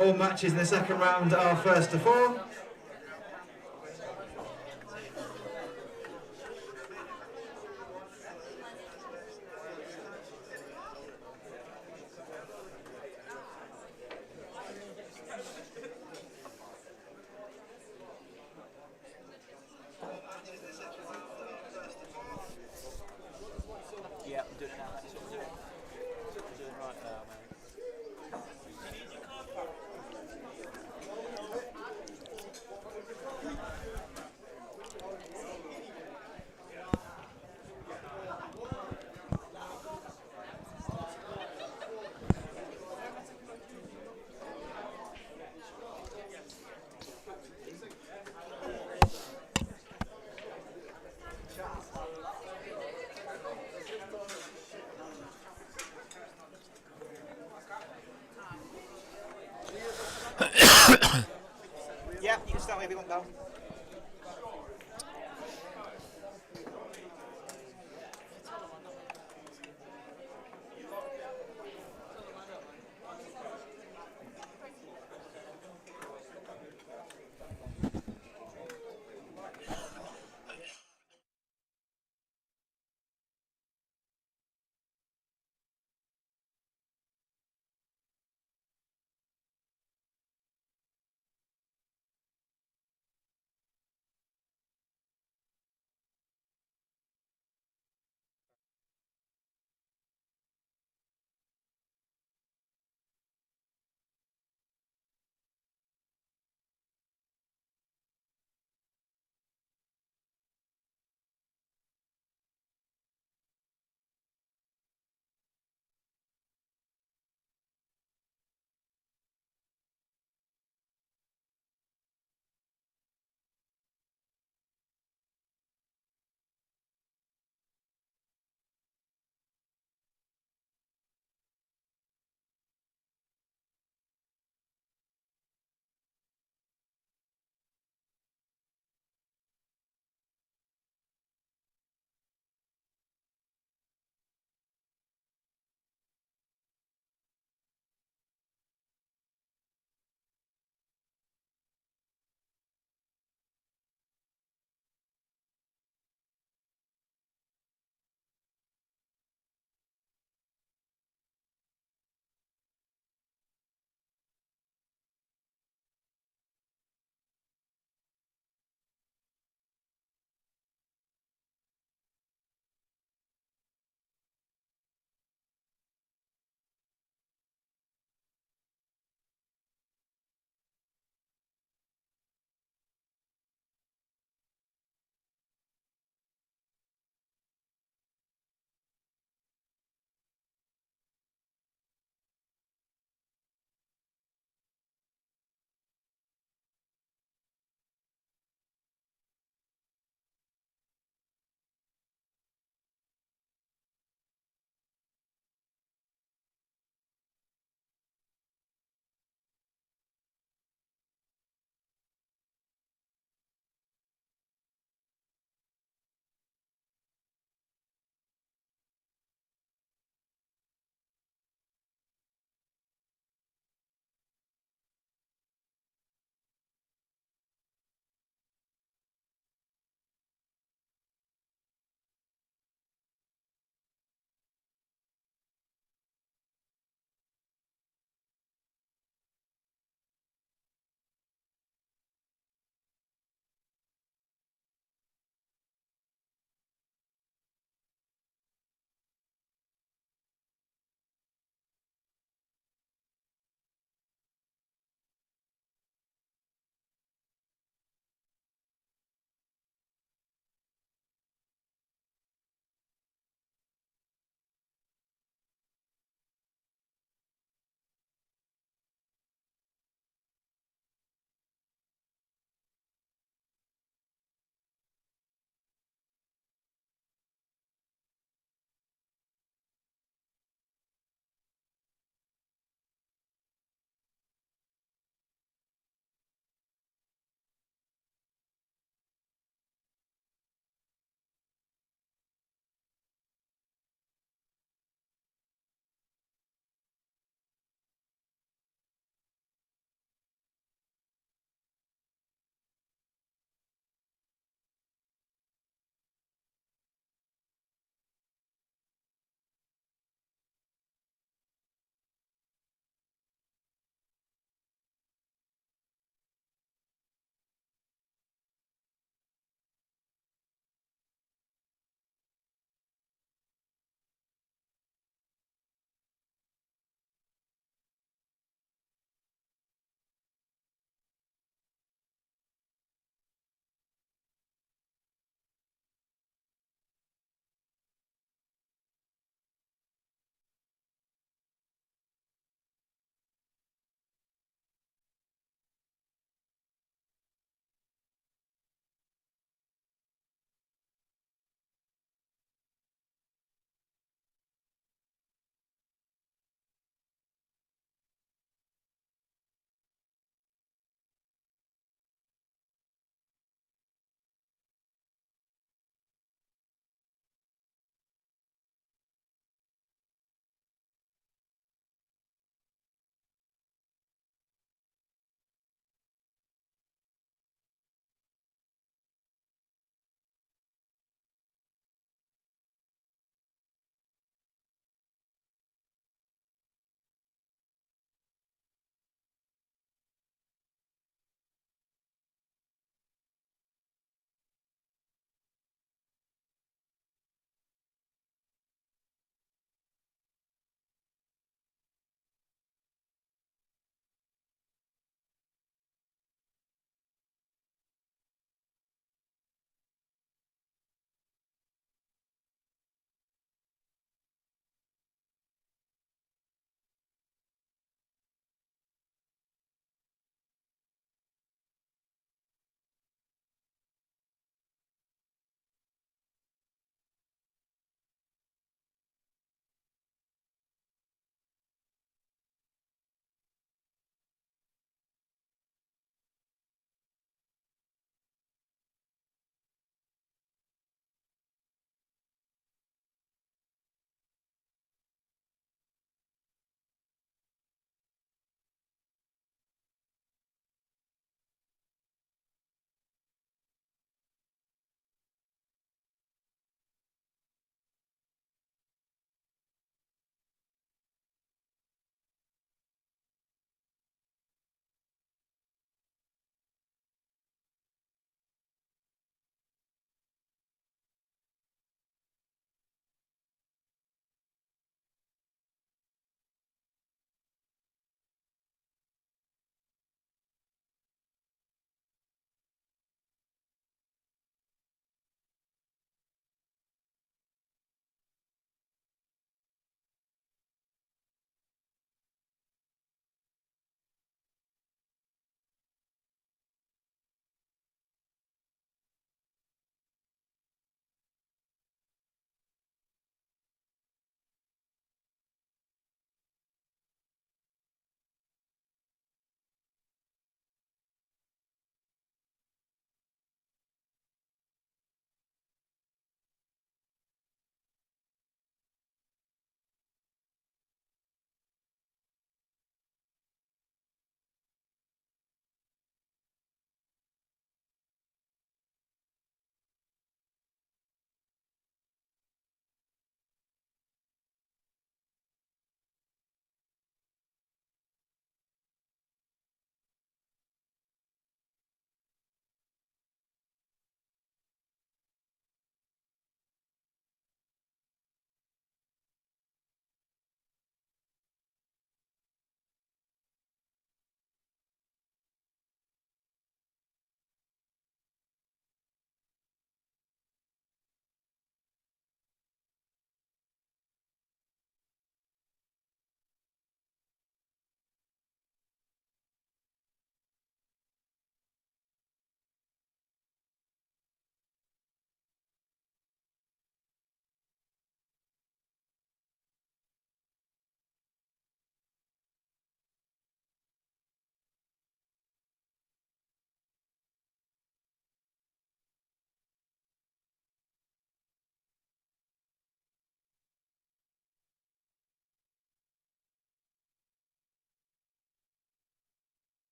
All matches in the second round are first to 4. Yeah, I'm doing it now. That's what I'm doing. I'm doing right now, mate. Yeah, you can start wherever you want, pal.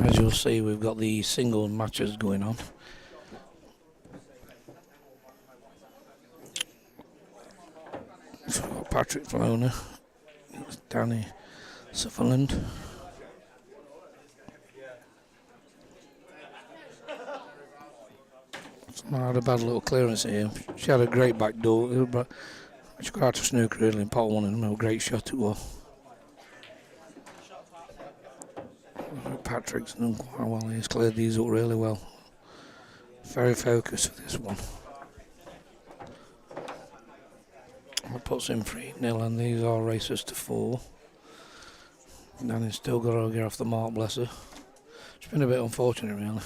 As you'll see, we've got the singles matches going on. So we've got Patrick Floner, Danny Sutherland. I had a bad little clearance here. She had a great back door, but she got out of snooker really in pot one, and a great shot it was. Patrick's done quite well. He's cleared these up really well. Very focused for this one. That puts him 3-0, and these are races to 4. Danny's still got to get off the mark, bless her. It's been a bit unfortunate, really.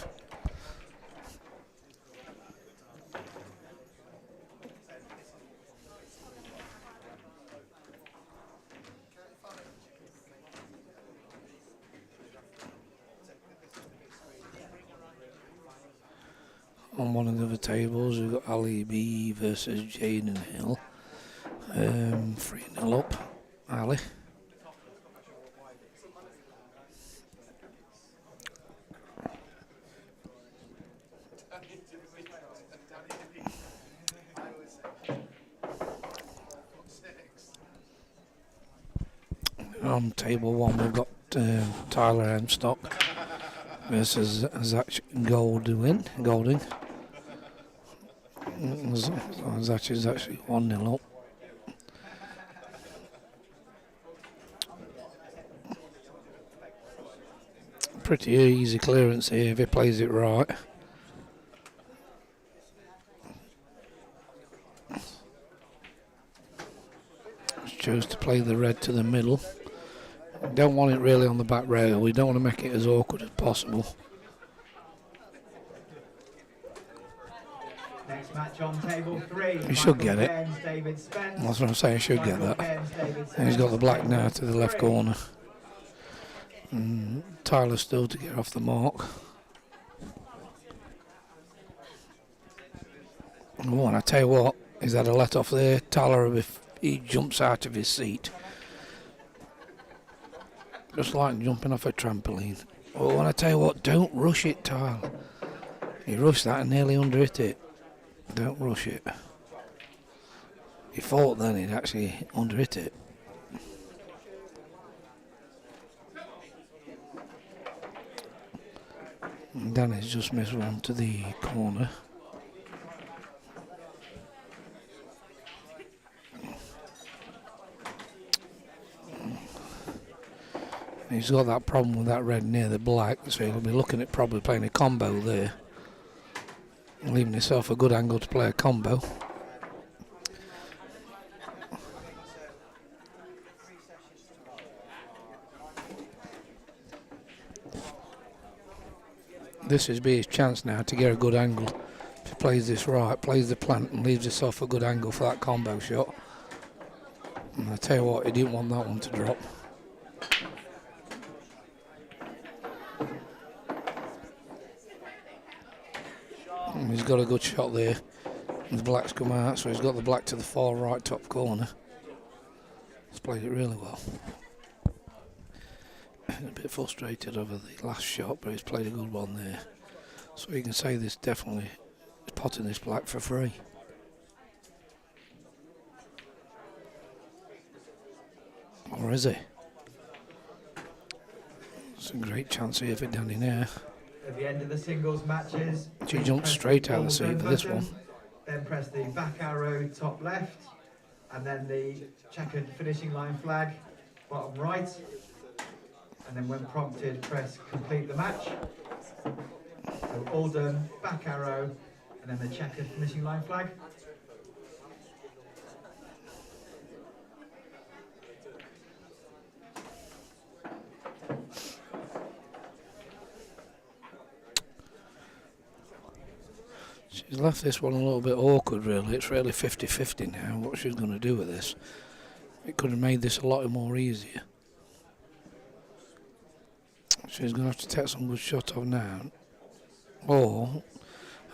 On one of the other tables, we've got Ali B versus Jaden Hill. 3-0 up, Ali. On table 1, we've got Tyler Hemstock versus Zach Golding. Zach is actually 1-0 up. Pretty easy clearance here if he plays it right. Chose to play the red to the middle. Don't want it really on the back rail. We don't want to make it as awkward as possible. Next match on table 3. He should get it. That's what I'm saying, he should get that. And he's got the black now to the left corner. And Tyler still to get off the mark. Oh, and I tell you what, he's had a let off there. Tyler, if he jumps out of his seat, just like jumping off a trampoline. Oh, and I tell you what, don't rush it, Tyler. He rushed that and nearly under-hit it. Don't rush it. He thought then he'd actually under-hit it. And Danny's just missed one to the corner. He's got that problem with that red near the black, so he'll be looking at probably playing a combo there. Leaving himself a good angle to play a combo. This is his chance now to get a good angle. If he plays this right, plays the plant and leaves himself a good angle for that combo shot. And I tell you what, he didn't want that one to drop. And he's got a good shot there. The black's come out, so he's got the black to the far right top corner. He's played it really well. A bit frustrated over the last shot, but he's played a good one there. So you can say this definitely is potting this black for free. Or is he? It's a great chance here for Danny now. At the end of the singles matches, she jumped straight out of the seat for this one. Then press the back arrow top left, and then the checkered finishing line flag bottom right. And then when prompted, press complete the match. So all done, back arrow, and then the checkered finishing line flag. She's left this one a little bit awkward, really. It's really 50-50 now, what she's going to do with this. It could have made this a lot more easier. She's going to have to take some good shots off now. Or,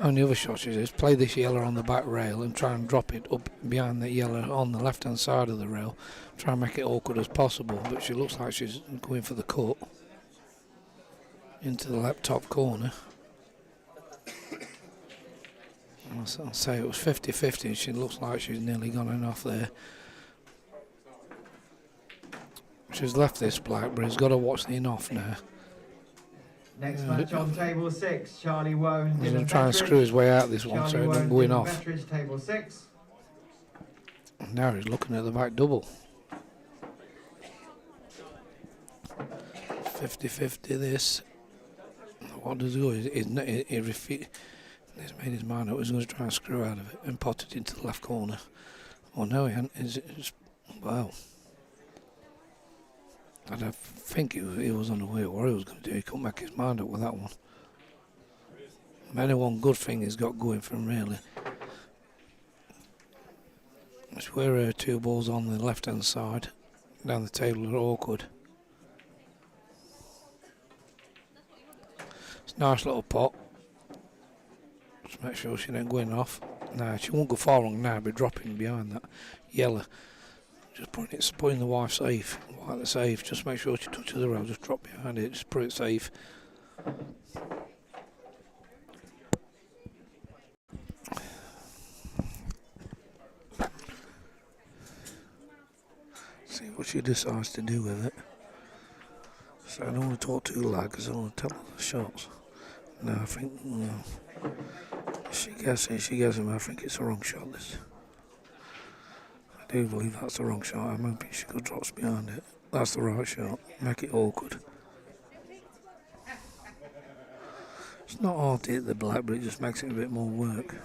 only other shot she does, play this yellow on the back rail and try and drop it up behind the yellow on the left-hand side of the rail. Try and make it awkward as possible, but she looks like she's going for the cut. into the left top corner. I'll say it was 50-50. She looks like she's nearly gone enough there. She's left this black, but he's got to watch the in-off now. Next match on table 6, Charlie Wone. He's going to try and screw his way out this one so it doesn't go in off. Table 6. And now he's looking at the back double. 50-50 this. What does he go? He's made his mind up. He's going to try and screw out of it and pot it into the left corner. Oh no, he hasn't. Well, I don't think he was on the way of what he was going to do. He couldn't make his mind up with that one. Only one good thing he's got going for him, really. It's where two balls on the left hand side down the table are awkward. It's a nice little pot. Just make sure she don't go in off. No, she won't go far wrong now, but dropping behind that yellow. Just putting the white safe. White the safe. Just make sure she touches the rail. Just drop behind it. Just put it safe. See what she decides to do with it. So I don't want to talk too loud because I don't want to tell her the shots. No, I think if she gets him. I think it's the wrong shot. This. I do believe that's the wrong shot. I'm hoping she could drops behind it. That's the right shot. Make it awkward. It's not hard to hit the black, but it just makes it a bit more work.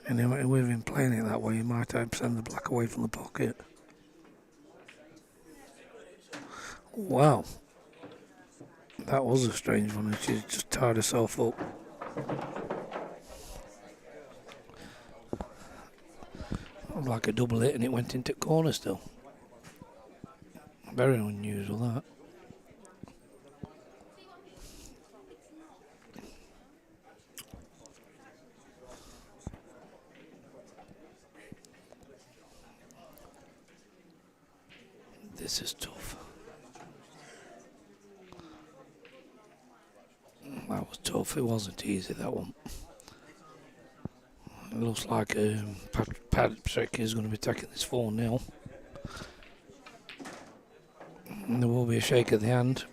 And then with him playing it that way, he might have to send the black away from the pocket. Wow. That was a strange one, and she just tied herself up. Like a double hit, and it went into corner still. Very unusual, that. This is tough. That was tough. It wasn't easy, that one. It looks like Patrick is going to be taking this 4-0. And there will be a shake of the hand.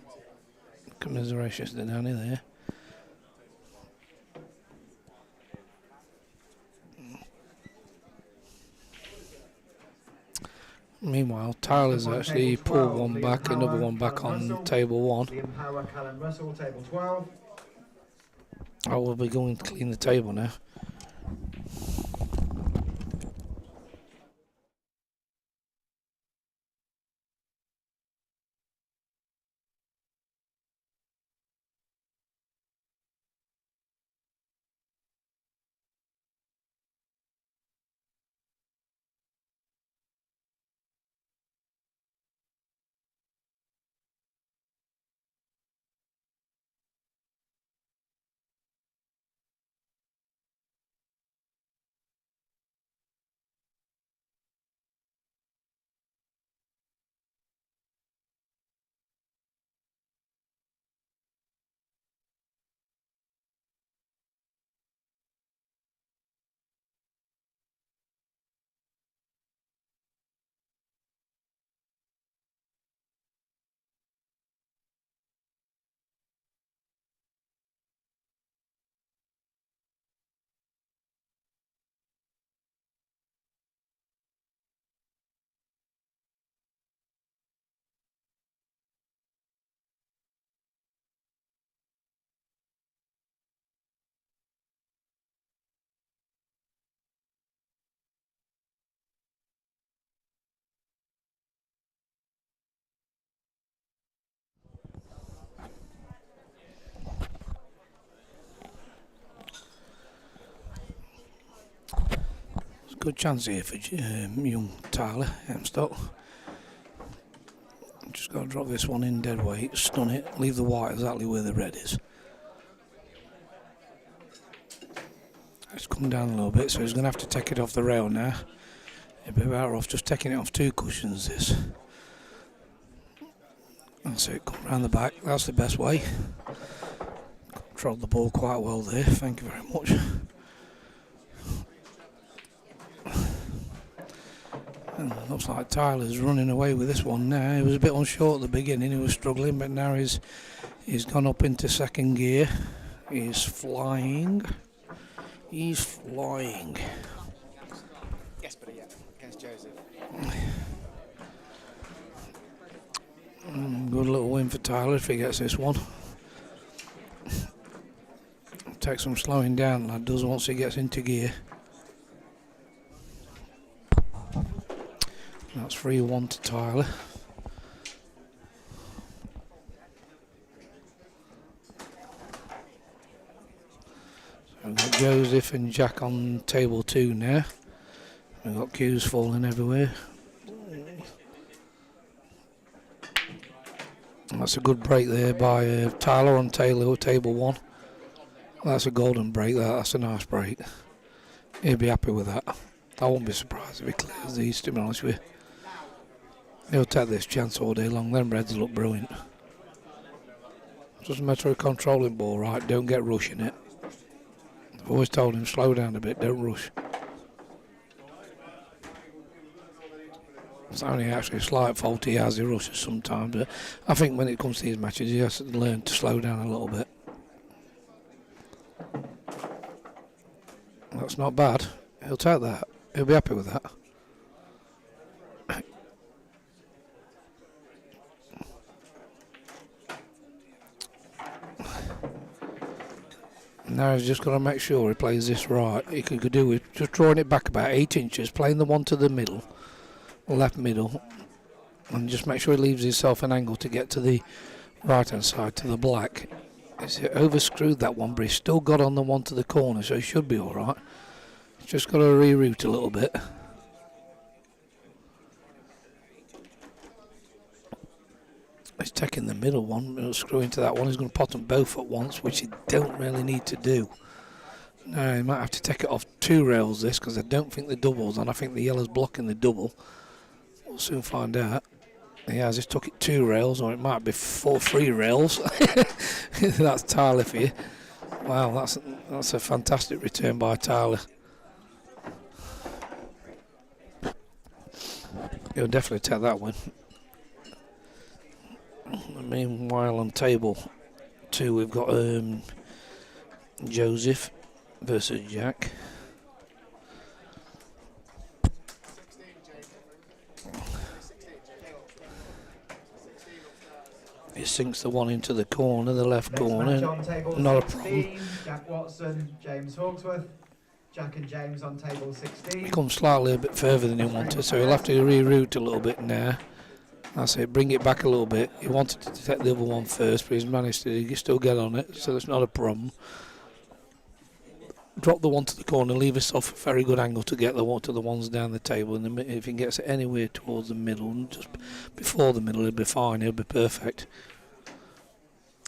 Commiserations to Danny there. Meanwhile, Tyler's actually pulled one back, another one back on table 1. Liam Power, Callum Russell, table 12. I will be going to clean the table now. Good chance here for young Tyler Hemstock. Just got to drop this one in dead weight, stun it, leave the white exactly where the red is. It's come down a little bit, so he's going to have to take it off the rail now. He'd be better off just taking it off 2 cushions, this. That's it, come round the back, that's the best way. Controlled the ball quite well there, thank you very much. And looks like Tyler's running away with this one now. He was a bit unsure at the beginning, he was struggling, but now he's gone up into second gear. He's flying. He's flying. Yes, buddy, yeah. Against Joseph. Good little win for Tyler if he gets this one. Takes some slowing down, lad does, once he gets into gear. That's 3-1 to Tyler. So we've got Joseph and Jack on table 2 now. We've got cues falling everywhere. That's a good break there by Tyler on table 1. That's a golden break, that's a nice break. He'll be happy with that. I won't be surprised if he clears these, to be honest with you. He'll take this chance all day long, them reds look brilliant. Just a matter of controlling ball right, don't get rushing it. I've always told him slow down a bit, don't rush. It's only actually a slight fault he has, he rushes sometimes, but I think when it comes to these matches he has to learn to slow down a little bit. That's not bad, he'll take that, he'll be happy with that. Now he's just got to make sure he plays this right. He could do with just drawing it back about 8 inches, playing the one to the middle, left middle, and just make sure he leaves himself an angle to get to the right hand side, to the black. He's overscrewed that one, but he's still got on the one to the corner, so he should be alright. He's just got to reroute a little bit. He's taking the middle one, he'll screw into that one. He's going to pot them both at once, which he don't really need to do. Now he might have to take it off 2 rails this, because I don't think the double's on. I think the yellow's blocking the double. We'll soon find out. He has just took it 2 rails, or it might be 3 rails. That's Tyler for you. Wow, that's a fantastic return by Tyler. He'll definitely take that one. Meanwhile, on table 2, we've got Joseph versus Jack. He sinks the one into the corner, the left corner. Not a problem. Jack Watson, James Hawksworth. Jack and James on table 16. He comes slightly a bit further than he wanted, so he'll have to reroute a little bit now. That's it, bring it back a little bit. He wanted to take the other one first, but he's managed to still get on it, so that's not a problem. Drop the one to the corner, leave yourself a very good angle to get the one to the ones down the table. And if he gets it anywhere towards the middle, and just before the middle, he'll be fine, he'll be perfect.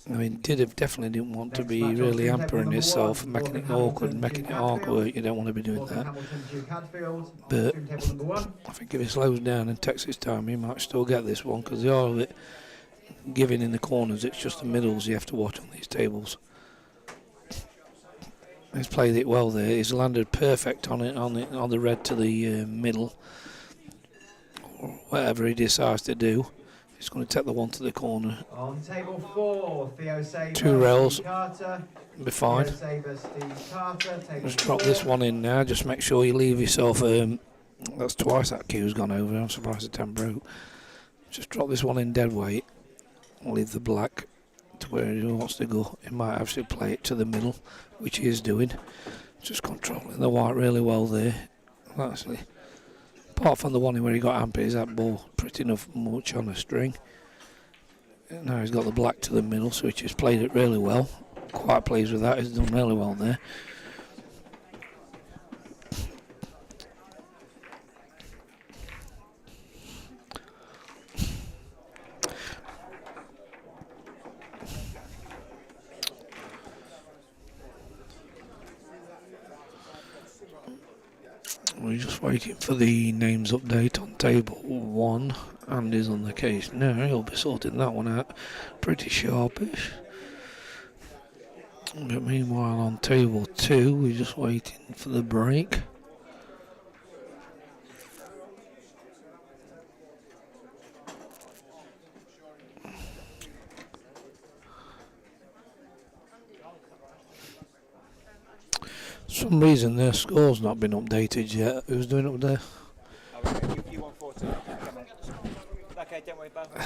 I mean, definitely didn't want to be really hampering himself, making it awkward and making it hard work. You don't want to be doing that. But I think if he slows down and takes his time, he might still get this one, because they are a bit giving in the corners. It's just the middles you have to watch on these tables. He's played it well there. He's landed perfect on the red to the middle, or whatever he decides to do. He's going to take the one to the corner. On table 4, Theo Saber, 2 rails, Steve Carter. be fine. Theo Saber, Steve Carter, Just drop this one in now. Just make sure you leave yourself. That's twice that cue's gone over. I'm surprised it hasn't broke. Just drop this one in dead weight. Leave the black to where he wants to go. He might actually play it to the middle, which he is doing. Just controlling the white really well there. Actually, apart from the one where he got ampy, he's that ball pretty enough much on a string. Now he's got the black to the middle, so he's just played it really well. Quite pleased with that. He's done really well there. We're just waiting for the names update on table 1. Andy's on the case now. He'll be sorting that one out pretty sharpish. But meanwhile on table 2 we're just waiting for the break. For some reason their score's not been updated yet. Who's doing it up there? You want 14. Okay, don't worry about it.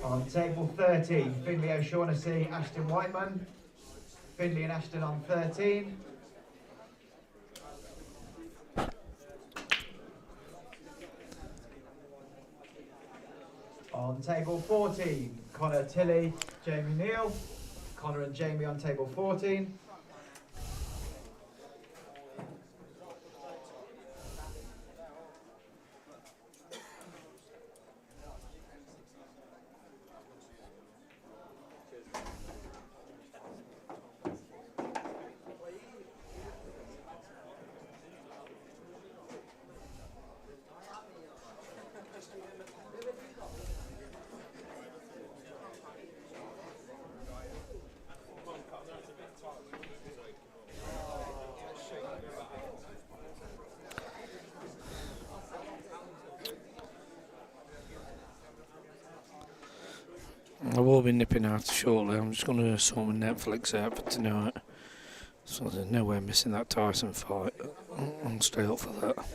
On table 13, Finley O'Shaughnessy, Ashton Whiteman. Finley and Ashton on 13. On table 14, Connor Tilley, Jamie Neal. Connor and Jamie on table 14. I will be nipping out shortly. I'm just going to sort my Netflix out for tonight. So there's no way missing that Tyson fight. I'll stay up for that.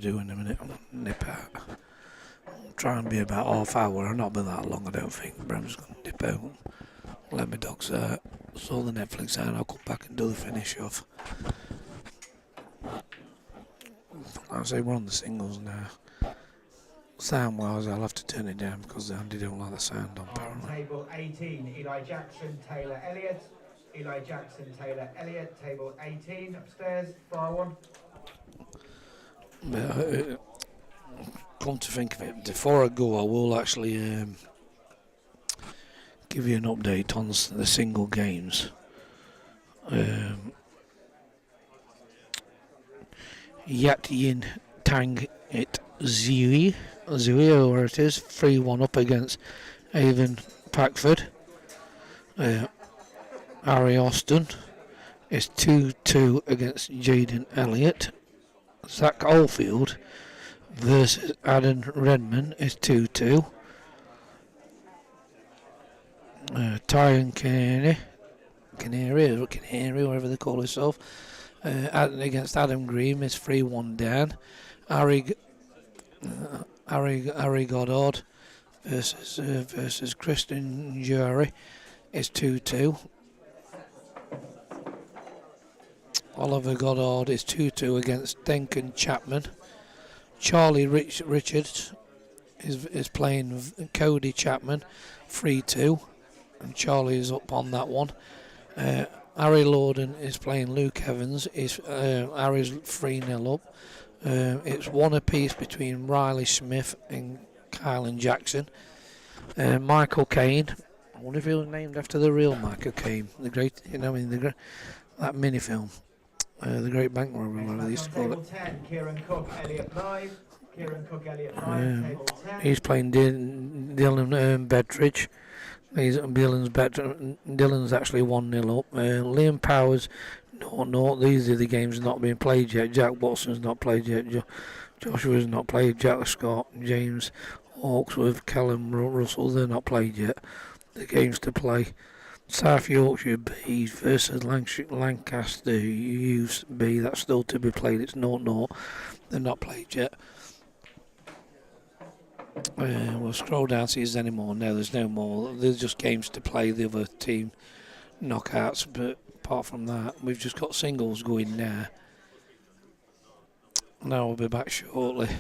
Do in a minute. I'm going to nip out. I'll try and be about half hour. I'll not be that long, I don't think. But I'm just going to dip out. Let my dogs out. Sort the Netflix out. I'll come back and do the finish off. Like I say, we're on the singles now. Sound wise, I'll have to turn it down because Andy don't like the sound on apparently. Table 18, Eli Jackson, Taylor Elliott. Eli Jackson, Taylor Elliott. Table 18 upstairs, far one. But, come to think of it, before I go I will actually give you an update on the single games. Yat Yin Tang It Zui, where it is, 3-1 up against Avon Packford. Harry Austin is 2-2 against Jaden Elliott. Zach Oldfield versus Adam Redman is 2-2. Tyan Canary, whatever they call himself, against Adam Green is 3-1 down. Harry Goddard versus Kristen Jury is 2-2. Oliver Goddard is 2-2 against Duncan Chapman. Charlie Richards is playing Cody Chapman 3-2, and Charlie is up on that one. Harry Lorden is playing Luke Evans. Harry's 3-0 up. It's one apiece between Riley Smith and Kylan Jackson. Michael Caine. I wonder if he was named after the real Michael Caine, the great, that mini film, the Great Bank Robbery, whatever they used to call it. 10, Kieran Cook, Elliot live. Kieran Cook, Elliot live, table 10. He's playing Dylan Bedridge. Dylan's actually 1-0 up. Liam Powers, no. These are the games not being played yet. Jack Watson's not played yet. Joshua's not played. Jack Scott, James Hawksworth, Callum Russell, they're not played yet. The games to play. South Yorkshire B versus Lancaster Youths B. That's still to be played. It's 0-0. They're not played yet. We'll scroll down, see if there's any more. No, there's no more. There's just games to play, the other team knockouts, but apart from that, we've just got singles going now. Now we'll be back shortly.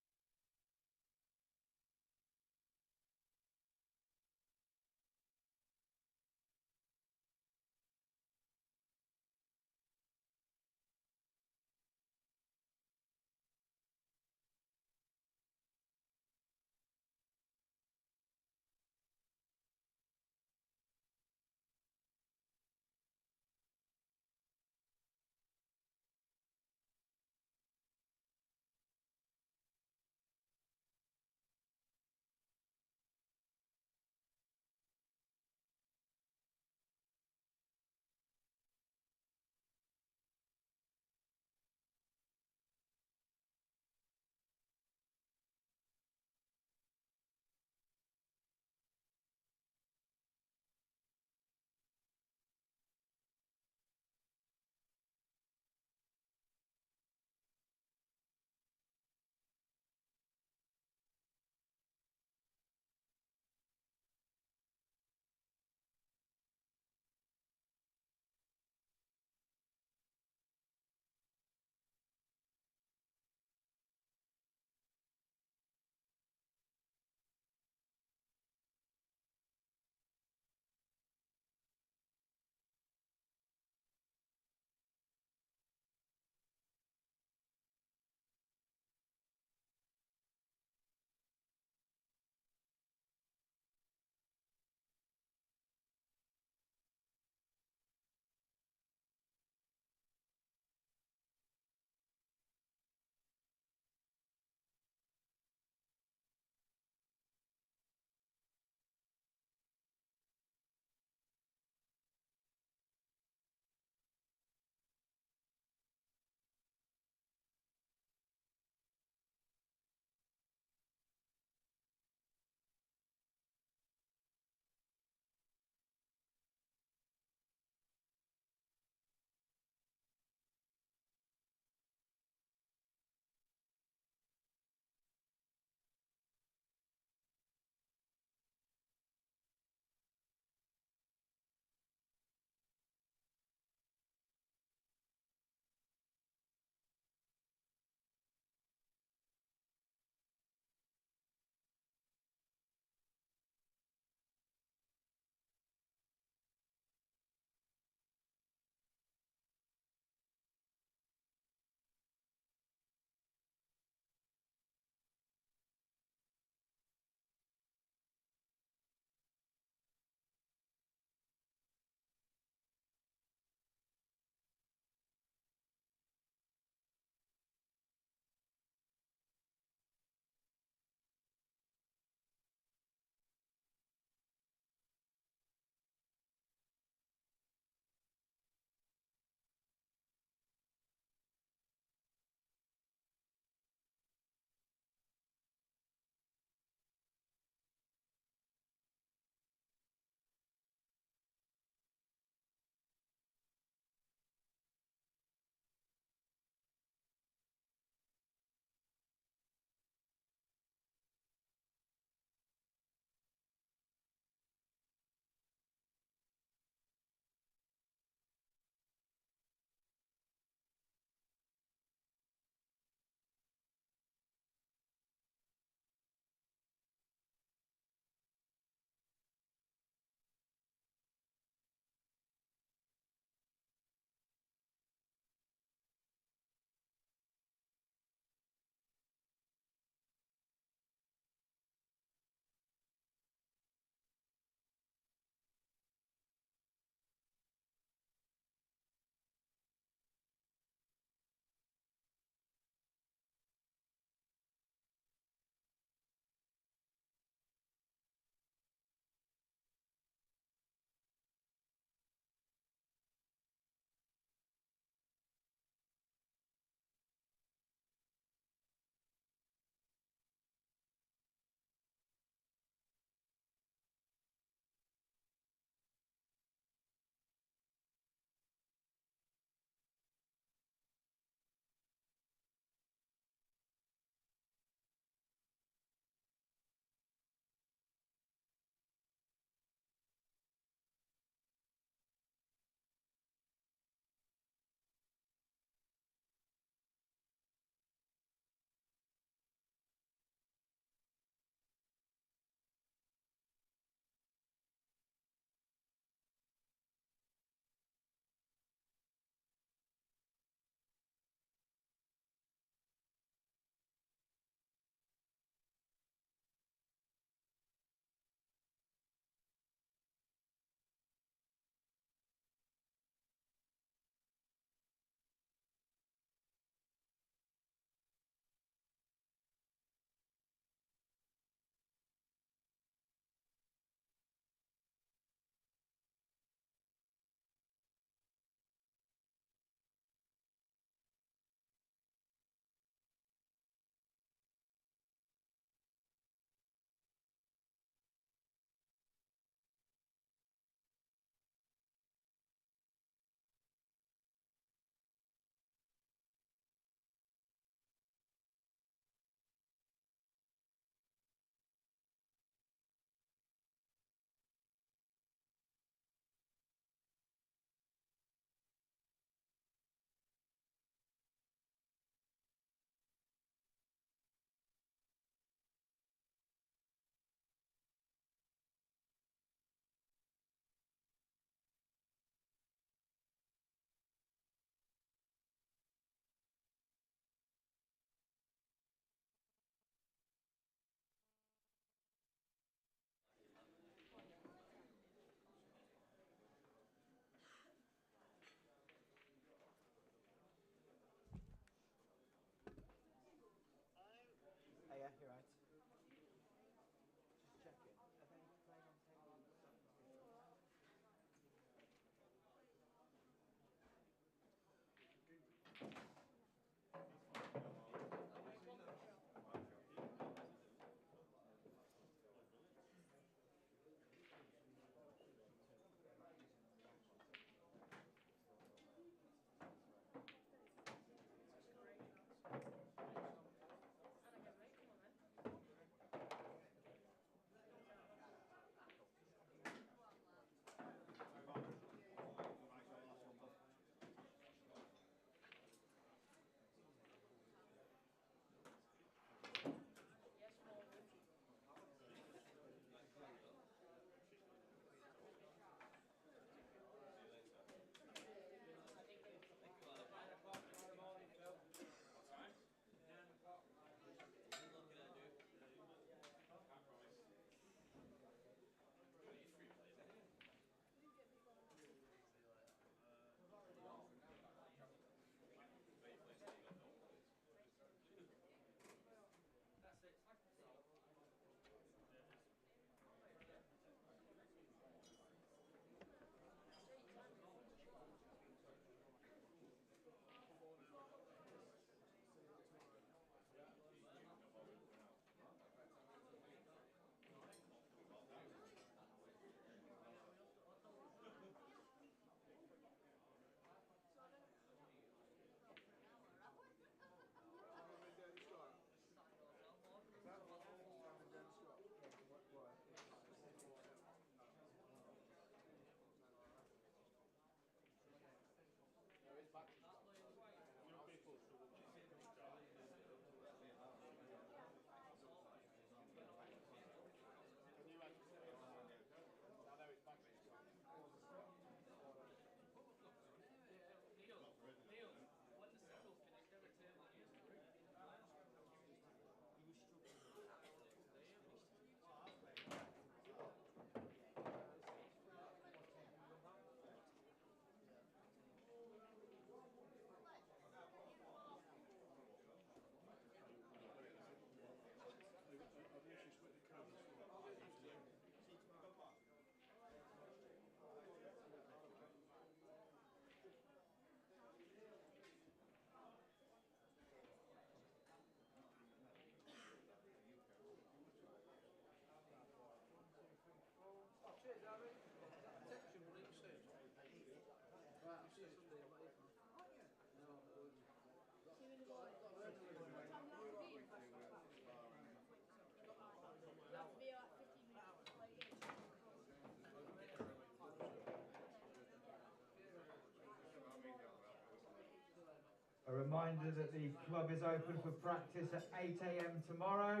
A reminder that the club is open for practice at 8 AM tomorrow.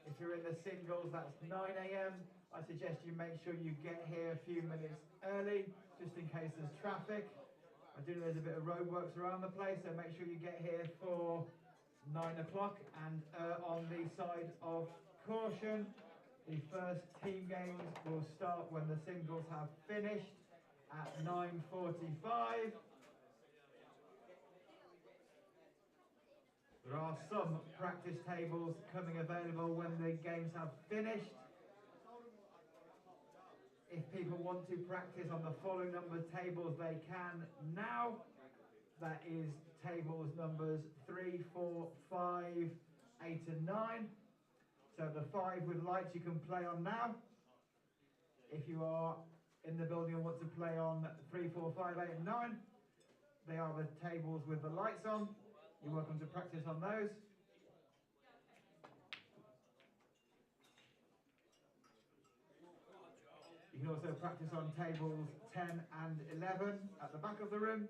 If you're in the singles, that's 9 AM. I suggest you make sure you get here a few minutes early, just in case there's traffic. I do know there's a bit of roadworks around the place, so make sure you get here for 9 o'clock and on the side of caution. The first team games will start when the singles have finished at 9:45. There are some practice tables coming available when the games have finished. If people want to practice on the following number of tables, they can now. That is tables numbers 3, 4, 5, 8 and 9. So the 5 with lights you can play on now. If you are in the building and want to play on 3, 4, 5, 8 and 9, they are the tables with the lights on. You're welcome to practice on those. You can also practice on tables 10 and 11 at the back of the room.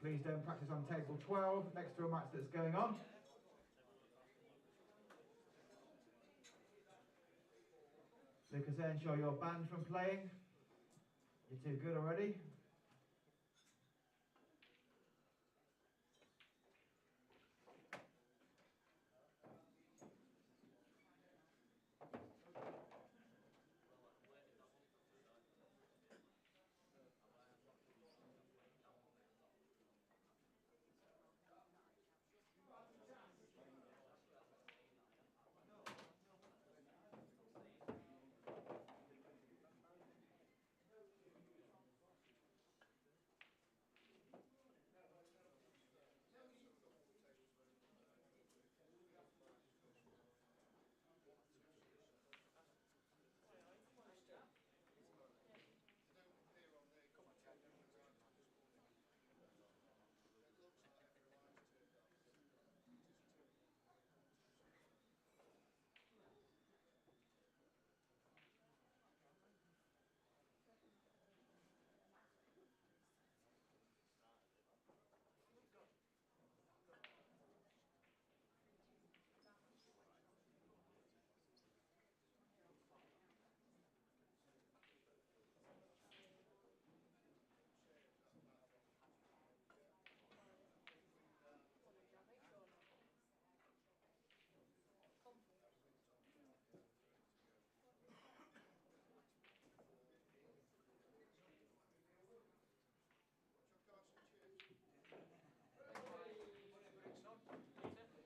Please don't practice on table 12 next to a match that's going on. Lucas, ensure you're banned from playing. You're too good already.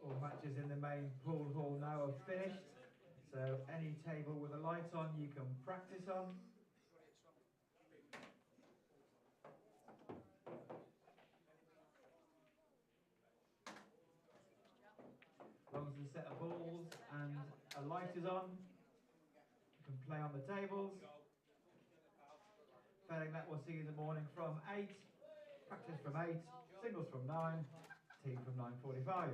All matches in the main pool hall now are finished, so any table with a light on you can practice on. As long as the set of balls and a light is on, you can play on the tables. Failing that, we'll see you in the morning from 8, practice from 8, singles from 9, team from 9:45.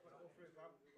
Put it all through, Bob.